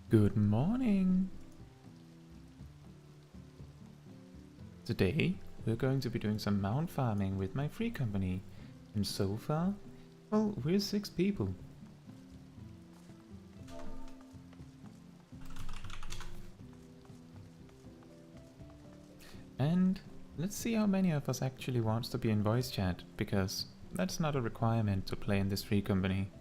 Good morning! Today we're going to be doing some mount farming with my free company, and so far, well, we're 6 people. And let's see how many of us actually wants to be in voice chat, because that's not a requirement to play in this free company.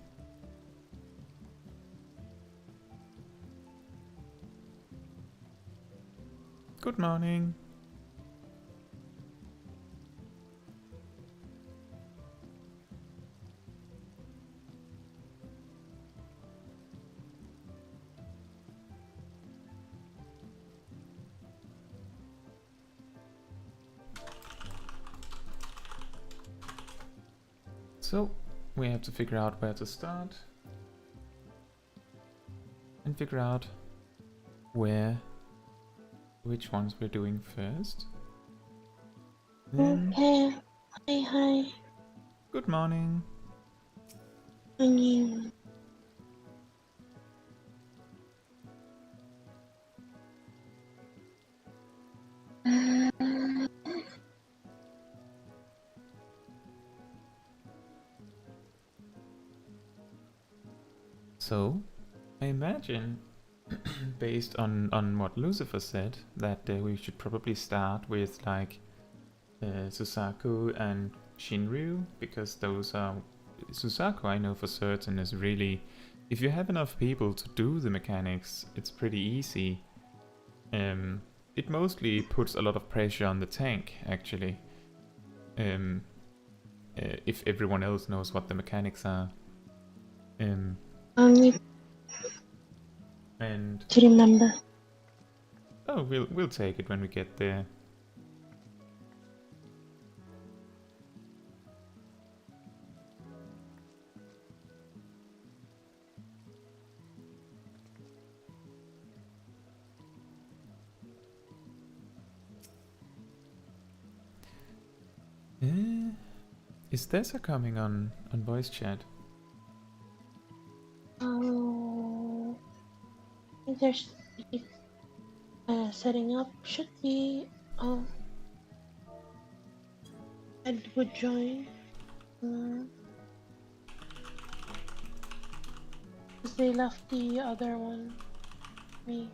Good morning! So, we have to figure out where to start and figure out which ones we're doing first. Then, Okay. Hi. good morning. Morning. So, I imagine, based on what Lucifer said, that we should probably start with like Suzaku and Shinryu, because those are... Suzaku I know for certain is really... If you have enough people to do the mechanics, it's pretty easy. It mostly puts a lot of pressure on the tank, actually. If everyone else knows what the mechanics are. Need And to remember. oh, we'll take it when we get there. Is Tessa coming on voice chat? Oh, I think there's setting up. Should be. Ed would join. Because they left the other one. Me.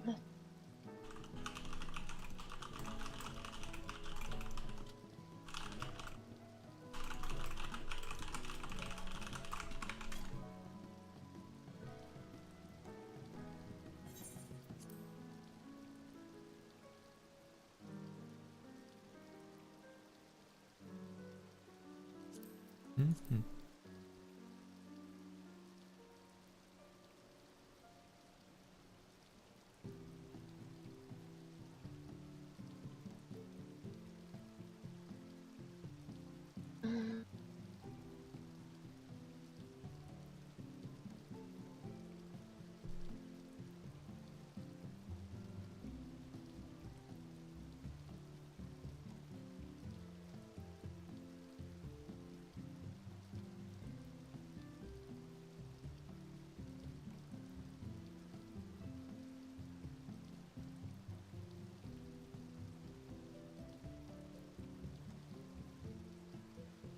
Mm-hmm.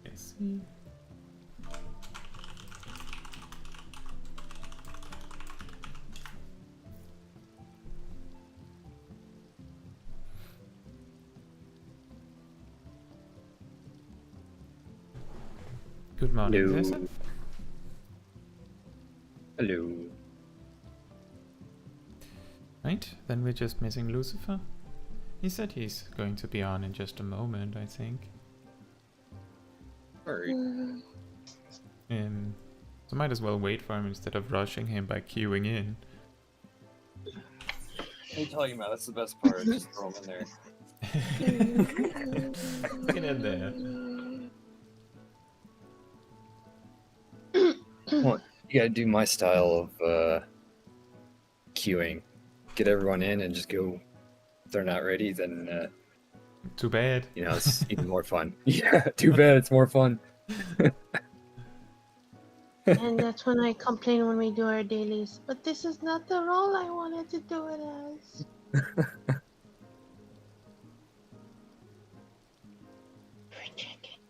Let's see. Good morning, Hello. Tessa. Hello. Right, then we're just missing Lucifer. He said he's going to be on in just a moment, I think. Alright. So might as well wait for him instead of rushing him by queuing in. What are you talking about? That's the best part. Just throw him in there. Get in there. Well, you gotta do my style of queuing. Get everyone in and just go. If they're not ready, then Too bad. you know, it's even more fun. Yeah, too bad. It's more fun. And that's when I complain when we do our dailies. But this is not the role I wanted to do it as. For checking.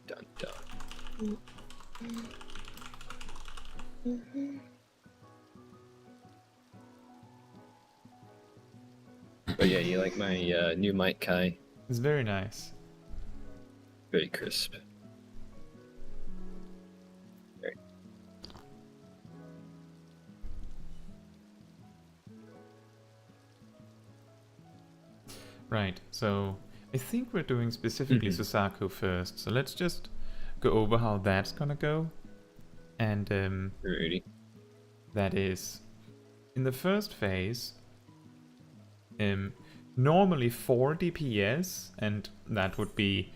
Dun, dun. Mm-hmm. But yeah, you like my new mic, Kai? It's very nice. Very crisp. Very. Right, so I think we're doing specifically Suzaku first, so let's just go over how that's gonna go. And Alrighty. that is, in the first phase, normally 4 DPS, and that would be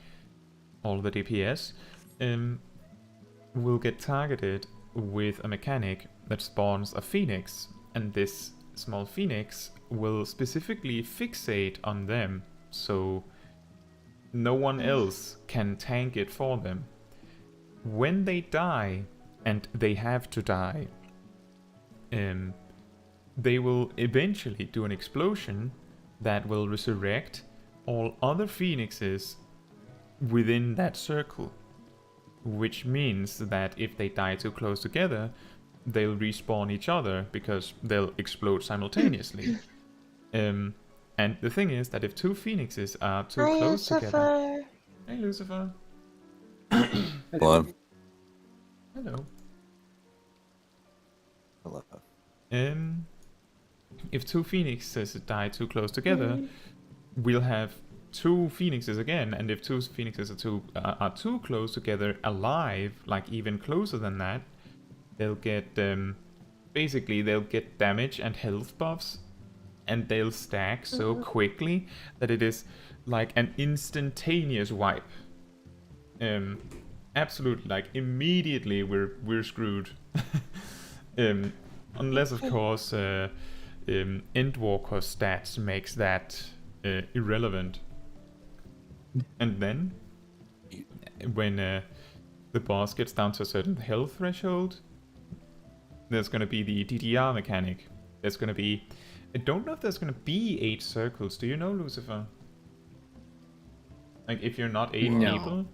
all the DPS, will get targeted with a mechanic that spawns a phoenix, and this small phoenix will specifically fixate on them, so no one else can tank it for them. When they die, and they have to die, they will eventually do an explosion that will resurrect all other phoenixes within that circle, which means that if they die too close together, they'll respawn each other because they'll explode simultaneously. And the thing is that if two phoenixes are too Hi, close together... Lucifer. Hey, Lucifer. Hello. Hello. Hello. If two phoenixes die too close together, we'll have two phoenixes again, and if two phoenixes are too close together alive, like even closer than that, they'll get basically they'll get damage and health buffs, and they'll stack so quickly that it is like an instantaneous wipe. Absolutely, like immediately we're screwed. Unless of course Endwalker stats makes that irrelevant. And then when the boss gets down to a certain health threshold, there's going to be the DDR mechanic. There's going to be... I don't know if there's going to be 8 circles. Do you know, Lucifer? Like, if you're not 8 No. people?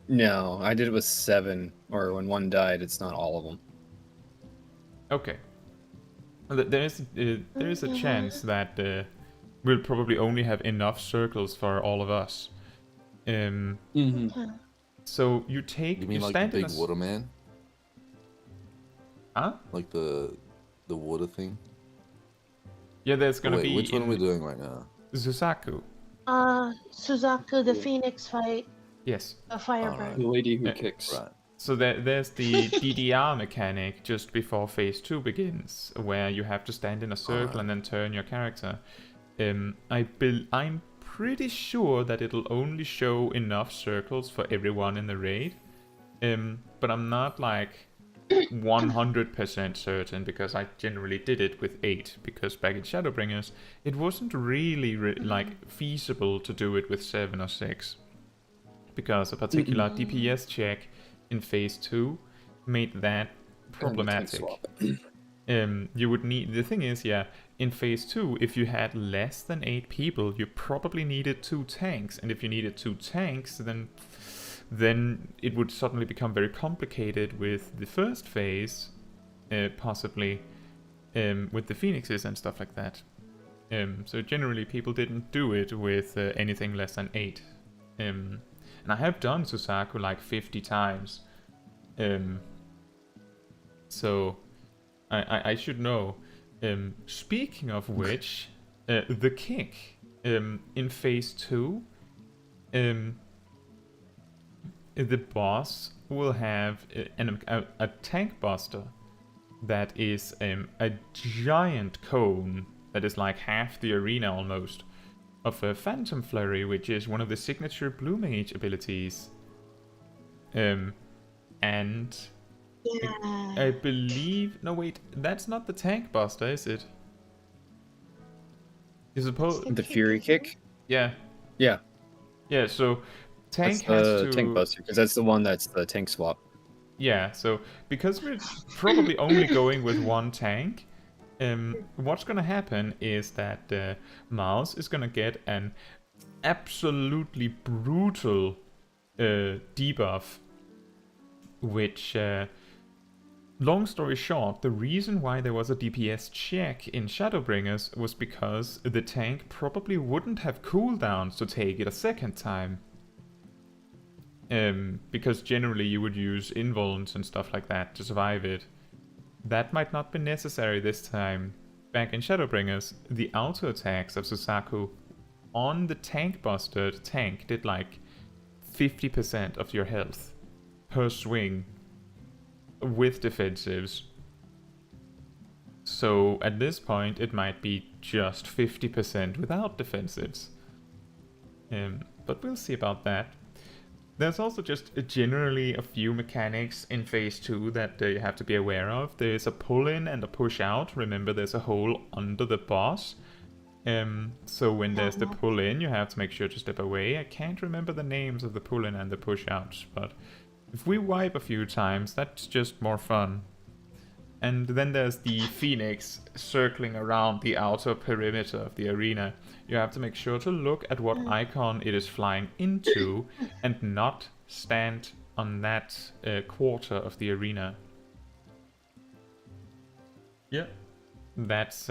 No, I did it with 7, or when one died, it's not all of them. Okay. Well, there is a chance that we'll probably only have enough circles for all of us. So you take... You mean like stand the in big a water man? Huh? Like the water thing? Yeah, there's gonna Wait, be... which one are we doing right now? Suzaku. Suzaku, the Phoenix fight, Yes. a firebird. Alright. The lady who Yeah. kicks. Right. So there's the DDR mechanic just before phase 2 begins, where you have to stand in a circle and then turn your character. I'm pretty sure that it'll only show enough circles for everyone in the raid, but I'm not like 100% certain, because I generally did it with 8, because back in Shadowbringers it wasn't really like feasible to do it with 7 or 6, because a particular DPS check in phase 2 made that problematic. You would need... The thing is, yeah, in phase 2, if you had less than 8 people, you probably needed 2 tanks, and if you needed 2 tanks, then it would suddenly become very complicated with the first phase, possibly, with the phoenixes and stuff like that. So generally people didn't do it with anything less than 8. And I have done Suzaku like 50 times. So I should know. Speaking of which, the kick in phase 2, the boss will have a tank buster that is a giant cone that is like half the arena almost, of a Phantom Flurry, which is one of the signature Blue Mage abilities. And Yeah. I believe... No, wait, that's not the tank buster, is it? You suppose... The Fury kick? Yeah. Yeah. Yeah, so Tank That's has the to... tank buster, because that's the one that's the tank swap. Yeah, so because we're probably only going with one tank, what's gonna happen is that Mouse is gonna get an absolutely brutal debuff, which, long story short, the reason why there was a DPS check in Shadowbringers was because the tank probably wouldn't have cooldowns to take it a second time. Because generally you would use invulns and stuff like that to survive it. That might not be necessary this time. Back in Shadowbringers, the auto attacks of Suzaku on the tank buster tank did like 50% of your health per swing with defensives. So at this point it might be just 50% without defensives. But we'll see about that. There's also just generally a few mechanics in Phase 2 that you have to be aware of. There's a pull-in and a push-out. Remember, there's a hole under the boss. So when there's the pull-in, you have to make sure to step away. I can't remember the names of the pull-in and the push-outs, but if we wipe a few times, that's just more fun. And then there's the Phoenix circling around the outer perimeter of the arena. You have to make sure to look at what icon it is flying into and not stand on that quarter of the arena. Yeah, that's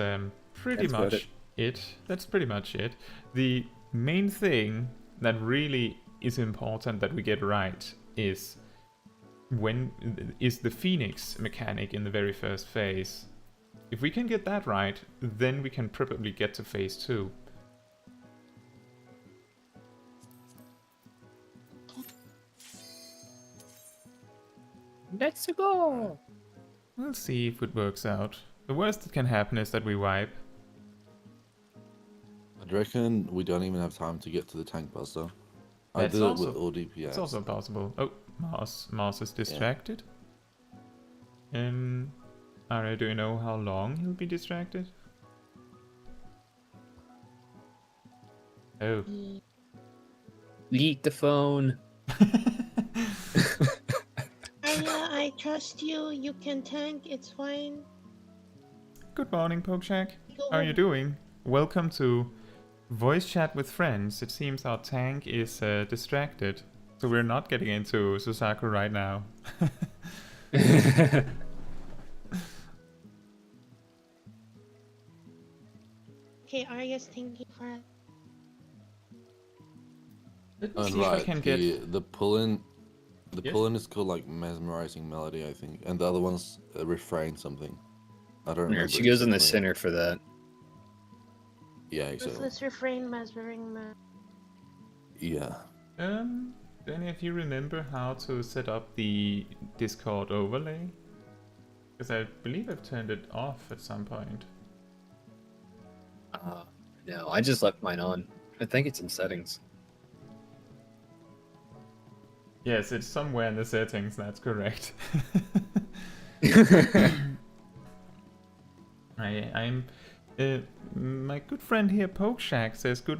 pretty much it. That's pretty much it. The main thing that really is important that we get right is the Phoenix mechanic in the very first phase. If we can get that right, then we can probably get to Phase 2. Let's go! We'll see if it works out. The worst that can happen is that we wipe. I reckon we don't even have time to get to the tank buster. I That's did it also- with all DPS. It's also possible. Oh, Mars is distracted. Aria, do you know how long he'll be distracted? Oh. Leak the phone. Arya, I trust you. You can tank. It's fine. Good morning, Pokeshack. Go How are you on. doing? Welcome to Voice Chat with Friends. It seems our tank is distracted, so we're not getting into Suzaku right now. Okay, Arya's thinking for it. Let me And see if I right, can get... the pull-in, Yes? pull-in is called like mesmerizing melody, I think, and the other one's refrain something. I don't Yeah, remember. she goes in the exactly. center for that. Yeah, exactly. Ruthless refrain, mesmering man. Yeah. Do any of you remember how to set up the Discord overlay? Because I believe I've turned it off at some point. No, I just left mine on. I think it's in settings. Yes, it's somewhere in the settings, that's correct. I'm my good friend here, Pokeshack, says good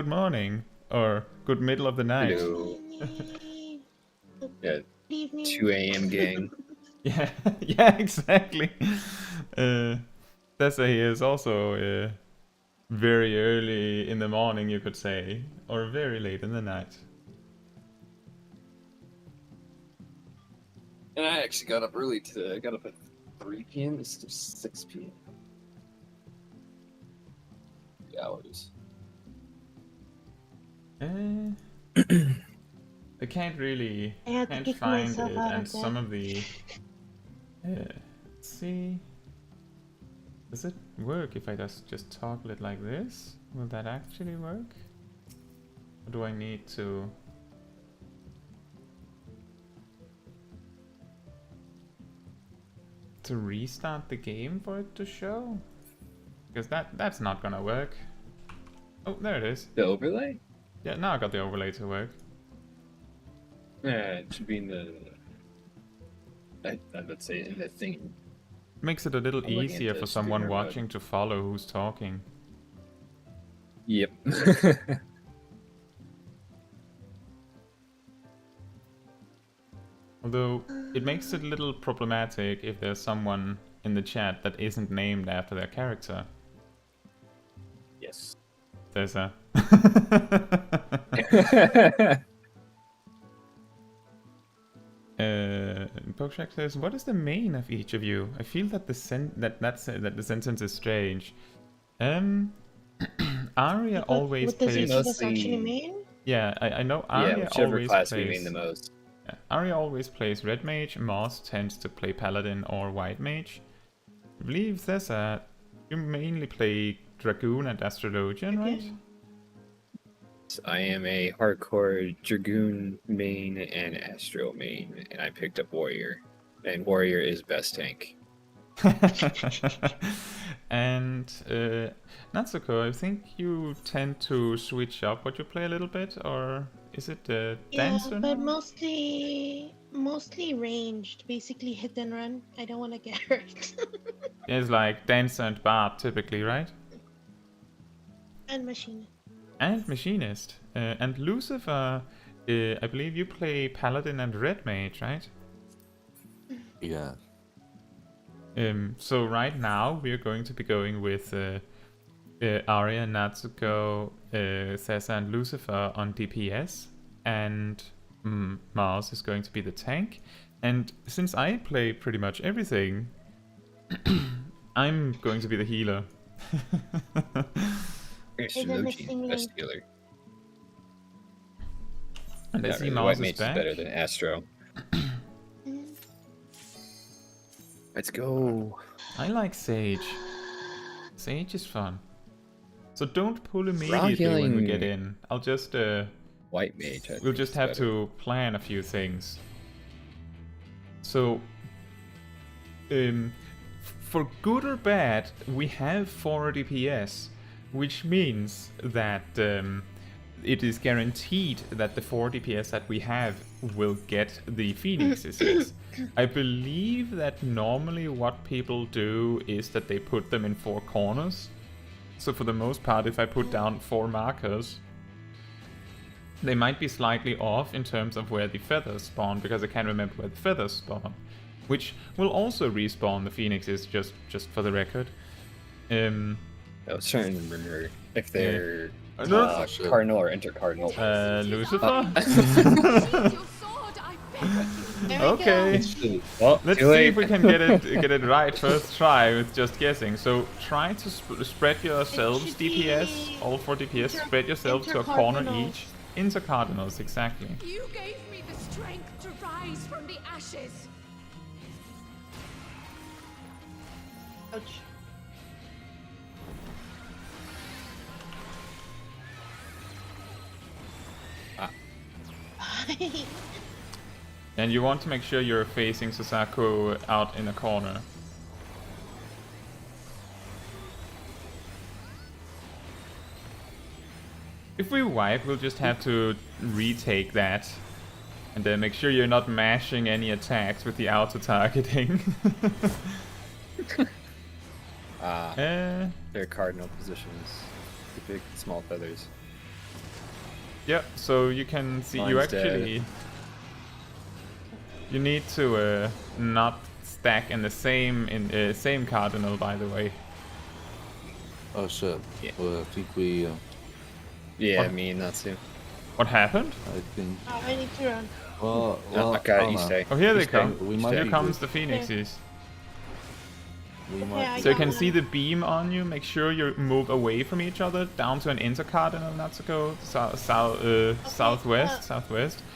morning or good middle of the night. Hello. Yeah, Good evening. 2 a.m. gang. Yeah, yeah, exactly. Tessa here is also very early in the morning, you could say, or very late in the night. And I actually got up early today. I got up at 3 p.m. It's still 6 p.m. The hours. I can't really I had to can't kick find myself it, out and of some bed. of the let's see, does it work if I just toggle it like this? Will that actually work? Or do I need to restart the game for it to show? Because that's not gonna work. Oh, there it is. The overlay? Yeah, now I got the overlay to work. Yeah, it should be in the. Let's say in the thing. Makes it a little I'm looking easier at for the someone streamer mode. watching to follow who's talking. Yep. Although it makes it a little problematic if there's someone in the chat that isn't named after their character. Yes. There's a. Pokeshack says, "What is the main of each of you?" I feel that the sentence is strange. Arya always what does each plays. of us actually mean? Yeah, I know Arya Yeah, whichever always class plays. we mean the most. Yeah, Arya always plays Red Mage. Moss tends to play Paladin or White Mage. I believe Thessa, you mainly play Dragoon and Astrologian, right? I am a hardcore Dragoon main and Astro main, and I picked up Warrior. And Warrior is best tank. And Natsuko, I think you tend to switch up what you play a little bit, or is it Dancer? Yeah, but mostly ranged, basically hit and run. I don't want to get hurt. It's like Dancer and Barb typically, right? And machinist. And Machinist. And Lucifer, I believe you play Paladin and Red Mage, right? Yeah. So right now we're going to be going with Arya, Natsuko, Thessa and Lucifer on DPS, and Mars is going to be the tank. And since I play pretty much everything, I'm going to be the healer. Astrologian, best healer. And I Not see really. Mars White is Mage is back. better than Astro. Let's go. I like Sage. Sage is fun. So don't pull immediately when we get in. I'll just White Mage. we'll just have to plan a few things. So for good or bad, we have 4 DPS, which means that it is guaranteed that the 4 DPS that we have will get the Phoenixes. I believe that normally what people do is that they put them in 4 corners. So for the most part, if I put down 4 markers, they might be slightly off in terms of where the feathers spawn, because I can't remember where the feathers spawn, which will also respawn the Phoenixes, just for the record. I was trying to remember if they're No. cardinal or intercardinal. Lucifer? There we Okay. go. Well, Let's too see late. if we can get it right first try with just guessing. So try to spread yourselves, should DPS, be all 4 DPS, spread yourselves to a corner intercardinals. each. Intercardinals, exactly. You gave me the strength to rise from the ashes. Ouch. And you want to make sure you're facing Suzaku out in a corner. If we wipe, we'll just have to retake that. And then make sure you're not mashing any attacks with the auto-targeting. Their cardinal positions. The big, small feathers. Yep, so you can see you Mine's actually... You need to not stack in the same cardinal, by the way. Oh shit. Yeah. Well, I think we. Yeah, What? me and Natsu. What happened? I think. Oh, I need to run. Well, I got don't it, you know. stay. Oh, here they You stay. come. We might Here be comes good. the Phoenixes. We Okay, might. I So you got can one. see the beam on you. Make sure you move away from each other, down to an intercardinal, Natsuko. Southwest.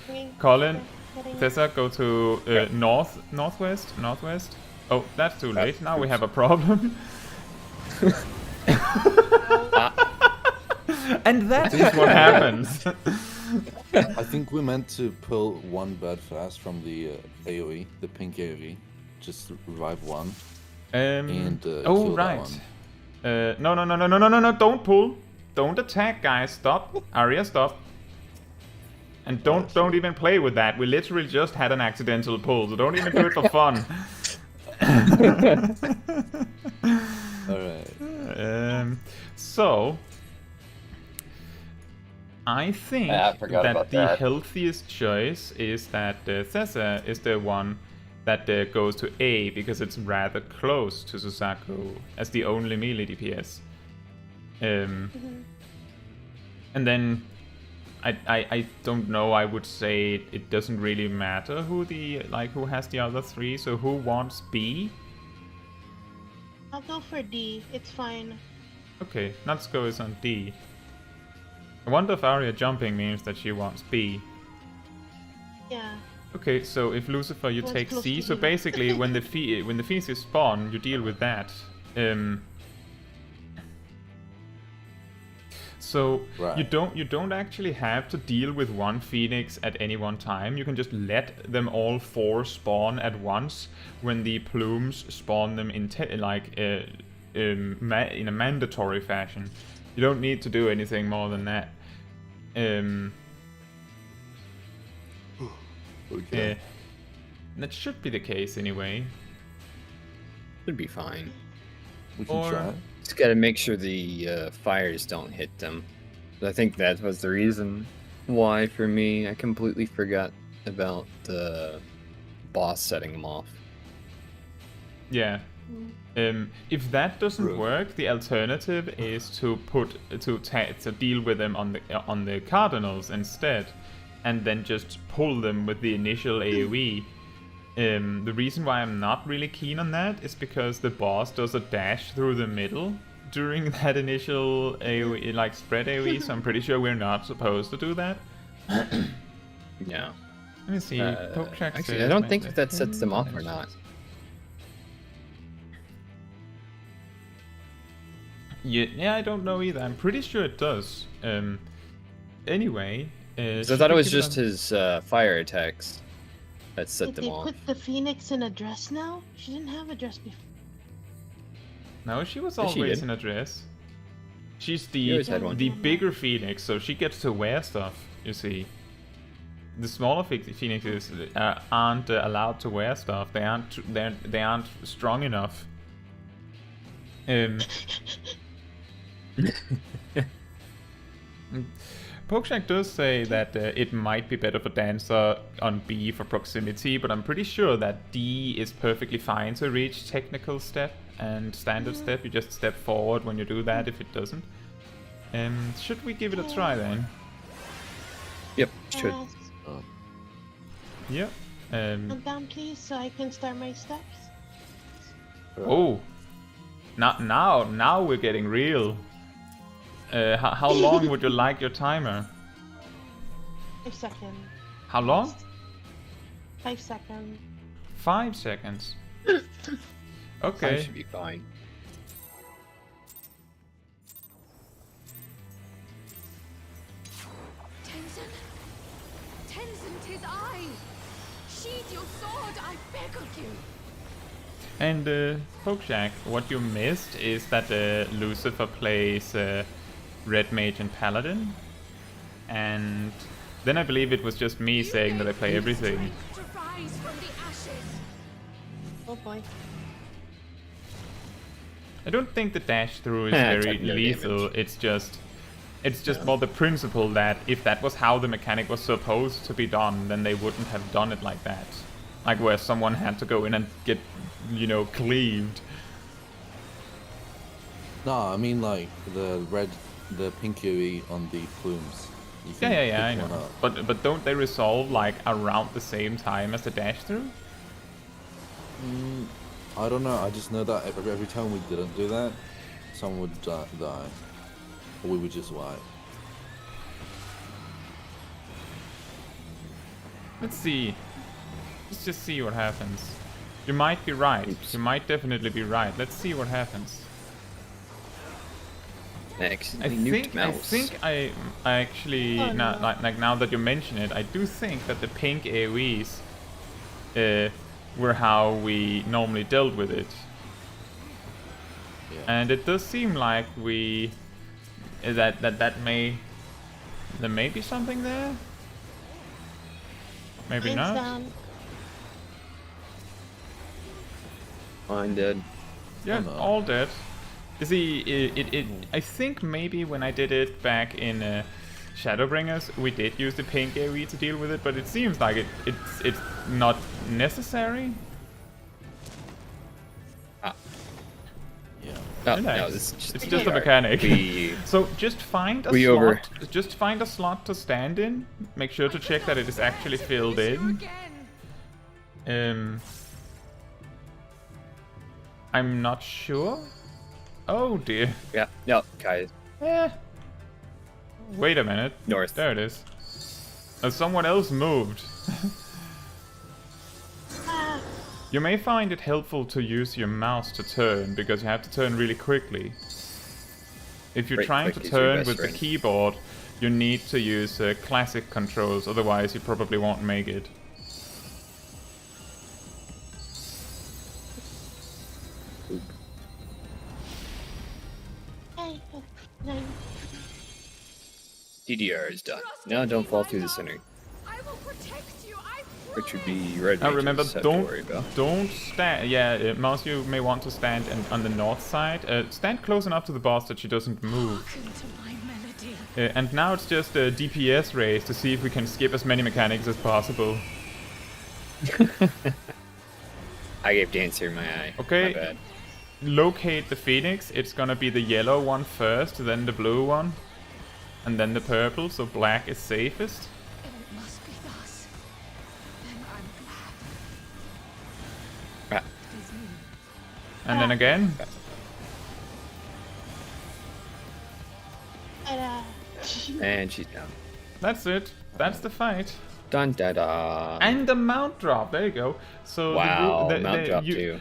Getting- Colin, getting- Tessa, go to northwest. Oh, that's too late. Now we have a problem. And that is what happens. I think we meant to pull one bad fast from the AoE, the pink AoE. Just revive one. And Oh, kill that right. one. No, don't pull. Don't attack, guys. Stop. Arya, stop. And don't even play with that. We literally just had an accidental pull, so don't even do it for fun. Alright. So I think I forgot that about the that. healthiest choice is that Thessa is the one that goes to A because it's rather close to Suzaku as the only melee DPS. And then I don't know. I would say it doesn't really matter who who has the other three. So who wants B? I'll go for D. It's fine. Okay, Natsuko is on D. I wonder if Arya jumping means that she wants B. Yeah. Okay, so if Lucifer, you What's take close C. to So B? basically, when the Phoenixes spawn, you deal with that. So Right. you don't actually have to deal with one Phoenix at any one time. You can just let them all 4 spawn at once when the plumes spawn them in in a mandatory fashion. You don't need to do anything more than that. Okay. That should be the case anyway. Should be fine. We can or- try. Just gotta make sure the fires don't hit them. I think that was the reason why, for me, I completely forgot about the boss setting them off. Yeah. If that doesn't Right. work, the alternative is to to deal with them on the cardinals instead, and then just pull them with the initial AOE. The reason why I'm not really keen on that is because the boss does a dash through the middle during that initial AOE, like spread AOE. So I'm pretty sure we're not supposed to do that. Yeah. Let me see. Poke check Actually, says I don't make think the that sets them off or connections. not. Yeah, I don't know either. I'm pretty sure it does. Anyway, 'Cause I should thought it we was give just his fire attacks that set Did them they off. put the Phoenix in a dress now? She didn't have a dress before. No, she was Yes, she always did. in a dress. She's She always had one. the bigger Phoenix, so she gets to wear stuff. You see, the smaller Phoenixes aren't allowed to wear stuff. They aren't strong enough. Pokeshack does say that it might be better for Dancer on B for proximity, but I'm pretty sure that D is perfectly fine to reach technical step and standard step. You just step forward when you do that if it doesn't. Should we give it a try then? Yep, should. Yeah. Calm down, please, so I can start my steps. Oh. Now we're getting real. How long would you like your timer? 5 seconds. How long? 5 seconds. 5 seconds. Fire Okay. should be fine. Tenzin, 'tis I! Sheathe your sword, I beg of you! And Pokeshack, what you missed is that Lucifer plays Red Mage and Paladin. And then I believe it was just me saying that I play everything. Strength to rise from the ashes! Oh boy. I don't think the dash through is It's very like no lethal. damage. It's just more the principle that if that was how the mechanic was supposed to be done, then they wouldn't have done it like that. Like where someone had to go in and get, cleaved. No, I mean like the pink UE on the plumes. You can Yeah, I pick one know. up. But don't they resolve like around the same time as the dash through? I don't know. I just know that every time we didn't do that, someone would die, or we would just wipe. Let's see. Let's just see what happens. You might be right. Oops. You might definitely be right. Let's see what happens. Next, I think I actually Oh, now, no. like now that you mention it, I do think that the pink AoEs were how we normally dealt with it, Yeah. and it does seem like there may be something there. Maybe Mine's not. down. I'm dead. Yeah, Oh, no. all dead. You see, I think maybe when I did it back in Shadowbringers, we did use the pink AoE to deal with it, but it seems like it's not necessary. Yeah. No, Relax. no, this is It's just a mechanic. We, So just find a We slot. over- Just find a slot to stand in. Make sure to check that it is actually filled You in. again. I'm not sure. Oh dear. yeah, no, guys, Eh. Wait a minute. north. There it is. Someone else moved. Ah, You may find it helpful to use your mouse to turn, because you have to turn really quickly. If you're Right trying to click is your turn best with the friend. keyboard, you need to use classic controls, otherwise you probably won't make it. hey, no. DDR is done. Trust Now me, don't fall my through the love. center. I will protect you. I Which would promise. be red. Now mages remember, have to don't worry about. stand. Yeah, mouse, you may want to stand on the north side. Stand close enough to the boss that she doesn't move. Hearken to my melody. And now it's just a DPS race to see if we can skip as many mechanics as possible. I gave Dancer my eye. Okay. My bad. Locate the phoenix. It's gonna be the yellow one first, then the blue one, and then the purple, so black is safest. And it must be thus. Then I'm Ah, glad it is me. And then again. Ta-da. and she's down. That's it. That's the fight. Dun da da. And the mount drop. There you go. So Wow, the, mount drop too.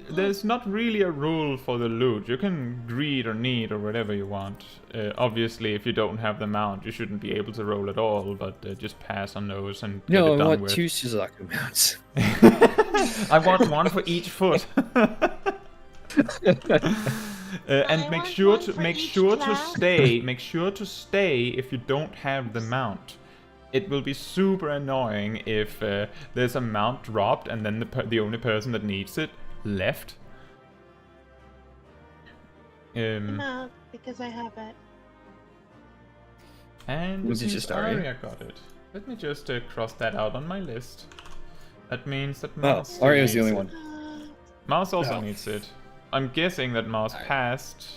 There's not really a rule for the loot. You can greed or need or whatever you want. Obviously, if you don't have the mount, you shouldn't be able to roll at all. But just pass on those and get No, it I done want with. 2 Suzaku mounts. I want one for each foot. And I make want sure one to for make each sure to class. stay. Make sure to stay if you don't have the mount. It will be super annoying if there's a mount dropped and then the only person that needs it left. I'm out because I have it. And Was it since just Arya? Arya got it. Let me just cross that out on my list. That means that Oh, Mouse still Arya's the needs only it. one. Mouse also Oh. needs it. I'm guessing that Mouse Alright. passed.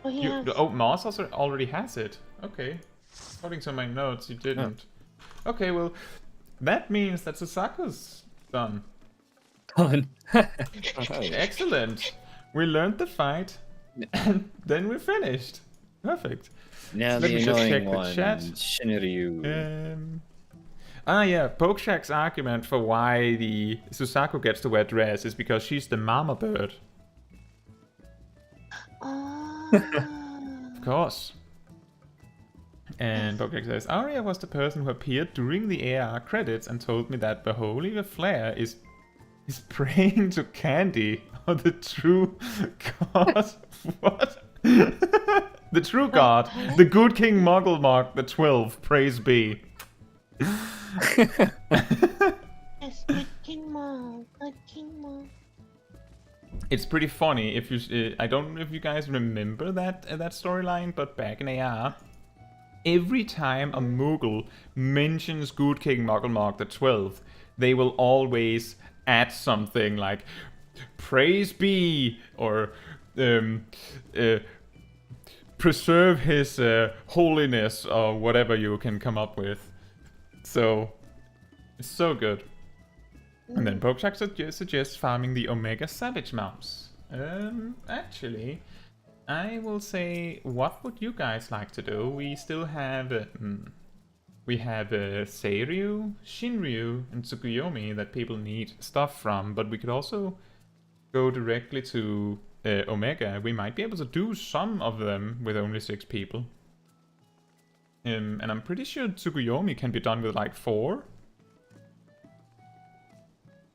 Oh, he You, has. oh, Mouse also already has it. Okay. According to my notes, you didn't. Okay, well, that means that Suzaku's done. Done. Okay. Excellent. We learned the fight, and then we're finished. Perfect. Now Let the me just check annoying the one, chat. Shinryu. Yeah, Pokeshak's argument for why the Suzaku gets to wear dress is because she's the mama bird. Of course. And Pokeshak says, Arya was the person who appeared during the AR credits and told me that the Holy Flare is praying to Candy, or the true god. What? The true god, the good King Muggle Mark the 12th, praise be. Yes, good King Mom. Good King Mom. It's pretty funny if you. I don't know if you guys remember that storyline, but back in AR, every time a Moogle mentions Good King Mugglemark the 12th, they will always add something like "Praise be" or "Preserve his holiness" or whatever you can come up with. So it's so good. And then Pokeshak suggests farming the Omega Savage mounts. Actually, I will say, what would you guys like to do? We still have, Seiryu, Shinryu, and Tsukuyomi that people need stuff from, but we could also go directly to Omega. We might be able to do some of them with only 6 people. And I'm pretty sure Tsukuyomi can be done with like 4.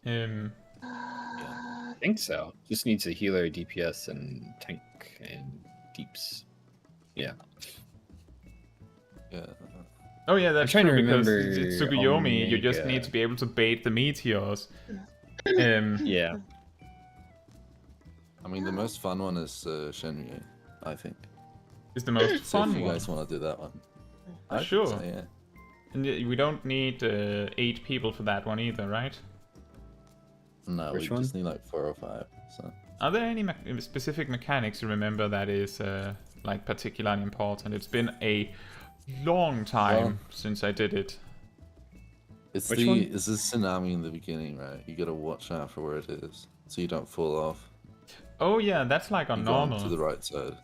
I think so. Just needs a healer, DPS, and tank and deeps. Yeah. Yeah. Oh yeah, that's trying to true, because remember it's Tsukuyomi, you just Omega. need to be able to bait the meteors. Yeah. I mean, the most fun one is Shinryu, I think. is the most So fun if you one. guys want to do that one, Oh, I think sure. so, yeah. And we don't need 8 people for that one either, right? No, Which we one? just need like 4 or 5. So Are there any specific mechanics you remember that is like particularly important? It's been a long time Well- since I did it. it's Which one? it's the tsunami in the beginning, right? You gotta watch out for where it is, so you don't fall off. Oh yeah, that's like on You go on normal. to the right side.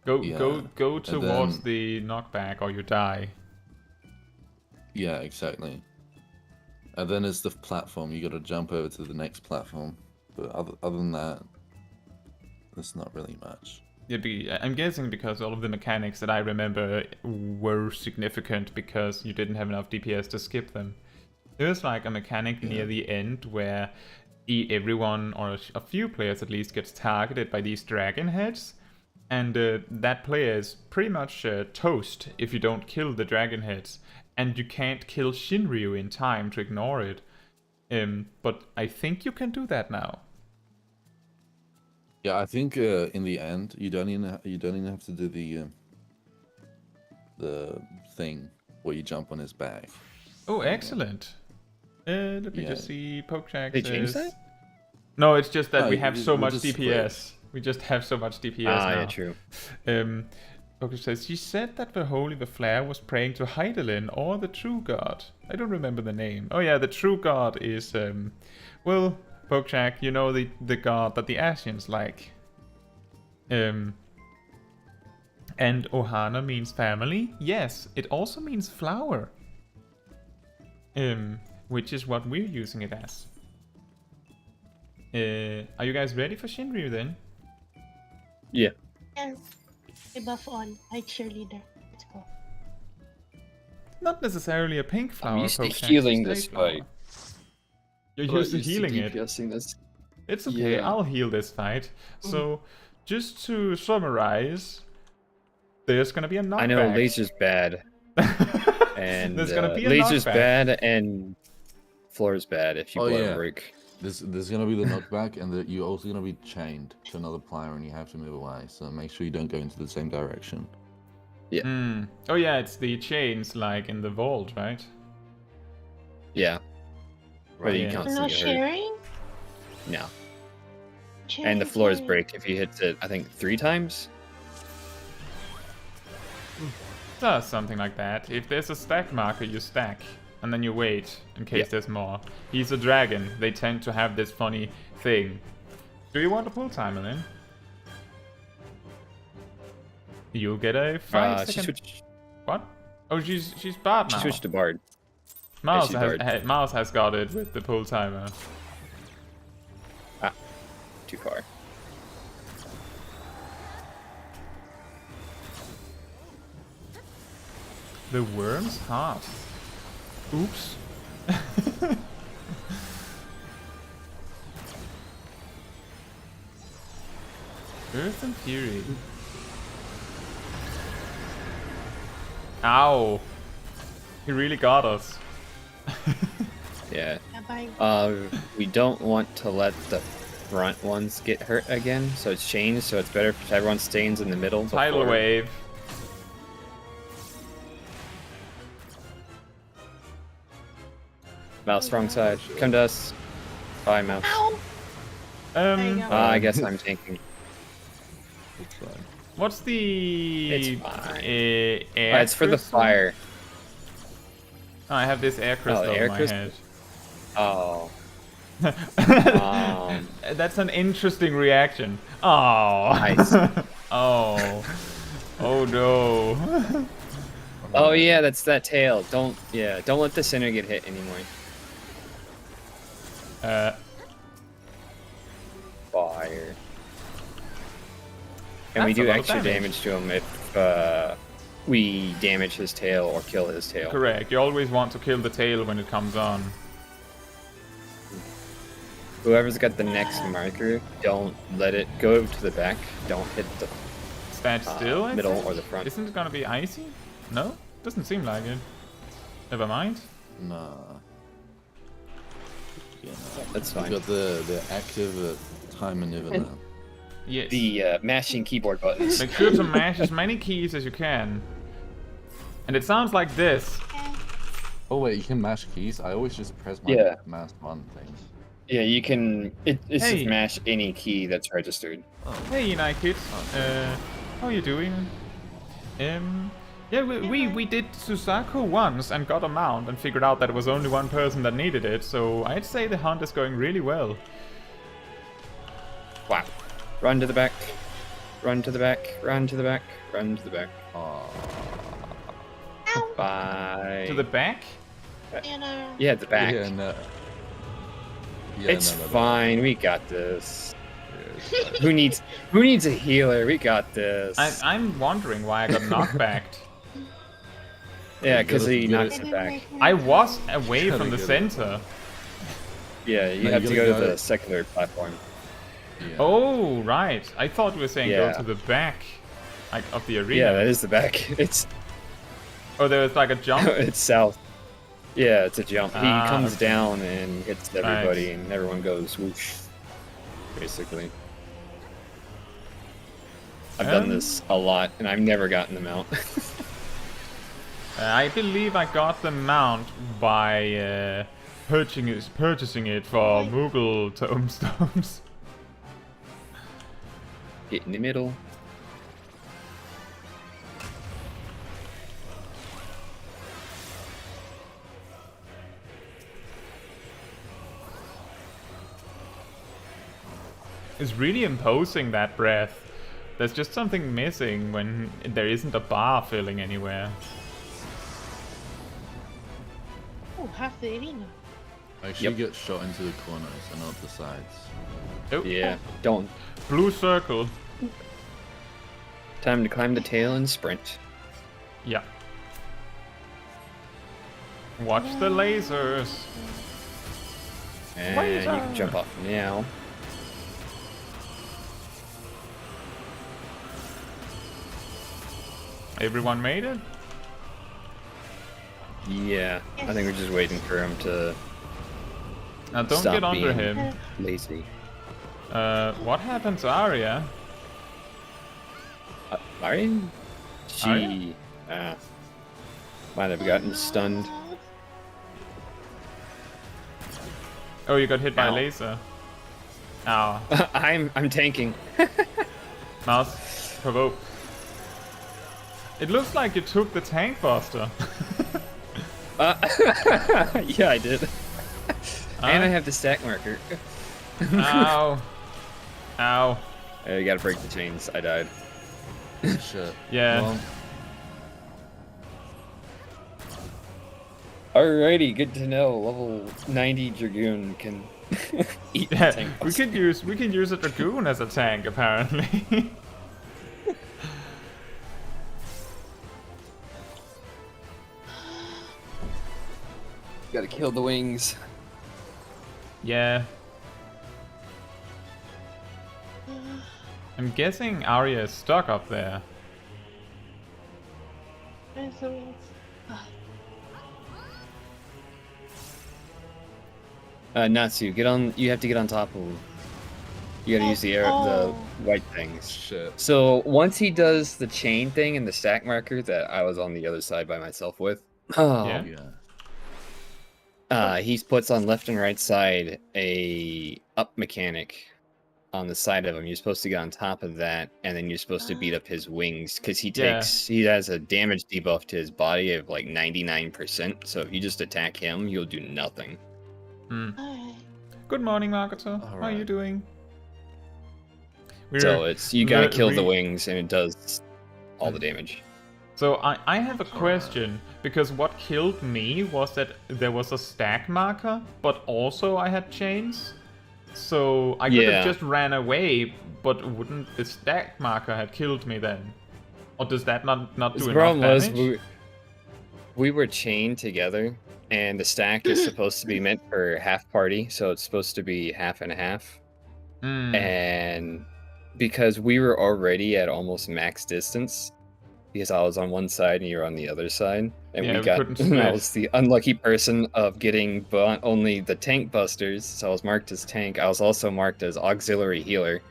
Go Yeah, go towards then- the knockback or you die. Yeah, exactly. And then it's the platform. You gotta jump over to the next platform. But other than that, there's not really much. Yeah, I'm guessing because all of the mechanics that I remember were significant because you didn't have enough DPS to skip them. There was like a mechanic Yeah. near the end where everyone, or a few players at least, gets targeted by these dragon heads. And that player is pretty much toast if you don't kill the dragon heads. And you can't kill Shinryu in time to ignore it. But I think you can do that now. Yeah, I think in the end you don't even have to do the thing where you jump on his back. Oh, excellent. Let me Yeah. just see. Pokejack They changed says... that? No, it's just that No, we have you- so we much just DPS. We just have so much DPS Ah, now. yeah, true. Pokejack says, she said that the Holy the Flare was praying to Heidelin or the True God. I don't remember the name. Oh yeah, the True God is... well, Pokejack, you know the god that the Asians like. And Ohana means family. Yes, it also means flower. Which is what we're using it as. Are you guys ready for Shinryu then? Yeah. Yes. I buff on. I cheerleader. Let's go. Not necessarily a pink flower. I'm used to Pokejack, healing it's a this flower. fight. You're used to healing it. DPSing this. It's okay, Yeah. I'll heal this fight. So, just to summarize, there's gonna be a knockback. I know laser's bad, and There's gonna be a laser's knockback. bad, and floor's bad if you Oh, blow yeah. a break. There's gonna be the knockback, and you're also gonna be chained to another player, and you have to move away. So make sure you don't go into the same direction. Oh yeah, it's the chains like in the vault, right? Yeah. Where you yeah. constantly No get hurt. sharing? No. Sharing, And the floors sharing. break if you hit it, I think, 3 times. Something like that. If there's a stack marker, you stack. And then you wait in case Yep. there's more. He's a dragon. They tend to have this funny thing. Do you want a pull timer then? You'll get a 5 She second... switched. What? Oh, she's bad now. She switched to Bard. Miles she has, barred. Miles has got it with the pull timer. Too far. The worm's heart. Oops. Earth and Fury. Ow. He really got us. Yeah. Yeah, bye. We don't want to let the front ones get hurt again, so it's changed. So it's better if everyone stays in the middle. Tidal before- wave. Mouse wrong side. Come to us. Bye, mouse. Ow! There you go. I guess I'm tanking. It's fine. What's the It's fine. air It's for the crystal? fire. Oh, I have this air crystal air in my crystal? head. Oh. That's an interesting reaction. Oh. Nice. Oh. Oh no. Oh yeah, that's that tail. Don't let the center get hit anymore. Fire. And we That's a do lot of extra damage. damage to him if we damage his tail or kill his tail. Correct. You always want to kill the tail when it comes on. Whoever's got the next marker, don't let it go to the back. Don't hit the Stand still. I middle think? or the front. Isn't it gonna be icy? No? Doesn't seem like it. Never mind. Nah. Yeah, no. That's We fine. got the active time maneuver now. Yes. the mashing keyboard buttons. Make sure to mash as many keys as you can. And it sounds like this. Oh wait, you can mash keys? I always just press my Yeah. mouse one thing. Yeah, you can. It's Hey. just mash any key that's registered. Hey, United. How you doing? Yeah, we did Suzaku once and got a mount and figured out that it was only one person that needed it, so I'd say the hunt is going really well. Wow. Run to the back. Run to the back. Run to the back. Run to the back. Bye. To the back? Yeah, the back. Yeah, no. Yeah, It's no. fine. We got this. Yeah, it's fine. Who needs a healer? We got this. I'm wondering why I got knockbacked. Yeah, because he Yeah. knocks it back. I was away from the Gotta get it. center. Yeah, you No, have you to gotta go to go- the secondary platform. Yeah. Oh, right. I thought you were saying Yeah. go to the back, like of the arena. Yeah, that is the back. It's Oh, there was like a jump. it's south. Yeah, it's a jump. He Ah, comes okay. down and hits everybody, Nice. and everyone goes whoosh. Basically, I've done this a lot, and I've never gotten them out. I believe I got the mount by purchasing it for Moogle tomestones. Get in the middle. It's really imposing, that breath. There's just something missing when there isn't a bar filling anywhere. Oh, half the arena. I should get shot into the corners and not the sides. Oh, Yeah, don't. blue circle. Time to climb the tail and sprint. Yeah. Watch the lasers. And you can jump off now. Everyone made it? Yeah, I think we're just waiting for him to Now don't stop get under being him. lazy. What happened to Arya? Arya? She Arya? might have gotten stunned. Oh, you got hit by a Ow. laser. Ow. I'm tanking. Mouse, provoke. It looks like you took the tank buster. Yeah, I did. And I have the stack marker. Ow. Ow. You gotta break the chains. I died. Shit. Yeah. Well, Alrighty, good to know. Level 90 Dragoon can eat the Yeah, tank we buster. can use a dragoon as a tank apparently. Gotta kill the wings. Yeah. I'm guessing Arya is stuck up there. Where's the wings? Natsu, get on. You have to get on top of him. You gotta use the Oh. white things. shit. So once he does the chain thing and the stack marker that I was on the other side by myself with, Yeah. Yeah. he puts on left and right side a up mechanic on the side of him. You're supposed to get on top of that, and then you're supposed to beat up his wings because he Yeah. he has a damage debuff to his body of like 99%. So if you just attack him, you'll do nothing. Alright. Good morning, Marketer. How are you Alright. doing? So it's you gotta kill the re- wings, and it does all the damage. So I have a question, because what killed me was that there was a stack marker, but also I had chains. So I could Yeah. have just ran away, but wouldn't the stack marker have killed me then? Or does that not do The enough problem was damage? we were chained together, and the stack is supposed to be meant for half party, so it's supposed to be half and half. Mm, And because we were already at almost max distance, because I was on one side and you were on the other side, and Yeah, we we got couldn't I split. was the unlucky person of getting only the tank busters, so I was marked as tank. I was also marked as auxiliary healer.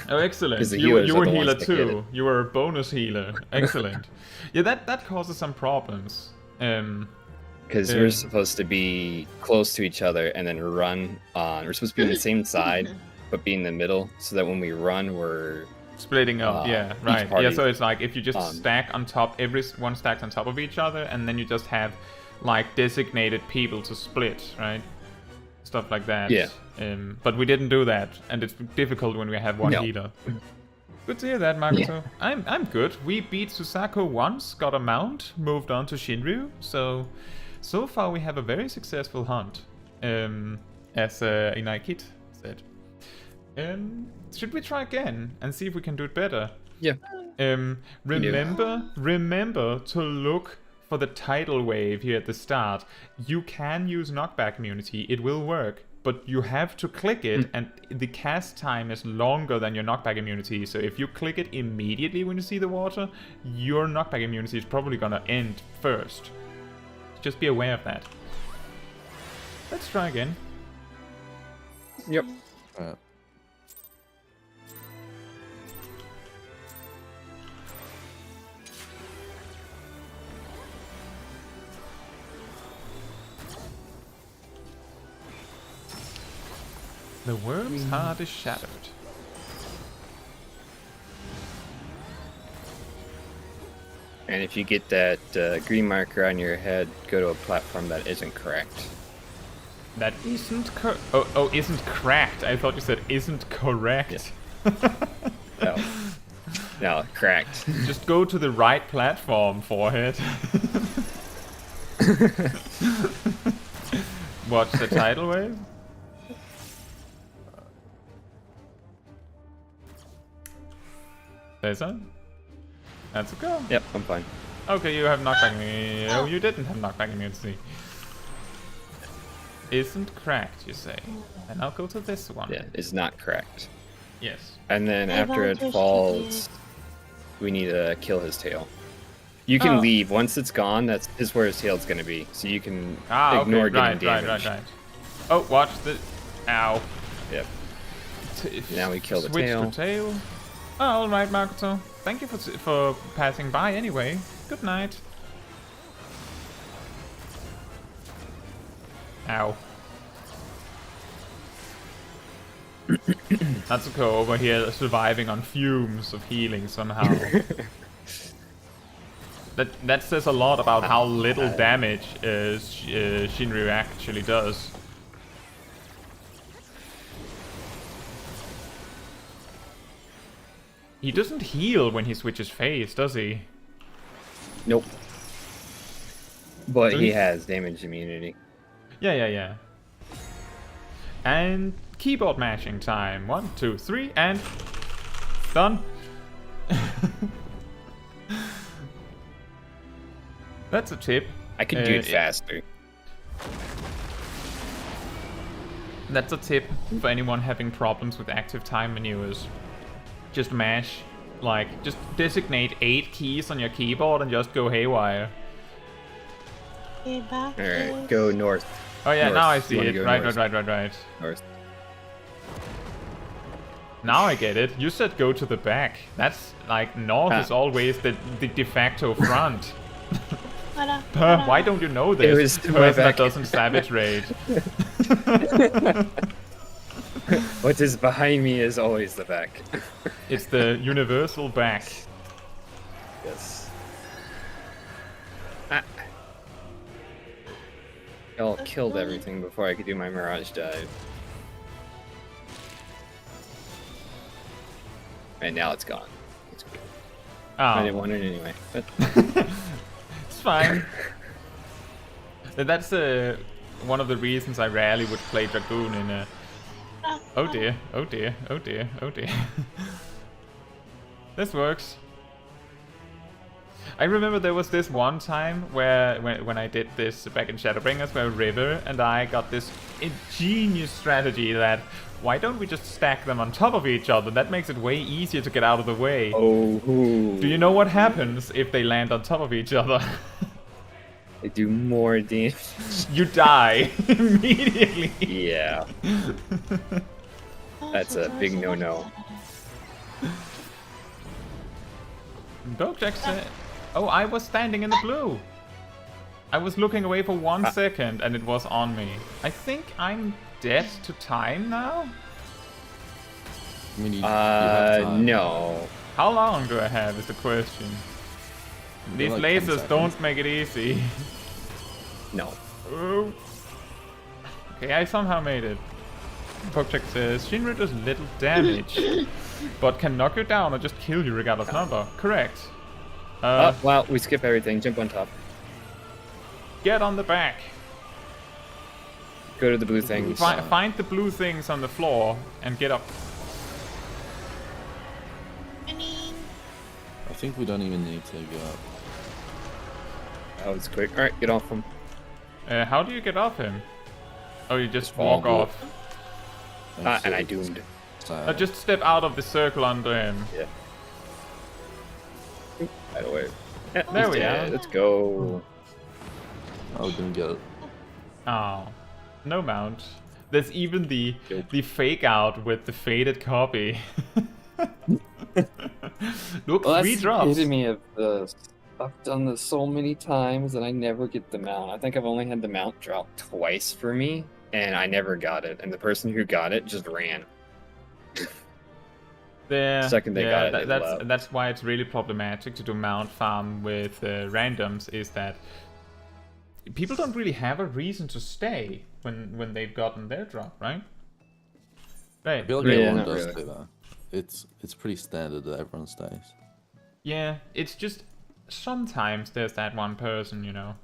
Oh, excellent. 'Cause the You healers are were the ones healer that get too. You were a bonus healer. Excellent. Yeah, that causes some problems. Because we're supposed to be close to each other and then run on. We're supposed to be on the same side, but be in the middle, so that when we run, we're Splitting up, yeah, each right. Yeah, party, so it's like if you just stack on top, one stacks on top of each other, and then you just have like designated people to split, right? Stuff like that. Yeah. But we didn't do that, and it's difficult when we have one No. healer. Good to hear that, Makoto. I'm good. We beat Suzaku once, got a mount, moved on to Shinryu, so far we have a very successful hunt, as Inaikit said. Should we try again and see if we can do it better? yeah. Remember to look for the tidal wave here at the start. You can use knockback immunity, it will work, but you have to click it, and the cast time is longer than your knockback immunity. So if you click it immediately when you see the water, your knockback immunity is probably gonna end first. Just be aware of that. Let's try again. Yep. The worm's heart is shattered. And if you get that green marker on your head, go to a platform that isn't correct. That isn't isn't cracked. I thought you said isn't correct. No. No, cracked. Just go to the right platform, forehead. Watch the tidal wave. Jason? That's a go. Yep, I'm fine. Okay, you have knockback immunity. Oh, you didn't have knockback immunity. Isn't cracked, you say. And I'll go to this one. Yeah, it's not correct. Yes. And then I after it volunteer falls, we need to kill his tail. You can Oh. leave. Once it's gone, that's is where his tail's gonna be. So you can ignore okay, getting damaged. right. Oh, watch the... Ow. Yep. Now we kill the Switch tail. to tail. Oh, alright, Makoto. Thank you for passing by anyway. Good night. Ow. Natsuko over here surviving on fumes of healing somehow. That says a lot about how little damage Shinryu actually does. He doesn't heal when he switches phase, does he? Nope. But So he he- has damage immunity. Yeah. And keyboard mashing time. 1, 2, 3, and done. That's a tip. I could do it faster. That's a tip for anyone having problems with active time maneuvers. Just mash, just designate 8 keys on your keyboard and just go haywire. Okay, back. Alright, go north. Oh yeah, North. now I You see wanna it. go Right. north? North. Now I get it. You said go to the back. That's north is always the de facto front. Why don't you know this? It was to my Person that back. doesn't savage raid. What is behind me is always the back. It's the universal back. Yes. Ah. Y'all killed everything before I could do my Mirage Dive. And now it's gone. It's good. I didn't Oh, want it anyway. But it's fine. That's one of the reasons I rarely would play Dragoon in a... Oh dear. This works. I remember there was this one time where when I did this back in Shadowbringers, where River and I got this ingenious strategy that why don't we just stack them on top of each other? That makes it way easier to get out of the way. oh, Do you know what happens if they land on top of each other? they do more damage. You die immediately. Yeah, that's a big no-no. Bojack said... Oh, I was standing in the blue. I was looking away for 1 second and it was on me. I think I'm dead to time now? I mean, you have time. No. How long do I have is the question. These like 10 lasers seconds. don't make it easy. No. Oh. Okay, I somehow made it. Bojack says, Shinryu does little damage, but can knock you down or just kill you regardless number. Correct. Oh, wow, we skip everything. Jump on top. Get on the back. Go to the blue things. Find the blue things on the floor and get up. I think we don't even need to go up. That was quick. Alright, get off him. How do you get off him? Oh, you just fall. walk off. And I doomed. Just step out of the circle under him. Yeah. By the way. Yeah, There he's we dead. are. Let's go. Oh, didn't get it. Oh, no mount. There's even the fake out with the faded copy. Look, Well, 3 that's drops. the epitome of the. I've done this so many times and I never get the mount. I think I've only had the mount drop twice for me, and I never got it. And the person who got it just ran. Second they got it, they left. that's why it's really problematic to do mount farm with randoms. Is that people don't really have a reason to stay when they've gotten their drop, right? Right. I feel like Yeah, everyone not does really. do that. It's pretty standard that everyone stays. Yeah, it's just sometimes there's that one person, you know.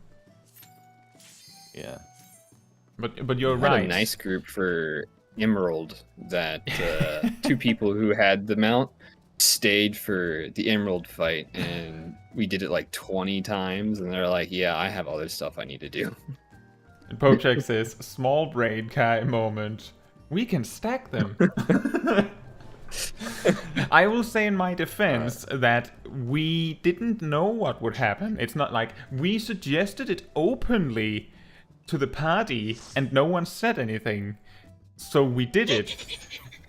Yeah. But you're I had right. a nice group for Emerald that 2 people who had the mount stayed for the Emerald fight, and we did it like 20 times, and they're like, yeah, I have other stuff I need to do. Pocheck says, small brain Kai moment. We can stack them. I will say in my defense that we didn't know what would happen. It's not like we suggested it openly to the party and no one said anything. So we did it.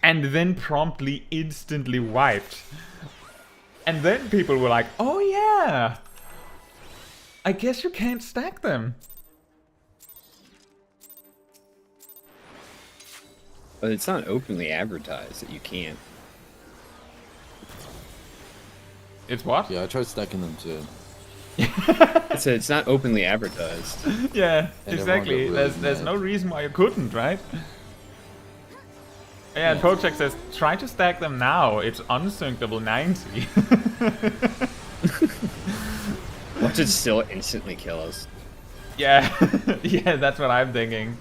And then promptly, instantly wiped. And then people were like, oh yeah! I guess you can't stack them. But it's not openly advertised that you can't. It's what? Yeah, I tried stacking them too. I said it's not openly advertised. Yeah, And exactly. everyone got really There's mad. no reason why you couldn't, right? Yeah, and Pocheck says, try to stack them now. It's unsyncable 90. Watch it still instantly kill us. Yeah, yeah, that's what I'm thinking.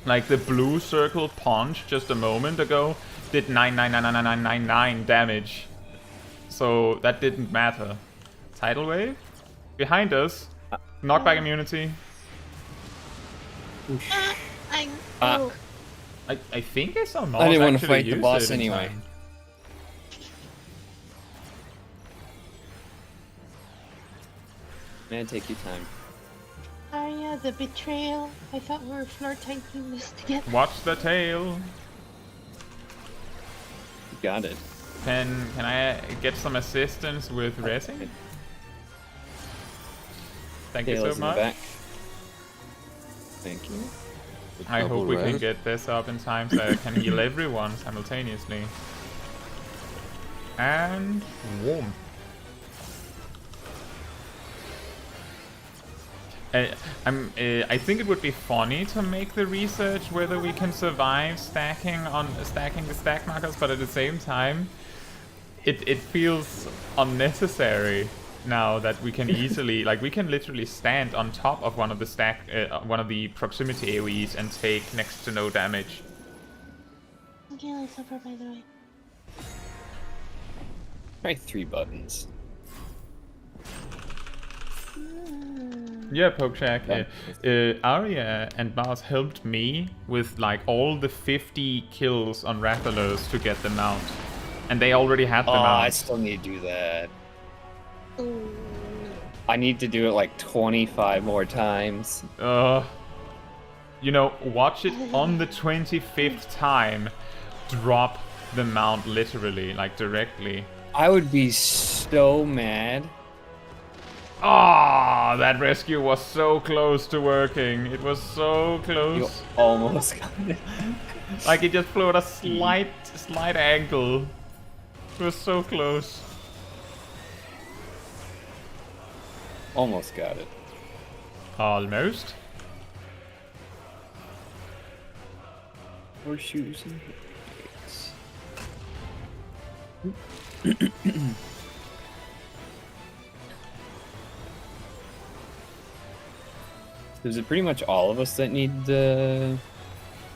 Like the blue circle punch just a moment ago did 9999999 damage. So that didn't matter. Tidal wave? Behind us. Knockback immunity. Oh, I think I saw Moss I didn't want to actually fight the use boss it in anyway. time. Man, take your time. Arya, the betrayal. I thought we were floor tanking this together. Watch the tail. You got it. Can I get some assistance with racing? Thank you Tail so is in the much. back. Thank you. I Double hope we can res. get this up in time so I can heal everyone simultaneously. And warm. I think it would be funny to make the research whether we can survive stacking the stack markers, but at the same time, it feels unnecessary now that we can easily, like, we can literally stand on top of one of the proximity AoEs and take next to no damage. Okay, let's suffer, by the way. Try 3 buttons. Yeah, Pokeshack. Arya and Mars helped me with like all the 50 kills on Rathalers to get the mount. And they already had the Oh, I mount. still need to do that. I need to do it like 25 more times. You know, watch it on the 25th time drop the mount literally, like directly. I would be so mad. Ah, that rescue was so close to working. It was so close. You almost got it. Like it just flew at a slight angle. It was so close. Almost got it. Almost. Horseshoes and blades. Is it pretty much all of us that need the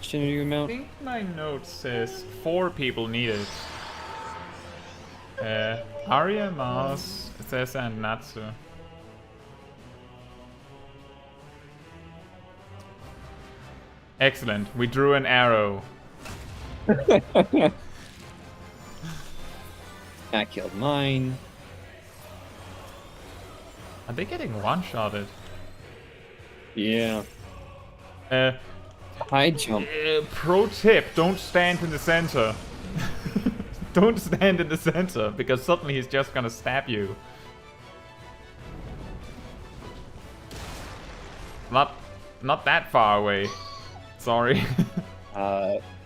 Shinryu I mount? think my note says 4 people need it. Arya, Mars, Sessa, and Natsu. Excellent. We drew an arrow. I killed mine. Are they getting one-shotted? Yeah. Uh, High jump. Pro tip, don't stand in the center. Don't stand in the center, because suddenly he's just gonna stab you. Not that far away. Sorry.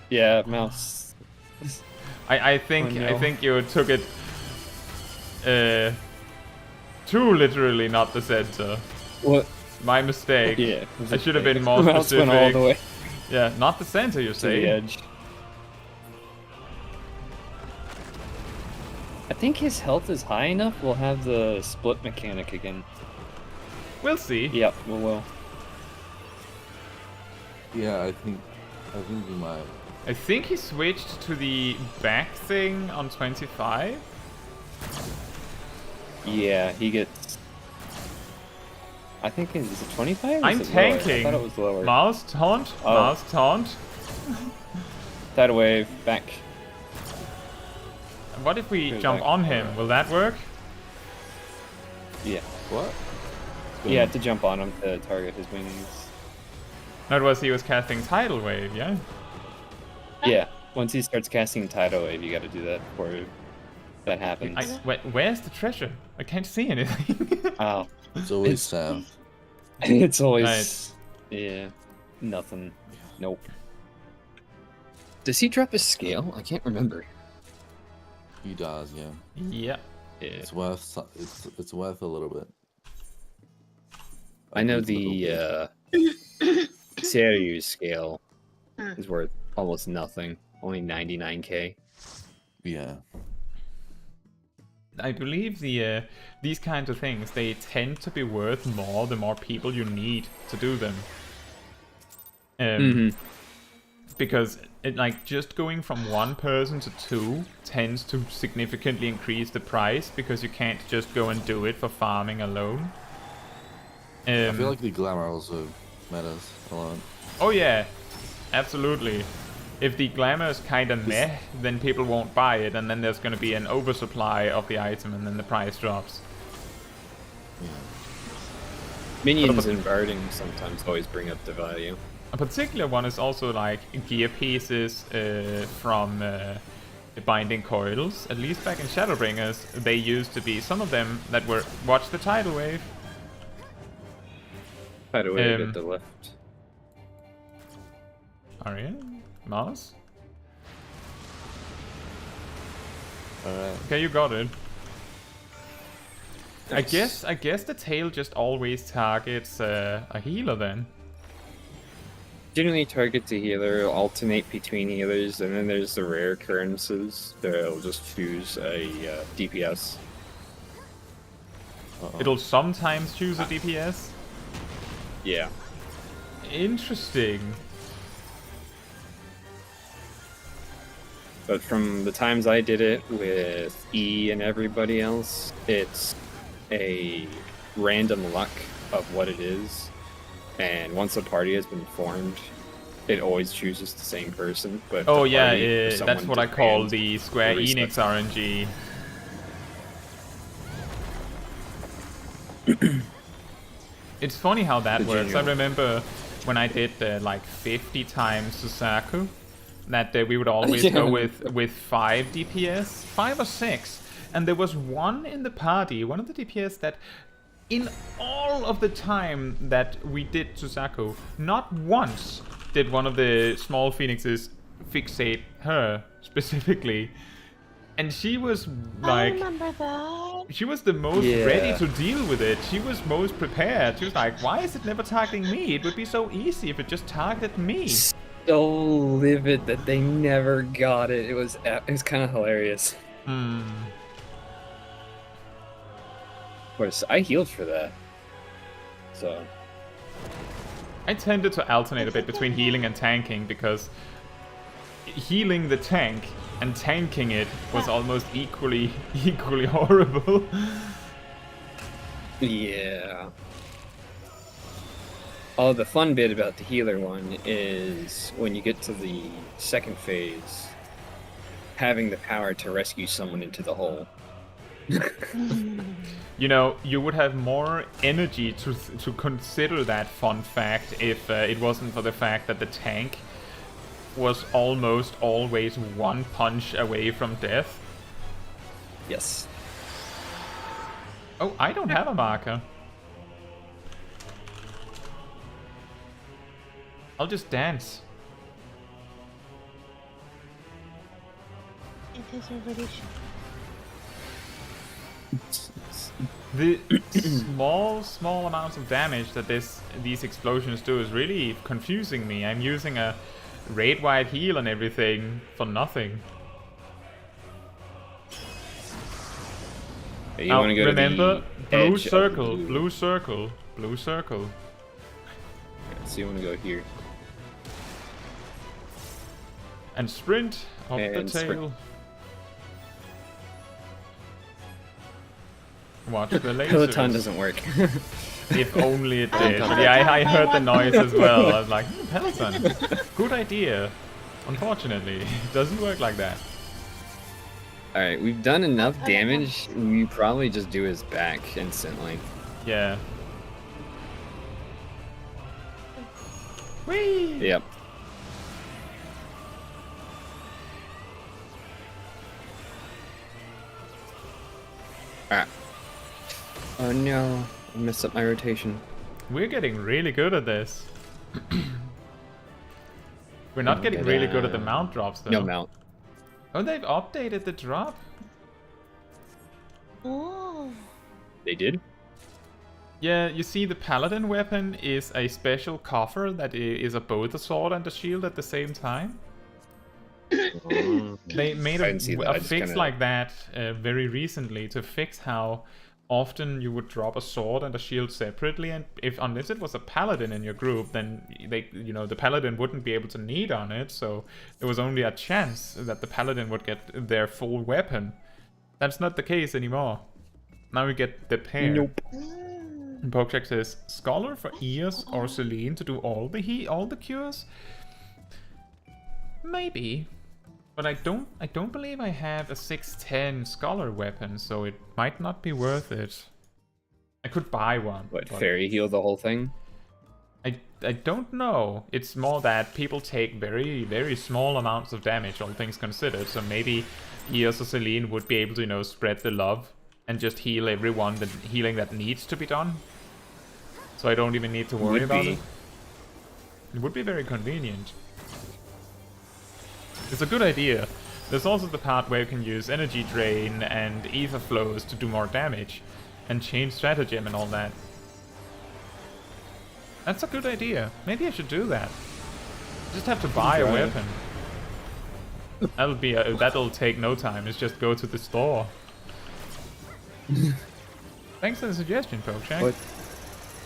Yeah, mouse. I think Oh, no. I think you took it too literally, not the center. What? My mistake. Yeah. I should have been more The mouse went all specific. the way Yeah, not the center, you to the say. edge. I think his health is high enough. We'll have the split mechanic again. We'll see. Yep, we will. Yeah, I think you might. I think he switched to the back thing on 25. Yeah, he gets. I think is it 25? I'm tanking. I thought it was lower. Mouse taunt. Oh. Mouse taunt. Tidal wave back. What if we Go jump back. on him? Will that work? Yeah. What? You had to jump on him to target his wings. No, it was he was casting tidal wave. Yeah. Yeah. Once he starts casting tidal wave, you got to do that before that happens. Where's the treasure? I can't see anything. Oh, It's always It's- Sam. it's always Right. yeah, nothing. Nope. Does he drop his scale? I can't remember. He does, yeah. Yeah. Yeah. It's worth it's worth a little bit. I know Like a little the bit. Seiryu scale Hmm. is worth almost nothing. Only 99k. Yeah. I believe these kinds of things, they tend to be worth more the more people you need to do them. Because like just going from 1 person to 2 tends to significantly increase the price because you can't just go and do it for farming alone. I feel like the glamour also matters a lot. Oh yeah, absolutely. If the glamour is kind of meh, then people won't buy it, and then there's going to be an oversupply of the item, and then the price drops. Minions and barding sometimes always bring up the value. A particular one is also like gear pieces from binding coils. At least back in Shadowbringers, they used to be some of them that were watch the tidal wave. Tidal wave Um, at the left. Arya, mouse. Alright. Okay, you got it. Nice. I guess the tail just always targets a healer then. Generally targets a healer, alternate between healers, and then there's the rare occurrences that'll just choose a DPS. Uh-oh. It'll sometimes choose a DPS. Yeah. Interesting. But from the times I did it with E and everybody else, it's a random luck of what it is. And once a party has been formed, it always chooses the same person. But if Oh the yeah, party or that's someone what I call demands the Square the Enix RNG. It's funny how that The works. I genuine. remember when I did like 50 times Suzaku, that we would always go with 5 DPS, 5 or 6. And there was one in the party, one of the DPS that in all of the time that we did Suzaku, not once did one of the small phoenixes fixate her specifically. And she was I like, remember that. she was the most ready to deal with it. She was most prepared. She was like, why is it never targeting me? It would be so easy if it just targeted me. So livid that they never got it. It was kind of hilarious. Hmm. Of course, I healed for that. So. I tended to alternate a bit between healing and tanking because healing the tank and tanking it was almost equally horrible. Yeah. Oh, the fun bit about the healer one is when you get to the second phase, having the power to rescue someone into the hole. You know, you would have more energy to consider that fun fact if it wasn't for the fact that the tank was almost always one punch away from death. Yes. Oh, I don't have a marker. I'll just dance. It is already shot. The small amounts of damage that these explosions do is really confusing me. I'm using a raid-wide heal and everything for nothing. You want to go remember, to the blue edge of circle, the blue circle, blue circle. So you want to go here. And sprint up And the tail. sprint. Watch the lasers. Peloton doesn't work. If only it did. Yeah, I heard the noise as well. I was like, Peloton, good idea. Unfortunately, it doesn't work like that. Alright, we've done enough damage. We probably just do his back instantly. Yeah. Whee! Yep. Ah. Oh no, I messed up my rotation. We're getting really good at this. We're not getting really good at the mount drops though. No mount. Oh, they've updated the drop? Oh. They did? Yeah, you see the paladin weapon is a special coffer that is both a sword and a shield at the same time. They made I didn't see that. I a just fix kinda- like that very recently to fix how often you would drop a sword and a shield separately, and unless it was a paladin in your group, then the paladin wouldn't be able to need on it, so there was only a chance that the paladin would get their full weapon. That's not the case anymore. Now we get the pair. Nope. And Pokecheck says, Scholar for Eos or Celine to do all the cures? Maybe. But I don't believe I have a 610 Scholar weapon, so it might not be worth it. I could buy one. What, but fairy heal the whole thing? I don't know. It's more that people take very, very small amounts of damage, all things considered. So maybe Eos or Celine would be able to, spread the love and just heal everyone the healing that needs to be done. So I don't even need to worry about it. It would be very convenient. It's a good idea. There's also the part where you can use energy drain and ether flows to do more damage and change stratagem and all that. That's a good idea. Maybe I should do that. Just have to buy a weapon. That'll take no time. It's just go to the store. Thanks for the suggestion, Pokecheck. What?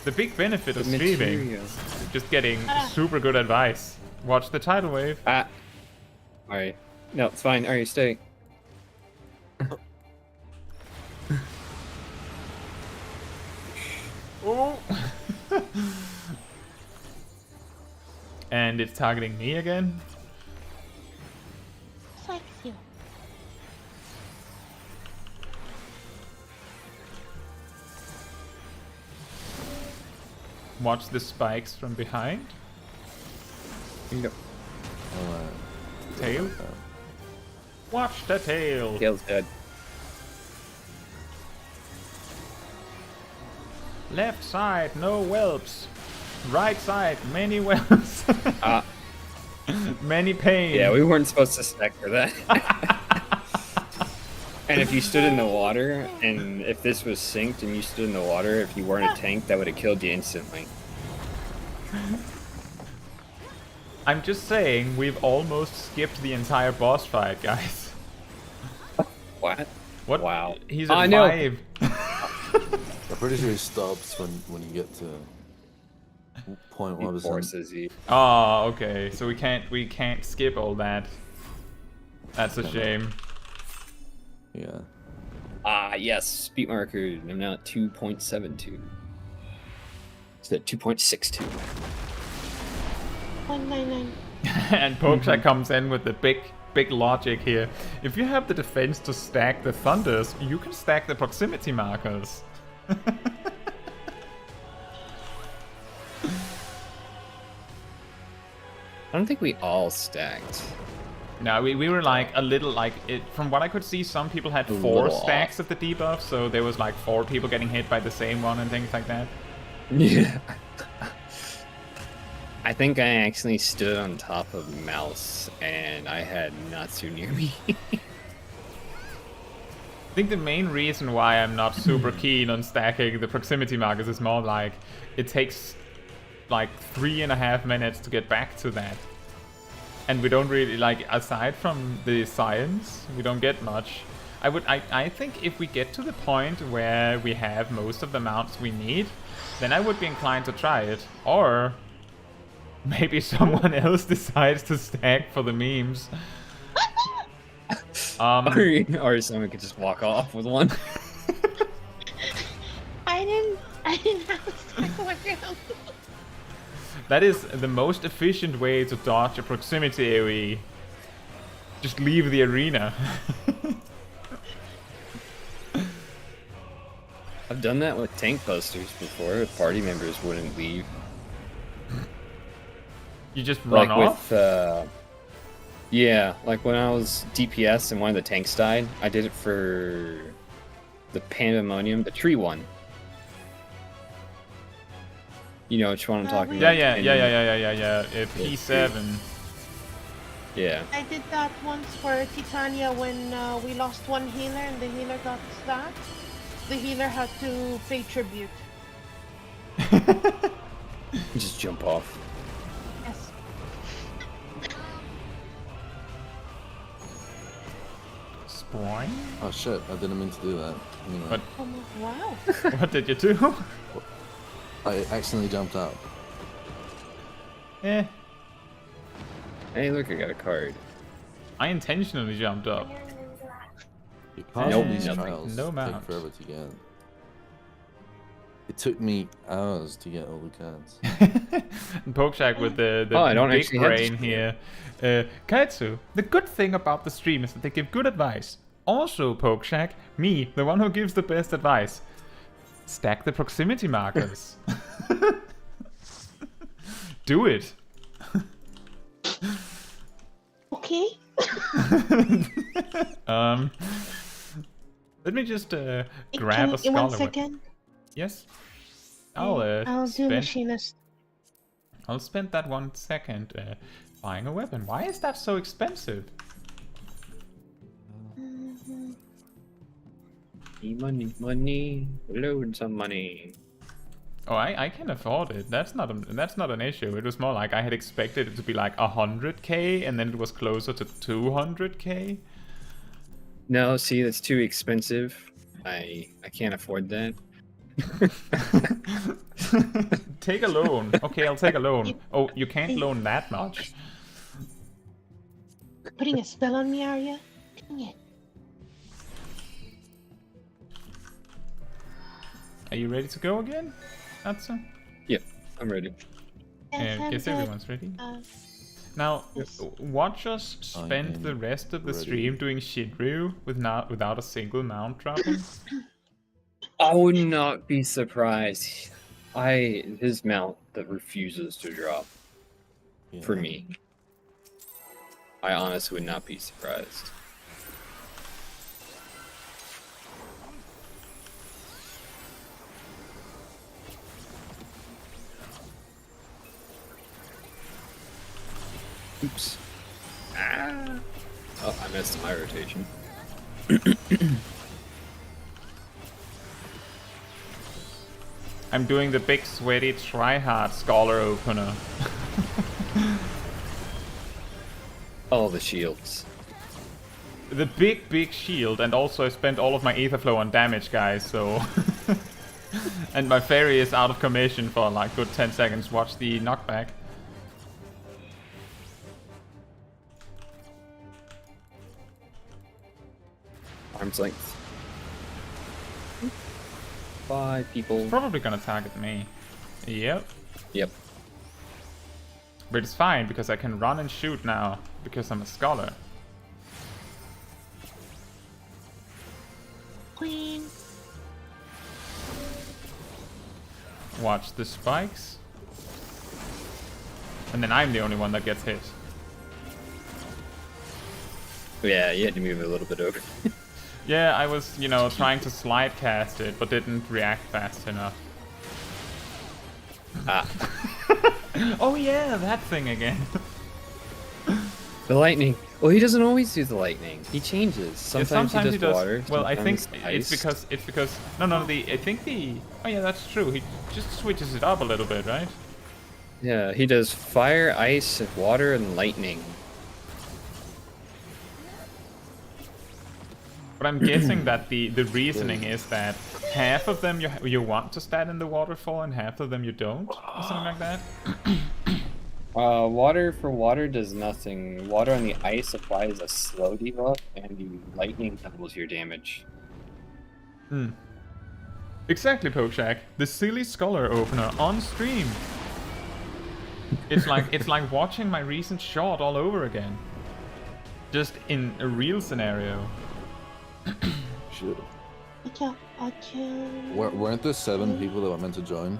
The big benefit of The streaming material. is just getting super good advice. Watch the tidal wave. Ah. Alright. No, it's fine. Alright, stay. Oh. And it's targeting me again. Thank you. Watch the spikes from behind. Yep. Alright. tail. Watch the tail. Tail's dead. Left side, no whelps. Right side, many whelps. Ah, Many pain. yeah, we weren't supposed to stack for that. And if you stood in the water, and if this was synced and you stood in the water, if you weren't a tank, that would have killed you instantly. I'm just saying, we've almost skipped the entire boss fight, guys. What? What? Wow. He's I at know. 5. I'm pretty sure he stops when you get to point He 1%. forces you. Oh, okay. So we can't skip all that. That's a shame. Yeah. Ah, yes. Speed marker. I'm now at 2.72. It's at 2.62. 199. And Pokesha comes in with the big logic here. If you have the defense to stack the thunders, you can stack the proximity markers. I don't think we all stacked. No, we were like a little like it. From what I could see, some people had A 4 little stacks off. of the debuff, so there was like 4 people getting hit by the same one and things like that. Yeah. I think I actually stood on top of Mouse and I had Natsu near me. I think the main reason why I'm not super keen on stacking the proximity markers is more like it takes like 3.5 minutes to get back to that. And we don't really, like, aside from the science, we don't get much. I think if we get to the point where we have most of the mounts we need, then I would be inclined to try it. Or maybe someone else decides to stack for the memes. Or someone could just walk off with one. I didn't have to stack my ground. That is the most efficient way to dodge a proximity AoE. Just leave the arena. I've done that with tank posters before. If party members wouldn't leave. You just run off? Yeah, like when I was DPS and one of the tanks died, I did it for the Pandemonium, the tree one. You know which one I'm talking Yeah, about? yeah. P7. Yeah. I did that once for Titania when we lost one healer and the healer got stacked. The healer had to pay tribute. Just jump off. Yes. Spoing? Oh shit, I didn't mean to do that. Anyway, But- Oh, wow. What did you do? I accidentally jumped out. Eh, Hey, look, I got a card. I intentionally jumped up. You can't Nope, these nothing. trials No take mount. forever to get. It took me hours to get all the cards. And Pokeshack with the Oh, I don't big actually have brain this here. Kaitsu, the good thing about the stream is that they give good advice. Also, Pokeshack, me, the one who gives the best advice. Stack the proximity markers. Do it. Okay. Let me just grab a In 1 scholar. second. Yes. I'll I'll do spend machinist. I'll spend that 1 second buying a weapon. Why is that so expensive? Mhm. Money, load some money. Oh, I can afford it. That's not an issue. It was more like I had expected it to be like 100k, and then it was closer to 200k. No, see, that's too expensive. I can't afford that. Take a loan. Okay, I'll take a loan. Oh, you can't loan that much. Putting a spell on me, are you? Dang it. Are you ready to go again? That's Yep, I'm ready. Yes, I'm guess good. everyone's ready. Uh, Now, Yes. watch us I spend am the rest of the ready. stream doing Shinryu without a single mount dropping. I would not be surprised. His mount that refuses to drop Yeah. for me. I honestly would not be surprised. Oops. Ah. Oh, I missed my rotation. I'm doing the big sweaty try-hard scholar opener. All the shields. The big shield, and also I spent all of my ether flow on damage, guys, so... And my fairy is out of commission for like good 10 seconds. Watch the knockback. Arm's length. 5 people. Probably gonna target me. Yep. Yep. But it's fine, because I can run and shoot now, because I'm a scholar. Queen. Watch the spikes. And then I'm the only one that gets hit. Yeah, you had to move a little bit over. Yeah, I was, you know, trying to slide cast it, but didn't react fast enough. Ah. Oh yeah, that thing again. The lightning. Well, he doesn't always do the lightning. He changes. Sometimes, Sometimes he does water. Well, I think sometimes it's because oh yeah, that's true. He just switches it up a little bit, right? Yeah, he does fire, ice, water, and lightning. But I'm guessing that the reasoning is that half of them you want to stand in the waterfall and half of them you don't, or something like that. Water for water does nothing. Water on the ice applies a slow debuff, and the lightning doubles your damage. Hmm. Exactly, Pokeshak. The silly scholar opener on stream. It's like watching my recent shot all over again. Just in a real scenario. Shit. I can... Weren't there 7 people that were meant to join?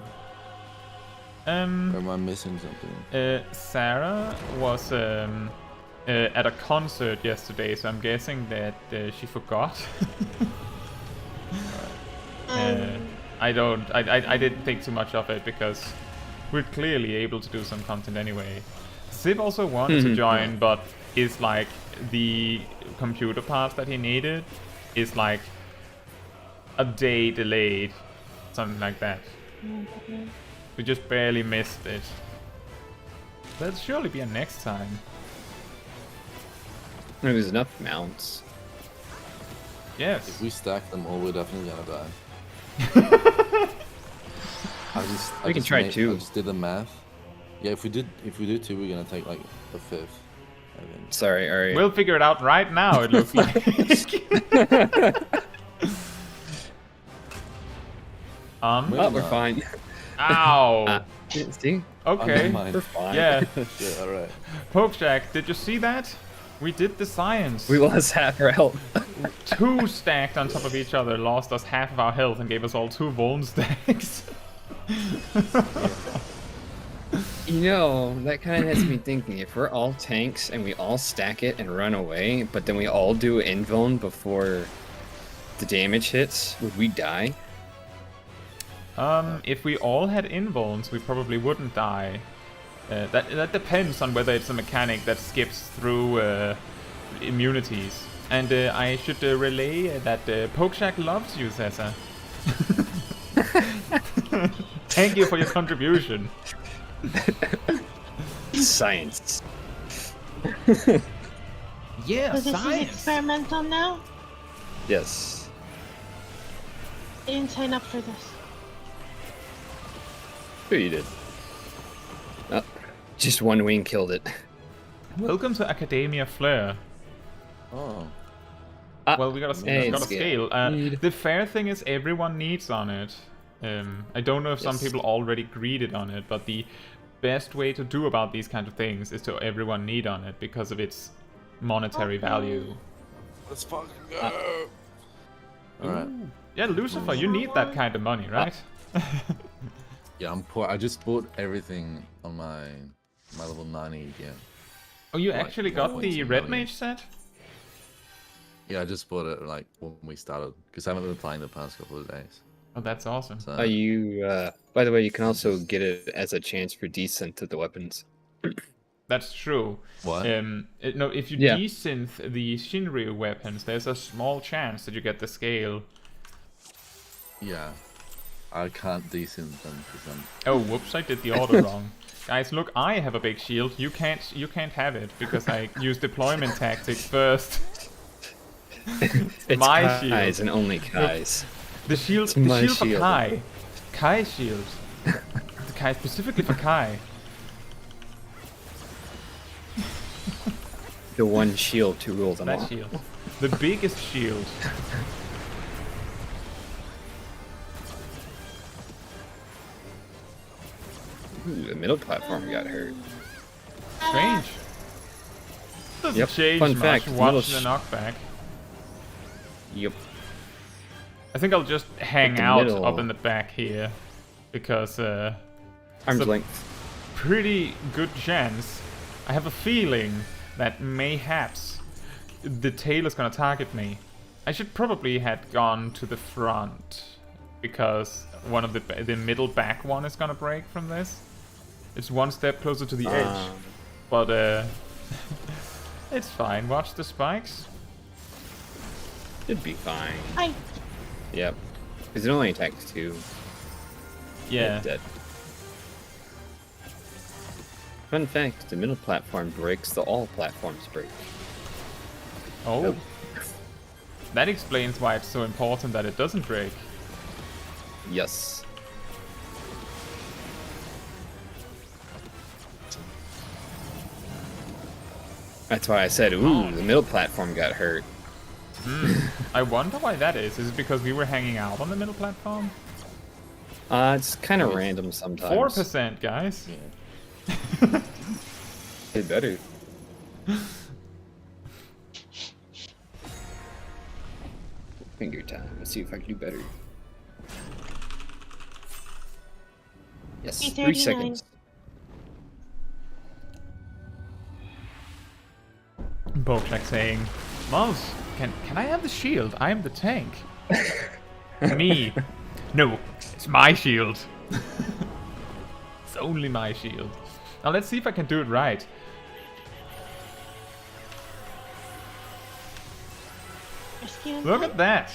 Or am I missing something? Sarah was at a concert yesterday, so I'm guessing that she forgot. I didn't think too much of it because we're clearly able to do some content anyway. Sib also wanted to join, but is like the computer parts that he needed is like a day delayed, something like that. We just barely missed it. There'll surely be a next time. There's enough mounts. Yes. If we stack them all, we're definitely gonna die. We can try 2. I just did the math. Yeah, if we do 2, we're gonna take like a 5th. I think. Sorry, alright. We'll figure it out right now, it looks like. We're fine. Ow! See? Okay. We're fine. Yeah. Yeah, alright. Pokeshak, did you see that? We did the science. We lost half our health. 2 stacked on top of each other lost us half of our health and gave us all 2 vuln stacks. You know, that kind of has me thinking, if we're all tanks and we all stack it and run away, but then we all do invuln before the damage hits, would we die? If we all had invulns, we probably wouldn't die. That depends on whether it's a mechanic that skips through immunities. And I should relay that Pokeshak loves you, Cesar. Thank you for your contribution. Science. Yeah, So this is science. experimental now? Yes. I didn't sign up for this. Sure you did. Oh, just one wing killed it. Welcome to Academia Flare. Oh. Well, we got a scale. The fair thing is everyone needs on it. I don't know if some people already greeted on it, but the best way to do about these kind of things is to everyone need on it because of its monetary value. Let's fucking go. Alright. Yeah, Lucifer, you need that kind of money, right? Yeah, I'm poor. I just bought everything on my level 90 again. Oh, you Like, actually got 1.2 the Red million. Mage set? Yeah, I just bought it like when we started because I haven't been playing the past couple of days. Oh, that's awesome. So By the way, you can also get it as a chance for desynth of the weapons. That's true. what? No, if you Yeah. desynth the Shinryu weapons, there's a small chance that you get the scale. Yeah, I can't desynth them because I'm. Oh, whoops! I did the order wrong. Guys, look, I have a big shield. You can't have it because I used deployment tactics first. It's my Kai's shield. and only Kai's. The shield, It's the my shield for shield. Kai. Kai's shield. The Kai specifically for Kai. The one shield to rule them That all. shield. The biggest shield. Ooh, the middle platform got hurt. Strange. Doesn't Yep, change fun much fact, the watching middle the knockback. Yep. I think I'll just hang the out middle- up in the back here because Arm's So- length. pretty good chance. I have a feeling that mayhaps the tail is gonna target me. I should probably had gone to the front because one of the middle back one is gonna break from this. It's one step closer to the edge, but it's fine. Watch the spikes. Should be fine. Hi. Yep. Because it only attacks 2. Yeah. Dead. Fun fact, the middle platform breaks, all platforms break. Oh. Nope. That explains why it's so important that it doesn't break. Yes. That's why I said, ooh, the middle platform got hurt. I wonder why that is. Is it because we were hanging out on the middle platform? It's kind of random sometimes. 4%, guys. Yeah. It better. Finger time. Let's see if I can do better. Yes, 3 3:39. seconds. Bojack saying, Mouse, can I have the shield? I am the tank. Me. No, it's my shield. It's only my shield. Now let's see if I can do it right. Rescue Look at that.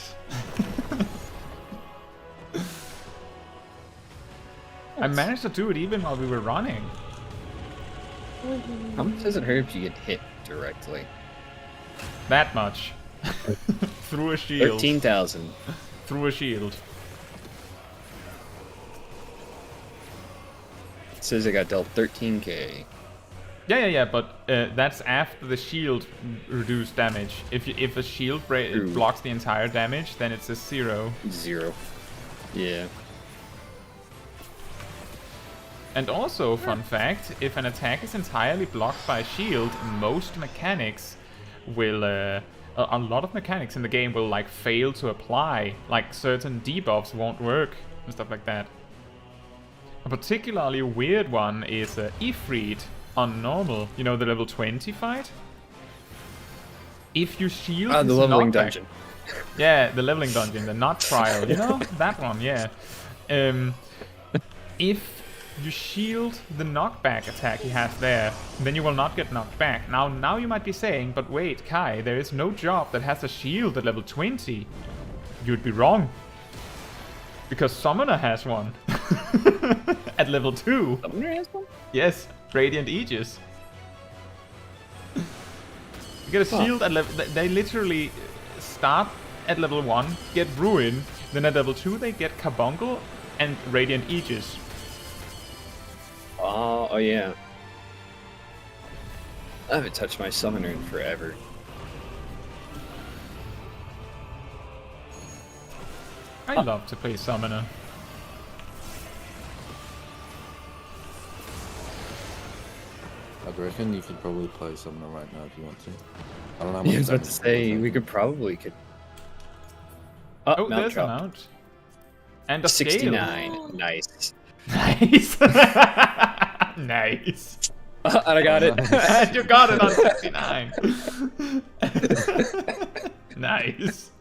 I managed to do it even while we were running. How much does it hurt if you get hit directly? That much. Through a shield. 13,000. Through a shield. It says I got dealt 13k. Yeah, but that's after the shield reduced damage. If a shield True. blocks the entire damage, then it's a 0. 0. Yeah. And also, fun fact, if an attack is entirely blocked by a shield, most mechanics will... a lot of mechanics in the game will like fail to apply. Like certain debuffs won't work and stuff like that. A particularly weird one is Ifrit on normal. You know, the level 20 fight? If you shield Ah, the his leveling knockback- dungeon. Yeah, the leveling dungeon, the not trial. You know, that one, yeah. If you shield the knockback attack he has there, then you will not get knocked back. Now you might be saying, but wait, Kai, there is no job that has a shield at level 20. You'd be wrong. Because Summoner has one. At level 2. Summoner has one? Yes, Radiant Aegis. You get a shield at level... They literally start at level 1, get Ruin, then at level 2 they get Carbuncle and Radiant Aegis. Oh yeah. I haven't touched my summoner in forever. I love to play Summoner. I reckon you could probably play Summoner right now if you want to. I don't know how much Yeah, I was about to damage say, it'll we take. could probably could. Oh, Mount there's drop. a mount. And a 69. Nice. Scale. Nice. Nice. And I got it. And you got it on 69. Nice.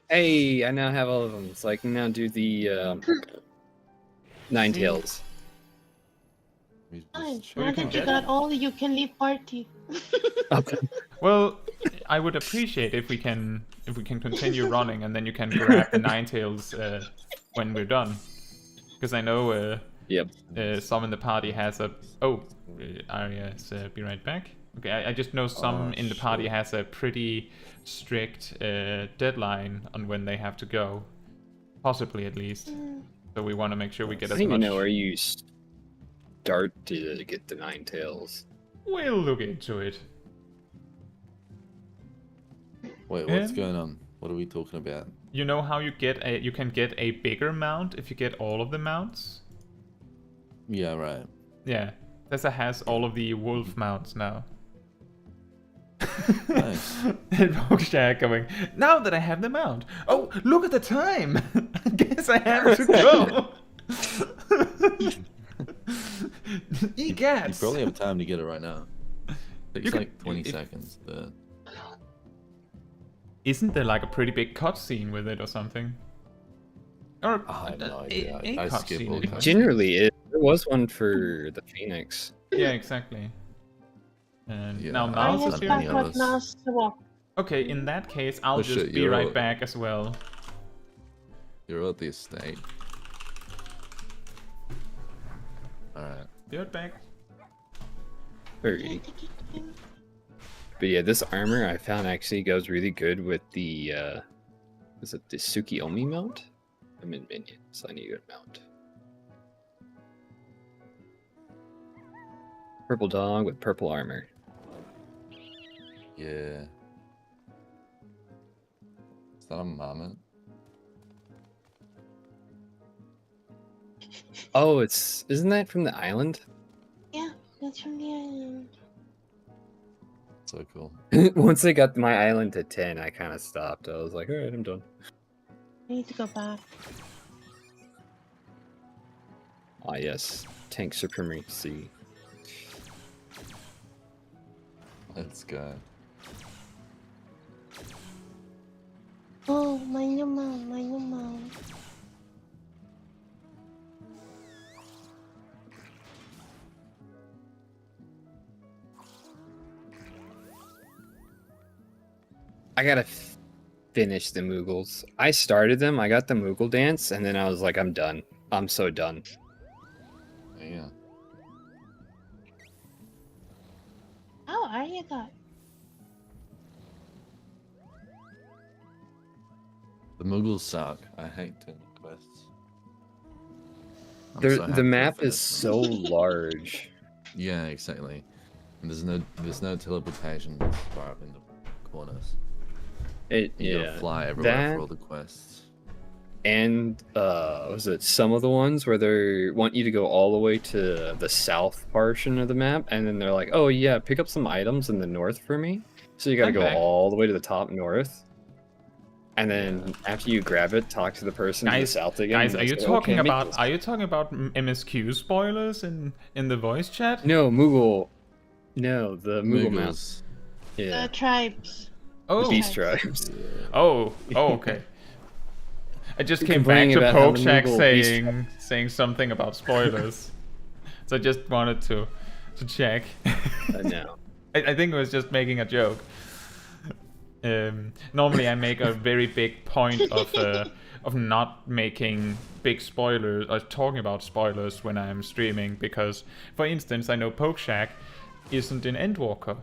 Hey, I now have all of them, so I can now do the Ninetales. Fine. Well, Now you can that you get got it. all, you can leave party. Okay. Well, I would appreciate if we can continue running, and then you can grab the Ninetales when we're done. Because I know Yep. some in the party has a. Oh, Arias, be right back. Okay, I just know some in the party has a pretty strict deadline on when they have to go, possibly at least. So we want to make sure we get I as don't much. even know where you start to get the Ninetales. We'll look into it. Wait, what's going on? What are we talking about? You know how you can get a bigger mount if you get all of the mounts? Yeah, right. Yeah. Tessa has all of the wolf mounts now. Nice. And Bookshare going, now that I have the mount. Oh, look at the time! I guess I have to go! You Egats! probably have time to get it right now. Takes You could- like 20 if- seconds, but... Isn't there like a pretty big cutscene with it or something? Or I have no a idea. I skip cutscene all anyway. cutscenes. Generally, there was one for the Phoenix. Yeah, exactly. And Yeah, now I Mouse haven't is done here. any of those. Okay, in that case, I'll Oh, just shit, be you're right all- back as well. You're at the estate. Alright. Be right back. Alright. But yeah, this armor I found actually goes really good with the is it the Tsukuyomi mount? I'm in minion, so I need a good mount. Purple dog with purple armor. Yeah. Is that a marmot? Oh, isn't that from the island? Yeah, that's from the island. So cool. Once I got my island to 10, I kind of stopped. I was like, alright, I'm done. I need to go back. Ah yes, tank supremacy. Let's go. Oh, my new mount, my new mount. I gotta finish the Moogles. I started them, I got the Moogle dance, and then I was like, I'm done. I'm so done. Yeah. Oh, Arya got. The Muggles suck. I hate doing the quests. I'm The, so happy the I map is finished so large. Yeah, exactly. And there's no teleportation far up in the corners. You Yeah. gotta fly everywhere That- for all the quests. And was it some of the ones where they want you to go all the way to the south portion of the map, and then they're like, "Oh yeah, pick up some items in the north for me." So you got to I'm go back. all the way to the top north, and then after you grab it, talk to the person to the Guys, south again. guys, and are they you say, talking "Okay, make about this." MSQ spoilers in the voice chat? No, Moogle. No, the Moogle map. Muggles. Yeah, Tribes. the Oh, beast tribes. oh, okay. I just You're came back complaining to about how the Pokeshak Moogle beast saying something about spoilers, so I just wanted to check. No. I think it was just making a joke. Normally I make a very big point of not making big spoilers or talking about spoilers when I'm streaming, because, for instance, I know Pokeshak isn't in Endwalker,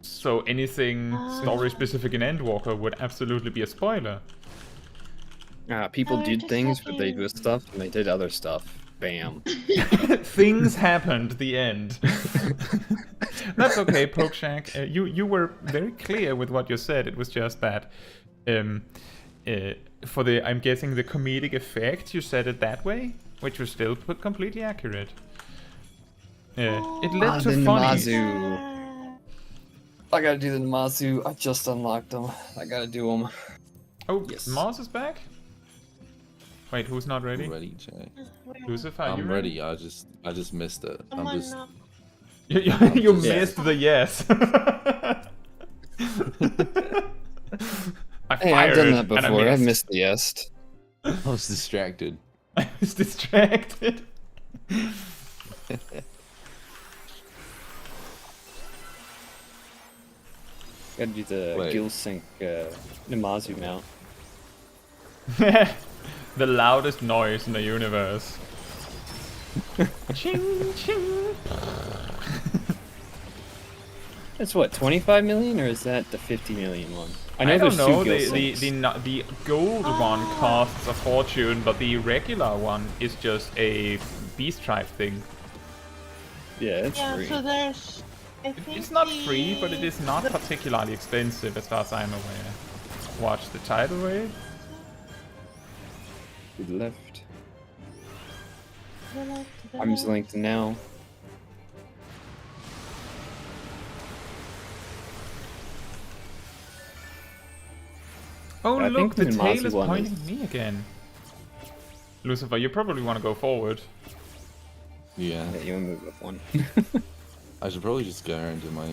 so anything story specific in Endwalker would absolutely be a spoiler. People Oh, did just things, but they checking. do stuff, and they did other stuff. Bam. Things happened. The end. That's okay, Pokeshak. You were very clear with what you said. It was just that for the, I'm guessing, the comedic effect, you said it that way, which was still completely accurate. It led to the funny. Namazu. I gotta do the Namazu. I just unlocked them. I gotta do them. Oh, Yes. Mars is back. Wait, who's not ready? Ready, Jay? Lucifer, are you I'm ready. I just missed it. I'm Someone, just. You just- missed the yes. I Hey, I've done that fired, and I before. I've missed the yes. I was distracted. I was distracted. Gotta do the Wait. Gill Sync Namazu mount. The loudest noise in the universe. Ching, ching. That's what, 25 million, or is that the 50 million one? I know I don't there's know. two Gill The Syncs. the gold one costs a fortune, but the regular one is just a beast tribe thing. Yeah, it's Yeah, free. so there's. I think It's not free, but it the- is not particularly expensive as far as I'm aware. Watch the tidal wave. To the left. the left, the Arms left. length now. Oh I look, think the the tail Namazu is one pointing is- at me again. Lucifer, you probably want to go forward. Yeah. Yeah, you wanna move up one. I should probably just go into my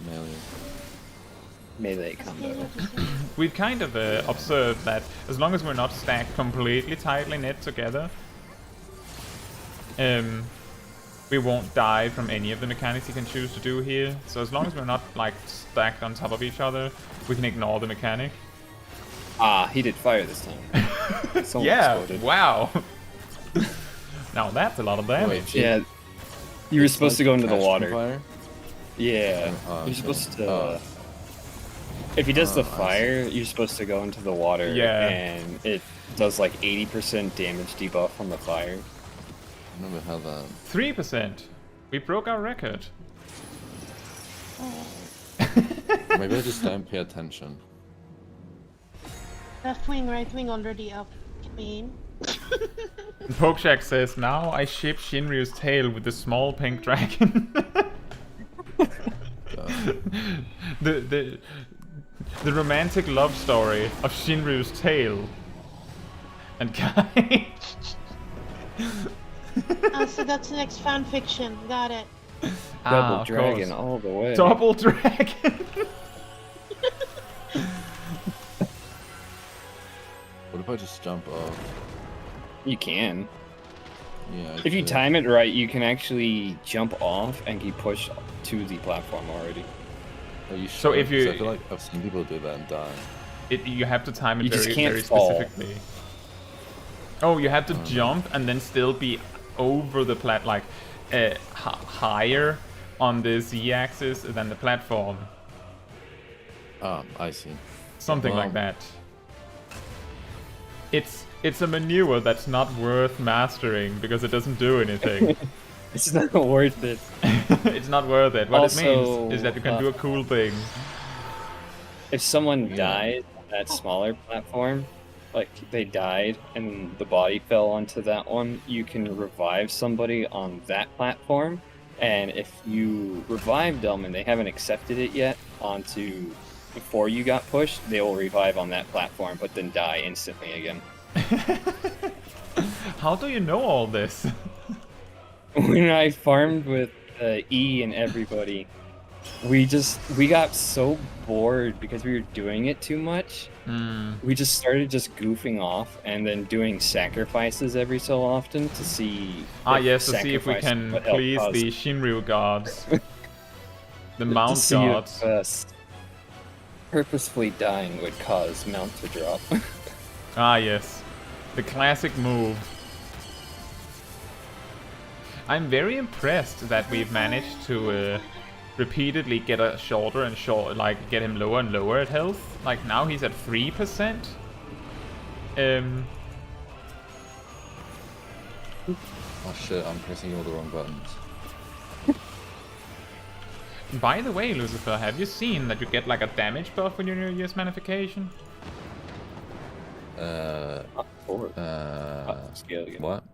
melee. Melee combo. We've kind of observed that as long as we're not stacked completely tightly knit together, we won't die from any of the mechanics you can choose to do here. So as long as we're not like stacked on top of each other, we can ignore the mechanic. Ah, he did fire this time. Someone Yeah, exploded. wow. Now that's a lot of damage. Wait, Yeah, you were It's supposed to like go into the catch from water. fire? Yeah, Oh, you're okay. supposed to. Oh. If he does Oh, the I see. fire, you're supposed to go into the water. Yeah. And it does like 80% damage debuff on the fire. I never had that. 3%. We broke our record. Maybe I just don't pay attention. Left wing, right wing already up. Clean. Pokeshack says, now I ship Shinryu's tail with the small pink dragon. the romantic love story of Shinryu's tail and Kai. So that's the next fan fiction. Got it. Double of dragon course. all the way. Double dragon. What if I just jump off? You can. Yeah. I If you could. time it right, you can actually jump off and get pushed to the platform already. Are you So sure? if you- 'Cause I feel like I've seen people do that and die. You have to time it You just very, can't very fall. specifically. Oh, you have to jump and then still be over the higher on the z-axis than the platform. Ah, I see. Something like Wow. that. It's a maneuver that's not worth mastering because it doesn't do anything. It's not worth it. It's not worth it. What it Also, means is that you can do a cool thing. If someone Yeah. died on that smaller platform, like they died and the body fell onto that one, you can revive somebody on that platform. And if you revived them and they haven't accepted it yet onto before you got pushed, they will revive on that platform, but then die instantly again. How do you know all this? When I farmed with E and everybody, we got so bored because we were doing it too much. We just started just goofing off and then doing sacrifices every so often to see. Yes, to see if we sacrifice can would help please cause- the Shinryu gods. The to mount see gods. if purposefully dying would cause mount to drop. Yes. The classic move. I'm very impressed that we've managed to repeatedly get a shorter and get him lower and lower at health. Like now he's at 3%. Oh shit, I'm pressing all the wrong buttons. By the way, Lucifer, have you seen that you get like a damage buff when you use Manification? Forward. Scale again. What?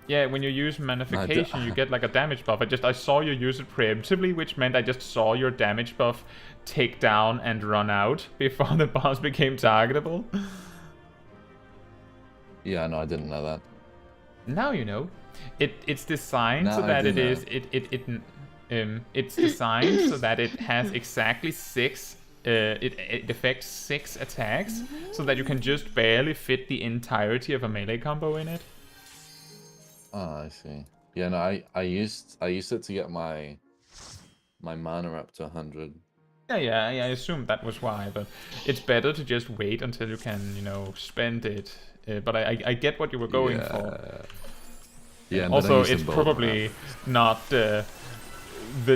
Yeah, when you use Manification, you get like a damage buff. I saw you use it preemptively, which meant I just saw your damage buff take down and run out before the boss became targetable. Yeah, no, I didn't know that. Now you know. It's designed Now so I that do it is it's designed so that it has exactly 6 it affects 6 attacks so that you can just barely fit the entirety of a melee combo in it. Oh, I see. Yeah, no, I used it to get my mana up to 100. Yeah, I assumed that was why, but it's better to just wait until you can, spend it. But I get what you were going for. Yeah, and Also, it's probably not the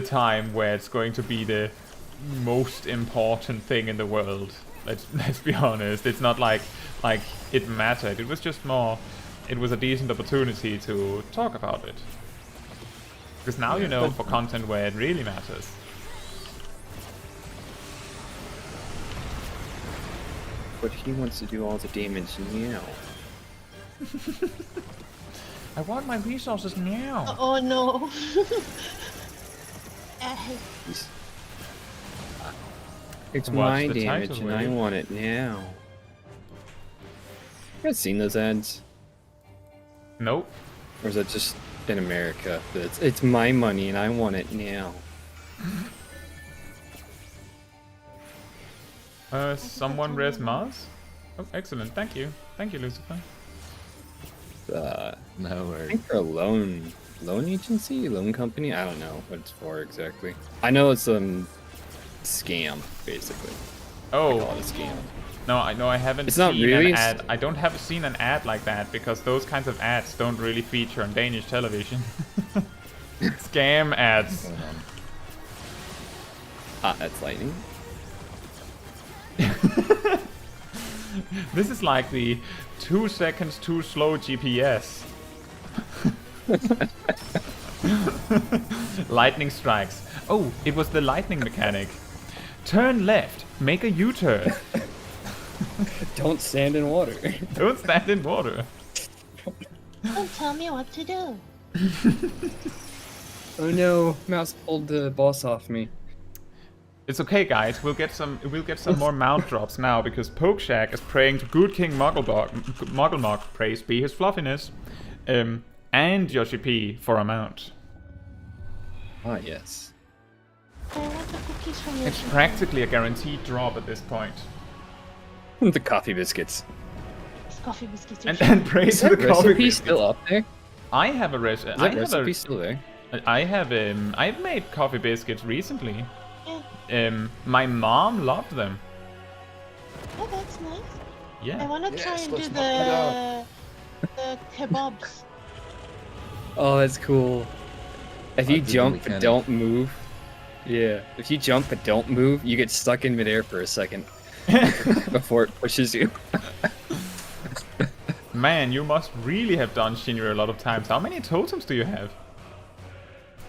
time where it's going to be the most important thing in the world. Let's be honest. It's not like it mattered. It was just more. It was a decent opportunity to talk about it. Because now you know for content where it really matters. But he wants to do all the damage now. I want my resources now. Oh no. It's Watch my the damage title, and I will you? want it now. You guys seen those ads? Nope. Or is that just in America? It's my money and I want it now. Someone res Mars? Oh, excellent. Thank you. Thank you, Lucifer. No I worries. think for a loan agency, loan company. I don't know what it's for exactly. I know it's scam basically. I call Oh, it a scam. no, I haven't It's seen not really an ad. I don't have seen an ad like that because those kinds of ads don't really feature on Danish television. Scam ads. That's lightning. This is like the 2 seconds too slow GPS. Lightning strikes. Oh, it was the lightning mechanic. Turn left. Make a U-turn. Don't stand in water. Don't stand in water. Don't tell me what to do. Oh no, Mouse pulled the boss off me. It's okay, guys. We'll get some more mount drops now because Pokeshack is praying to Good King Mugglemog, praise be his fluffiness, and Yoshi P for a mount. Ah yes. I want the cookies from you. It's practically a guaranteed drop at this point. The coffee biscuits. It's coffee biscuits. And praise Is to that the coffee. recipe biscuits. still up there? I have a Is that recipe still there? I've made coffee biscuits recently. Yeah. My mom loved them. Oh, that's nice. I Yeah. want to try Yes, and do let's knock the kebabs. Oh, that's cool. If you did the jump but mechanic. don't move, yeah. If you jump but don't move, you get stuck in midair for a second before it pushes you. Man, you must really have done Shinryu a lot of times. How many totems do you have?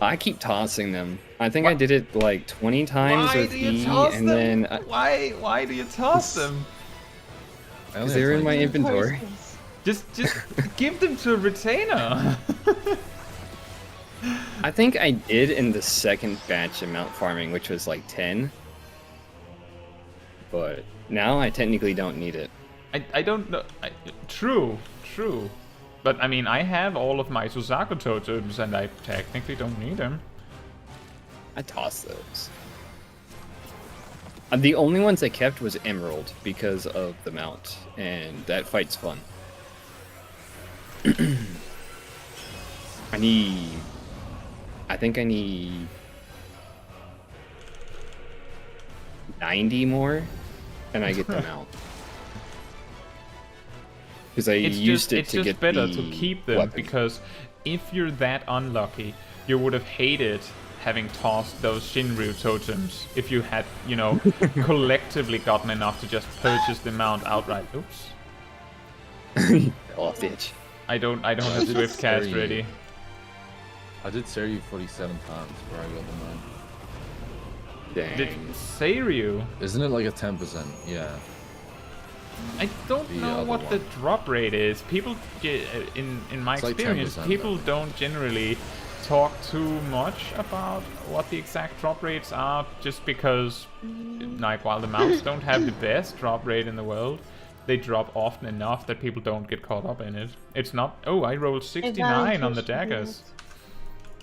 I keep tossing them. I think I did it like 20 times with E, and then Why do you toss them? they're in my inventory. Just give them to a retainer. I think I did in the second batch of mount farming, which was like 10. But now I technically don't need it. I don't know. True. But I mean, I have all of my Suzaku totems and I technically don't need them. I tossed those. The only ones I kept was Emerald because of the mount, and that fight's fun. I think I need 90 more, and I get the mount. Because I used it to get better the to keep them weapon. because if you're that unlucky, you would have hated having tossed those Shinryu totems if you had, collectively gotten enough to just purchase the mount outright. Oops. Fell off the edge. I don't have Swift cast ready. I did Seiryu 47 times before I got the mine. Dang. Did Seiryu? Isn't it like a 10%? Yeah. I don't The know other what the one. drop rate is. People, in my It's like experience, 10% people though. don't generally talk too much about what the exact drop rates are, just because, like, while the mounts don't have the best drop rate in the world, they drop often enough that people don't get caught up in it. It's not. Oh, I rolled 69 on the daggers.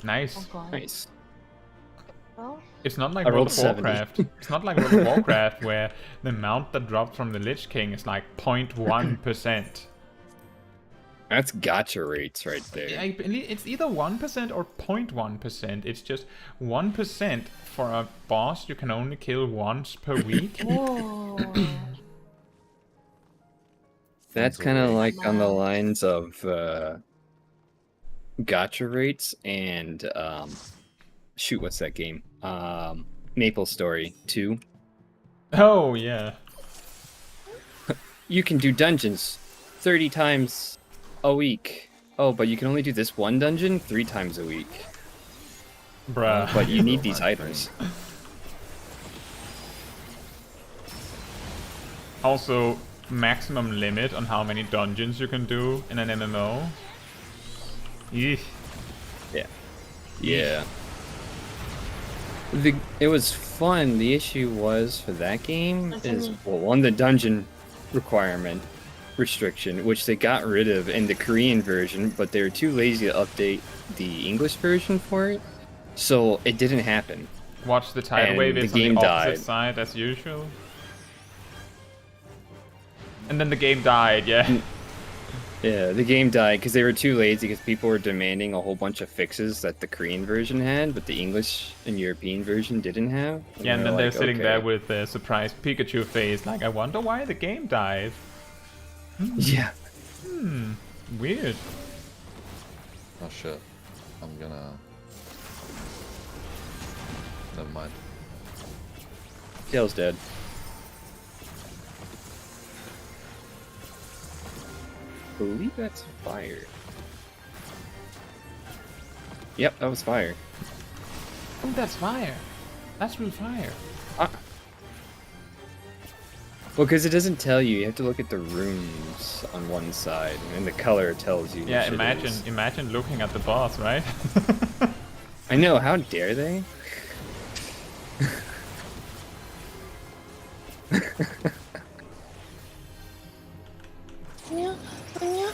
Nice. Oh god. Nice. Well, It's not like I World rolled of 70. Warcraft. It's not like World of Warcraft where the amount that drops from the Lich King is like 0.1%. That's gotcha rates right there. I believe it's either 1% or 0.1%. It's just 1% for a boss you can only kill once per week. whoa. That's kind of like on the lines of gotcha rates and shoot, what's that game? Maple Story 2. Oh, yeah. You can do dungeons 30 times a week. Oh, but you can only do this one dungeon 3 times a week. Bruh. But you need these items. Also, maximum limit on how many dungeons you can do in an MMO. Eesh. Yeah. It was fun. The issue was for that game is, well, one, the dungeon requirement restriction, which they got rid of in the Korean version, but they were too lazy to update the English version for it, so it didn't happen. Watch the tidal And wave the is on game the opposite died. side as usual. And then the game died, yeah. Yeah, the game died because they were too lazy because people were demanding a whole bunch of fixes that the Korean version had, but the English and European version didn't have. Yeah, and then they're like, sitting okay. there with the surprised Pikachu face, like, I wonder why the game died. Yeah. Weird. Oh shit. I'm gonna... Never mind. Tail's dead. I believe that's fire. Yep, that was fire. Oh, that's fire. That's real fire. Well, because it doesn't tell you. You have to look at the runes on one side, and the color tells you. Yeah, which it is. imagine looking at the boss, right? I know. How dare they? Yeah, yeah.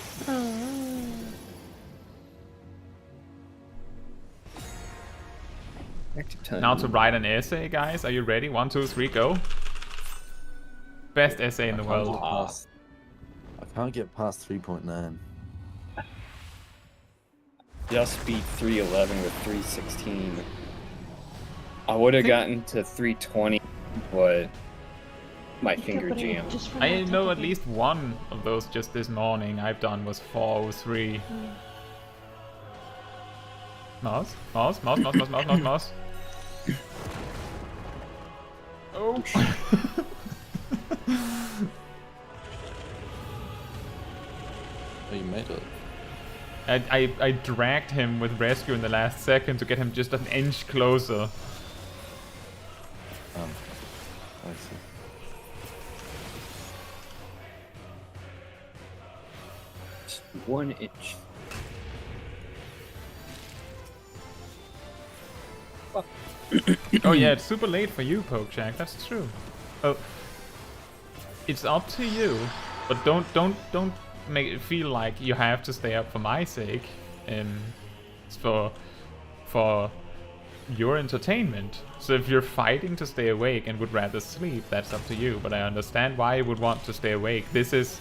Active time. Now to write an essay, guys. Are you ready? 1, 2, 3, go. Best essay in the world. I can't get past 3.9. Just beat 311 with 316. I would have gotten to 320, but my finger jammed. I know at least one of those just this morning I've done was 403. Mouse? Mouse? Mouse? Mouse? Mouse? Mouse? Mouse? Mouse? Oh! Oh, you made it. I dragged him with rescue in the last second to get him just an inch closer. I see. Just 1 inch. Oh yeah, it's super late for you, Pokeshack. That's true. Oh, it's up to you, but don't make it feel like you have to stay up for my sake. It's for your entertainment. So if you're fighting to stay awake and would rather sleep, that's up to you. But I understand why you would want to stay awake. This is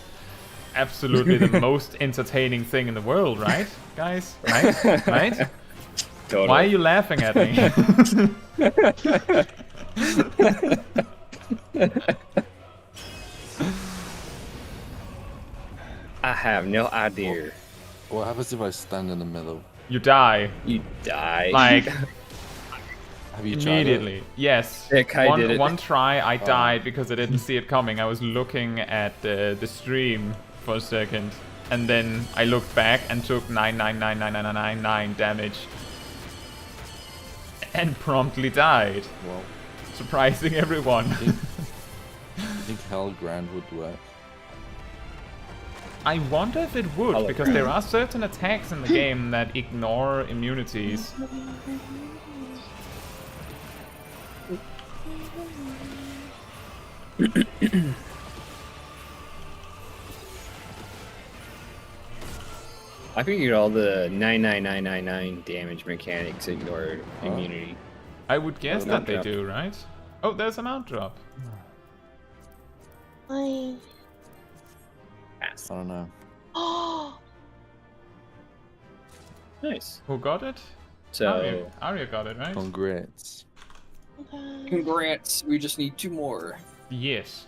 absolutely the most entertaining thing in the world, right, guys? Right? Right? Totally. Why are you laughing at me? I have no idea. What happens if I stand in the middle? You die. You die. Like, Have you tried it? immediately. Yes. Yeah, Kai did it. One try, I died because I didn't see it coming. I was looking at the stream for a second. And then I looked back and took 9999999 damage. And promptly died. Well, Surprising everyone. you think Hell Grand would work? I wonder if it would, Hello, because there are certain attacks in the game that ignore immunities. I figured all the 99999 damage mechanics ignored Oh. immunity. I would guess Oh, that mount they drop. do, right? Oh, there's a mount drop. I... Pass. I don't know. Oh! Nice. Who got it? So, Arya got it, right? Congrats. Okay. Congrats. We just need 2 more. Yes.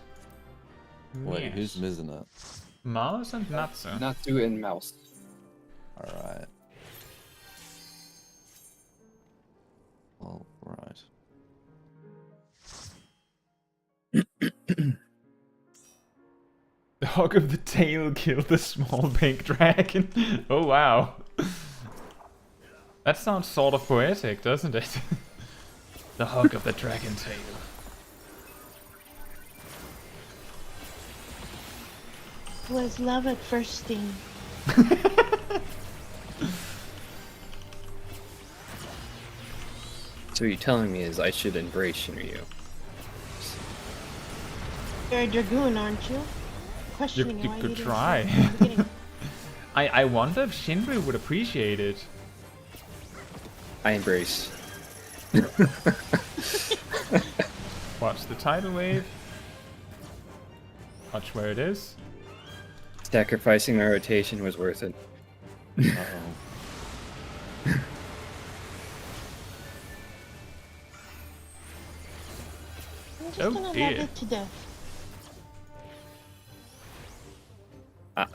Wait, Yes. who's missing it? Mouse and Natsu. Natsu and Mouse. Alright. Alright. The hog of the tail killed the small pink dragon. Oh wow. That sounds sort of poetic, doesn't it? The hog of the dragon tail. It was love at first sting. so what you're telling me is I should embrace Shinryu. You're a dragoon, aren't you? Questioning you why could didn't try. say it in the beginning. I wonder if Shinryu would appreciate it. I embrace. Watch the tidal wave. Watch where it is. Sacrificing my rotation was worth it. Uh-oh. I'm just Oh, gonna dear. love it to death.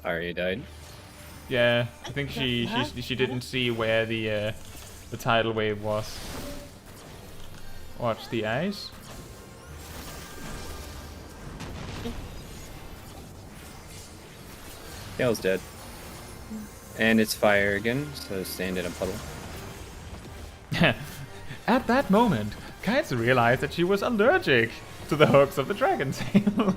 Arya died. Yeah, I think That's she bad. she didn't see where the tidal wave was. Watch the eyes. Gale's dead. And it's fire again, so stand in a puddle. At that moment, Kaitsu realized that she was allergic to the hooks of the dragon tail.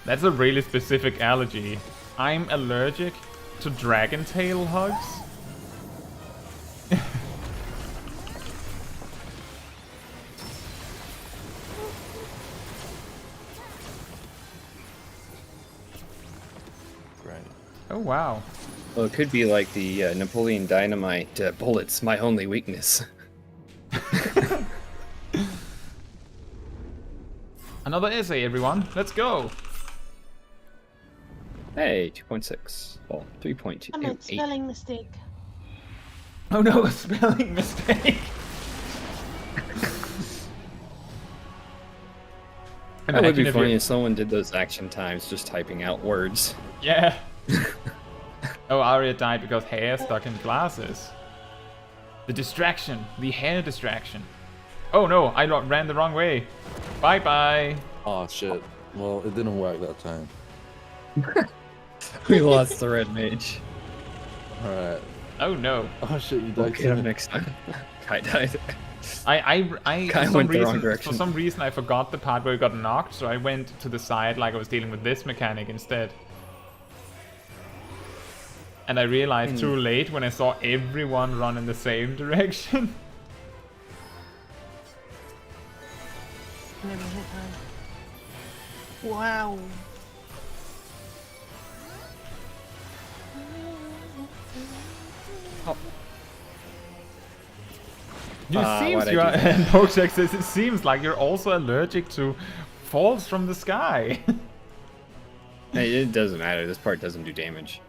That's a really specific allergy. I'm allergic to dragon tail hugs. Great. Oh wow. Well, it could be like the Napoleon Dynamite bullets, my only weakness. Another essay, everyone. Let's go. Hey, 2.6. Well, 3.2. I made 8. spelling mistake. Oh no, a spelling mistake. That would be Imagine if funny you- if someone did those action times just typing out words. Yeah. Oh, Arya died because hair stuck in glasses. The distraction. The hair distraction. Oh no, I ran the wrong way. Bye bye. Oh shit. Well, it didn't work that time. We lost the red mage. Alright. Oh no. Oh shit, you We'll died get him too. next time. Kai died. I Kinda for some went the wrong reason, direction. for some reason I forgot the part where we got knocked, so I went to the side like I was dealing with this mechanic instead. And I realized too late when I saw everyone run in the same direction. Never hit her. Wow. You seems why'd I you are, do that? and Bojack says it seems like you're also allergic to falls from the sky. Hey, it doesn't matter. This part doesn't do damage.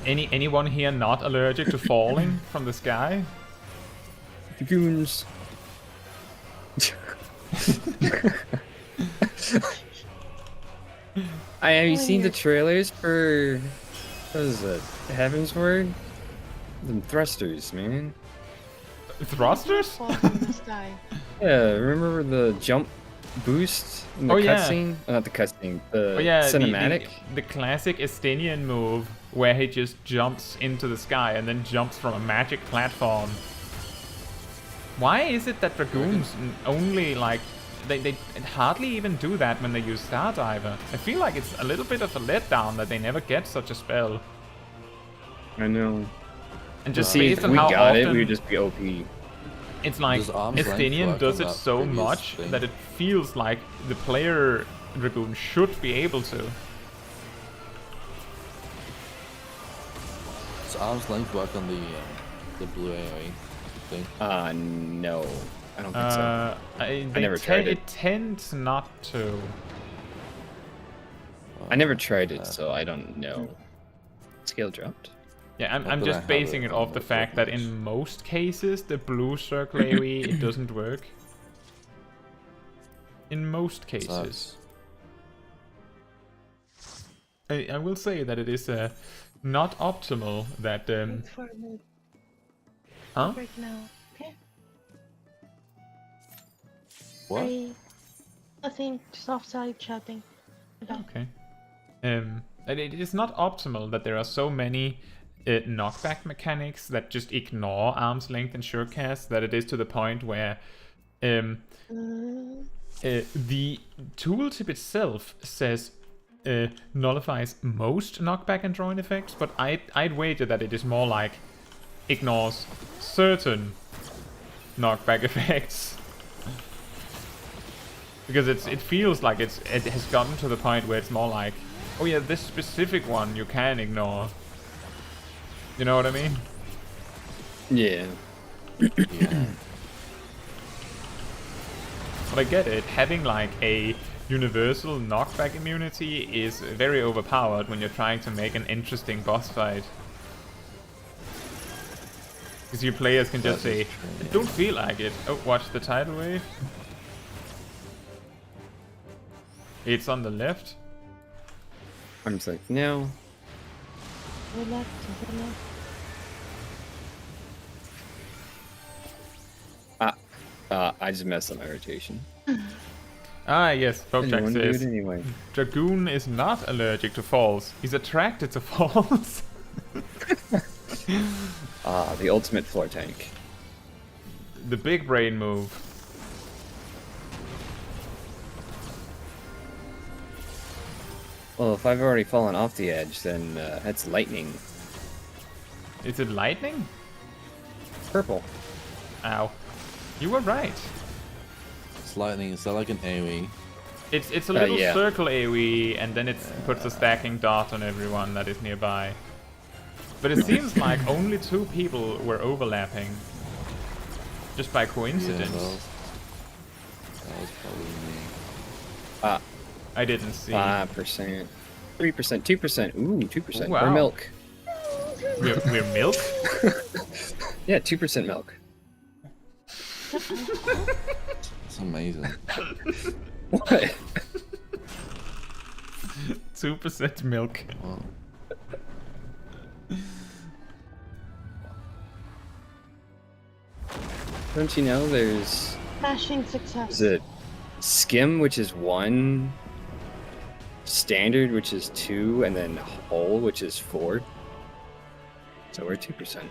Anyone here not allergic to falling from the sky? Goons. Have you seen the trailers for what is it? Heaven's Word? Them thrusters, man. Thrusters? Fall from the sky. Yeah, remember the jump boost in the Oh, yeah. cutscene? Not the cutscene, the Oh yeah, cinematic. the classic Estinian move where he just jumps into the sky and then jumps from a magic platform. Why is it that dragoons only like they hardly even do that when they use Stardiver? I feel like it's a little bit of a letdown that they never get such a spell. I know. And just See, based if on we how got often it, we would just be OP. It's like Does arm's length Estinian work does on it that so previous much thing? that it feels like the player Dragoon should be able to. Does arm's length work on the blue AoE thing? No. I don't think so. I never tried it. It tends not to. I never tried it, so I don't know. Scale dropped? Yeah, I'm Not that I just have basing it it on off the the fact that weapons. in most cases, the blue circle AoE, it doesn't work. In most cases. Sucks. I will say that it is not optimal that... Wait for a minute. Huh? Right now. Okay. What? I think just offside chatting. Okay. And it is not optimal that there are so many knockback mechanics that just ignore arm's length and surecast, that it is to the point where the tooltip itself says nullifies most knockback and drawing effects, but I'd wager that it is more like ignores certain knockback effects. Because it feels like it has gotten to the point where it's more like, oh yeah, this specific one you can ignore. You know what I mean? Yeah. Yeah. But I get it. Having like a universal knockback immunity is very overpowered when you're trying to make an interesting boss fight. Because your players can just That say, is true, I yeah. don't feel like it. Oh, watch the tidal wave. It's on the left. I'm just like, no. Relax. I just messed up my rotation. Ah, yes, I didn't Bokjak want to do it says, anyway. Dragoon is not allergic to falls. He's attracted to falls. The ultimate floor tank. The big brain move. Well, if I've already fallen off the edge, then that's lightning. Is it lightning? Purple. Ow. You were right. It's lightning. Is that like an AoE? It's a little yeah. circle AoE, and then it puts a stacking dot on everyone that is nearby. But it seems like only 2 people were overlapping. Just by Yeah, coincidence. that was probably me. I didn't see. 5%. 3%. 2%. Ooh, 2%. Oh, wow. Or milk. We're milk? Yeah, 2% milk. It's amazing. What? 2% milk. Wow. Don't you know there's Smashing success. a skim, which is 1, standard, which is 2, and then whole, which is 4. So we're 2%.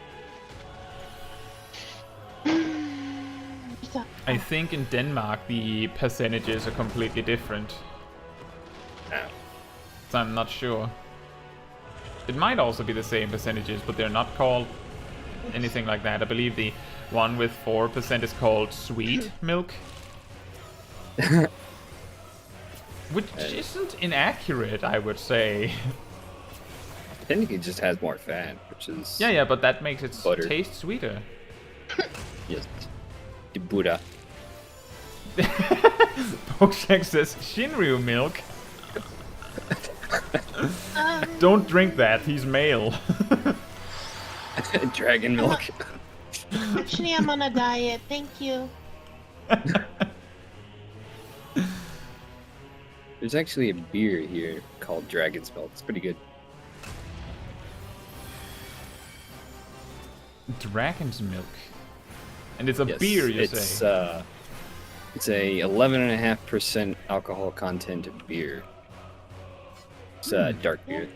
I think in Denmark the percentages are completely different. Ah. So I'm not sure. It might also be the same percentages, but they're not called anything like that. I believe the one with 4% is called sweet milk. Which isn't inaccurate, I would say. I think it just has more fat, which is Yeah, but that makes it Butter. taste sweeter. yes, the Buddha. Bokjak says Shinryu milk. Don't drink that, he's male. Dragon milk. Actually, I'm on a diet. Thank you. There's actually a beer here called Dragon's Milk. It's pretty good. Dragon's milk. And it's a Yes, beer, you it's, say? It's a 11.5% alcohol content beer. It's a dark beer.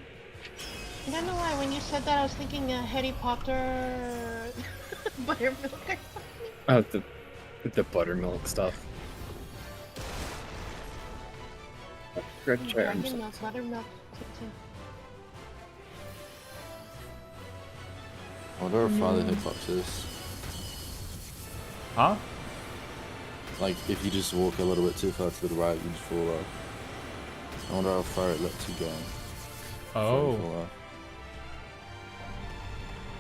I don't know why. When you said that, I was thinking Harry Potter buttermilk or something. Oh, the buttermilk stuff. I forgot to try Dragon orange milk, buttermilk. too. I wonder if Father Hitbox is. Huh? Like, if you just walk a little bit too far to the right, you just fall off. I wonder how far it lets you go. before you Oh. fall off.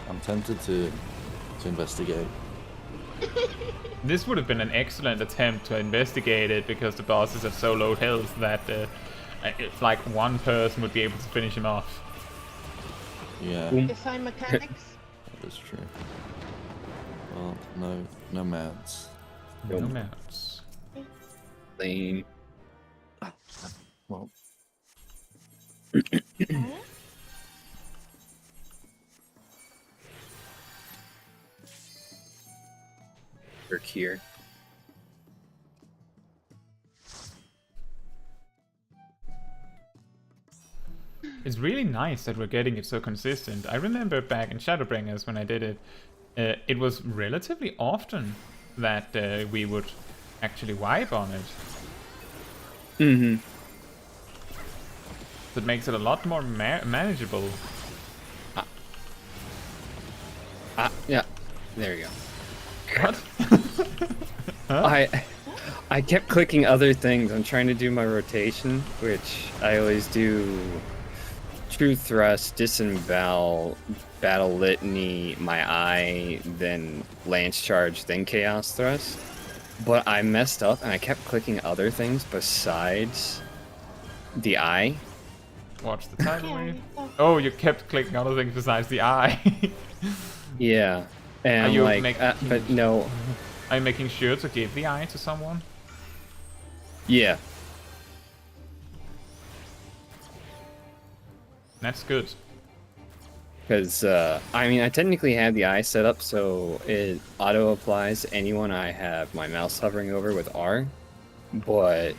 I'm tempted to investigate. This would have been an excellent attempt to investigate it because the bosses have so low health that it's like one person would be able to finish him off. Yeah, Design mechanics. that is true. Well, no mounts. No mounts. Lame. Well, Work here. It's really nice that we're getting it so consistent. I remember back in Shadowbringers when I did it, it was relatively often that we would actually wipe on it. Mm-hmm. That makes it a lot more manageable. Yeah. There you go. What? I kept clicking other things. I'm trying to do my rotation, which I always do. True thrust, disembowel, battle litany, my eye, then lance charge, then chaos thrust. But I messed up and I kept clicking other things besides the eye. Watch the title Yeah, read. yeah. Oh, you kept clicking other things besides the eye. Yeah. And Are I'm you like, making- but no. Are you making sure to give the eye to someone? Yeah. That's good. Because, I mean, I technically had the eye set up so it auto applies to anyone I have my mouse hovering over with R, but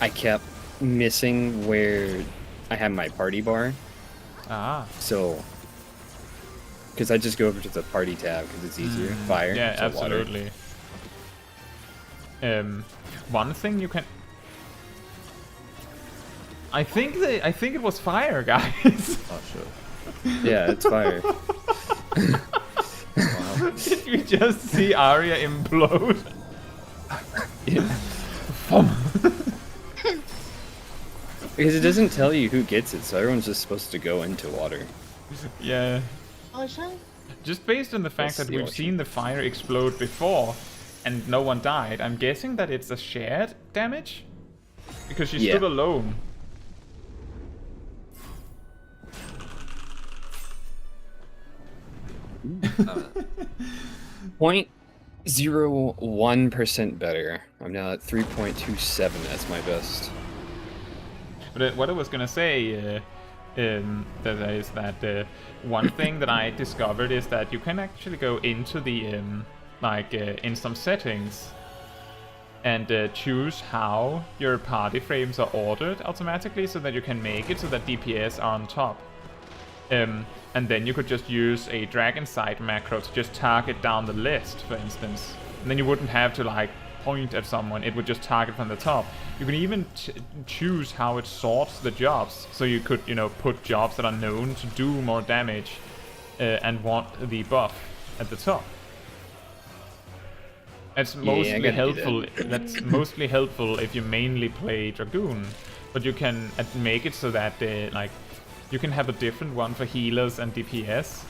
I kept missing where I have my party bar, Ah. so. Because I just go over to the party tab because it's easier. Fire. Yeah, so water. absolutely. One thing you can. I think it was fire, guys. not sure. Yeah, it's fire. Wow. Did you just see Arya implode? Yeah. Fum. Because it doesn't tell you who gets it, so everyone's just supposed to go into water. Yeah. Ocean? Just based on the fact That's that the we've option. seen the fire explode before and no one died, I'm guessing that it's a shared damage? Because she Yeah. stood alone. Uh, 0.01% better. I'm now at 3.27. That's my best. But what I was gonna say that is that one thing that I discovered is that you can actually go into the in some settings and choose how your party frames are ordered automatically, so that you can make it so that DPS are on top. And then you could just use a dragon sight macro to just target down the list, for instance. And then you wouldn't have to like point at someone, it would just target from the top. You can even choose how it sorts the jobs, so you could, you know, put jobs that are known to do more damage and want the buff at the top. That's I mostly gotta do helpful. That's mostly helpful if you mainly play Dragoon, but you can make it so that like you can have a different one for healers and DPS.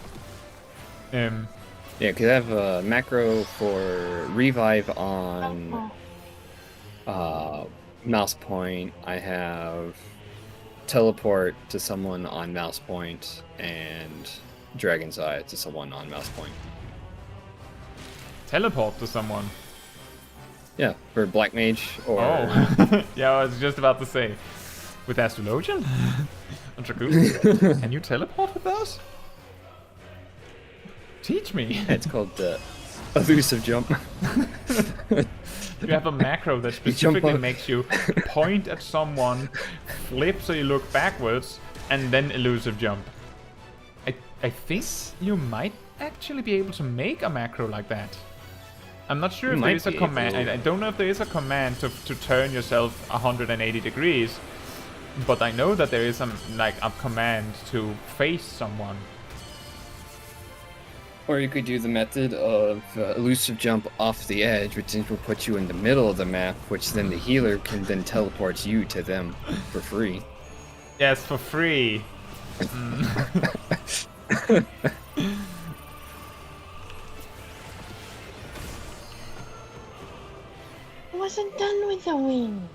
Yeah, because I have a macro for revive on mouse point. I have teleport to someone on mouse point and dragon's eye to someone on mouse point. Teleport to someone. Yeah, for black mage or Oh, yeah, I was just about to say. With Astrologian? On Dragoon? Can you teleport with those? Teach me. it's called the elusive jump. You have a macro that You jump specifically up. makes you point at someone, flip so you look backwards, and then elusive jump. I think you might actually be able to make a macro like that. I'm not sure You if there might is a be command. able- I don't know if there is a command to turn yourself 180 degrees, but I know that there is some like a command to face someone. Or you could do the method of elusive jump off the edge, which then will put you in the middle of the map, which then the healer can then teleport you to them for free. Yes, for free. I wasn't done with the wing.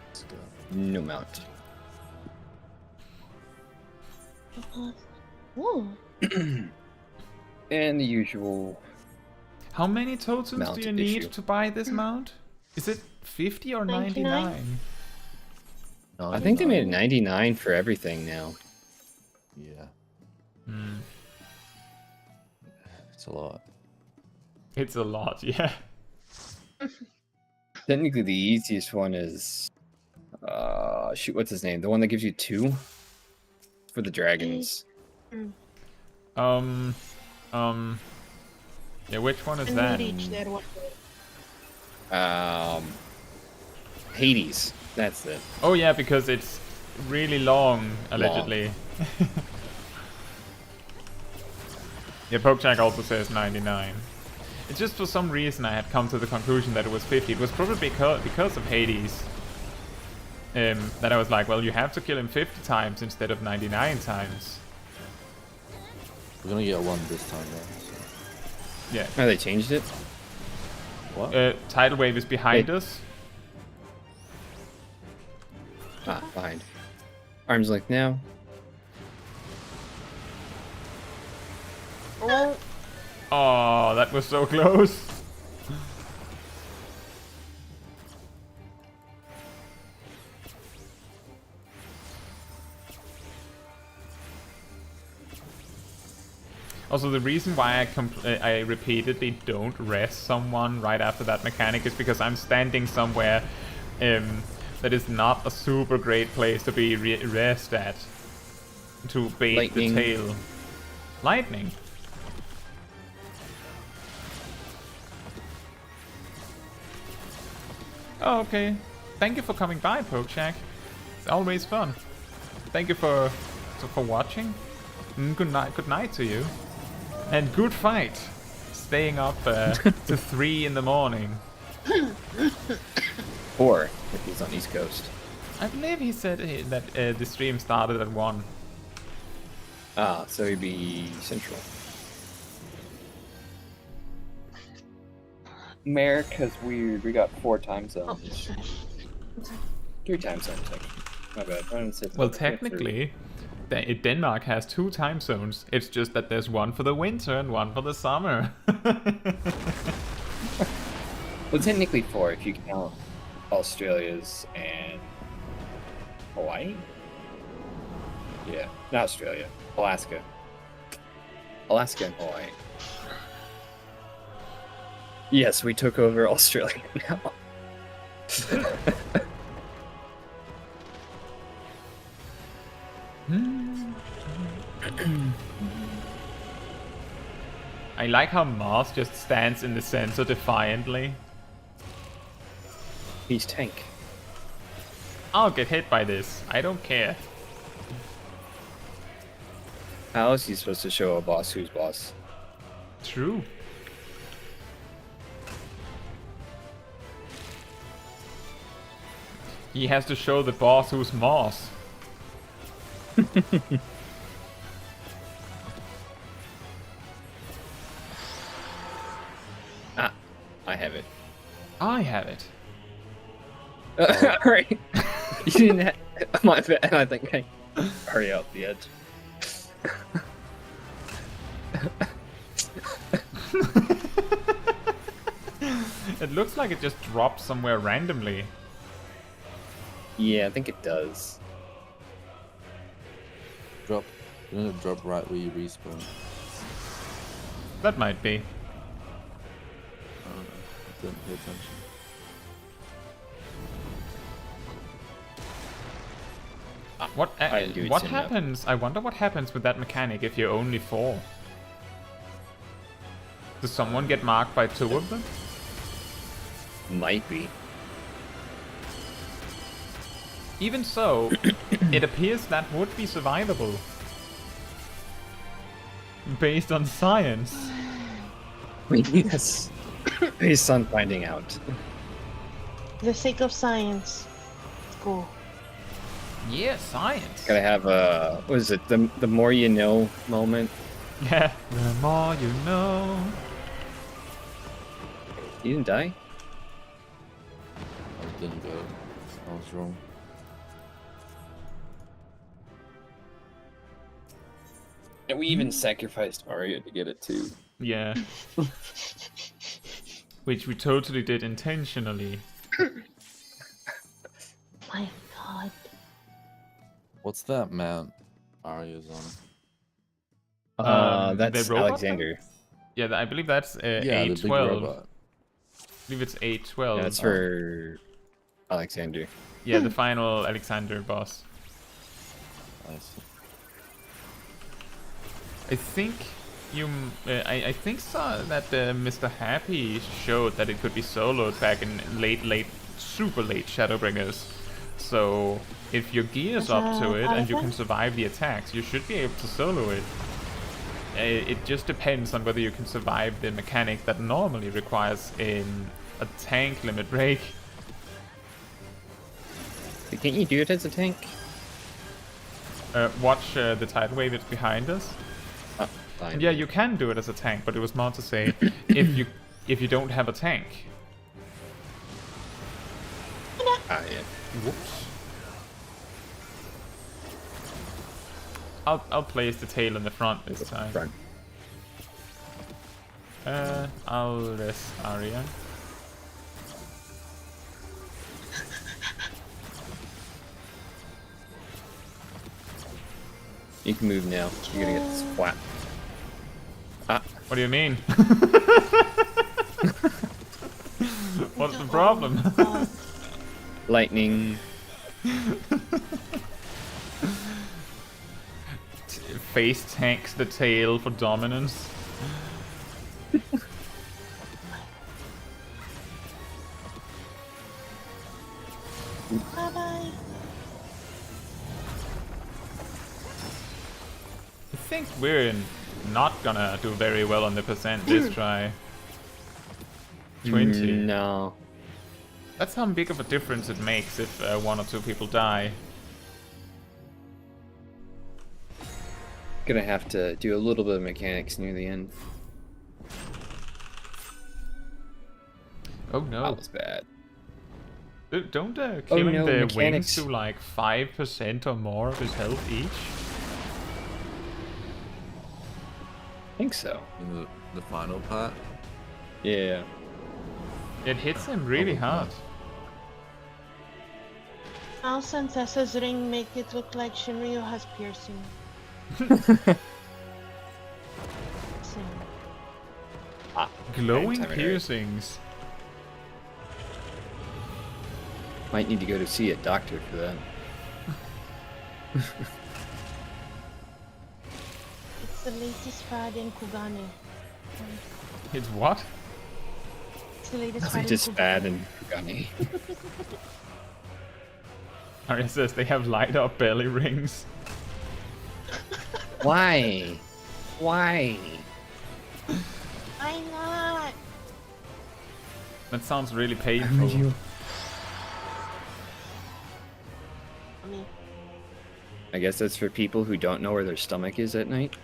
Let's go. No mount. Ooh. And the usual. How many totems do Mount you need issue. to buy this mount? Is it 50 or 99? I think they made it 99. 99 for everything now. Yeah, Hmm. it's a lot. It's a lot, yeah. Technically, the easiest one is. Shoot, what's his name? The one that gives you 2? For the dragons. Yeah, which one is And that? we reached there one day. Hades. That's it. Oh yeah, because it's really long, allegedly. Yeah, Pokejack also says 99. It's just for some reason I had come to the conclusion that it was 50. It was probably because of Hades. That I was like, well, you have to kill him 50 times instead of 99 times. We're gonna get one this time though. So. Yeah. Oh, they changed it? What? Tidal Wave is behind Wait. us. Ah, behind. Arms length now. Oh, Oh, that was so close. Also, the reason why I repeatedly don't rest someone right after that mechanic is because I'm standing somewhere that is not a super great place to be rest at to bait Lightning. the tail. Lightning. Oh, okay. Thank you for coming by, Pokejack. It's always fun. Thank you for watching. Good night to you. And good fight. Staying up to 3 in the morning. 4, if he's on East Coast. I believe he said that the stream started at 1. Ah, so he'd be Central. Merrick, because we got 4 time zones. 3 time zones, actually. My bad. I didn't say Well, that. technically, Denmark has 2 time zones. It's just that there's one for the winter and one for the summer. Well, technically 4 if you count Australia's and Hawaii. Yeah, not Australia. Alaska. Alaska and Hawaii. Yes, we took over Australia now. I like how Mars just stands in the center defiantly. He's tank. I'll get hit by this. I don't care. How is he supposed to show a boss who's boss? True. He has to show the boss who's Mars. Ah, I have it. I have it. Alright. You didn't have... My bad, I think I... Hurry up the edge. It looks like it just dropped somewhere randomly. Yeah, I think it does. Drop. Didn't it drop right where you respawn? That might be. I don't know. I didn't pay attention. What I didn't do it what soon enough. happens? I wonder what happens with that mechanic if you're only 4. Does someone get marked by 2 of them? Might be. Even so, it appears that would be survivable. based on science. Yes. Based on finding out. For the sake of science. Let's go. Yeah, science. Gotta have a, what is it, the more you know moment. Yeah, the more you know. You didn't die? I didn't go. I was wrong. And we even sacrificed Arya to get it too. Yeah. Which we totally did intentionally. My god. What's that mount Arya's on? That's the robot Alexander. Yeah, I believe that's Yeah, the big A12. robot. I believe it's A12. Yeah, that's for Alexander. Yeah, the final Alexander boss. I see. I think I think so that Mr. Happy showed that it could be soloed back in super late Shadowbringers. So if your gear's up to it and you can survive the attacks, you should be able to solo it. It just depends on whether you can survive the mechanic that normally requires a tank limit break. Can't you do it as a tank? Watch the tidal wave, it's behind us. Oh, fine. And yeah, you can do it as a tank, but it was more to say if you don't have a tank. Ah, yeah. Whoops. I'll place the tail in the front this time. Front. I'll rest Arya. You can move now. You're gonna get this flat. Ah, What do you mean? What's the problem? lightning. Face tanks the tail for dominance. Bye bye. I think we're not gonna do very well on the percent this try. 20. No. That's how big of a difference it makes if one or two people die. Gonna have to do a little bit of mechanics near the end. Oh no. That was bad. Don't killing no, the mechanics. wings do like 5% or more of his health each? I think so. In the final part? Yeah. It hits him really hard. Mouse and Tessa's ring make it look like Shinryu has piercing. Ah, Glowing time it piercings. might need to go to see a doctor for that. It's the latest fad in Kugane. It's what? It's the latest They fad in just Kugane. bad and gunny. Arya says they have light up belly rings. Why? Why? Why not? That sounds really painful. I mean, I guess that's for people who don't know where their stomach is at night.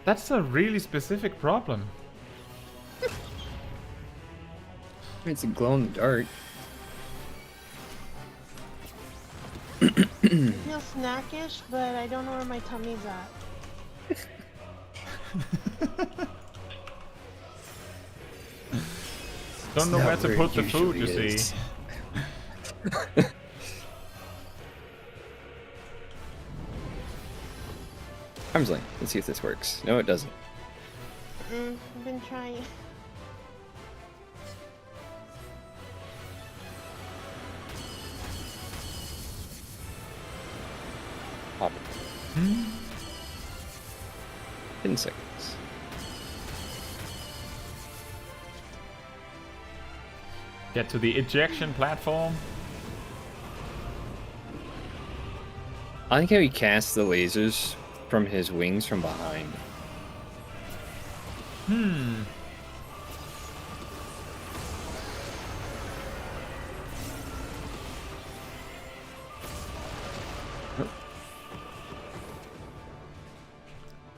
That's a really specific problem. It's a glow in the dark. I feel snackish, but I don't know where my tummy's at. Don't know Not where to where put it the food, you usually see. is. Arm's length. Let's see if this works. No, it doesn't. I've been trying. Pop it. 10 seconds. Get to the ejection platform. I like how he casts the lasers from his wings from behind. Hmm.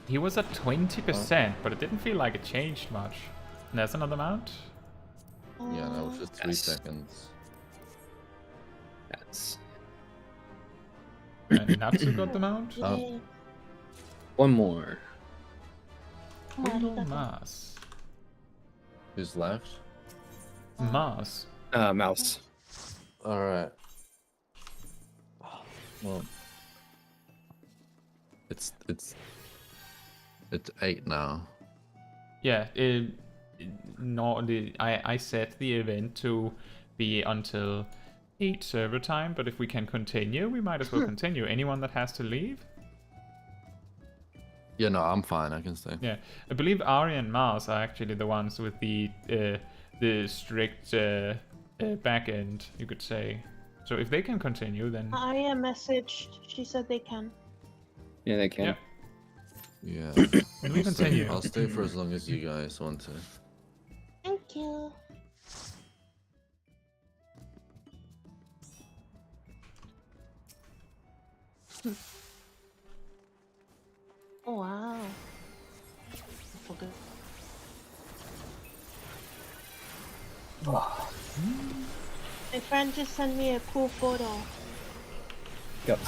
He was at 20%, but it didn't feel like it changed much. And there's another mount. Yeah, that was just 3 Yes. seconds. Yes. And Natsu got the mount. Yay. One more. Arigato. Mars. Who's left? Mars. Mouse. Alright. Well, it's 8 now. Yeah, I set the event to be until 8 server time, but if we can continue, we might as well continue. Anyone that has to leave? Yeah, no, I'm fine. I can stay. Yeah, I believe Ari and Mars are actually the ones with the strict back end, you could say. So if they can continue, then Arya messaged. She said they can. Yeah, they can. Yeah. Yeah. then we continue. I'll stay for as long as you guys want to. Thank you. Oh wow. I forgot. My friend just sent me a cool photo. Yep.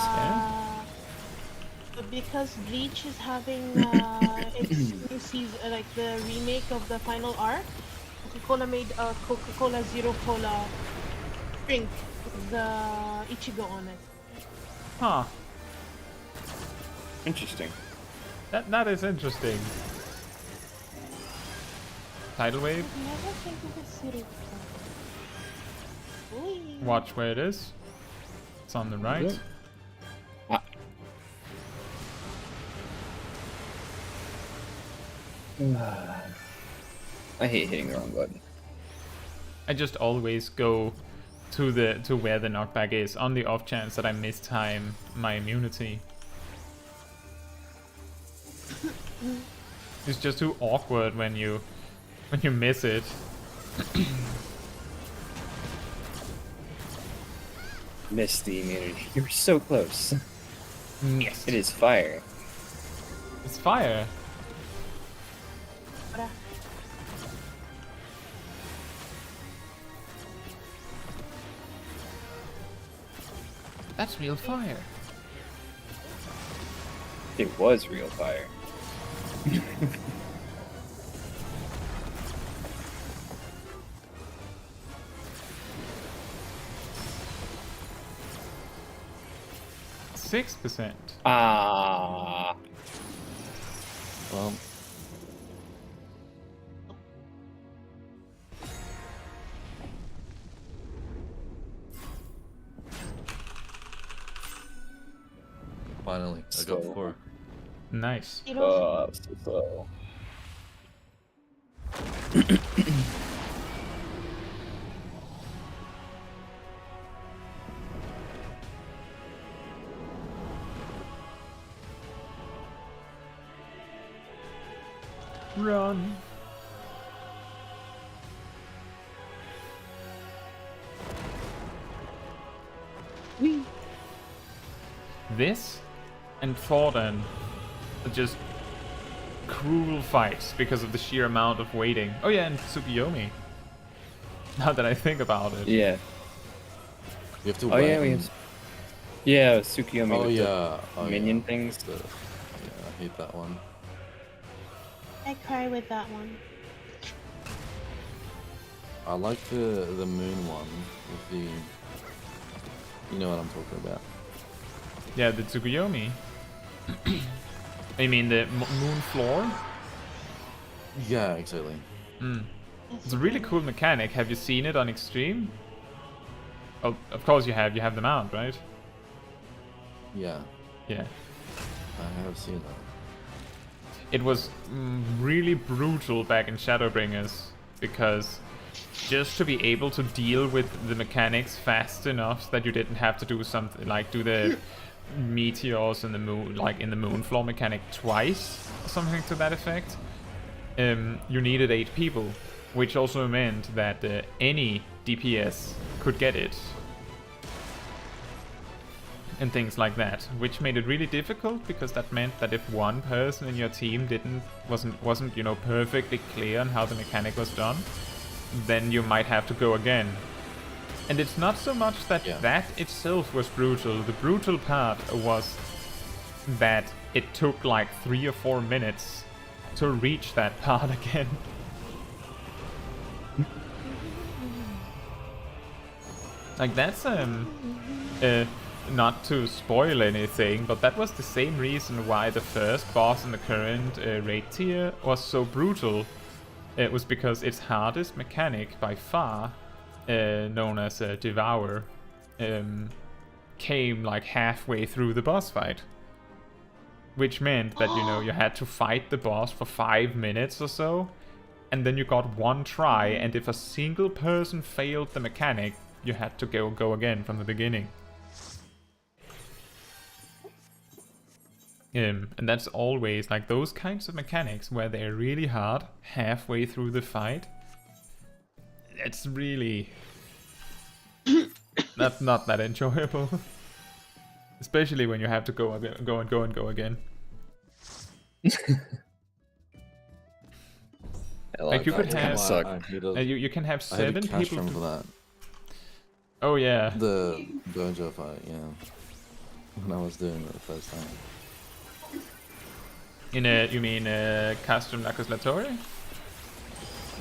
But because Bleach is having its new season, like the remake of the final arc, Coca-Cola made a Coca-Cola Zero Cola drink with the Ichigo on it. Huh. Interesting. That is interesting. Tidal wave. I've never think of a Zero Cola. Ooh. Watch where it is. It's on the right. I hate hitting the wrong button. I just always go to where the knockback is on the off chance that I mistime my immunity. It's just too awkward when you miss it. Missed the immunity. You were so close. Missed. It is fire. It's fire. Bruh. That's real fire. It was real fire. %6. Ah. Well, finally, I got So- 4. Nice. You know, So. Run. This and Thordan are just cruel fights because of the sheer amount of waiting. Oh yeah, and Tsukuyomi. Now that I think about it. Yeah. You have to Oh wait. yeah, we have. Yeah, Tsukuyomi. Oh with the yeah. Oh, minion yeah. things. Yeah, I hate that one. I cry with that one. I like the moon one with the. You know what I'm talking about. Yeah, the Tsukuyomi. I mean the moon floor? Yeah, exactly. Mm. It's a really cool mechanic. Have you seen it on Extreme? Oh, of course you have. You have them out, right? Yeah, Yeah. I have seen that. It was really brutal back in Shadowbringers because just to be able to deal with the mechanics fast enough that you didn't have to do something like do the meteors in the moon, like in the moon floor mechanic twice, something to that effect. You needed 8 people, which also meant that any DPS could get it. And things like that, which made it really difficult because that meant that if one person in your team wasn't you know, perfectly clear on how the mechanic was done, then you might have to go again. And it's not so much that that itself was brutal. The brutal part was that it took like 3 or 4 minutes to reach that part again. Like that's not to spoil anything, but that was the same reason why the first boss in the current raid tier was so brutal. It was because its hardest mechanic by far, known as Devour, came like halfway through the boss fight. Which meant that, you know, you had to fight the boss for 5 minutes or so, and then you got 1 try, and if a single person failed the mechanic, you had to go again from the beginning. And that's always like those kinds of mechanics where they're really hard halfway through the fight. It's really not that enjoyable, especially when you have to go again. Like you could have, you can have 7 people. For that. Oh yeah. The Dojo fight, yeah. When I was doing it the first time. In a, you mean Custom Legislatory?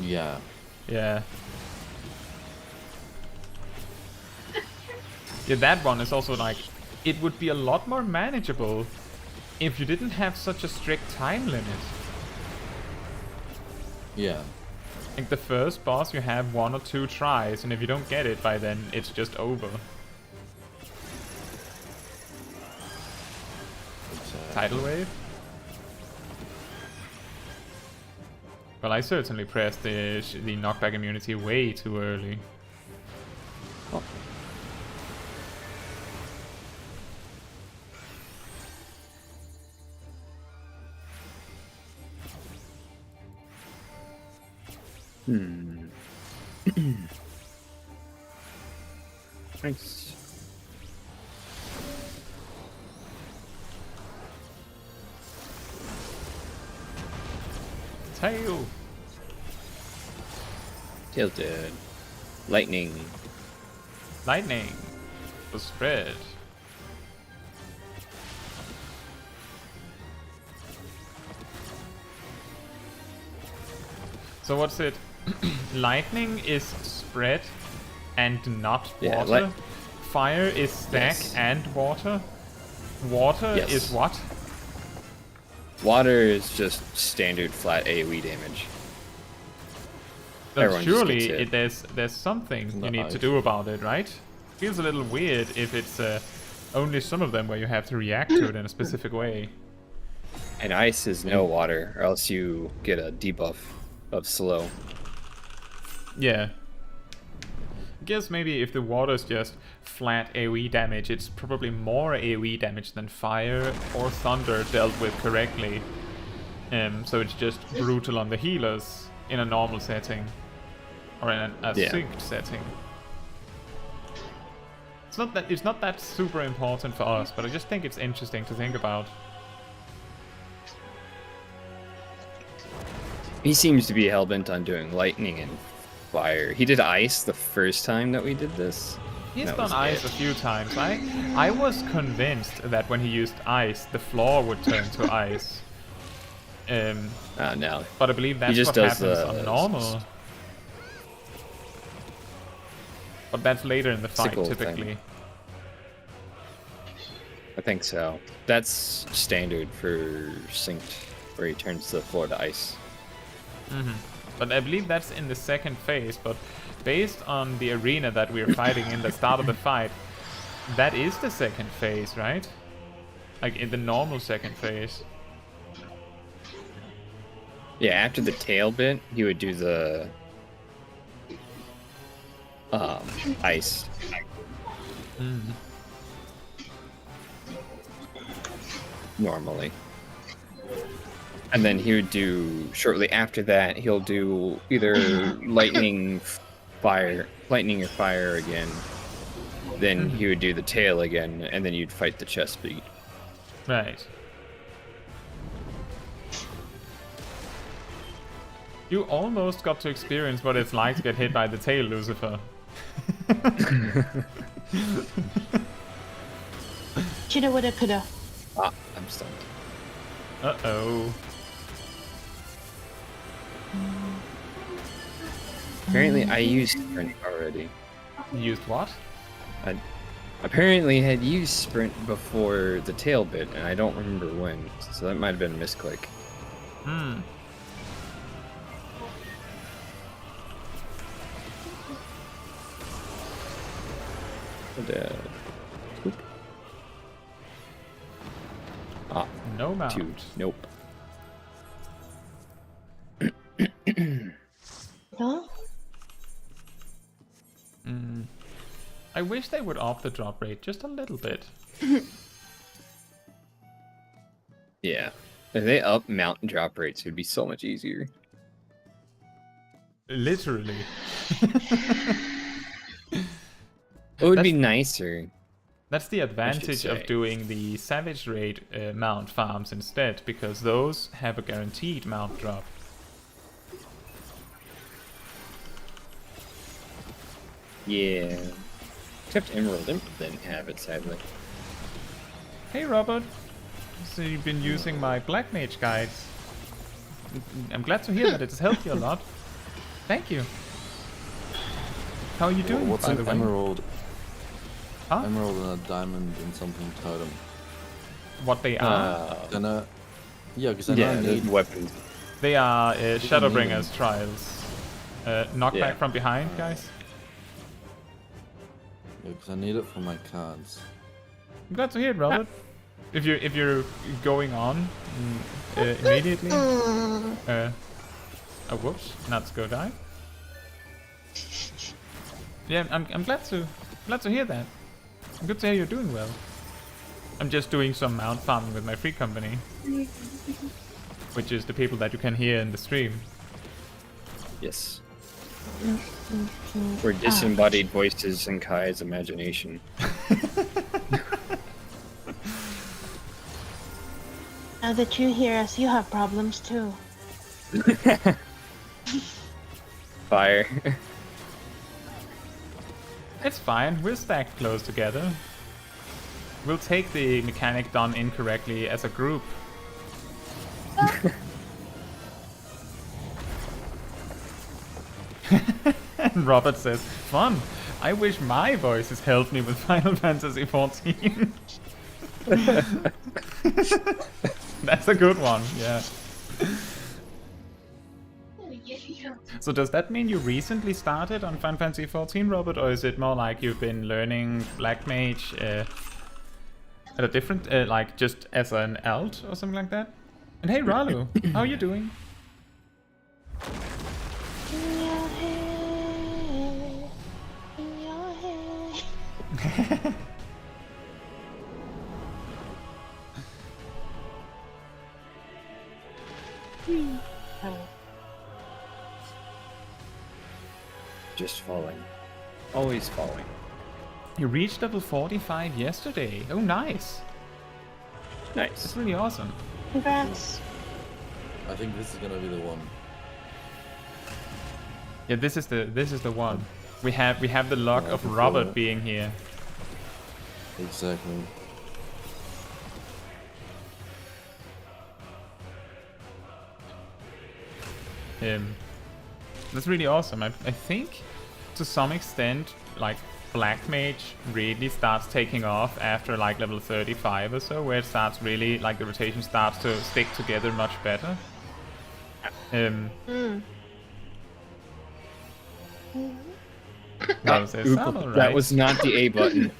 Yeah. Yeah. Yeah, that one is also like, it would be a lot more manageable if you didn't have such a strict time limit. Yeah. Like the first boss, you have 1 or 2 tries, and if you don't get it by then, it's just over. Tidal wave? Well, I certainly pressed the knockback immunity way too early. Oh. Nice. Tail! Tilted. Lightning. Lightning! The spread. So what's it? Lightning is spread and not water. Fire is stack and water. Water is what? Water is just standard flat AoE damage. But surely there's something you need to do about it, right? Feels a little weird if it's only some of them where you have to react to it in a specific way. And ice is no water, or else you get a debuff of slow. Yeah. I guess maybe if the water's just flat AoE damage, it's probably more AoE damage than fire or thunder dealt with correctly. So it's just brutal on the healers in a normal setting. Or in a synced setting. It's not that super important for us, but I just think it's interesting to think about. He seems to be hellbent on doing lightning and fire. He did ice the first time that we did this. He's done ice a few times. I was convinced that when he used ice, the floor would turn to ice. No. But I believe that's what happens on normal. But that's later in the fight, typically. I think so. That's standard for synced, where he turns the floor to ice. But I believe that's in the second phase, but based on the arena that we're fighting in the start of the fight, that is the second phase, right? Like in the normal second phase. Yeah, after the tail bit, he would do the ice. normally. And then he would do, shortly after that, he'll do either lightning or fire again. Then he would do the tail again, and then you'd fight the chest beat. Right. You almost got to experience what it's like to get hit by the tail, Lucifer. Shoulda, woulda, coulda. Ah, I'm stunned. Uh-oh. Apparently I used sprint already. You used what? I apparently had used sprint before the tail bit, and I don't remember when, so that might have been a misclick. Hmm. Oop. Ah, No mount. 2. Nope. Huh? I wish they would up the drop rate just a little bit. Yeah. If they up mount and drop rates, it would be so much easier. Literally. It would be nicer. That's the advantage of say. doing the Savage Raid mount farms instead, because those have a guaranteed mount drop. Yeah. Except Emerald didn't have it, sadly. Hey Robert, so you've been using my Black Mage guides. I'm glad to hear that it has helped you a lot. Thank you. How are you doing, What's by an the way? emerald? Huh? Emerald and a diamond and something totem. What they are? And yeah, because I know Yeah, I the need. weapons. They are need Shadowbringers them. trials. Knockback Yeah. from behind, guys. Yeah, because I need it for my cards. I'm glad to hear it, Robert. If you're going on immediately. Oh, whoops! Nuts go die. Yeah, I'm glad to hear that. I'm good to hear you're doing well. I'm just doing some mount farming with my free company, which is the people that you can hear in the stream. Yes. We're disembodied voices in Kai's imagination. Now that you hear us, you have problems too. Fire. It's fine. We're stacked close together. We'll take the mechanic done incorrectly as a group. And Robert says, "Fun. I wish my voices helped me with Final Fantasy XIV." That's a good one. Yeah. So does that mean you recently started on Final Fantasy XIV, Robert, or is it more like you've been learning Black Mage at a different, like just as an alt or something like that? And hey, Ralu, how are you doing? In your head, in your head. Oh. Just falling. Always falling. You reached level 45 yesterday. Oh, nice. That's Nice. really awesome. Congrats. I think this is gonna be the one. Yeah, this is the one. We have the luck Yeah, of before Robert that. being here. Exactly. That's really awesome. I think to some extent, like Black Mage really starts taking off after like level 35 or so, where it starts really like the rotation starts to stick together much better. Well, says, Oop, "I'm alright." that was not the A button.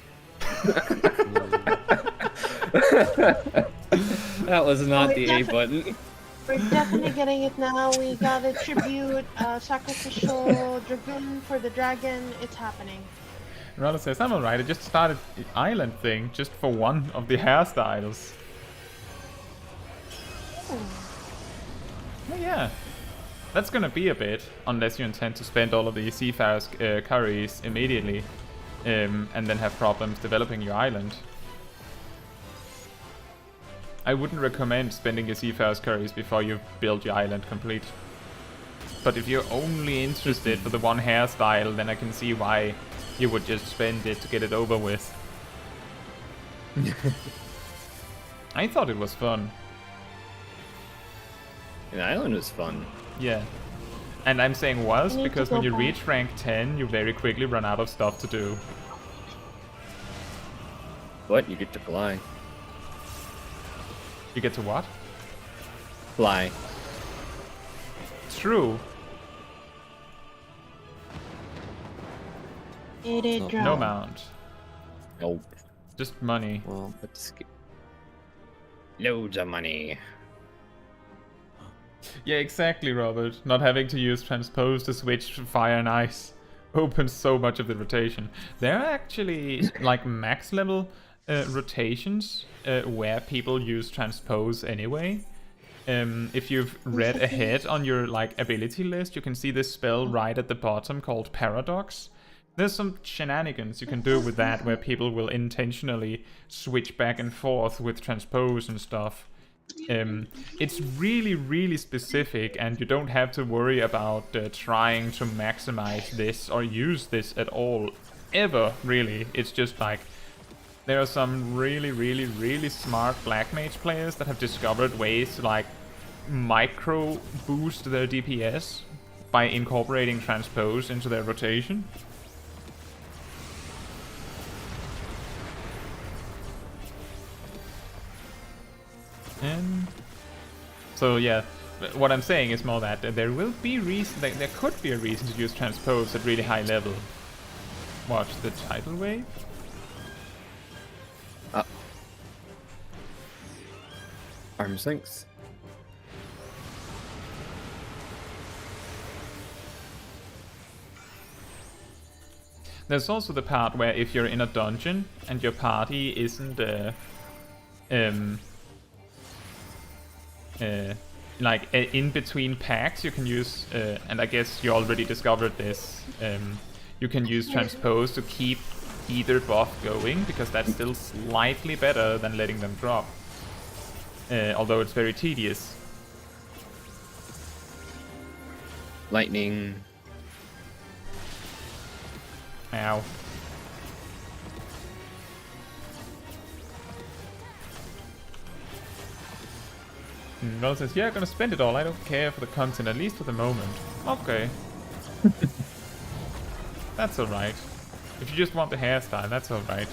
That was not the A button. We're definitely getting it now. We got a tribute, sacrificial dragoon for the dragon. It's happening. Rala says, "I'm alright. I just started the island thing just for one of the hairstyles." Oh yeah, that's gonna be a bit, unless you intend to spend all of the Seafarer's curries immediately, and then have problems developing your island. I wouldn't recommend spending your Seafarer's curries before you build your island complete. But if you're only interested for the one hairstyle, then I can see why you would just spend it to get it over with. I thought it was fun. The island was fun. Yeah. And I'm saying was I need to because go when you back. reach rank 10, you very quickly run out of stuff to do. But you get to fly. You get to what? Fly. True. It is No No drown. mount. Nope. Just money. Well, Let's get loads of money. Yeah, exactly, Robert. Not having to use transpose to switch to fire and ice opens so much of the rotation. There are actually like max level rotations where people use transpose anyway. If you've read ahead on your like ability list, you can see this spell right at the bottom called Paradox. There's some shenanigans you can do with that where people will intentionally switch back and forth with transpose and stuff. It's really, really specific, and you don't have to worry about trying to maximize this or use this at all, ever, really. It's just like, there are some really, really, really smart Black Mage players that have discovered ways to like micro boost their DPS by incorporating transpose into their rotation. So yeah, what I'm saying is more that there will be reason, there could be a reason to use transpose at really high level. Watch the tidal wave. Arm's length. There's also the part where if you're in a dungeon and your party isn't like in between packs, you can use, and I guess you already discovered this, you can use transpose to keep either buff going, because that's still slightly better than letting them drop. Although it's very tedious. Lightning. Ow. Noel says, yeah, I'm gonna spend it all. I don't care for the content, at least for the moment. Okay. That's alright. If you just want the hairstyle, that's alright.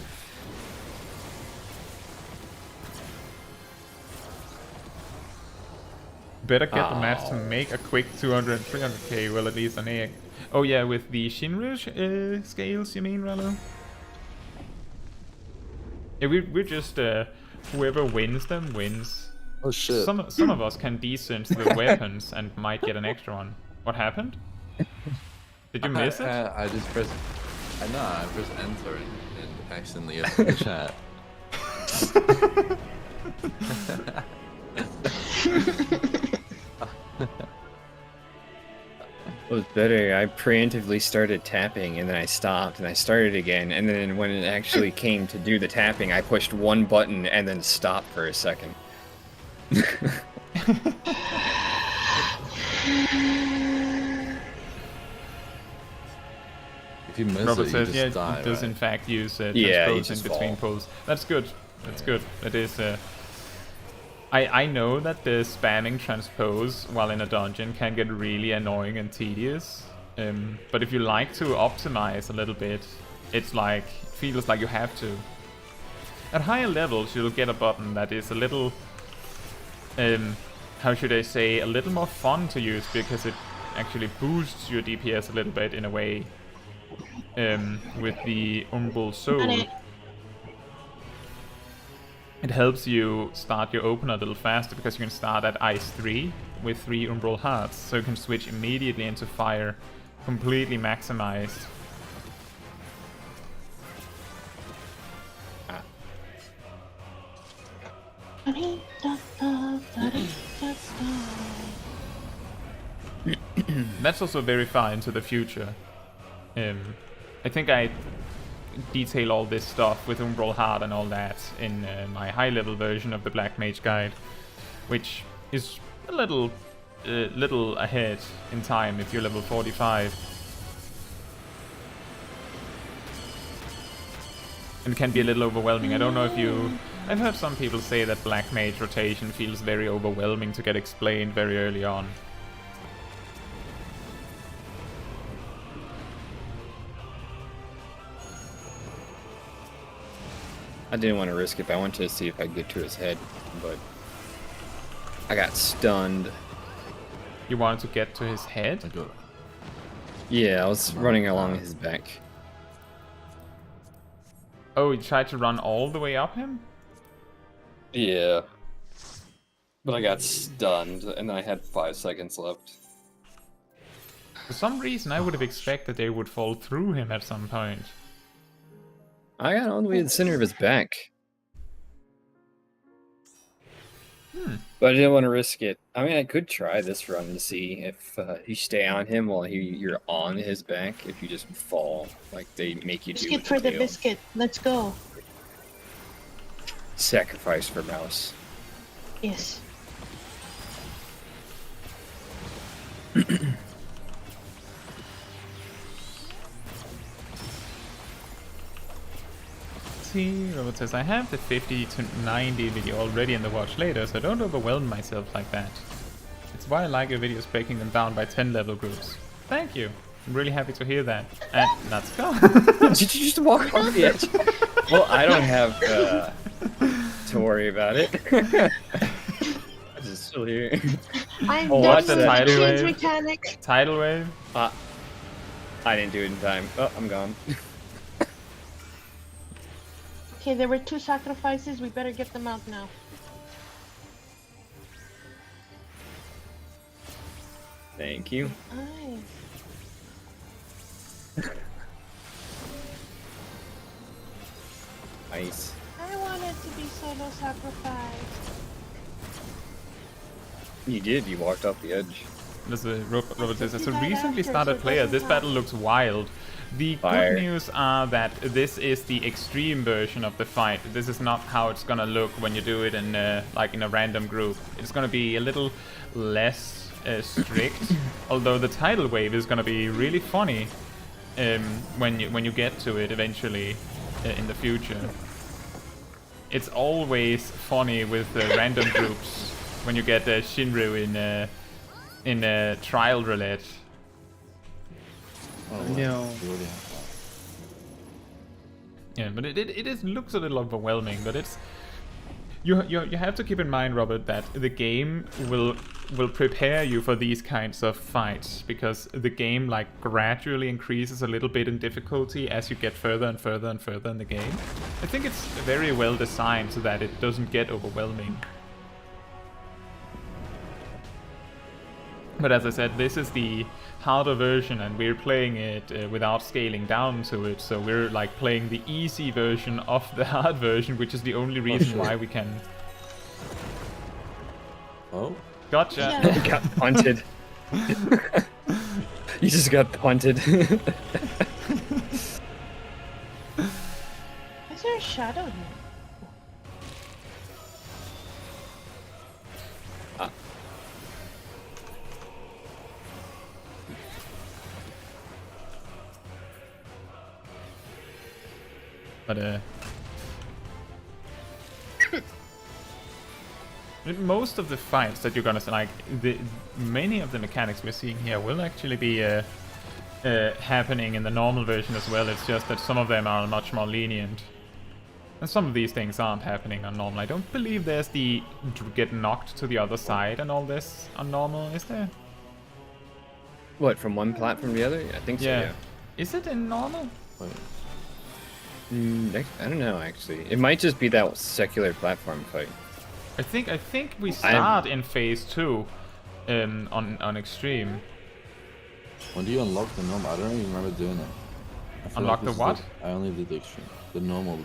Better get the match to make a quick 200 and 300k, well at least an egg. Oh yeah, with the Shinryu scales, you mean, Rallo? Yeah, we're just, whoever wins them wins. oh shit. Some of us can desync the weapons and might get an extra one. What happened? Did you miss it? I just pressed. I pressed enter and accidentally opened the chat. It was better. I preemptively started tapping and then I stopped and I started again, and then when it actually came to do the tapping, I pushed one button and then stopped for a second. If you miss Robert it, you says, just yeah, die, it does right? in fact use Yeah, you transpose in just between fall. pulls. That's good. That's good. It is. I know that the spamming transpose while in a dungeon can get really annoying and tedious. But if you like to optimize a little bit, it's like feels like you have to. At higher levels, you'll get a button that is a little, how should I say, a little more fun to use because it actually boosts your DPS a little bit in a way. With the Umbral Soul. It helps you start your opener a little faster because you can start at Ice 3 with 3 Umbral Hearts, so you can switch immediately into Fire, completely maximized. Let's die. That's also very far into the future. I think I detail all this stuff with Umbral Heart and all that in my high-level version of the Black Mage Guide, which is a little ahead in time if you're level 45. And it can be a little overwhelming. I don't know if you... I've heard some people say that Black Mage rotation feels very overwhelming to get explained very early on. I didn't want to risk it. I wanted to see if I could get to his head, but I got stunned. You wanted to get to his head? I got it. Yeah, I was running along his back. Oh, you tried to run all the way up him? Yeah. But I got stunned, and then I had 5 seconds left. For some reason, I would have expected they would fall through him at some point. I got all the way to the center of his back. But I didn't want to risk it. I mean, I could try this run to see if you stay on him while you're on his back. If you just fall, like they make you do. Biscuit for the biscuit. Let's go. Sacrifice for mouse. Yes. See, Robert says, I have the 50 to 90 video already in the watch later, so don't overwhelm myself like that. It's why I like your videos breaking them down by 10 level groups. Thank you. I'm really happy to hear that. And let's go. Did you just walk off the edge? Well, I don't have to worry about it. I'm just still here. I'm Oh, done watch with the tidal change wave. mechanics. Tidal wave? I didn't do it in time. Oh, I'm gone. Okay, there were 2 sacrifices. We better get them out now. Thank you. Nice. Nice. I wanted to be solo sacrificed. You did. You walked off the edge. Robert says, as a recently started player, this battle looks wild. The Fire. good news are that this is the extreme version of the fight. This is not how it's gonna look when you do it in like in a random group. It's gonna be a little less strict, although the tidal wave is gonna be really funny when you get to it eventually in the future. It's always funny with random groups when you get Shinryu in trial roulette. Oh, No. We already have Yeah, but it looks a little overwhelming, but it's you have to keep in mind, Robert, that the game will prepare you for these kinds of fights, because the game like gradually increases a little bit in difficulty as you get further and further and further in the game. I think it's very well designed so that it doesn't get overwhelming. But as I said, this is the harder version, and we're playing it without scaling down to it, so we're like playing the easy version of the hard version, which is the only reason why we can... Oh? Gotcha! Yeah. Got punted. You just got punted. Is there a shadow here? But most of the fights that you're gonna see, like many of the mechanics we're seeing here will actually be happening in the normal version as well. It's just that some of them are much more lenient, and some of these things aren't happening on normal. I don't believe there's the get knocked to the other side and all this on normal, is there? What, from one platform to the other? I think so, yeah. Is it in normal? Wait. I don't know, actually. It might just be that secular platform fight. I think we start in phase 2 on Extreme. When do you unlock the normal? I don't even remember doing it. I feel Unlock this the is what? I only did the extreme. The normal.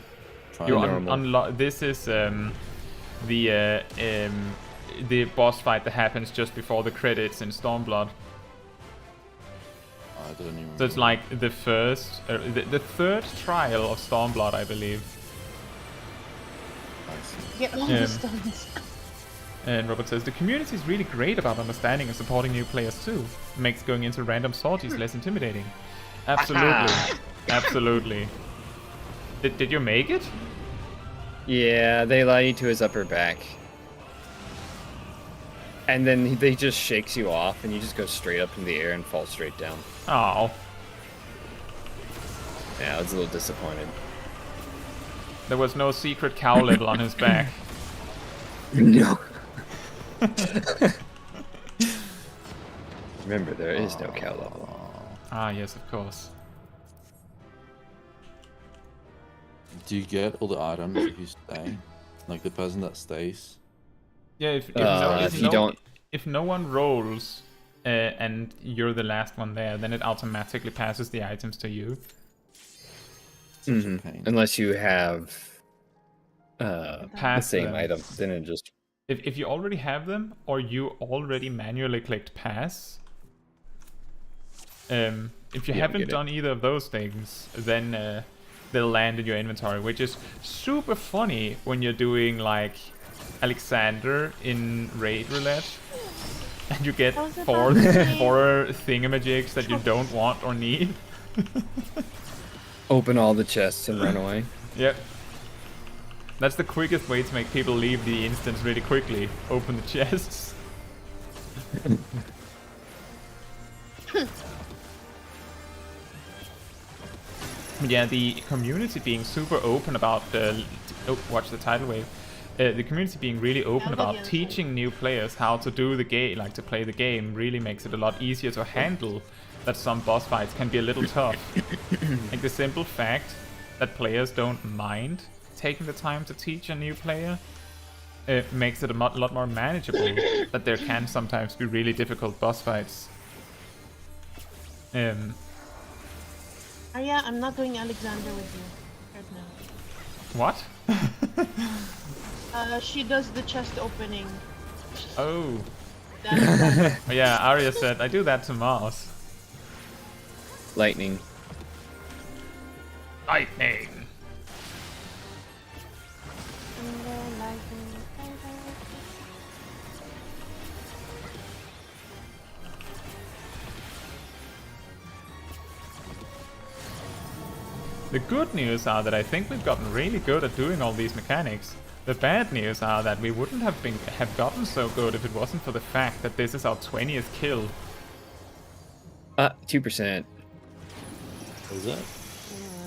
You normal. unlock. This is the the boss fight that happens just before the credits in Stormblood. I don't even So it's remember. like the third trial of Stormblood, I believe. I see. Get longer stuns. And Robert says, the community is really great about understanding and supporting new players too. Makes going into random sorties less intimidating. Absolutely. Absolutely. Did you make it? Yeah, they allow you to his upper back. And then they just shakes you off and you just go straight up in the air and fall straight down. Oh, Yeah, I was a little disappointed. there was no secret cow level on his back. No. Remember, there is no cow level. Ah, yes, of course. Do you get all the items if you stay? Like the person that stays? Yeah, if you don't- if no one rolls and you're the last one there, then it automatically passes the items to you. Mhm. pain. Unless you have the Pass same them. item, then it just... If you already have them, or you already manually clicked pass, if you Yeah, haven't get it. done either of those things, then they'll land in your inventory, which is super funny when you're doing like Alexander in Raid Roulette, and you get I was four about to say- thingamajigs that you don't want or need. Open all the chests and run away. Yep. That's the quickest way to make people leave the instance really quickly. Open the chests. Yeah, the community being super open about watch the tidal wave. The community being really open Yeah, about yeah. teaching new players how to do the game, like to play the game, really makes it a lot easier to handle that some boss fights can be a little tough. Like the simple fact that players don't mind taking the time to teach a new player makes it a lot more manageable. That there can sometimes be really difficult boss fights. Arya, I'm not doing Alexander with you right now. What? She does the chest opening. Oh. That- Oh yeah, Arya said, I do that to Mars. Lightning. Lightning. The good news are that I think we've gotten really good at doing all these mechanics. The bad news are that we wouldn't have gotten so good if it wasn't for the fact that this is our 20th kill. 2%. Is it?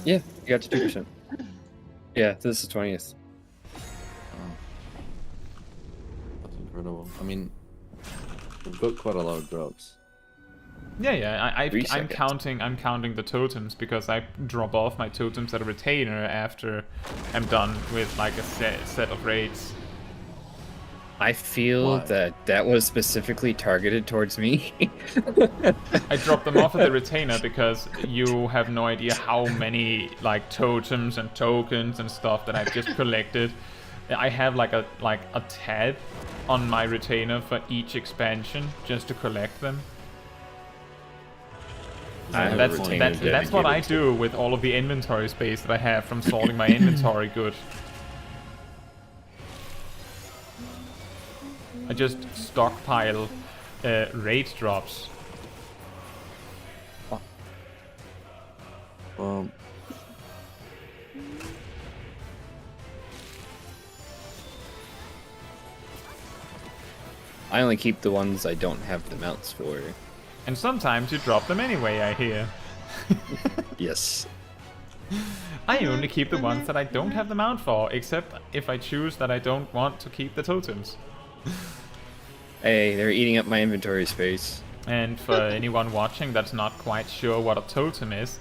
Yeah, you got to 2%. Yeah, this is 20th. That's incredible. I mean, we've got quite a lot of drops. Yeah, 3 I'm seconds. counting the totems because I drop off my totems at a retainer after I'm done with like a set of raids. I feel Why? that was specifically targeted towards me. I drop them off at the retainer because you have no idea how many like totems and tokens and stuff that I've just collected. I have like a tab on my retainer for each expansion just to collect them. I have a That's retainer that's what I dedicated do with all of the inventory space that I have from sorting my inventory good. I just stockpile raid drops. I only keep the ones I don't have the mounts for. And sometimes you drop them anyway, I hear. Yes. I only keep the ones that I don't have the mount for, except if I choose that I don't want to keep the totems. Hey, they're eating up my inventory space. And for anyone watching that's not quite sure what a totem is,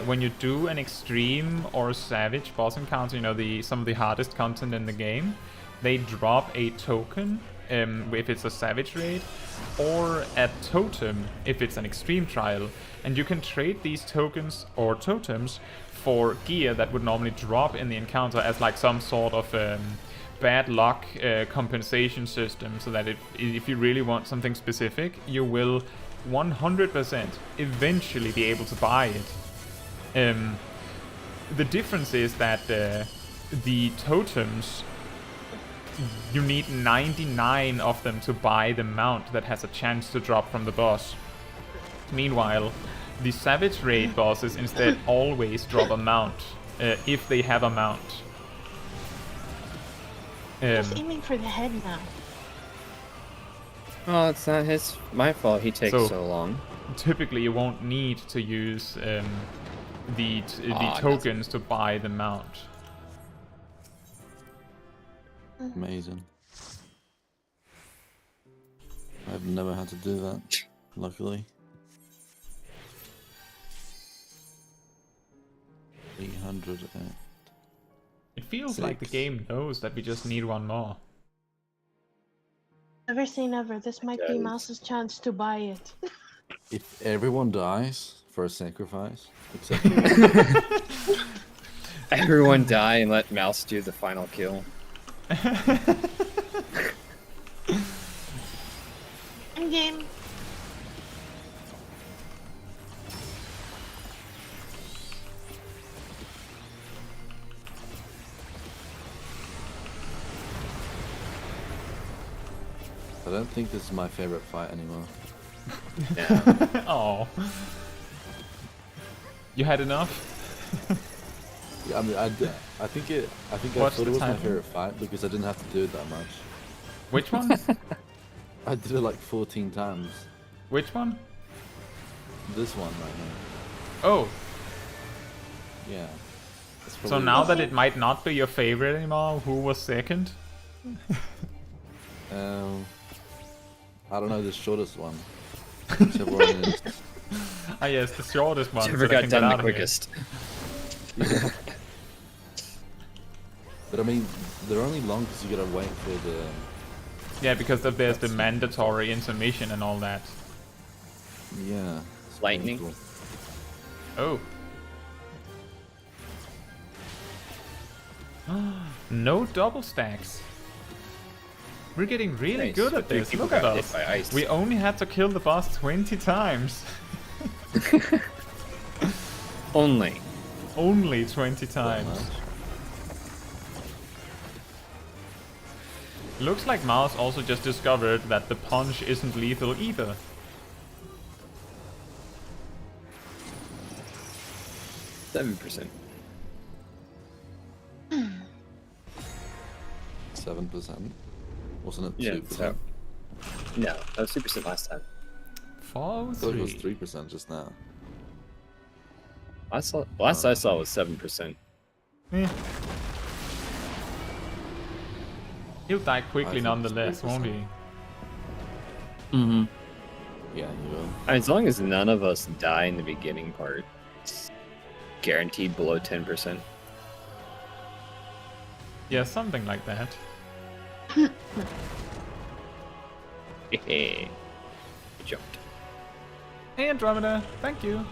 when you do an extreme or savage boss encounter, you know, some of the hardest content in the game, they drop a token if it's a savage raid, or a totem if it's an extreme trial. And you can trade these tokens or totems for gear that would normally drop in the encounter as like some sort of bad luck compensation system, so that if you really want something specific, you will 100% eventually be able to buy it. The difference is that the totems, you need 99 of them to buy the mount that has a chance to drop from the boss. Meanwhile, the Savage Raid bosses instead always drop a mount, if they have a mount. He's aiming for the head now. Oh, it's not my fault he takes so long. Typically, you won't need to use the tokens to buy the mount. Amazing. I've never had to do that, luckily. 300. It feels like the game knows that we just need one more. Never say never. This might be Mouse's chance to buy it. If everyone dies for a sacrifice, except Everyone die and let Mouse do the final kill. In game. I don't think this is my favorite fight anymore. Yeah. Oh. You had enough? Yeah, I mean, I think I What's thought the it was my title? favorite fight because I didn't have to do it that much. Which one? I did it like 14 times. Which one? This one right now. Oh, Yeah. That's so probably- now that it might not be your favorite anymore, who was second? I don't know, the shortest one. Whichever one is. Ah yes, the shortest one. Whichever so they got can get done out the of here. quickest. Yeah. But I mean, they're only long because you gotta wait for the... Yeah, because there's the mandatory intermission and all that. Yeah. it's Lightning. painful. Oh. No double stacks. We're getting really Nice, good but at three this. people Look at got hit us. by ice. We only had to kill the boss 20 times. Only. Only 20 times. Looks like Mouse also just discovered that the punch isn't lethal either. %. 7%. Wasn't it 2%? Yeah, so. No, that was 2% last time. I thought it was 4-3. 3% just now. Last I saw was 7%. Eh. He'll die I quickly think nonetheless, it's won't 3%. he? Mm-hmm. Yeah, you will. I mean, as long as none of us die in the beginning part, it's guaranteed below 10%. Yeah, something like that. Hehe. Jumped. Hey Andromeda, thank you.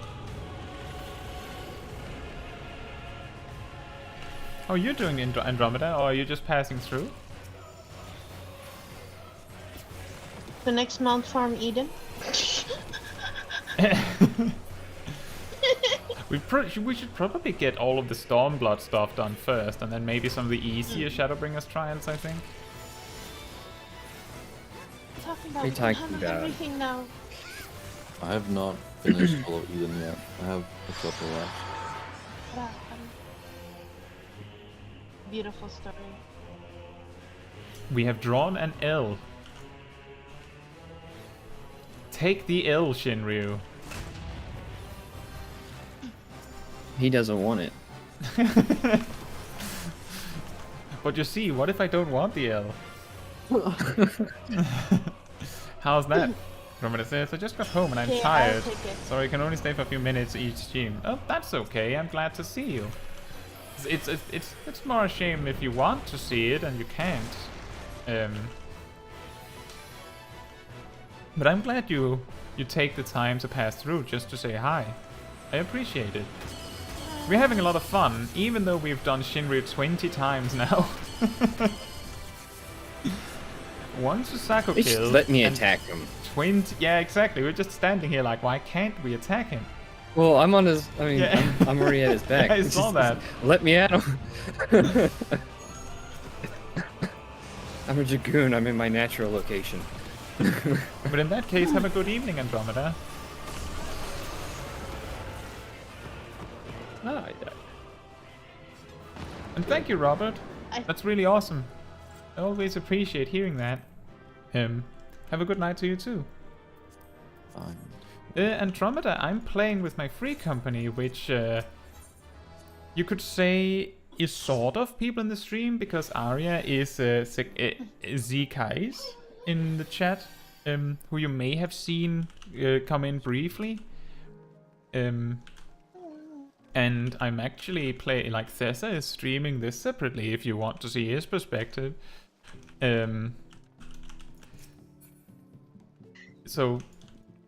Oh, you're doing Andromeda, or are you just passing through? The next Mount Farm Eden. We should probably get all of the Stormblood stuff done first, and then maybe some of the easier Shadowbringers trials, I think. Talking What are you about talking have about? everything now. I have not finished all of Eden yet. I have a couple left. Beautiful story. We have drawn an L. Take the L, Shinryu. He doesn't want it. But you see, what if I don't want the L? How's that? Romana says, I just got home and I'm Okay, I'll tired, take it. so I can only stay for a few minutes each stream. Oh, that's okay, I'm glad to see you. It's more a shame if you want to see it and you can't. But I'm glad you take the time to pass through just to say hi. I appreciate it. We're having a lot of fun, even though we've done Shinryu 20 times now. one Suzaku They just kill. let me and attack him. 20. Yeah, exactly. We're just standing here like, why can't we attack him? Well, I'm on his. I mean, Yeah. I'm already at his back. I saw that. Let me at him. I'm a dragoon. I'm in my natural location. But in that case, have a good evening, Andromeda. Ah, yeah. And thank you, Robert. I- That's really awesome. I always appreciate hearing that. Have a good night to you too. Fine. Andromeda, I'm playing with my free company, which you could say is sort of people in the stream, because Arya is Zekais in the chat, who you may have seen come in briefly. And I'm actually like Cesar is streaming this separately if you want to see his perspective. So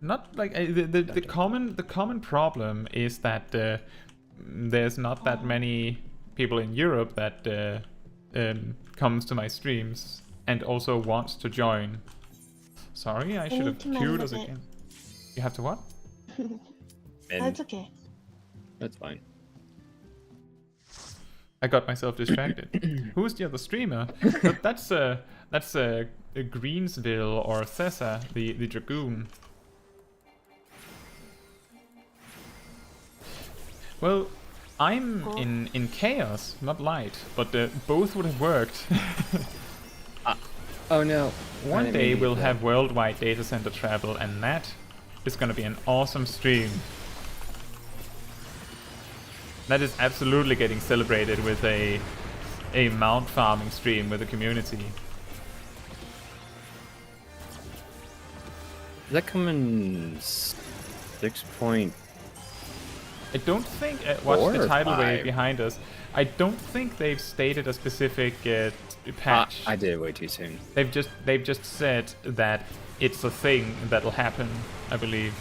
not like the common problem is that there's not that many people in Europe that comes to my streams and also wants to join. Sorry, I should have queued us again. You have to what? That's okay. That's fine. I got myself distracted. Who's the other streamer? That's Greensville or Cesar, the Dragoon. Well, I'm in chaos, not light, but both would have worked. Oh no. One day we'll have worldwide data center travel, and that is gonna be an awesome stream. That is absolutely getting celebrated with a mount farming stream with the community. Is that coming 6.0? I don't think. Watch 4 the or tidal wave 5? behind us. I don't think they've stated a specific patch. I did it way too soon. They've just said that it's a thing that'll happen. I believe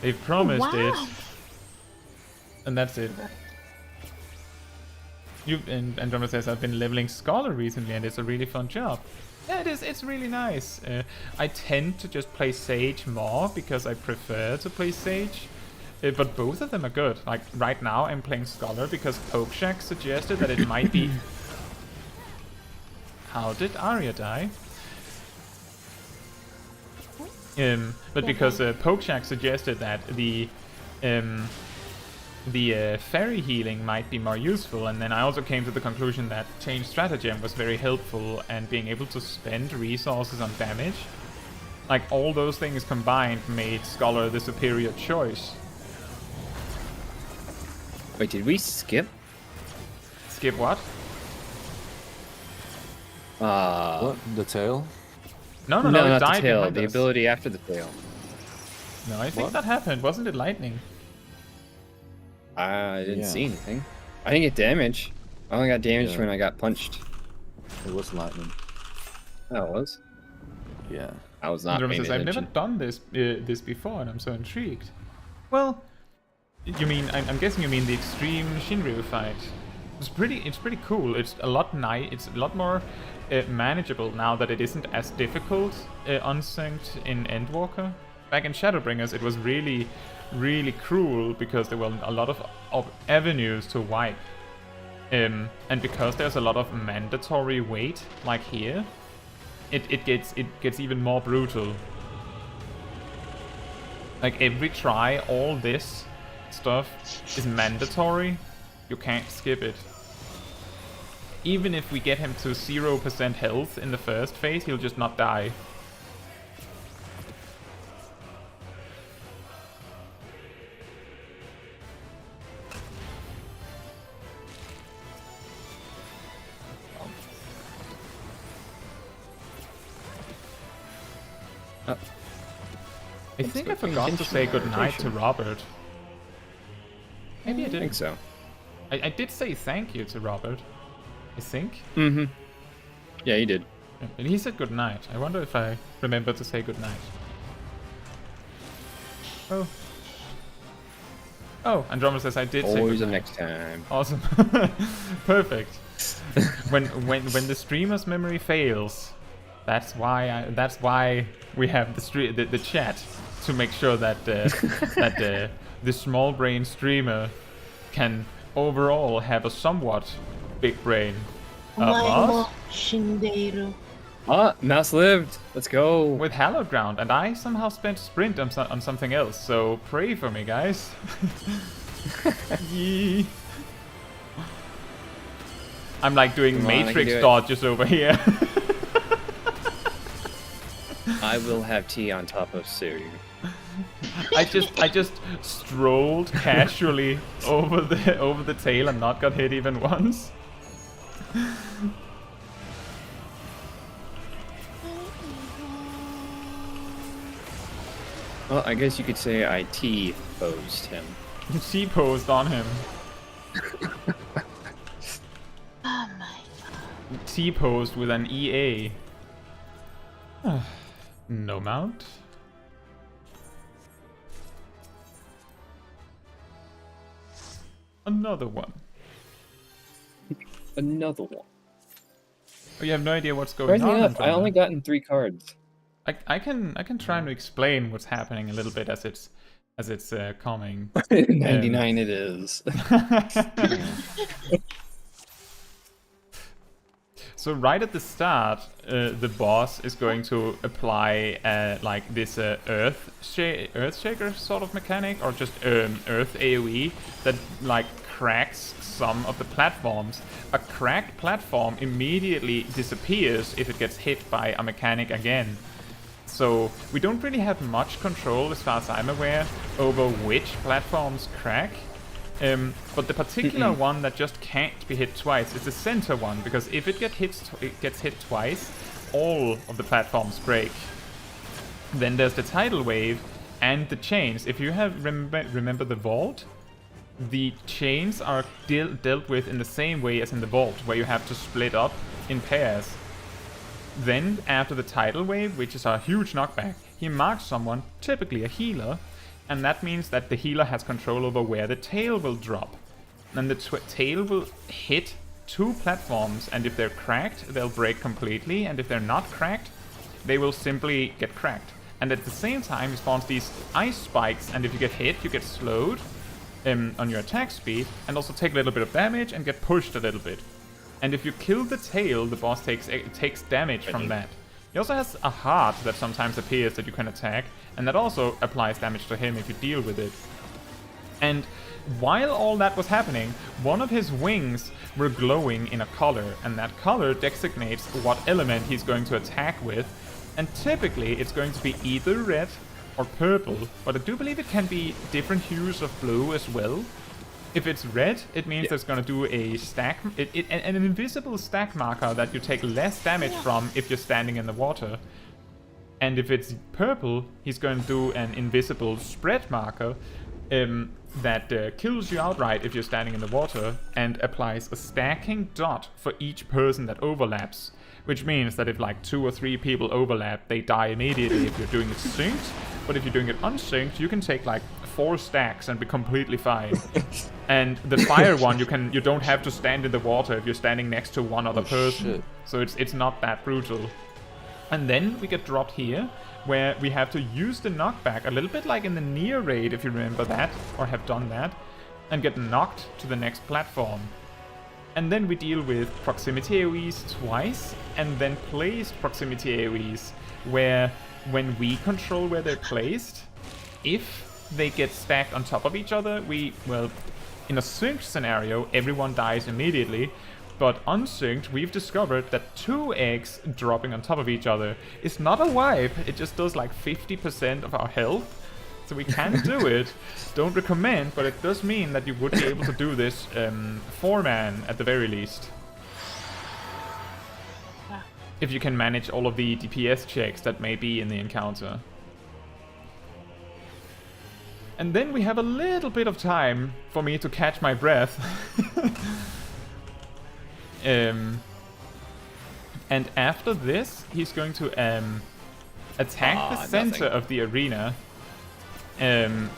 they've promised it, and that's it. And Andromeda says I've been leveling Scholar recently, and it's a really fun job. Yeah, it is. It's really nice. I tend to just play Sage more because I prefer to play Sage. But both of them are good. Like right now, I'm playing Scholar because Pokeshack suggested that it might be. How did Arya die? But because Pokeshack suggested that the fairy healing might be more useful, and then I also came to the conclusion that change stratagem was very helpful, and being able to spend resources on damage, like all those things combined, made Scholar the superior choice. Wait, did we skip? Skip what? What? The tail? No, it not the died tail. behind The us. ability after the tail. No, I think What? that happened. Wasn't it lightning? I didn't Yeah. see anything. I didn't get damage. I only got damage Yeah. when I got punched. It was lightning. That was. Yeah. I was not Andromeda paying says, I've never attention. done this before, and I'm so intrigued. Well, you mean I'm guessing you mean the extreme Shinryu fight. It's pretty cool. It's a lot It's a lot more manageable now that it isn't as difficult unsynced in Endwalker. Back in Shadowbringers, it was really cruel because there were a lot of avenues to wipe. And because there's a lot of mandatory weight, like here, it gets even more brutal. Like every try, all this stuff is mandatory. You can't skip it. Even if we get him to 0% health in the first phase, he'll just not die. I think I forgot to say goodnight to Robert. Maybe I I didn't. think so. I did say thank you to Robert. I think. Mm-hmm. Yeah, you did. And he said goodnight. I wonder if I remember to say goodnight. Oh. Oh, Andromeda says I did say Always the goodnight. next time. Awesome. Perfect. when the streamer's memory fails, That's why we have the chat to make sure that the small brain streamer can overall have a somewhat big brain. Mouse? Shinderu. Ah, Mouse lived. Let's go. With Hallowed Ground, and I somehow spent sprint on something else, so pray for me, guys. Yee. I'm like doing Come on, Matrix do it. dodges over here. I will have tea on top of Seiryu. I just strolled casually over the tail and not got hit even once. Well, I guess you could say I T-posed him. T-posed on him. Oh my. T-posed with an EA. No mount. Another one. Another one. Oh, you have no idea what's going Surprisingly on. enough, I only gotten 3 cards. I can try to explain what's happening a little bit as it's coming. 99 it is. So right at the start, the boss is going to apply like this earth shaker sort of mechanic, or just earth AoE that like cracks some of the platforms. A cracked platform immediately disappears if it gets hit by a mechanic again. So we don't really have much control, as far as I'm aware, over which platforms crack. But the particular one that just can't be hit twice is the center one, because if it gets hit twice, all of the platforms break. Then there's the tidal wave and the chains. If you have remember the vault, the chains are dealt with in the same way as in the vault, where you have to split up in pairs. Then, after the tidal wave, which is a huge knockback, he marks someone, typically a healer, and that means that the healer has control over where the tail will drop. And the tail will hit 2 platforms, and if they're cracked, they'll break completely, and if they're not cracked, they will simply get cracked. And at the same time, he spawns these ice spikes, and if you get hit, you get slowed on your attack speed, and also take a little bit of damage and get pushed a little bit. And if you kill the tail, the boss takes damage from that. He also has a heart that sometimes appears that you can attack, and that also applies damage to him if you deal with it. And while all that was happening, one of his wings were glowing in a color, and that color designates what element he's going to attack with. And typically it's going to be either red or purple, but I do believe it can be different hues of blue as well. If it's red, it means it's going to do a stack, an invisible stack marker that you take less damage from if you're standing in the water. And if it's purple, he's going to do an invisible spread marker that kills you outright if you're standing in the water, and applies a stacking dot for each person that overlaps. Which means that if like 2 or 3 people overlap, they die immediately if you're doing it synced. But if you're doing it unsynced, you can take like 4 stacks and be completely fine. And the fire one, you don't have to stand in the water if you're standing next to one other person. Shit. So it's not that brutal. And then we get dropped here, where we have to use the knockback, a little bit like in the Nier raid, if you remember that, or have done that, and get knocked to the next platform. And then we deal with proximity AoEs twice, and then placed proximity AoEs, where when we control where they're placed, if they get stacked on top of each other, well, in a synced scenario, everyone dies immediately, but unsynced, we've discovered that 2 eggs dropping on top of each other is not a wipe, it just does like 50% of our health. So we can do it. Don't recommend, but it does mean that you would be able to do this 4-man at the very least. If you can manage all of the DPS checks that may be in the encounter. And then we have a little bit of time for me to catch my breath. And after this, he's going to attack the center of the arena. Well,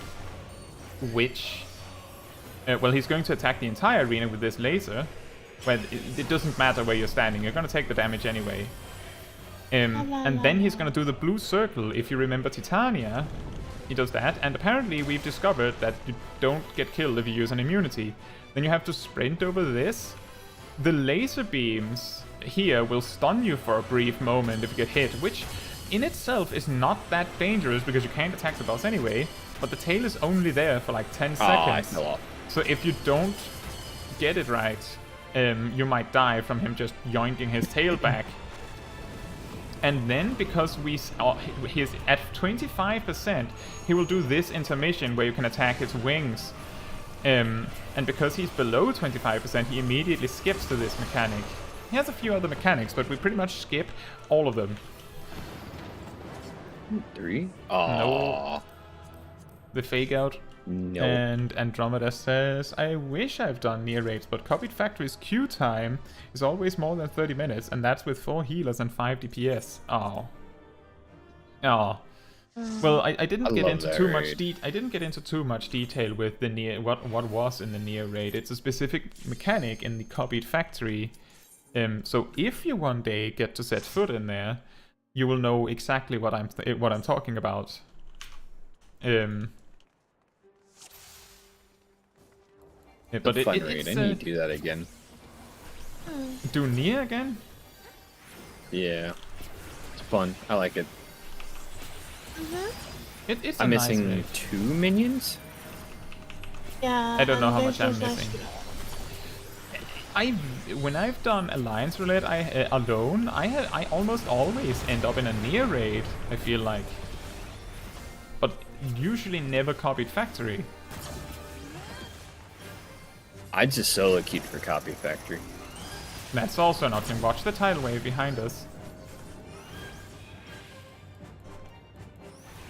he's going to attack the entire arena with this laser. Well, it doesn't matter where you're standing, you're going to take the damage anyway. And then he's gonna do the blue circle. If you remember Titania, he does that. And apparently we've discovered that you don't get killed if you use an immunity. Then you have to sprint over this. The laser beams here will stun you for a brief moment if you get hit, which in itself is not that dangerous because you can't attack the boss anyway. But the tail is only there for like 10 seconds. I fell off. So if you don't get it right, you might die from him just yoinking his tail back. And then because he's at 25%, he will do this intermission where you can attack his wings. And because he's below 25%, he immediately skips to this mechanic. He has a few other mechanics, but we pretty much skip all of them. 3? No. The fake out. No. And Andromeda says, I wish I've done near raids, but Copied Factory's queue time is always more than 30 minutes, and that's with 4 healers and 5 DPS. Oh. Oh. Well, I didn't get into too much I didn't get into too much detail with the near what was in the near raid. It's a specific mechanic in the Copied Factory. So if you one day get to set foot in there, you will know exactly what I'm talking about. Yeah, but fun raid. I need to do that again. Do Nier again? Yeah, it's fun. I like it. It's I'm a nice missing raid. 2 minions. Yeah. I don't know how there's much I'm those missing. extra- When I've done Alliance Roulette alone, I almost always end up in a Nier raid, I feel like. But usually never Copied Factory. I just solo queued for Copy Factory. That's also an option. Watch the tidal wave behind us.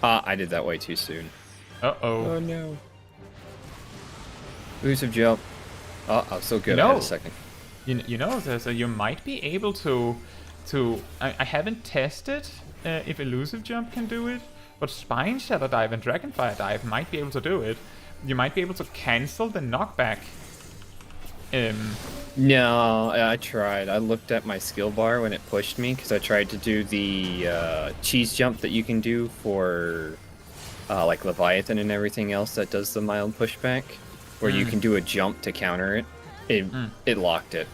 I did that way too soon. Uh-oh. No. Elusive jump. Oh, I'm so good. No. I had a second. You know, you might be able to I haven't tested if Elusive Jump can do it, but Spine Shadow Dive and Dragonfire Dive might be able to do it. You might be able to cancel the knockback. No, I tried. I looked at my skill bar when it pushed me because I tried to do the cheese jump that you can do for like Leviathan and everything else that does the mild pushback, where you can do a jump to counter it. It locked it.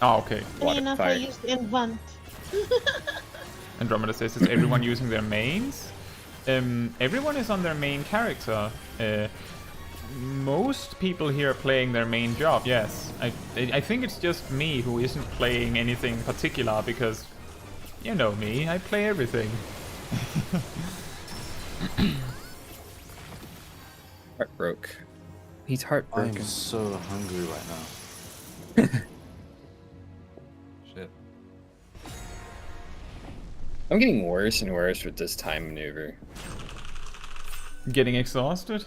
Oh, okay. Funny enough, I used Invent. Andromeda says, is everyone using their mains? Everyone is on their main character. Most people here are playing their main job, yes. I think it's just me who isn't playing anything particular because, you know me, I play everything. Heartbroke. He's heartbroken. I'm so hungry right now. Shit. I'm getting worse and worse with this time maneuver. Getting exhausted?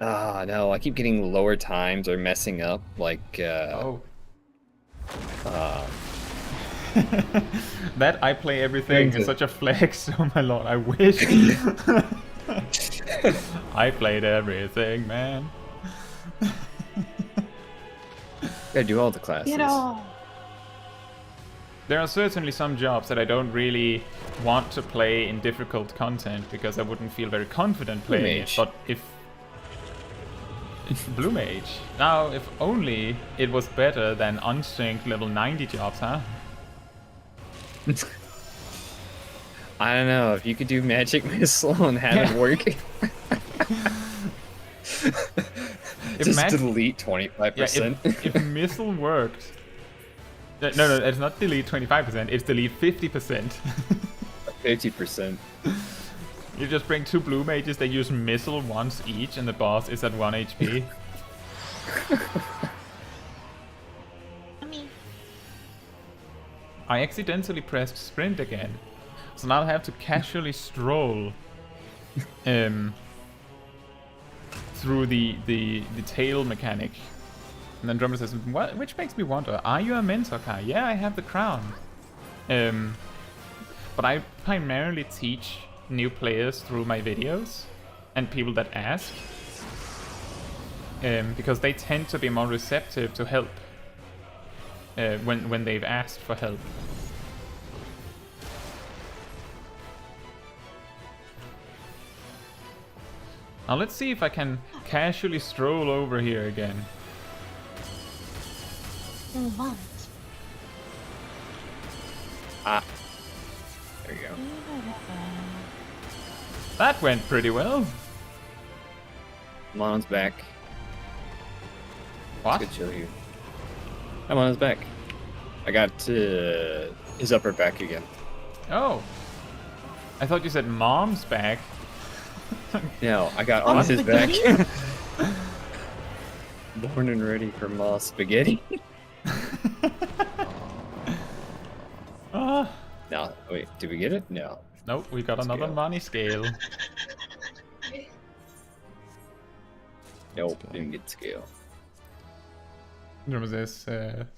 No, I keep getting lower times or messing up, like, Oh. That I play everything is such a flex, oh my lord, I wish. I played everything, man. Gotta do all the classes. You know. There are certainly some jobs that I don't really want to play in difficult content because I wouldn't feel very confident playing it, but if... Blue Mage. Now, if only it was better than unsynced level 90 jobs, huh? I don't know, if you could do Magic Missile and have it work. Just delete 25%. Yeah, if Missile worked... No, it's not delete 25%, it's delete 50%. 50%. You just bring 2 blue mages, they use Missile once each, and the boss is at 1 HP. I accidentally pressed sprint again, so now I have to casually stroll through the tail mechanic. And then Drummer says, "What?" Which makes me wonder, are you a mentor, Kai? Yeah, I have the crown. But I primarily teach new players through my videos and people that ask. Because they tend to be more receptive to help when they've asked for help. Now let's see if I can casually stroll over here again. What? Ah. There you go. That went pretty well. Monon's back. What? Good show you. I'm on his back. I got his upper back again. Oh. I thought you said mom's back. No, I got On on his back. spaghetti? Born and ready for Ma spaghetti. Ah. No, wait, did we get it? No. Nope, we got another Scale. money scale. Nope, didn't get scale. Remember this?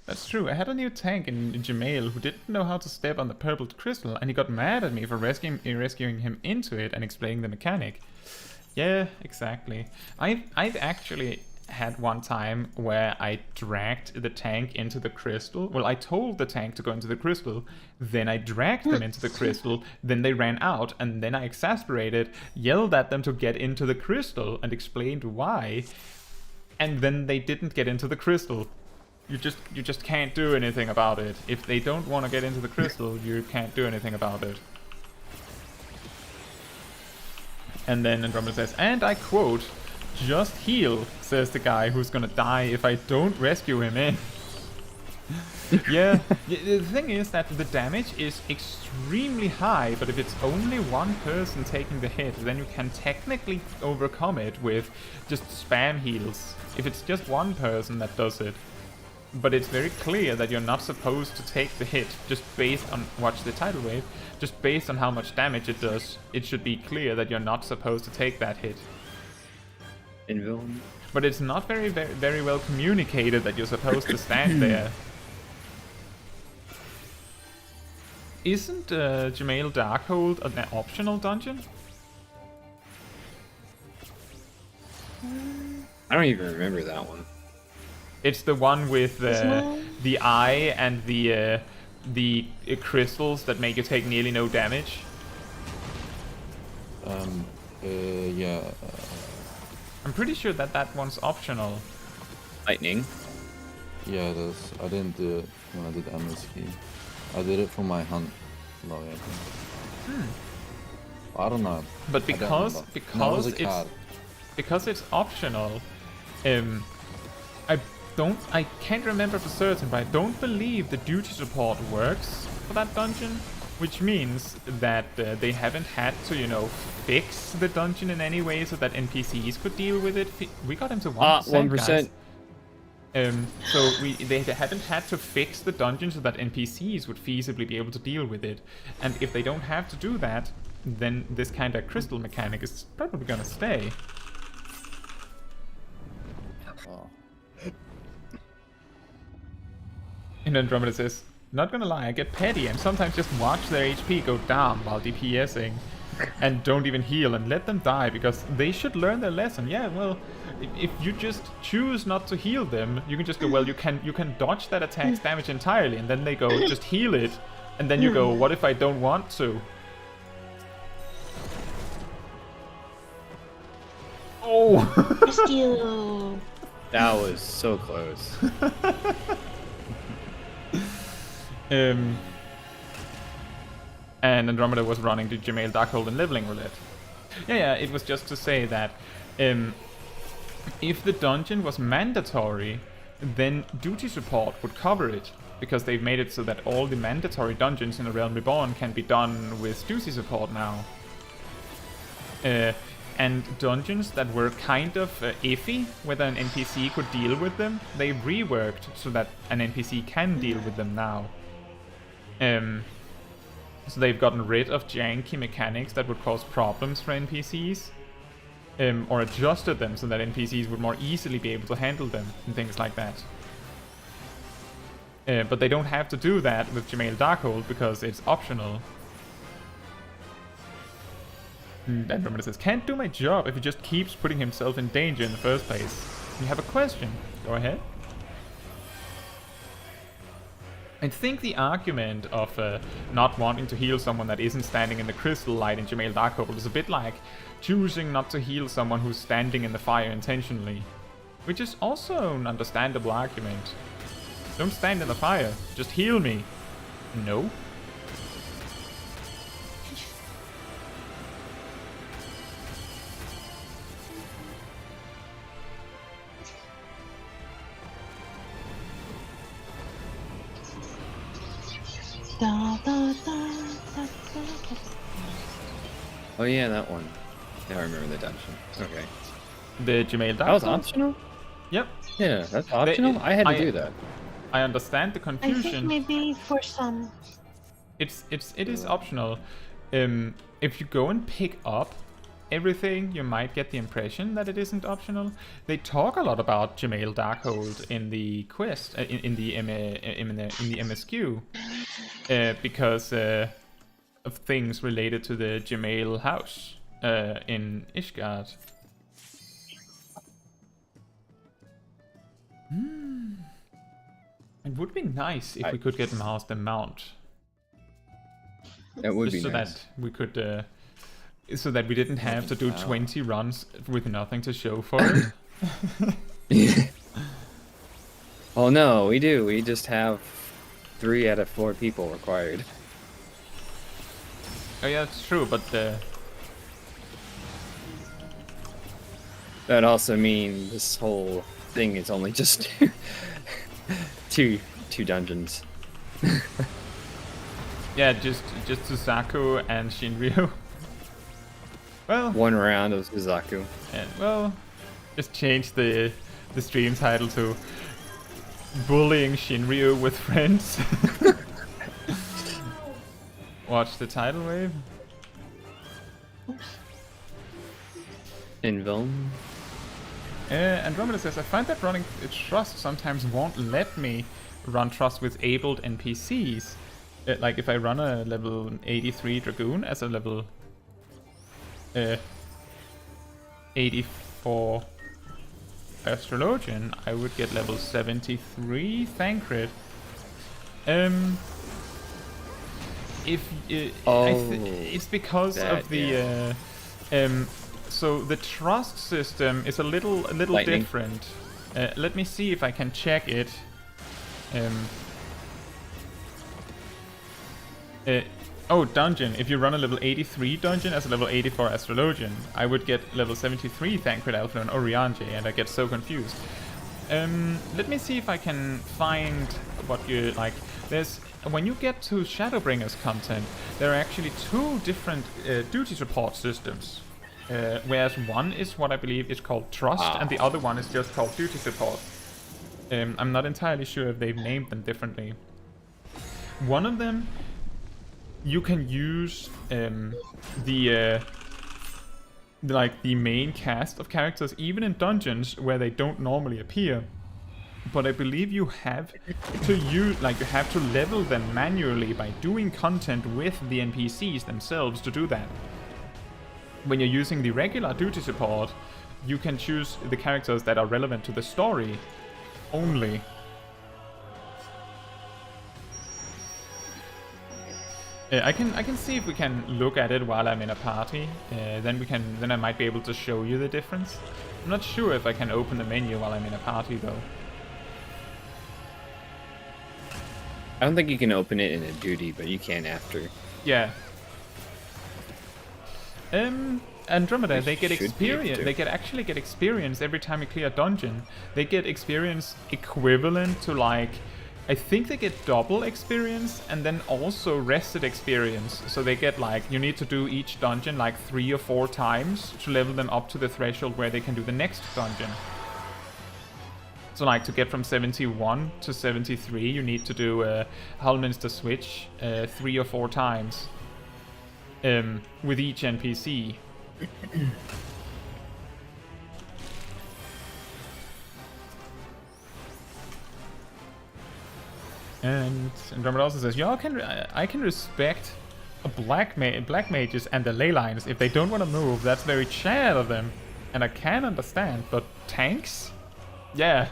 That's true. I had a new tank in Jamail who didn't know how to step on the purple crystal, and he got mad at me for rescuing him into it and explaining the mechanic. Yeah, exactly. I've actually had one time where I dragged the tank into the crystal. Well, I told the tank to go into the crystal, then I dragged them into the crystal, then they ran out, and then I exasperated, yelled at them to get into the crystal, and explained why. And then they didn't get into the crystal. You just can't do anything about it. If they don't want to get into the crystal, you can't do anything about it. And then Andromeda says, and I quote, "Just heal," says the guy who's gonna die if I don't rescue him in. Yeah, the thing is that the damage is extremely high, but if it's only one person taking the hit, then you can technically overcome it with just spam heals. If it's just one person that does it. But it's very clear that you're not supposed to take the hit, just based on, watch the tidal wave, just based on how much damage it does, it should be clear that you're not supposed to take that hit. In villain. But it's not very well communicated that you're supposed to stand there. Isn't Jamail Darkhold an optional dungeon? I don't even remember that one. It's the one with the eye and the crystals that make you take nearly no damage. Yeah. I'm pretty sure that that one's optional. Lightning. Yeah, it is. I didn't do it when I did MSK. I did it for my hunt log, I think. I don't know. But I don't remember. because it's optional, I can't remember for certain, but I don't believe the duty support works for that dungeon, which means that they haven't had to, you know, fix the dungeon in any way so that NPCs could deal with it. We got him to 1%. 1%. So they haven't had to fix the dungeon so that NPCs would feasibly be able to deal with it. And if they don't have to do that, then this kind of crystal mechanic is probably gonna stay. Oh. And Andromeda says, not gonna lie, I get petty and sometimes just watch their HP go down while DPSing and don't even heal and let them die because they should learn their lesson. Yeah, well, if you just choose not to heal them, you can just go, well, you can dodge that attack's damage entirely, and then they go, just heal it, and then you go, what if I don't want to? Oh! Rescue. That was so close. And Andromeda was running to Jamail Darkhold and leveling roulette. Yeah, it was just to say that if the dungeon was mandatory, then duty support would cover it, because they've made it so that all the mandatory dungeons in the Realm Reborn can be done with duty support now. And dungeons that were kind of iffy whether an NPC could deal with them, they reworked so that an NPC can deal with them now. So they've gotten rid of janky mechanics that would cause problems for NPCs, or adjusted them so that NPCs would more easily be able to handle them and things like that. But they don't have to do that with Jamail Darkhold because it's optional. Andromeda says, can't do my job if he just keeps putting himself in danger in the first place. You have a question? Go ahead. I think the argument of not wanting to heal someone that isn't standing in the crystal light in Jamail Darkhold is a bit like choosing not to heal someone who's standing in the fire intentionally. Which is also an understandable argument. Don't stand in the fire, just heal me. No. Da, da, da, da, da, da. Oh yeah, that one. Now I remember the dungeon. Okay. The Jamail That was Darkhold? optional? Yep. Yeah, that's optional? I had to do that. I understand the I think confusion. maybe for some. It is optional. If you go and pick up everything, you might get the impression that it isn't optional. They talk a lot about Jamail Darkhold in the quest, in the MSQ, because of things related to the Jamail house in Ishgard. It would be nice if we could get Master Mount. That would Just be so nice. that we could, so that we didn't have to do 20 runs with nothing to show for it. Oh no, we do. We just have 3 out of 4 people required. Oh yeah, it's true, but That also means this whole thing is only just two dungeons. yeah, just Suzaku and Shinryu. Well, One round of Suzaku. and, well, just change the stream title to "Bullying Shinryu with Friends." Watch the tidal wave. In Vilm. Andromeda says, I find that running Trust sometimes won't let me run Trust with abled NPCs. Like if I run a level 83 Dragoon as a level 84 Astrologian, I would get level 73 Thancred. It's because that, of the so the trust system is a little Lightning. different. Let me see if I can check it. Oh, dungeon. If you run a level 83 dungeon as a level 84 Astrologian, I would get level 73 Thancred Alpha and Oriange, and I get so confused. Let me see if I can find what you like. When you get to Shadowbringers content, there are actually 2 different duty support systems. Whereas one is what I believe is called Trust, and the other one is just called Duty Support. I'm not entirely sure if they've named them differently. One of them, you can use the main cast of characters even in dungeons where they don't normally appear. But I believe you have to level them manually by doing content with the NPCs themselves to do that. When you're using the regular duty support, you can choose the characters that are relevant to the story only. I can see if we can look at it while I'm in a party. Then I might be able to show you the difference. I'm not sure if I can open the menu while I'm in a party though. I don't think you can open it in a duty, but you can after. Yeah. Andromeda, they get should be able experience. to. They actually get experience every time you clear a dungeon. They get experience equivalent to I think they get double experience and then also rested experience. So they get you need to do each dungeon 3 or 4 times to level them up to the threshold where they can do the next dungeon. So to get from 71 to 73, you need to do Hullminster Switch 3 or 4 times with each NPC. And Andromeda also says, I can respect black mages and the ley lines. If they don't want to move, that's very Chad of them. And I can understand, but tanks? Yeah.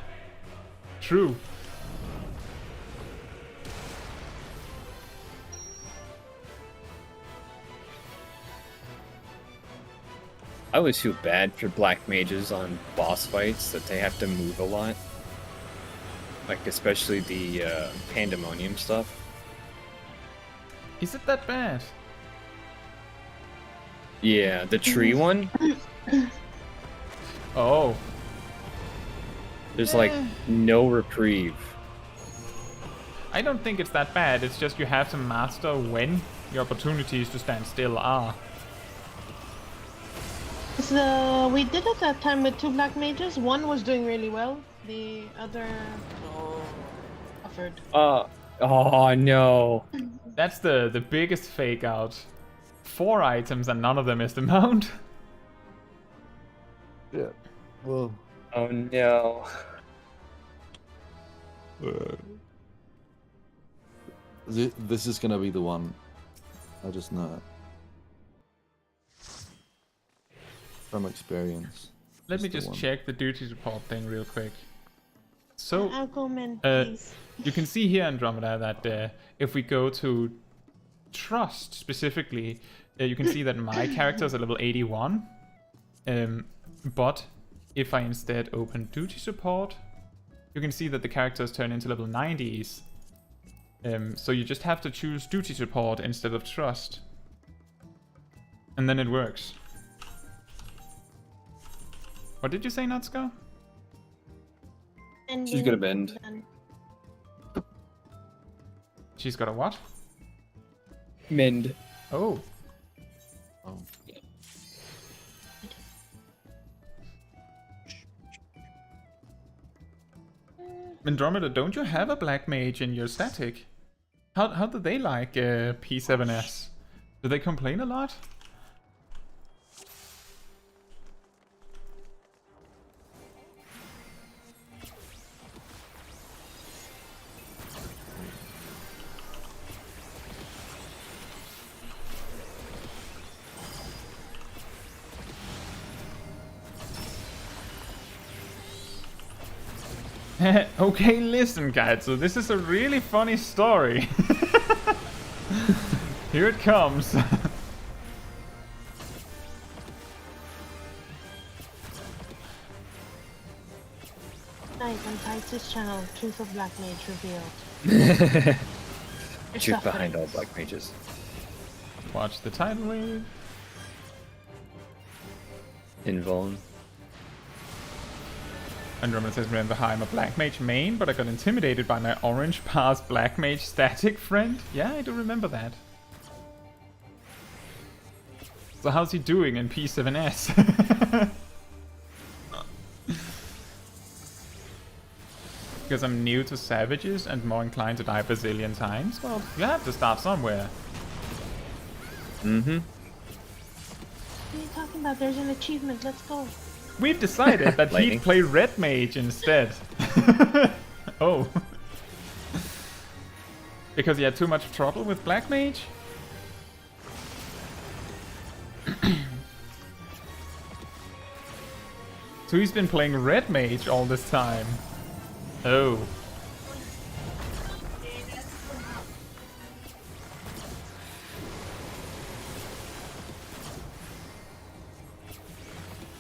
True. I always feel bad for black mages on boss fights that they have to move a lot. Like, especially the pandemonium stuff. Is it that bad? Yeah, the tree one, Oh, there's like no reprieve. I don't think it's that bad. It's just you have to master when your opportunities to stand still are. So we did it that time with 2 black mages. One was doing really well. The other suffered. Oh no. That's the biggest fake out. 4 items and none of them is the mount. Yeah. Well. Oh no. This is gonna be the one. I just know it. From experience. Let me It's the just one. check the duty report thing real quick. So, I'll go in, uh, please. you can see here, Andromeda, that if we go to Trust specifically, you can see that my character is at level 81. But if I instead open Duty Support, you can see that the characters turn into level 90s. So you just have to choose Duty Support instead of Trust. And then it works. What did you say, Natsuko? And She's gonna bend. She's got a what? Mend. Oh. Oh. Andromeda, don't you have a black mage in your static? How do they like P7S? Do they complain a lot? Okay, listen guys, so this is a really funny story. Here it comes. Tonight on Titus channel, Truth of Black Mage revealed. Truth behind all black mages. Watch the tidal wave. Invuln. Andromeda says, remember how I'm a black mage main, but I got intimidated by my orange pass black mage static friend? Yeah, I do remember that. So how's he doing in P7S? Because I'm new to savages and more inclined to die a bazillion times? Well, you have to start somewhere. Mm-hmm. What are you talking about? There's an achievement. Let's go. We've decided that Lightning. he'd play red mage instead. Oh. Because he had too much trouble with black mage? So he's been playing red mage all this time. Oh.